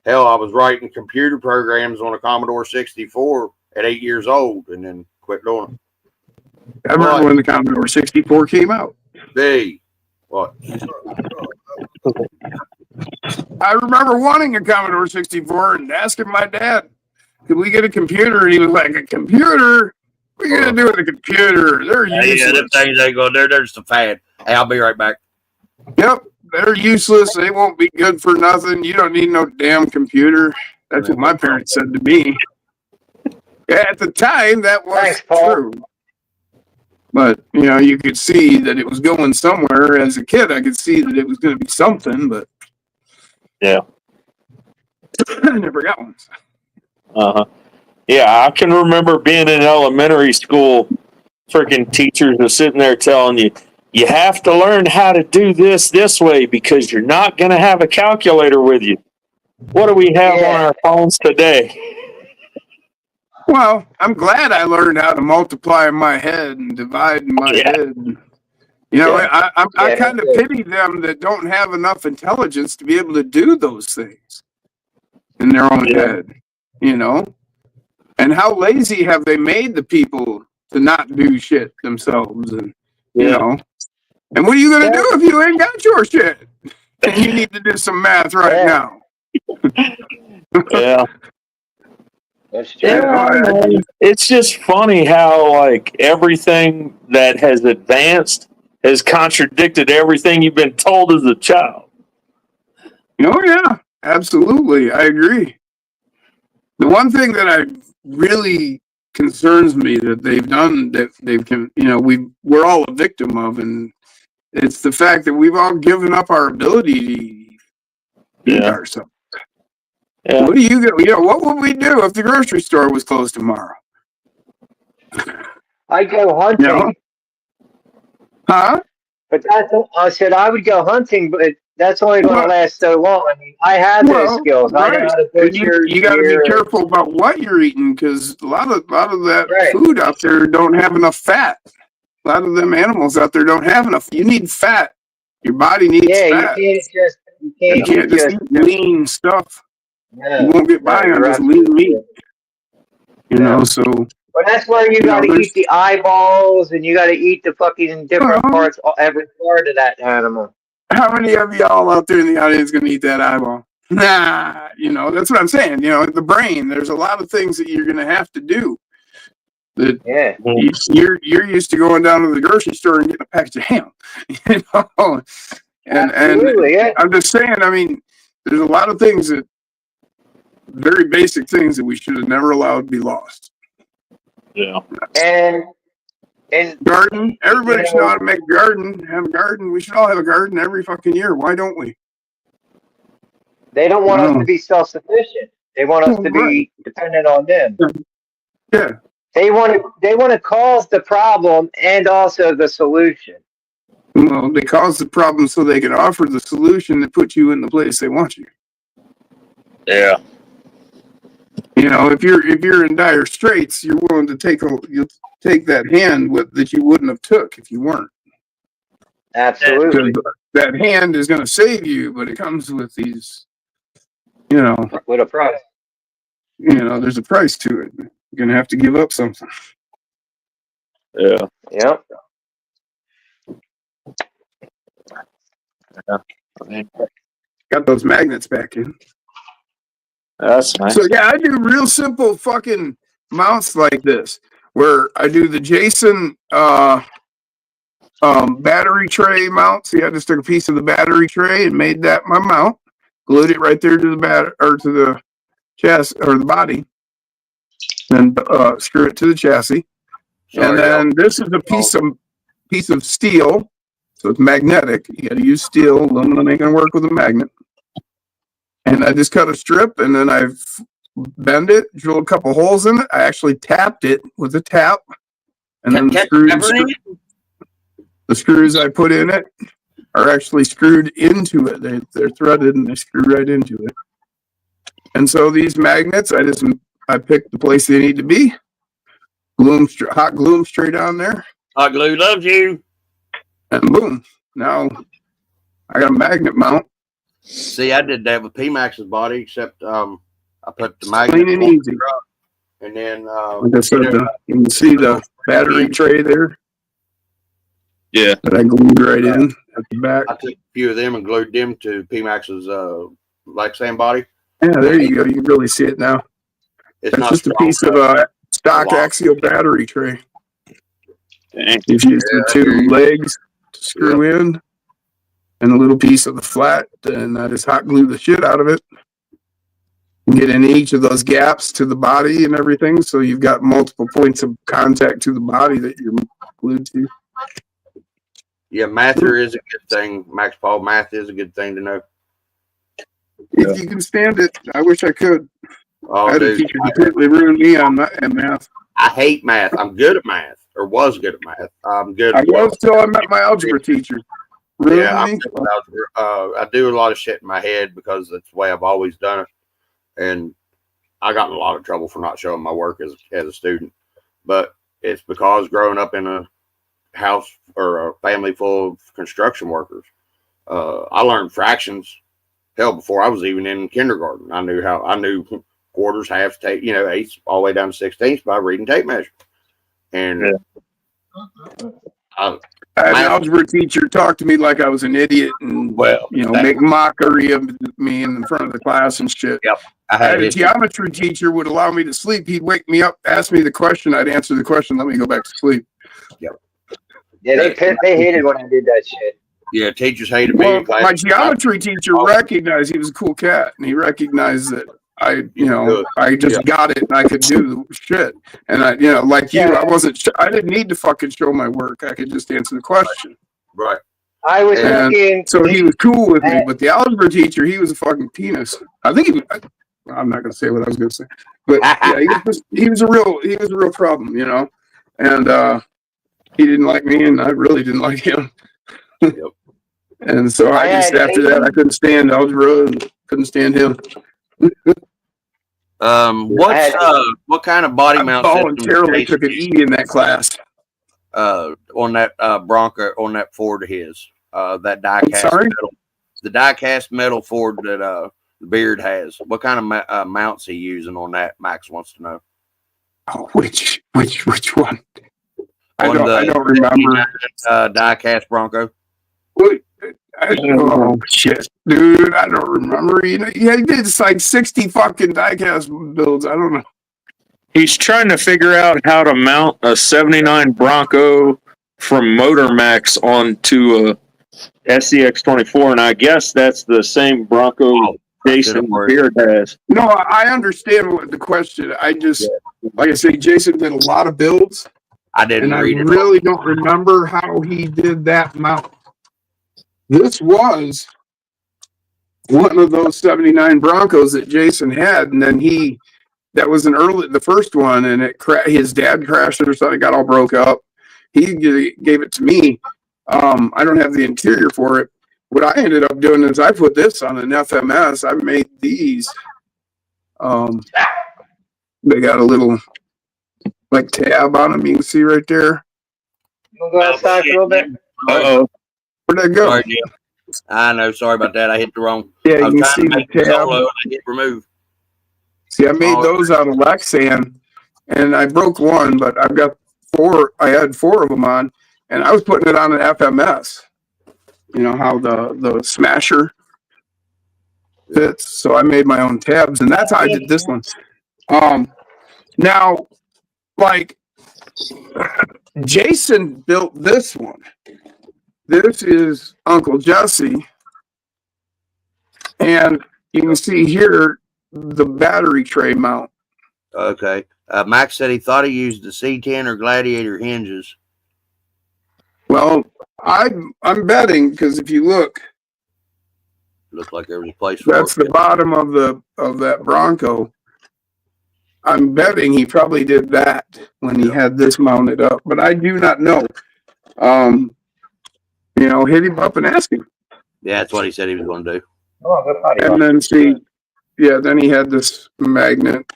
Speaker 8: Hell, I was writing computer programs on a Commodore 64 at 8 years old, and then quit doing them.
Speaker 9: I remember when the Commodore 64 came out.
Speaker 8: What?
Speaker 9: I remember wanting a Commodore 64 and asking my dad, could we get a computer? And he was like, a computer? What are you going to do with a computer? They're useless.
Speaker 8: Yeah, them things ain't going there. They're just a fad. Hey, I'll be right back.
Speaker 9: Yep, they're useless. They won't be good for nothing. You don't need no damn computer. That's what my parents said to me. Yeah, at the time, that was true. But, you could see that it was going somewhere. As a kid, I could see that it was going to be something, but...
Speaker 3: Yeah.
Speaker 9: I never got one.
Speaker 3: Uh-huh. Yeah, I can remember being in elementary school, freaking teachers are sitting there telling you, you have to learn how to do this way because you're not going to have a calculator with you. What do we have on our phones today?
Speaker 9: Well, I'm glad I learned how to multiply in my head and divide in my head. I kind of pity them that don't have enough intelligence to be able to do those things in their own head, And how lazy have they made the people to not do shit themselves? And, and what are you going to do if you ain't got your shit? And you need to do some math right now.
Speaker 3: Yeah.
Speaker 7: That's true.
Speaker 3: Yeah, it's just funny how everything that has advanced has contradicted everything you've been told as a child.
Speaker 9: Oh yeah, absolutely. I agree. The one thing that really concerns me that they've done we're all a victim of, and it's the fact that we've all given up our ability to eat ourselves. Yeah. What do you get? What would we do if the grocery store was closed tomorrow?
Speaker 7: I'd go hunting.
Speaker 9: Huh?
Speaker 7: But I said I would go hunting, but that's only going to last so long. I mean, I have those skills. I know how to butcher.
Speaker 9: You got to be careful about what you're eating because a lot of that
Speaker 7: Right.
Speaker 9: food out there don't have enough fat. A lot of them animals out there don't have enough. You need fat. Your body needs fat.
Speaker 7: You
Speaker 9: can't just eat lean stuff.
Speaker 7: No,
Speaker 9: you won't get by on just lean meat. You know, so.
Speaker 7: But that's where you got to eat the eyeballs and you got to eat the fucking different parts, every part of that animal.
Speaker 9: How many of y'all out there in the audience going to eat that eyeball? Nah, you know, that's what I'm saying. You know, the brain, there's a lot of things that you're going to have to do. That you're used to going down to the grocery store and getting a package of ham, you know. And I'm just saying, I mean, there's a lot of things that, very basic things that we should have never allowed to be lost.
Speaker 3: Yeah.
Speaker 7: And
Speaker 9: garden, everybody should know how to make a garden, have a garden. We should all have a garden every fucking year. Why don't we?
Speaker 7: They don't want us to be self-sufficient. They want us to be dependent on them.
Speaker 9: Yeah.
Speaker 7: They want to cause the problem and also the solution.
Speaker 9: Well, they cause the problem so they can offer the solution that puts you in the place they want you.
Speaker 3: Yeah.
Speaker 9: You know, if you're in dire straits, you're willing to you'll take that hand that you wouldn't have took if you weren't.
Speaker 7: Absolutely.
Speaker 9: That hand is going to save you, but it comes with these, you know,
Speaker 7: with a price.
Speaker 9: You know, there's a price to it. You're going to have to give up something.
Speaker 3: Yeah.
Speaker 7: Yep.
Speaker 9: Got those magnets back in.
Speaker 3: That's nice.
Speaker 9: So yeah, I do real simple fucking mounts like this, where I do the Jason battery tray mount. See, I just took a piece of the battery tray and made that my mount, glued it right there to the chassis or the body, and screw it to the chassis. And then this is a piece of steel, so it's magnetic. You got to use steel. Aluminum ain't gonna work with a magnet. And I just cut a strip, and then I bend it, drill a couple holes in it. I actually tapped it with a tap, and then the screws I put in it are actually screwed into it. They're threaded, and they screw right into it. And so these magnets, I pick the place they need to be, hot glue them straight on there.
Speaker 8: Hot glue loves you.
Speaker 9: And boom, now I got a magnet mount.
Speaker 8: See, I did that with P-Max's body, except I put the magnet
Speaker 9: clean and easy.
Speaker 8: And then
Speaker 9: like I said, you can see the battery tray there.
Speaker 3: Yeah.
Speaker 9: That I glued right in at the back.
Speaker 8: I took a few of them and glued them to P-Max's Lexan body.
Speaker 9: Yeah, there you go. You can really see it now. It's just a piece of stock axial battery tray. Gives you two legs to screw in, and a little piece of the flat, and I just hot glue the shit out of it. Get in each of those gaps to the body and everything, so you've got multiple points of contact to the body that you're glued to.
Speaker 8: Yeah, mather is a good thing. Max Paul, math is a good thing to know.
Speaker 9: If you can stand it, I wish I could.
Speaker 8: Oh,
Speaker 9: I had a teacher completely ruined me on math.
Speaker 8: I hate math. I'm good at math, or was good at math. I'm good.
Speaker 9: I was till I met my algebra teacher. Really?
Speaker 8: Yeah, I do a lot of shit in my head because that's the way I've always done it, and I got in a lot of trouble for not showing my work as a student. But it's because growing up in a house or a family full of construction workers, I learned fractions. Hell, before I was even in kindergarten, I knew quarters, halves, tape, eighths, all the way down to 16ths by reading tape measure. And
Speaker 9: an algebra teacher talked to me like I was an idiot and make mockery of me in front of the class and shit.
Speaker 8: Yep.
Speaker 9: I had a geometry teacher would allow me to sleep. He'd wake me up, ask me the question, I'd answer the question, let me go back to sleep.
Speaker 8: Yep.
Speaker 7: Yeah, they hated when I did that shit.
Speaker 8: Yeah, teachers hated me.
Speaker 9: Well, my geometry teacher recognized he was a cool cat, and he recognized that I just got it and I could do shit. And I didn't need to fucking show my work. I could just answer the question.
Speaker 8: Right.
Speaker 7: I was thinking.
Speaker 9: So he was cool with me, but the algebra teacher, he was a fucking penis. I think I'm not going to say what I was going to say, but yeah, he was a real problem, and he didn't like me, and I really didn't like him.
Speaker 8: Yep.
Speaker 9: And so I just, after that, I couldn't stand algebra and couldn't stand him.
Speaker 8: What kind of body
Speaker 9: I
Speaker 8: mount system
Speaker 9: voluntarily took an E in that class.
Speaker 8: on that Bronco, on that Ford of his? That die
Speaker 9: I'm
Speaker 8: cast
Speaker 9: sorry?
Speaker 8: metal, the die cast metal Ford that Beard has. What kind of mounts he using on that? Max wants to know.
Speaker 9: Oh, which one? I
Speaker 8: On
Speaker 9: don't remember.
Speaker 8: Die cast Bronco.
Speaker 9: What? Oh shit, dude! I don't remember. You know, he did like 60 fucking diecast builds. I don't know.
Speaker 3: He's trying to figure out how to mount a 79 Bronco from Motor Max onto a SCX24, and I guess that's the same Bronco Jason Beard has.
Speaker 9: No, I understand what the question. I just, like I say, Jason did a lot of builds.
Speaker 8: I didn't
Speaker 9: and
Speaker 8: read
Speaker 9: I
Speaker 8: it.
Speaker 9: really don't remember how he did that mount. This was one of those 79 Broncos that Jason had, and then that was the first one, and his dad crashed it or something, it got all broke up. He gave it to me. I don't have the interior for it. What I ended up doing is I put this on an FMS. I made these. They got a little like tab on them. You can see right there.
Speaker 7: We'll go outside for a little bit.
Speaker 3: Uh-oh.
Speaker 9: Where'd that go?
Speaker 8: Sorry, Jim. I know. Sorry about that. I hit the wrong.
Speaker 9: Yeah,
Speaker 8: I was
Speaker 9: you can
Speaker 8: trying
Speaker 9: see
Speaker 8: to
Speaker 9: the
Speaker 8: make the
Speaker 9: tab.
Speaker 8: solo and I hit remove.
Speaker 9: See, I made those out of Lexan, and I broke one, but I've got four. I had four of them on, and I was putting it on an FMS. You know how the smasher fits, so I made my own tabs, and that's how I did this one. Now, like Jason built this one. This is Uncle Jesse, and you can see here the battery tray mount.
Speaker 8: Okay. Max said he thought he used the C10 or Gladiator hinges.
Speaker 9: Well, I'm betting because if you look,
Speaker 8: Looked like there was a place for
Speaker 9: that's
Speaker 8: it.
Speaker 9: the bottom of that Bronco. I'm betting he probably did that when he had this mounted up, but I do not know. You know, hit him up and ask him.
Speaker 8: Yeah, that's what he said he was going to do.
Speaker 7: Oh, good buddy.
Speaker 9: And then see, yeah, then he had this magnet.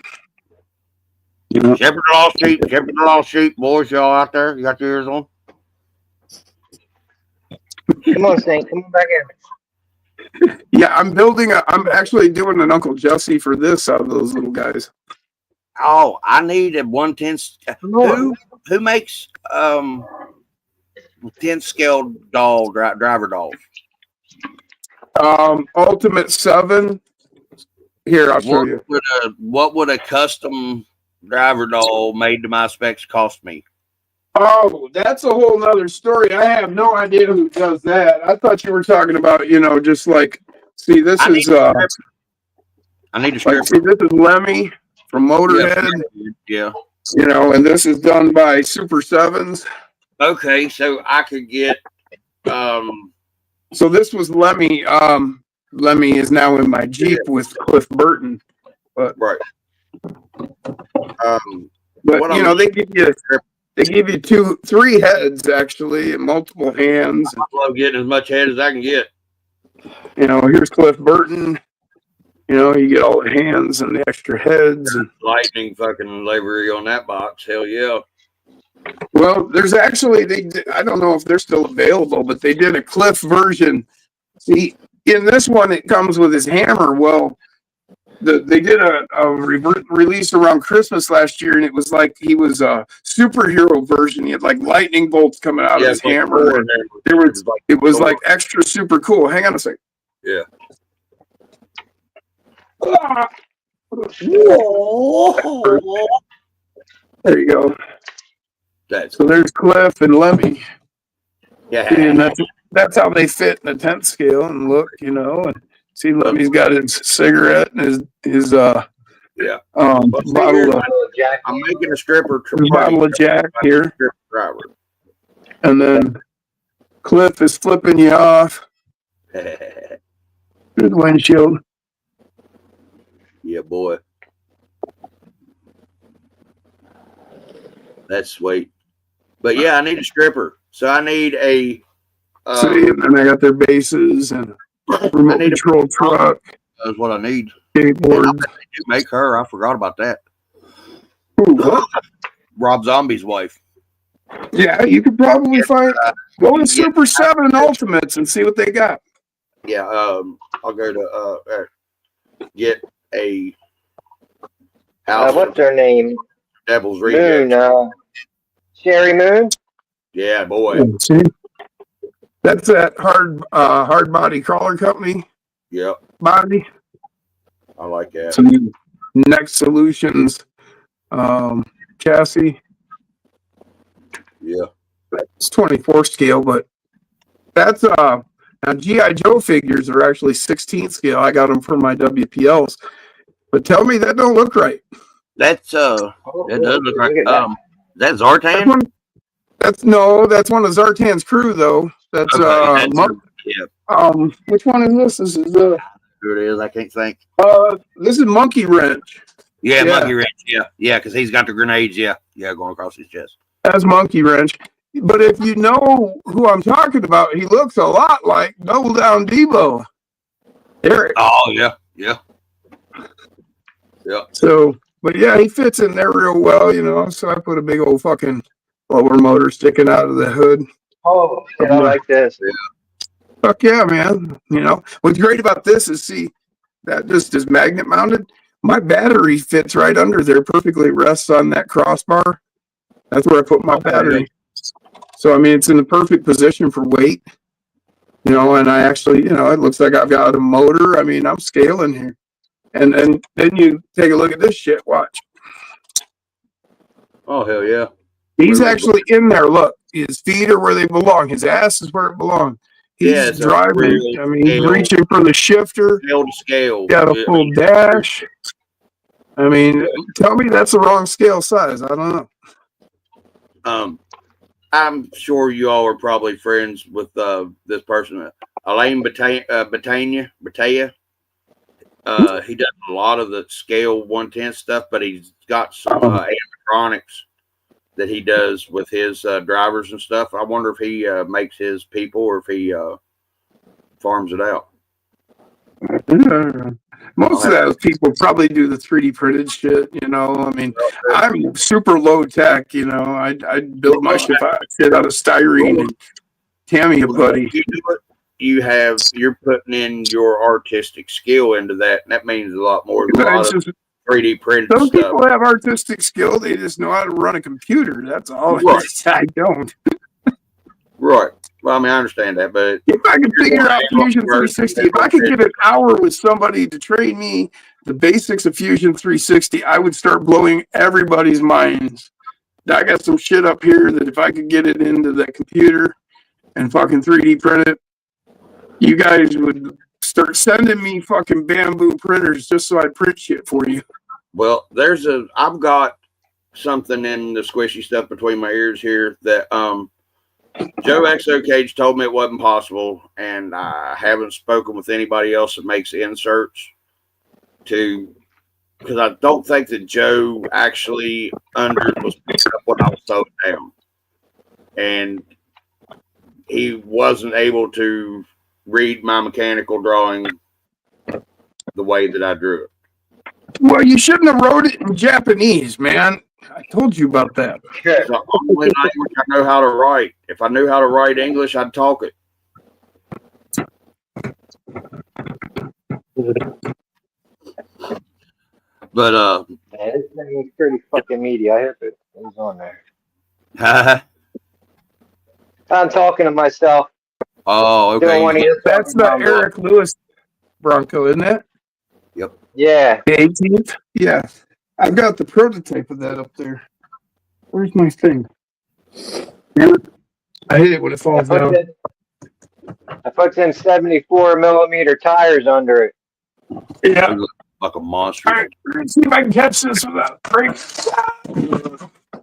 Speaker 9: You know,
Speaker 8: Shepherd the Lost Sheep, boys, y'all out there? You got your ears on?
Speaker 7: Come on, Snake. Come on back in.
Speaker 9: yeah, I'm actually doing an Uncle Jesse for this out of those little guys.
Speaker 8: Oh, I need a 1/10. Who makes 10 scale driver dolls?
Speaker 9: Ultimate 7. Here, I'll show you.
Speaker 8: What would a custom driver doll made to my specs cost me?
Speaker 9: Oh, that's a whole nother story. I have no idea who does that. I thought you were talking about, you know, just like, see, this
Speaker 8: I need a stripper.
Speaker 9: Like, see, this is Lemmy from Motorhead.
Speaker 8: Yeah.
Speaker 9: You know, and this is done by Super Sevens.
Speaker 8: Okay, so I could get
Speaker 9: So this was Lemmy. Lemmy is now in my Jeep with Cliff Burton. But
Speaker 8: right.
Speaker 9: But you know, they give you 3 heads actually and multiple hands.
Speaker 8: I love getting as much head as I can get.
Speaker 9: You know, here's Cliff Burton. You know, you get all the hands and the extra heads. And,
Speaker 8: lightning fucking livery on that box. Hell yeah.
Speaker 9: well, there's actually, I don't know if they're still available, but they did a Cliff version. See, in this one, it comes with his hammer. Well, they did a release around Christmas last year, and it was like he was a superhero version. He had like lightning bolts coming out of his hammer. It was like extra super cool. Hang on a second.
Speaker 8: Yeah.
Speaker 9: There you go. So there's Cliff and Lemmy.
Speaker 8: Yeah.
Speaker 9: And that's how they fit in the 10th scale and look, you know, and see Lemmy's got his cigarette and his bottle of
Speaker 8: I'm making a stripper.
Speaker 9: Bottle of Jack here.
Speaker 8: Driver.
Speaker 9: And then Cliff is flipping you off. Good windshield.
Speaker 8: Yeah, boy. That's sweet. But yeah, I need a stripper. So I need a
Speaker 9: See, and then I got their bases and remote control truck,
Speaker 8: That's what I need. And I
Speaker 9: skateboard.
Speaker 8: bet they do make her. I forgot about that.
Speaker 9: Ooh, what?
Speaker 8: Rob Zombie's wife.
Speaker 9: Yeah, you could probably find. Go to Super 7 Ultimates and see what they got.
Speaker 8: Yeah, I'll go to get a house.
Speaker 7: What's her name?
Speaker 8: Devil's
Speaker 7: Moon.
Speaker 8: Reject.
Speaker 7: Sherry Moon.
Speaker 8: Yeah, boy.
Speaker 9: See, that's that hard body crawler company.
Speaker 8: Yep,
Speaker 9: Body.
Speaker 8: I like that.
Speaker 9: Some Next Solutions chassis.
Speaker 8: Yeah.
Speaker 9: It's 24 scale, but that's now GI Joe figures are actually 16th scale. I got them for my WPLs, but tell me that don't look right.
Speaker 8: That's that does look like that's Zartan.
Speaker 9: That's one of Zartan's crew though. That's which one is this? This is
Speaker 8: Who it is? I can't think.
Speaker 9: this is Monkey Wrench.
Speaker 8: Yeah, Monkey Wrench. Yeah, because he's got the grenades. Yeah, going across his chest.
Speaker 9: That's Monkey Wrench. But if you know who I'm talking about, he looks a lot like Double Down Debo. Eric.
Speaker 8: Oh yeah.
Speaker 9: So, but yeah, he fits in there real well, you know. So I put a big old fucking blower motor sticking out of the hood.
Speaker 7: Oh, shit, I like this.
Speaker 9: Fuck yeah, man. You know, what's great about this is, see, that just is magnet mounted. My battery fits right under there, perfectly rests on that crossbar. That's where I put my battery. So, I mean, it's in the perfect position for weight. You know, and I actually, you know, it looks like I've got a motor. I mean, I'm scaling here. And then you take a look at this shit. Watch.
Speaker 8: Oh hell yeah.
Speaker 9: He's actually in there. Look, his feet are where they belong. His ass is where it belongs. He's driving. I mean, he's reaching for the shifter.
Speaker 8: Scale to scale.
Speaker 9: Got a full dash. I mean, tell me that's the wrong scale size. I don't know.
Speaker 8: I'm sure you all are probably friends with this person, Elaine Battaglia. He does a lot of the scale 110 stuff, but he's got some animatronics that he does with his drivers and stuff. I wonder if he makes his people or if he farms it out.
Speaker 9: Most of those people probably do the 3D printed shit, you know. I mean, I'm super low tech, you know. I build my shit out of styrene and Tammy, buddy.
Speaker 8: You're putting in your artistic skill into that, and that means a lot more than a lot of 3D printed
Speaker 9: Some
Speaker 8: stuff.
Speaker 9: people have artistic skill, they just know how to run a computer. That's all.
Speaker 8: Right.
Speaker 9: I don't.
Speaker 8: Right. Well, I mean, I understand that, but
Speaker 9: if I could figure out Fusion 360, if I could get an hour with somebody to train me the basics of Fusion 360, I would start blowing everybody's minds. I got some shit up here that if I could get it into that computer and fucking 3D print it, you guys would start sending me fucking bamboo printers just so I print shit for you.
Speaker 8: Well, I've got something in the squishy stuff between my ears here that Joe XO Cage told me it wasn't possible, and I haven't spoken with anybody else that makes inserts because I don't think that Joe actually was picking up what I was throwing down, and he wasn't able to read my mechanical drawing the way that I drew it.
Speaker 9: Well, you shouldn't have wrote it in Japanese, man. I told you about that.
Speaker 8: It's the only language I know how to write. If I knew how to write English, I'd talk it. But
Speaker 7: man, this thing is pretty fucking meaty. I hope it is on there. I'm talking to myself.
Speaker 8: Oh, okay.
Speaker 9: That's the Eric Lewis Bronco, isn't it?
Speaker 8: Yep.
Speaker 7: Yeah.
Speaker 9: The 18th? Yeah. I've got the prototype of that up there. Where's my thing? I hate it when it falls down.
Speaker 7: I put in 74 millimeter tires under it.
Speaker 9: Yeah.
Speaker 8: Like a monster.
Speaker 9: All right, let's see if I can catch this without break.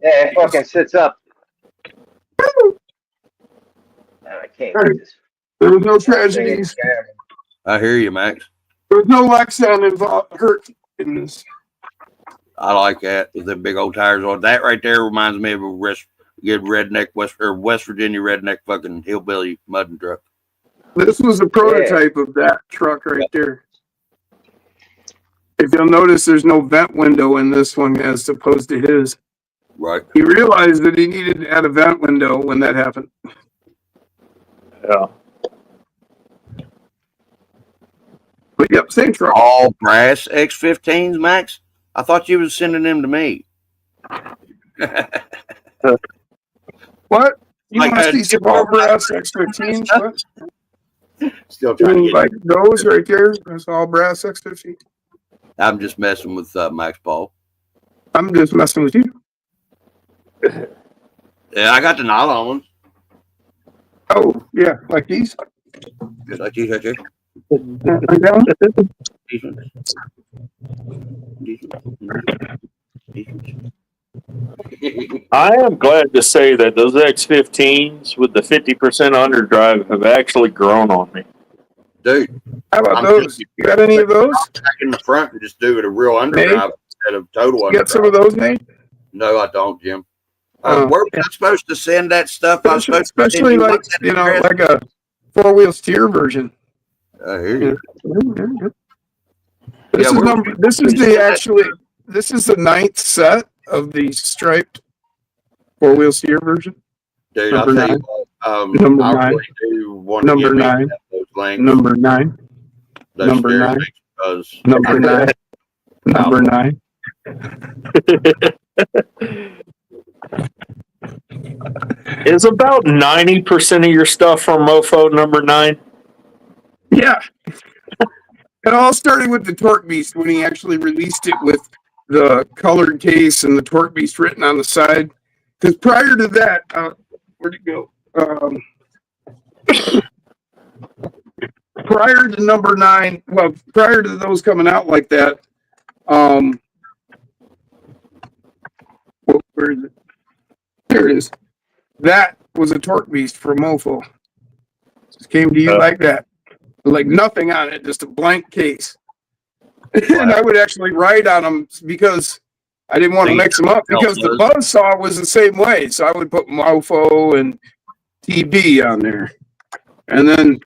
Speaker 7: Yeah, it fucking sits up. I can't get this.
Speaker 9: There was no tragedies.
Speaker 8: I hear you, Max.
Speaker 9: There was no Lexan involved hurt in this.
Speaker 8: I like that with the big old tires on. That right there reminds me of a Good redneck West Virginia redneck fucking hillbilly mudding truck.
Speaker 9: This was a prototype of that truck right there. If you'll notice, there's no vent window in this one as opposed to his.
Speaker 8: Right.
Speaker 9: He realized that he needed to add a vent window when that happened.
Speaker 3: Yeah.
Speaker 9: But yep, same truck.
Speaker 8: All brass X15s, Max? I thought you was sending them to me.
Speaker 9: What? You
Speaker 8: Like,
Speaker 9: must see some all brass X15s? What?
Speaker 8: Still trying to get
Speaker 9: Like those right there? That's all brass X15.
Speaker 8: I'm just messing with Max Paul.
Speaker 9: I'm just messing with you.
Speaker 8: Yeah, I got the nylon ones.
Speaker 9: Oh, yeah, like these?
Speaker 8: Just like these right there.
Speaker 9: Like that one?
Speaker 8: These ones. These ones.
Speaker 3: I am glad to say that those X15s with the 50% underdrive have actually grown on me.
Speaker 8: Dude,
Speaker 9: How about
Speaker 8: I'm
Speaker 9: those?
Speaker 8: just-
Speaker 9: You got any of those?
Speaker 8: back in the front and just do it a real underdrive instead of total
Speaker 9: You got some of
Speaker 8: underdrive.
Speaker 9: those, Nate?
Speaker 8: No, I don't, Jim.
Speaker 9: Oh,
Speaker 8: Where was I supposed to send that stuff? I was supposed to
Speaker 9: Especially
Speaker 8: send
Speaker 9: like,
Speaker 8: that
Speaker 9: you know,
Speaker 8: address?
Speaker 9: like a four-wheel steer version.
Speaker 8: Here you
Speaker 9: This
Speaker 8: Yeah,
Speaker 9: is
Speaker 8: we're-
Speaker 9: number. This is the actually. This is the 9th set of the striped four-wheel steer version.
Speaker 8: Dude,
Speaker 9: Number
Speaker 8: I'll tell you
Speaker 9: nine.
Speaker 8: what,
Speaker 9: Number
Speaker 8: I
Speaker 9: nine.
Speaker 8: really do want to
Speaker 9: Number
Speaker 8: get me
Speaker 9: nine.
Speaker 8: those links,
Speaker 9: Number 9.
Speaker 8: those
Speaker 9: number
Speaker 8: steering
Speaker 9: nine.
Speaker 8: links, because
Speaker 9: Number 9. Number 9.
Speaker 3: Is about 90% of your stuff from Mofo number 9?
Speaker 9: Yeah. It all started with the Torque Beast when he actually released it with the colored case and the Torque Beast written on the side. Because prior to that, where'd it go? Prior to number 9, well, prior to those coming out like that, where is it? There it is. That was a Torque Beast for Mofo. Just came to you like that. Like nothing on it, just a blank case. And I would actually write on them because I didn't want to mix them up because the buzzsaw was the same way. So I would put Mofo and TB on there. And then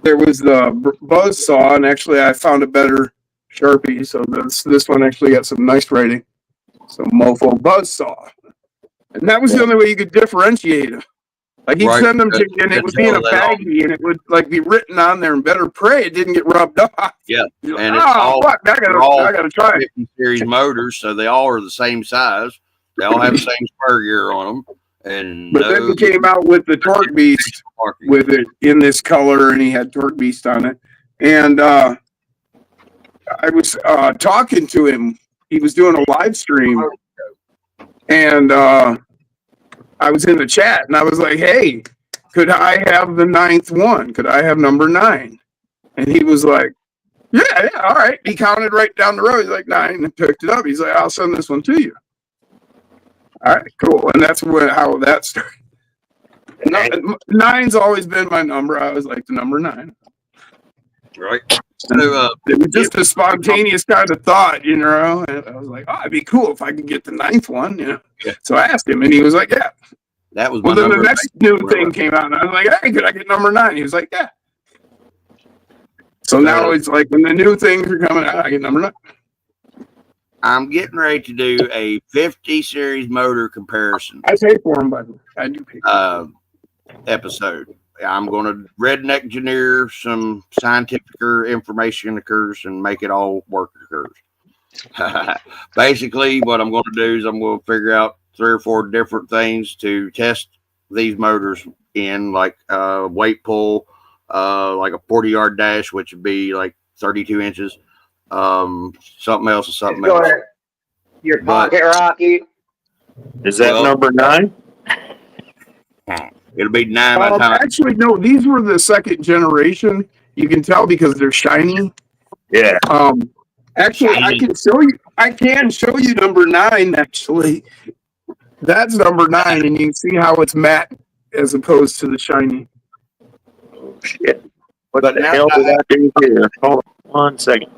Speaker 9: there was the buzzsaw, and actually I found a better Sharpie. So this one actually got some nice writing. So Mofo buzzsaw. And that was the only way you could differentiate them. Like he'd send them to you, and it would be in a baggie, and it would like be written on there in better pray. It didn't get rubbed off.
Speaker 8: Yeah,
Speaker 9: Like,
Speaker 8: and it's all
Speaker 9: fuck, I gotta try it.
Speaker 8: 50 series motors, so they all are the same size. They all have the same spur gear on them, and
Speaker 9: But then he came out with the Torque Beast with it in this color, and he had Torque Beast on it. And I was talking to him. He was doing a live stream, and I was in the chat, and I was like, "Hey, could I have the 9th one? Could I have number 9?" And he was like, "Yeah, all right." He counted right down the road. He's like 9, and picked it up. He's like, "I'll send this one to you." All right, cool. And that's how that started. 9's always been my number. I always like the number 9.
Speaker 8: Right.
Speaker 9: So, it was just a spontaneous kind of thought, you know. And I was like, "Oh, it'd be cool if I could get the 9th one," you know.
Speaker 8: Yeah.
Speaker 9: So I asked him, and he was like, "Yeah."
Speaker 8: That was my
Speaker 9: Well, then
Speaker 8: number.
Speaker 9: the next new thing came out, and I was like, "Hey, could I get number 9?" He was like, "Yeah." So now it's like when the new things are coming out, I get number 9.
Speaker 8: I'm getting ready to do a 50 series motor comparison.
Speaker 9: I pay for them, by the way. I do pay.
Speaker 8: Episode. I'm going to redneck engineer some scientific information occurs and make it all work occurs. Basically, what I'm going to do is I'm going to figure out 3 or 4 different things to test these motors in, like weight pull, like a 40-yard dash, which would be like 32 inches. Something else or something else.
Speaker 7: Your pocket rocket.
Speaker 3: Is that number 9?
Speaker 8: It'll be 9 by the time.
Speaker 9: Actually, no. These were the 2nd generation. You can tell because they're shiny.
Speaker 3: Yeah.
Speaker 9: Actually, I can show you number 9. Actually, that's number 9, and you can see how it's matte as opposed to the shiny.
Speaker 3: Oh shit! What the hell did I do here? Hold on 1 second.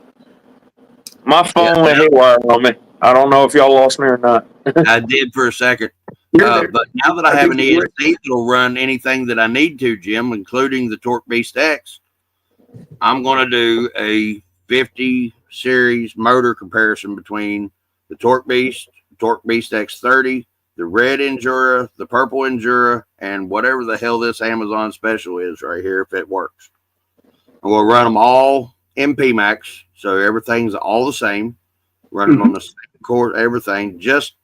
Speaker 3: My phone went haywire on me. I don't know if y'all lost me or not.
Speaker 8: I did for a second. But now that I have an ESC that'll run anything that I need to, Jim, including the Torque Beast X, I'm going to do a 50 series motor comparison between the Torque Beast X30, the red Endura, the purple Endura, and whatever the hell this Amazon special is right here, if it works. And we'll run them all in PMAX, so everything's all the same, running on the same core, everything, just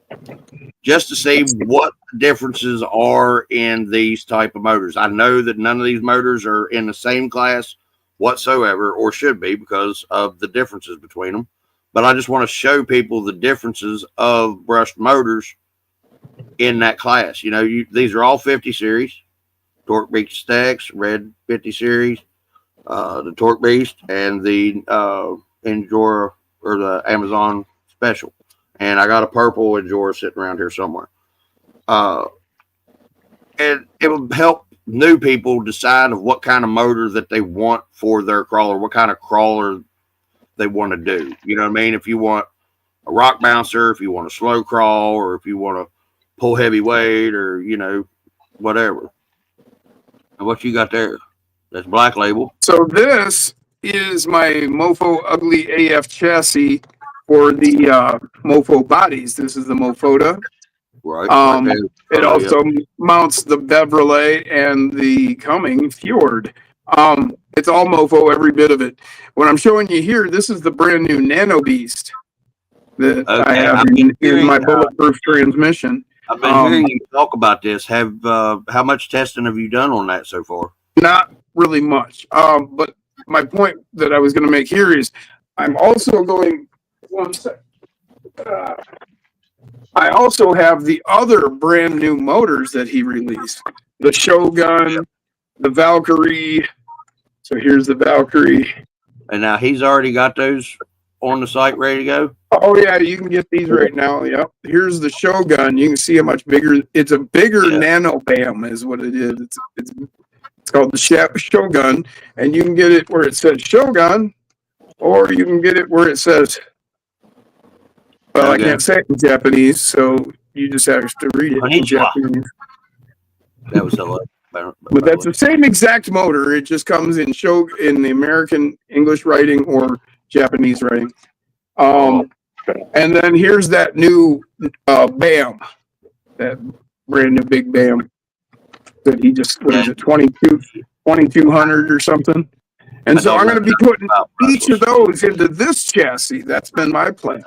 Speaker 8: to see what the differences are in these type of motors. I know that none of these motors are in the same class whatsoever, or should be, because of the differences between them. But I just want to show people the differences of brushed motors in that class. You know, these are all 50 series, Torque Beast X, red 50 series, the Torque Beast, and the Endura, or the Amazon special. And I got a purple Endura sitting around here somewhere. And it will help new people decide of what kind of motor that they want for their crawler, what kind of crawler they want to do. You know what I mean? If you want a rock bouncer, if you want a slow crawl, or if you want to pull heavy weight, or, you know, whatever. And what you got there? That's Black Label.
Speaker 9: So this is my Mofo Ugly AF chassis for the Mofo bodies. This is the Mofota.
Speaker 8: Right.
Speaker 9: It also mounts the Beverly and the Cumming Fjord. It's all Mofo, every bit of it. What I'm showing you here, this is the brand new Nano Beast that I have in my bulletproof transmission.
Speaker 8: I've been hearing you talk about this. How much testing have you done on that so far?
Speaker 9: Not really much. But my point that I was going to make here is I'm also going, one sec. I also have the other brand new motors that he released. The Shogun, the Valkyrie. So here's the Valkyrie.
Speaker 8: And now he's already got those on the site ready to go?
Speaker 9: Oh, yeah, you can get these right now. Yep. Here's the Shogun. You can see how much bigger. It's a bigger Nano BAM is what it is. It's called the Shogun. And you can get it where it says Shogun, or you can get it where it says, well, I can't say it in Japanese, so you just have to read it in Japanese.
Speaker 8: That was so
Speaker 9: But that's the same exact motor. It just comes in in the American English writing or Japanese writing. And then here's that new BAM, that brand new big BAM that he just, what is it, 2200 or something. And so I'm going to be putting each of those into this chassis. That's been my plan.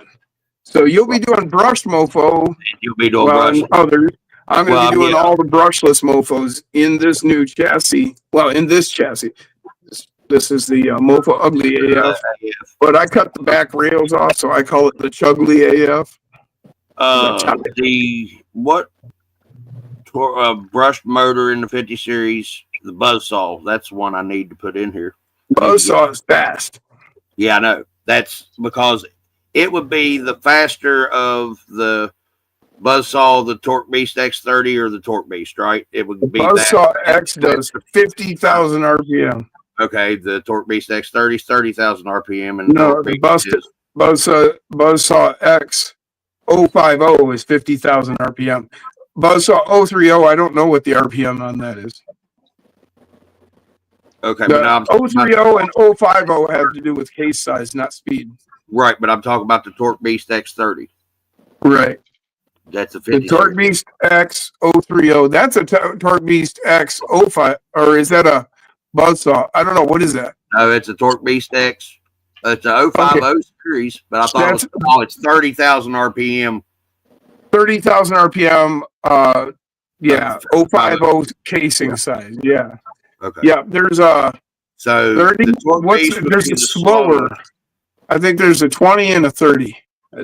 Speaker 9: So you'll be doing brushed Mofo.
Speaker 8: You'll be doing brushed.
Speaker 9: Others. I'm going to be doing all the brushless Mofos in this new chassis. Well, in this chassis. This is the Mofo Ugly AF. But I cut the back rails off, so I call it the Chugly AF.
Speaker 8: Brushed motor in the 50 series, the Buzzsaw. That's the one I need to put in here.
Speaker 9: Buzzsaw is fast.
Speaker 8: Yeah, I know. That's because it would be the faster of the Buzzsaw, the Torque Beast X30, or the Torque Beast, right? It would be
Speaker 9: Buzzsaw X does 50,000 RPM.
Speaker 8: Okay, the Torque Beast X30 is 30,000 RPM, and
Speaker 9: no, the Buzzsaw X 050 is 50,000 RPM. Buzzsaw 030, I don't know what the RPM on that is.
Speaker 8: Okay,
Speaker 9: but now 030 and 050 have to do with case size, not speed.
Speaker 8: Right, but I'm talking about the Torque Beast X30.
Speaker 9: Right.
Speaker 8: That's a 50.
Speaker 9: The Torque Beast X 030. That's a Torque Beast X 05, or is that a Buzzsaw? I don't know. What is that?
Speaker 8: No, it's a Torque Beast X. It's a 050 series, but I thought it's 30,000 RPM.
Speaker 9: 30,000 RPM. Yeah, 050 casing size. Yeah.
Speaker 8: Okay.
Speaker 9: Yeah, there's a 30. There's a slower. I think there's a 20 and a 30.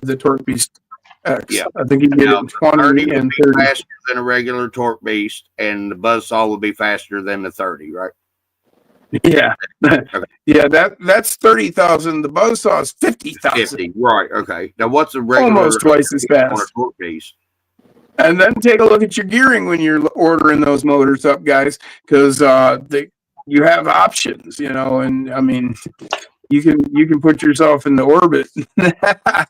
Speaker 9: The Torque Beast X.
Speaker 8: Yeah.
Speaker 9: I think you can get it in 20 and 30.
Speaker 8: Faster than a regular Torque Beast, and the Buzzsaw will be faster than the 30, right?
Speaker 9: Yeah. Okay. Yeah, that's 30,000. The Buzzsaw is 50,000.
Speaker 8: 50, right, okay. Now what's a regular?
Speaker 9: Almost twice as fast.
Speaker 8: On a Torque Beast?
Speaker 9: And then take a look at your gearing when you're ordering those motors up, guys, because you have options, you know, and I mean, you can put yourself in the orbit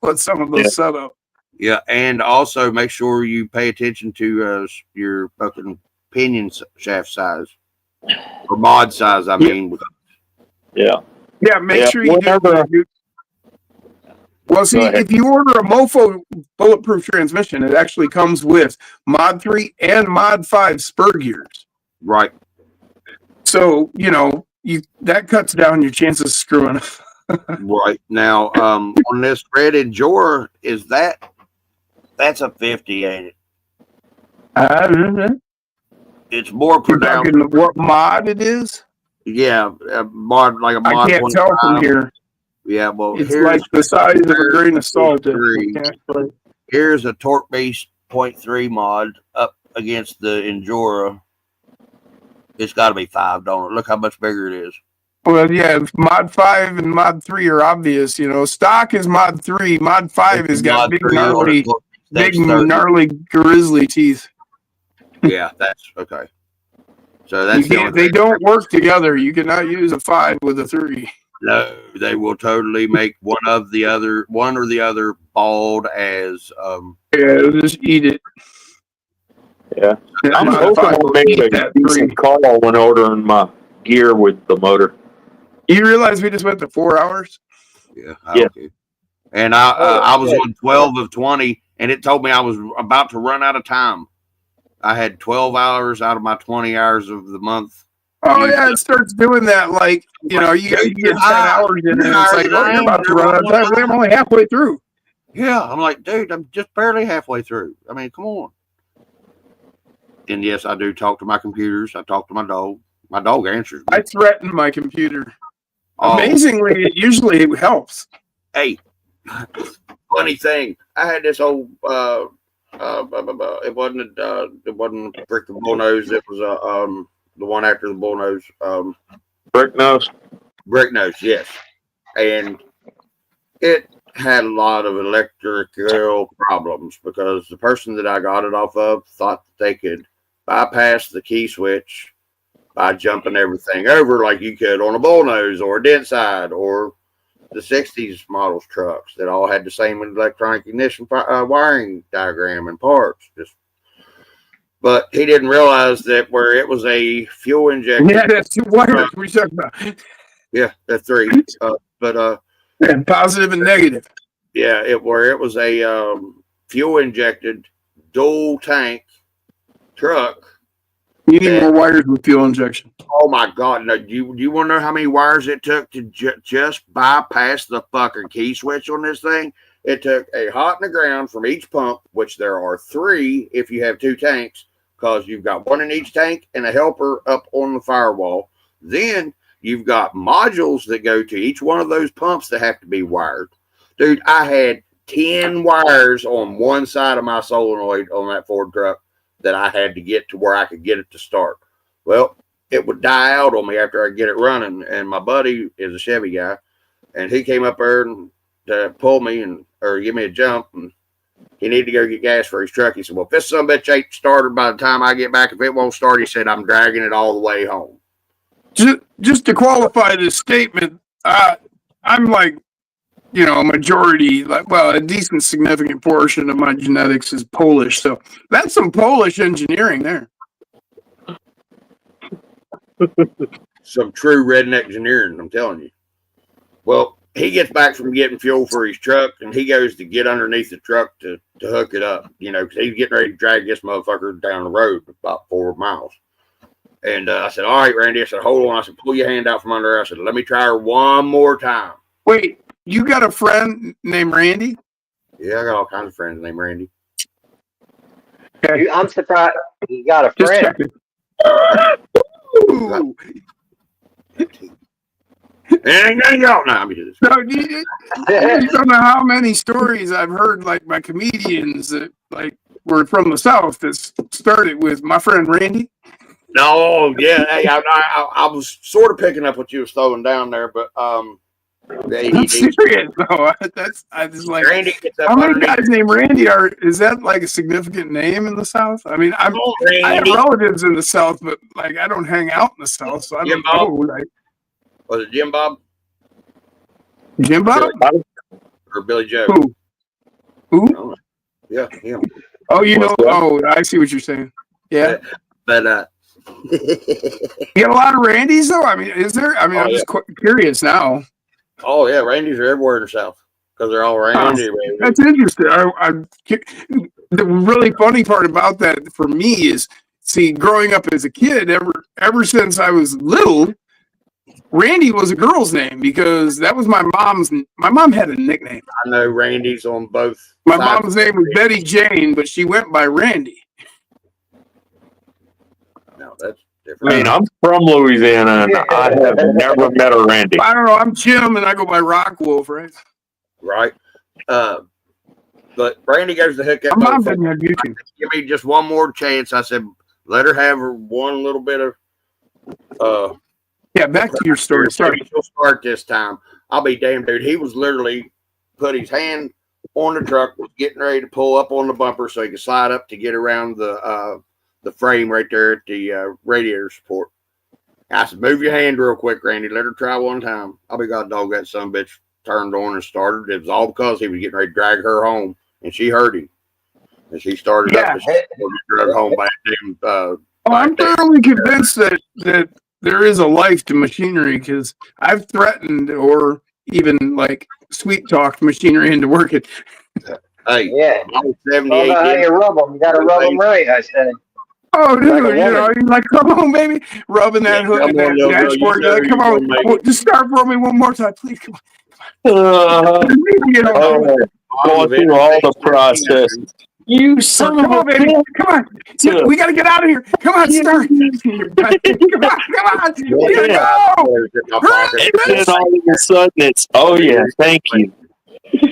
Speaker 9: with some of those setup.
Speaker 8: Yeah, and also make sure you pay attention to your fucking pinion shaft size or mod size. I mean,
Speaker 3: Yeah.
Speaker 9: Yeah, make
Speaker 3: Yeah,
Speaker 9: sure you
Speaker 3: whenever-
Speaker 9: do. Well, see,
Speaker 3: ahead.
Speaker 9: if you order a Mofo bulletproof transmission, it actually comes with Mod 3 and Mod 5 spur gears.
Speaker 8: right.
Speaker 9: So, you know, that cuts down your chances of screwing up.
Speaker 8: Right now, on this red Endura, that's a 50, ain't it? It's more
Speaker 9: You're
Speaker 8: pronounced.
Speaker 9: talking what mod it is?
Speaker 8: Yeah, mod like a
Speaker 9: I
Speaker 8: mod.
Speaker 9: can't tell from
Speaker 8: 25.
Speaker 9: here.
Speaker 8: Yeah, well,
Speaker 9: It's
Speaker 8: here's
Speaker 9: like the size of a grain of salt.
Speaker 8: three. Here's a Torque Beast 0.3 mod up against the Endura. It's got to be 5, don't it? Look how much bigger it is.
Speaker 9: Well, yeah, Mod 5 and Mod 3 are obvious. You know, stock is Mod 3. Mod 5 has got big, gnarly, grizzly teeth.
Speaker 8: Yeah, that's okay. So that's
Speaker 9: they don't work together. You cannot use a 5 with a 3.
Speaker 8: No, they will totally make one or the other bald as
Speaker 9: Yeah, just eat it.
Speaker 3: Yeah. I'm
Speaker 9: Mod
Speaker 3: hoping
Speaker 9: 5
Speaker 3: I'll
Speaker 9: will
Speaker 3: make
Speaker 9: eat
Speaker 3: a
Speaker 9: that
Speaker 3: decent
Speaker 9: 3.
Speaker 3: call when ordering my gear with the motor.
Speaker 9: You realize we just went to 4 hours?
Speaker 8: Yeah.
Speaker 3: Yeah.
Speaker 8: Okay. And I was on 12 of 20, and it told me I was about to run out of time. I had 12 hours out of my 20 hours of the month.
Speaker 9: Oh, yeah, it starts doing that. Like, you know, you get 10 hours in it, and it's like, oh, you're about to run out of time. I'm only halfway through.
Speaker 8: Yeah, I'm like, dude, I'm just barely halfway through. I mean, come on. And yes, I do talk to my computers. I talk to my dog. My dog answers me.
Speaker 9: I threaten my computer.
Speaker 8: Oh.
Speaker 9: Amazingly, it usually helps.
Speaker 8: Hey, funny thing, I had this old it wasn't Brick the Bullnose. It was the one after the Bullnose.
Speaker 3: Brick nose.
Speaker 8: Brick Nose, yes. And it had a lot of electrical problems because the person that I got it off of thought that they could bypass the key switch by jumping everything over like you could on a Bullnose or a dent side or the 60s models trucks that all had the same electronic ignition wiring diagram and parts. But he didn't realize that where it was a fuel injection.
Speaker 9: Yeah, that's 2 wires. What are you talking about?
Speaker 8: Yeah, that's 3.
Speaker 9: And positive and negative.
Speaker 8: Yeah, where it was a fuel injected dual tank truck.
Speaker 9: You need more wires with fuel injection.
Speaker 8: Oh my God! No, you want to know how many wires it took to just bypass the fucking key switch on this thing? It took a hot in the ground from each pump, which there are 3 if you have 2 tanks, because you've got 1 in each tank and a helper up on the firewall. Then you've got modules that go to each one of those pumps that have to be wired. Dude, I had 10 wires on one side of my solenoid on that Ford truck that I had to get to where I could get it to start. Well, it would die out on me after I get it running. And my buddy is a Chevy guy, and he came up there to pull me or give me a jump, and he needed to go get gas for his truck. He said, well, if this son of a bitch ain't started by the time I get back, if it won't start, he said, I'm dragging it all the way home.
Speaker 9: Just to qualify this statement, I'm like, you know, a majority, a decent significant portion of my genetics is Polish. So that's some Polish engineering there.
Speaker 8: Some true redneck engineering, I'm telling you. Well, he gets back from getting fuel for his truck, and he goes to get underneath the truck to hook it up, you know, because he's getting ready to drag this motherfucker down the road about 4 miles. And I said, all right, Randy. I said, hold on. I said, pull your hand out from under her. I said, let me try her one more time.
Speaker 9: Wait, you got a friend named Randy?
Speaker 8: Yeah, I got all kinds of friends named Randy.
Speaker 9: Okay.
Speaker 7: I'm surprised you got a friend.
Speaker 9: Ooh.
Speaker 8: And y'all know.
Speaker 9: No, you don't know how many stories I've heard, like my comedians that were from the South that started with my friend Randy.
Speaker 8: No, yeah, hey, I was sort of picking up what you was throwing down there, but
Speaker 9: I'm serious though. I just like
Speaker 8: Randy gets up
Speaker 9: how many guys named Randy is that like a significant name in the South? I mean, I have relatives in the South, but like I don't hang out in the South, so I don't know. Like,
Speaker 8: was it Jim Bob?
Speaker 9: Jim Bob
Speaker 8: or Billy Joe?
Speaker 9: Who?
Speaker 8: Yeah, him.
Speaker 9: Oh, you know.
Speaker 3: What's that?
Speaker 9: Oh, I see what you're saying. Yeah.
Speaker 8: But
Speaker 9: You got a lot of Randys though. I mean, is there? I mean,
Speaker 8: Oh,
Speaker 9: I'm just curious now.
Speaker 8: oh yeah, Randy's are everywhere in the South because they're all Randy.
Speaker 9: That's interesting. The really funny part about that for me is, see, growing up as a kid, ever since I was little, Randy was a girl's name because that was my mom's. My mom had a nickname.
Speaker 8: I know Randy's on both.
Speaker 9: My
Speaker 8: sides.
Speaker 9: mom's name was Betty Jane, but she went by Randy.
Speaker 8: No, that's
Speaker 3: I
Speaker 8: different.
Speaker 3: mean, I'm from Louisiana, and I have never met a Randy.
Speaker 9: I don't know. I'm Jim, and I go by Rock Wolf, right?
Speaker 8: Right. But Randy goes to hook up.
Speaker 9: My mom didn't have YouTube.
Speaker 8: Give me just one more chance. I said, let her have her one little bit of.
Speaker 9: Yeah, back to your story. Sorry.
Speaker 8: Maybe she'll start this time. I'll be damned, dude. He was literally put his hand on the truck, was getting ready to pull up on the bumper so he could slide up to get around the frame right there at the radiator support. I said, move your hand real quick, Randy. Let her try one time. I'll be god dog that son of a bitch turned on and started. It was all because he was getting ready to drag her home, and she heard him. And she started up and she drug home by them.
Speaker 9: I'm thoroughly convinced that there is a life to machinery because I've threatened or even like sweet talked machinery into working.
Speaker 8: Hey,
Speaker 7: Yeah.
Speaker 8: I was
Speaker 7: I don't
Speaker 8: 78.
Speaker 7: know how you rub them. You got to rub them right, I said.
Speaker 9: Oh, dude,
Speaker 7: Like a
Speaker 9: you know, you're like, come on, baby, rubbing that hook and that dashboard. You're like, come on, just start for me one more time, please. Come on. You know,
Speaker 3: Going through all the process. You son
Speaker 9: come
Speaker 3: of
Speaker 9: on,
Speaker 3: a
Speaker 9: baby,
Speaker 3: bitch.
Speaker 9: come on. Yeah, we gotta get out of here. Come on, start. Come on, we gotta go.
Speaker 3: And then all of a sudden it's, oh yeah, thank you.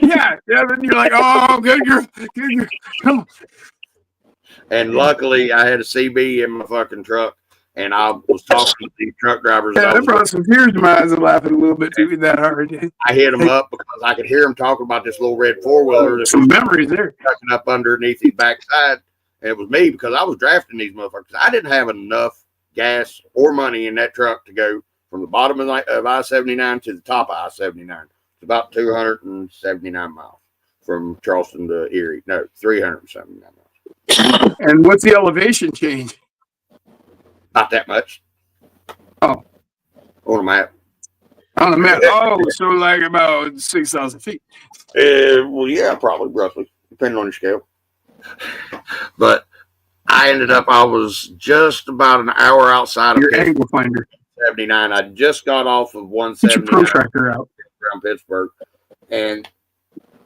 Speaker 9: Yeah, then you're like, oh, good girl, come on.
Speaker 8: And luckily, I had a CB in my fucking truck, and I was talking to these truck drivers.
Speaker 9: Yeah, that brought some tears to my eyes and laughing a little bit too. That hard.
Speaker 8: I hit them up because I could hear them talking about this little red four-wheeler that
Speaker 9: Some
Speaker 8: was
Speaker 9: memories there.
Speaker 8: tucking up underneath his backside. And it was me because I was drafting these motherfuckers. I didn't have enough gas or money in that truck to go from the bottom of I-79 to the top of I-79. It's about 279 miles from Charleston to Erie. No, 379 miles.
Speaker 9: And what's the elevation change?
Speaker 8: Not that much.
Speaker 9: Oh.
Speaker 8: On a map.
Speaker 9: On the map. Oh, so like about 6,000 feet.
Speaker 8: Well, yeah, probably roughly, depending on your scale. But I was just about an hour outside of
Speaker 9: Your angle finder.
Speaker 8: 79. I just got off of
Speaker 9: Get your
Speaker 8: 179
Speaker 9: protractor out.
Speaker 8: around Pittsburgh, and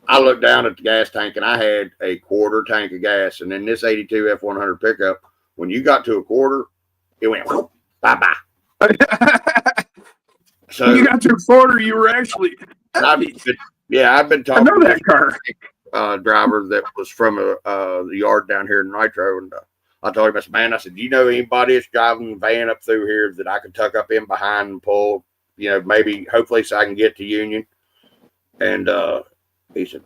Speaker 8: I looked down at the gas tank, and I had a quarter tank of gas. And in this 82 F100 pickup, when you got to a quarter, it went bye-bye.
Speaker 9: So when you got to a quarter, you were actually
Speaker 8: I've been talking
Speaker 9: I know that car.
Speaker 8: Driver that was from the yard down here in Nitro, and I told him, I said, man, do you know anybody that's driving a van up through here that I could tuck up in behind and pull, maybe, hopefully, so I can get to Union? And he said,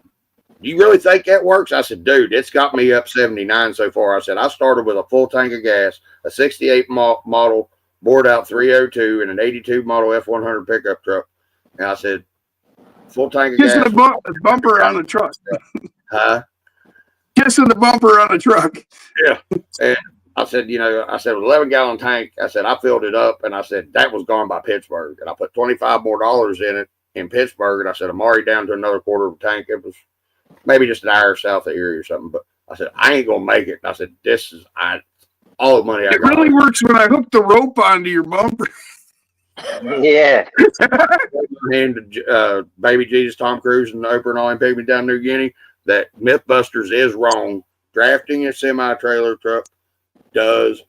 Speaker 8: do you really think that works? I said, dude, it's got me up 79 so far. I said, I started with a full tank of gas, a 68 model bored out 302, and an 82 model F100 pickup truck. And I said, full tank of gas.
Speaker 9: Kissing the bumper on the truck.
Speaker 8: Huh?
Speaker 9: Kissing the bumper on the truck.
Speaker 8: Yeah. And I said, 11-gallon tank. I said, I filled it up, and I said, that was gone by Pittsburgh. And I put $25 more in it in Pittsburgh, and I said, I'm already down to another quarter of a tank. It was maybe just an hour south of Erie or something. But I said, I ain't going to make it. And I said, this is all the money I got.
Speaker 9: It really works when I hook the rope onto your bumper.
Speaker 7: Yeah.
Speaker 8: And Baby Jesus, Tom Cruise, and Oprah and all them picking me down New Guinea, that Mythbusters is wrong. Drafting a semi-trailer truck does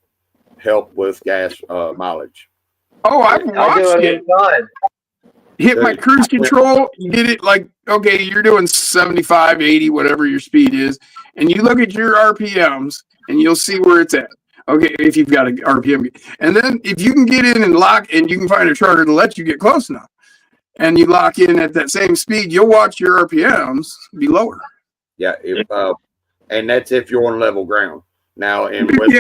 Speaker 8: help with gas mileage.
Speaker 9: Oh, I've watched it. Hit my cruise control, you get it like, okay, you're doing 75, 80, whatever your speed is, and you look at your RPMs, and you'll see where it's at. Okay, if you've got an RPM. And then if you can get in and lock, and you can find a charter to let you get close enough, and you lock in at that same speed, you'll watch your RPMs be lower.
Speaker 8: Yeah, and that's if you're on level ground. Now, in West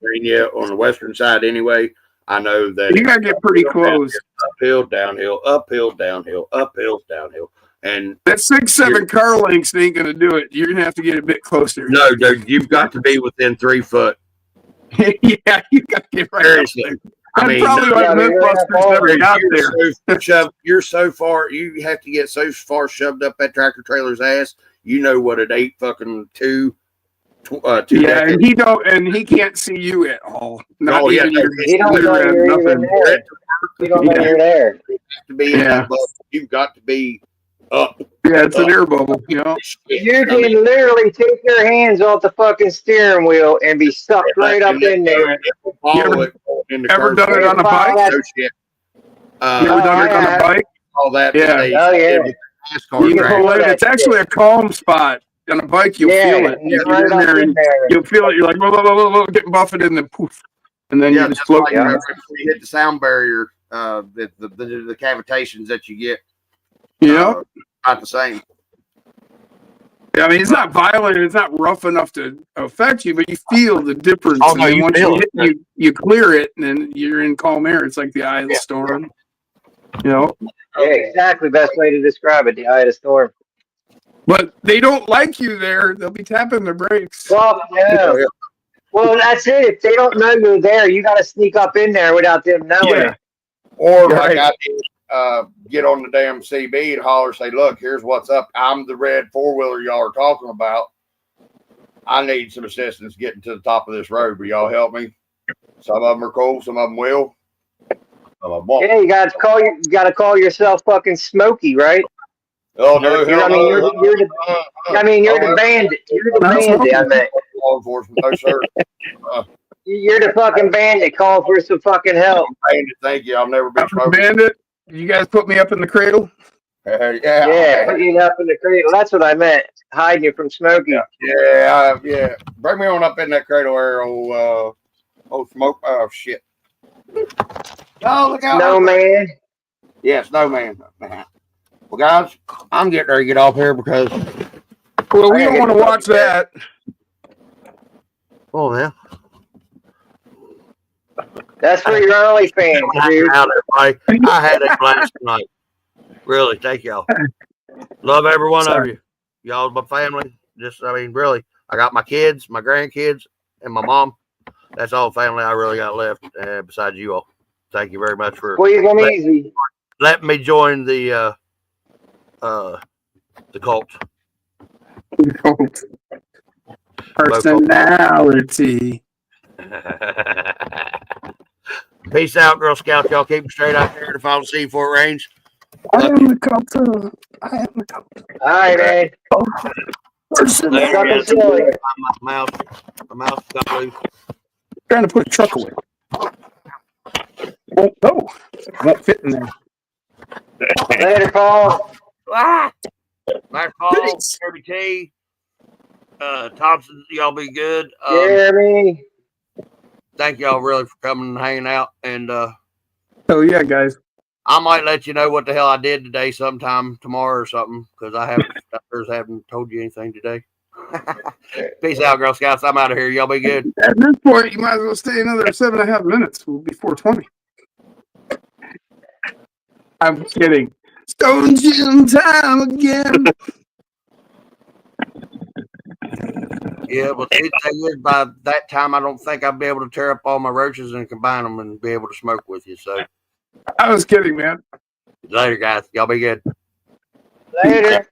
Speaker 8: Virginia, on the western side anyway, I know that
Speaker 9: you got to get pretty close.
Speaker 8: Uphill, downhill, uphill, downhill, uphill, downhill. And
Speaker 9: that 6'7" car length ain't gonna do it. You're gonna have to get a bit closer.
Speaker 8: no, dude, you've got to be within 3 foot.
Speaker 9: Yeah, you got to get right
Speaker 8: Seriously.
Speaker 9: up there.
Speaker 8: I
Speaker 9: That's
Speaker 8: mean,
Speaker 9: probably why Mythbusters never got there.
Speaker 8: You're so far. You have to get so far shoved up that tractor trailer's ass. You know what it ate fucking two
Speaker 9: Yeah,
Speaker 8: decades.
Speaker 9: and he don't, and he can't see you at all. Not
Speaker 8: Oh, yeah,
Speaker 9: even
Speaker 8: no,
Speaker 9: your
Speaker 7: He don't know
Speaker 9: cigarette,
Speaker 7: you're even
Speaker 9: nothing.
Speaker 7: there. You don't know
Speaker 9: Yeah.
Speaker 7: you're there.
Speaker 8: You have to be in that bubble. You've got to be up.
Speaker 9: Yeah, it's an air bubble. You know.
Speaker 7: You can literally take your hands off the fucking steering wheel and be sucked right up in there.
Speaker 8: Follow it in the
Speaker 9: Ever
Speaker 8: curve.
Speaker 9: done it on a bike?
Speaker 8: No shit.
Speaker 9: You ever done it on a bike?
Speaker 8: All that.
Speaker 9: Yeah.
Speaker 8: They
Speaker 7: Oh, yeah.
Speaker 8: did with NASCAR
Speaker 9: You can
Speaker 8: track.
Speaker 9: pull it. It's actually a calm spot. On a bike, you'll feel it. You
Speaker 7: you're
Speaker 9: get
Speaker 7: right
Speaker 9: in
Speaker 7: up
Speaker 9: there
Speaker 7: in
Speaker 9: and
Speaker 7: there.
Speaker 9: you'll feel it. You're like, whoa, whoa, whoa, whoa, getting buffeted, and then poof, and then
Speaker 8: Yeah,
Speaker 9: you just
Speaker 8: that's
Speaker 9: float
Speaker 8: like
Speaker 9: down.
Speaker 8: right before you hit the sound barrier, the cavitations that you get.
Speaker 9: Yeah.
Speaker 8: Not the same.
Speaker 9: Yeah, I mean, it's not violent. It's not rough enough to affect you, but you feel the difference.
Speaker 8: Oh,
Speaker 9: and
Speaker 8: no,
Speaker 9: then
Speaker 8: you
Speaker 9: once
Speaker 8: feel
Speaker 9: you
Speaker 8: it.
Speaker 9: hit, you clear it, and then you're in calm air. It's like the eye of the storm. You know.
Speaker 7: Yeah, exactly. Best way to describe it, the eye of the storm.
Speaker 9: But they don't like you there. They'll be tapping their brakes.
Speaker 7: Well, yeah. Well, that's it. If they don't know you're there, you got to sneak up in there without them knowing it.
Speaker 8: Or
Speaker 9: You're
Speaker 8: like
Speaker 9: right.
Speaker 8: I did, get on the damn CB and holler, say, look, here's what's up. I'm the red 4-wheeler y'all are talking about. I need some assistance getting to the top of this road. Will y'all help me? Some of them are cool. Some of them will. Some of them won't.
Speaker 7: Yeah, you got to call yourself fucking Smokey, right?
Speaker 8: Oh, no.
Speaker 7: You're the bandit. You're the bandit, I mean.
Speaker 8: Law enforcement, no, sir.
Speaker 7: You're the fucking bandit. Call for some fucking help.
Speaker 8: Bandit, thank you. I'll never be smoking.
Speaker 9: Bandit, you guys put me up in the cradle?
Speaker 7: Yeah, put you up in the cradle. That's what I meant. Hiding you from Smokey.
Speaker 8: Yeah. Bring me on up in that cradle there, old smoke. Oh, shit. Oh, look out.
Speaker 7: Snowman.
Speaker 8: Yeah, snowman. Well, guys, I'm getting ready to get off here because.
Speaker 9: Well, we don't want to watch that.
Speaker 8: Oh, yeah.
Speaker 7: That's for your OnlyFans, dude.
Speaker 8: I had a blast tonight. Really, thank y'all. Love every one of you. Y'all's my family. Really. I got my kids, my grandkids, and my mom. That's all family I really got left besides you all. Thank you very much for letting me join the cult.
Speaker 9: Personality.
Speaker 8: Peace out, Girl Scouts. Y'all keep them straight out there to follow C4 range.
Speaker 9: I am the cult. I am the cult.
Speaker 7: All right, man.
Speaker 9: Personality.
Speaker 8: My mouth got loose.
Speaker 9: Trying to put a truck away. Won't go. Won't fit in there.
Speaker 7: Later, Paul.
Speaker 8: Nice Paul, Kirby T. Thompson, y'all be good.
Speaker 7: Jeremy.
Speaker 8: Thank y'all really for coming and hanging out. And
Speaker 9: oh yeah, guys.
Speaker 8: I might let you know what the hell I did today sometime tomorrow or something, because I haven't told you anything today. Peace out, Girl Scouts. I'm out of here. Y'all be good.
Speaker 9: At this point, you might as well stay another 7.5 minutes. We'll be 4:20. I'm kidding. Stone Gym time again.
Speaker 8: Yeah, but the thing is, by that time, I don't think I'll be able to tear up all my roaches and combine them and be able to smoke with you. So,
Speaker 9: I was kidding, man.
Speaker 8: later, guys. Y'all be good.
Speaker 7: Later.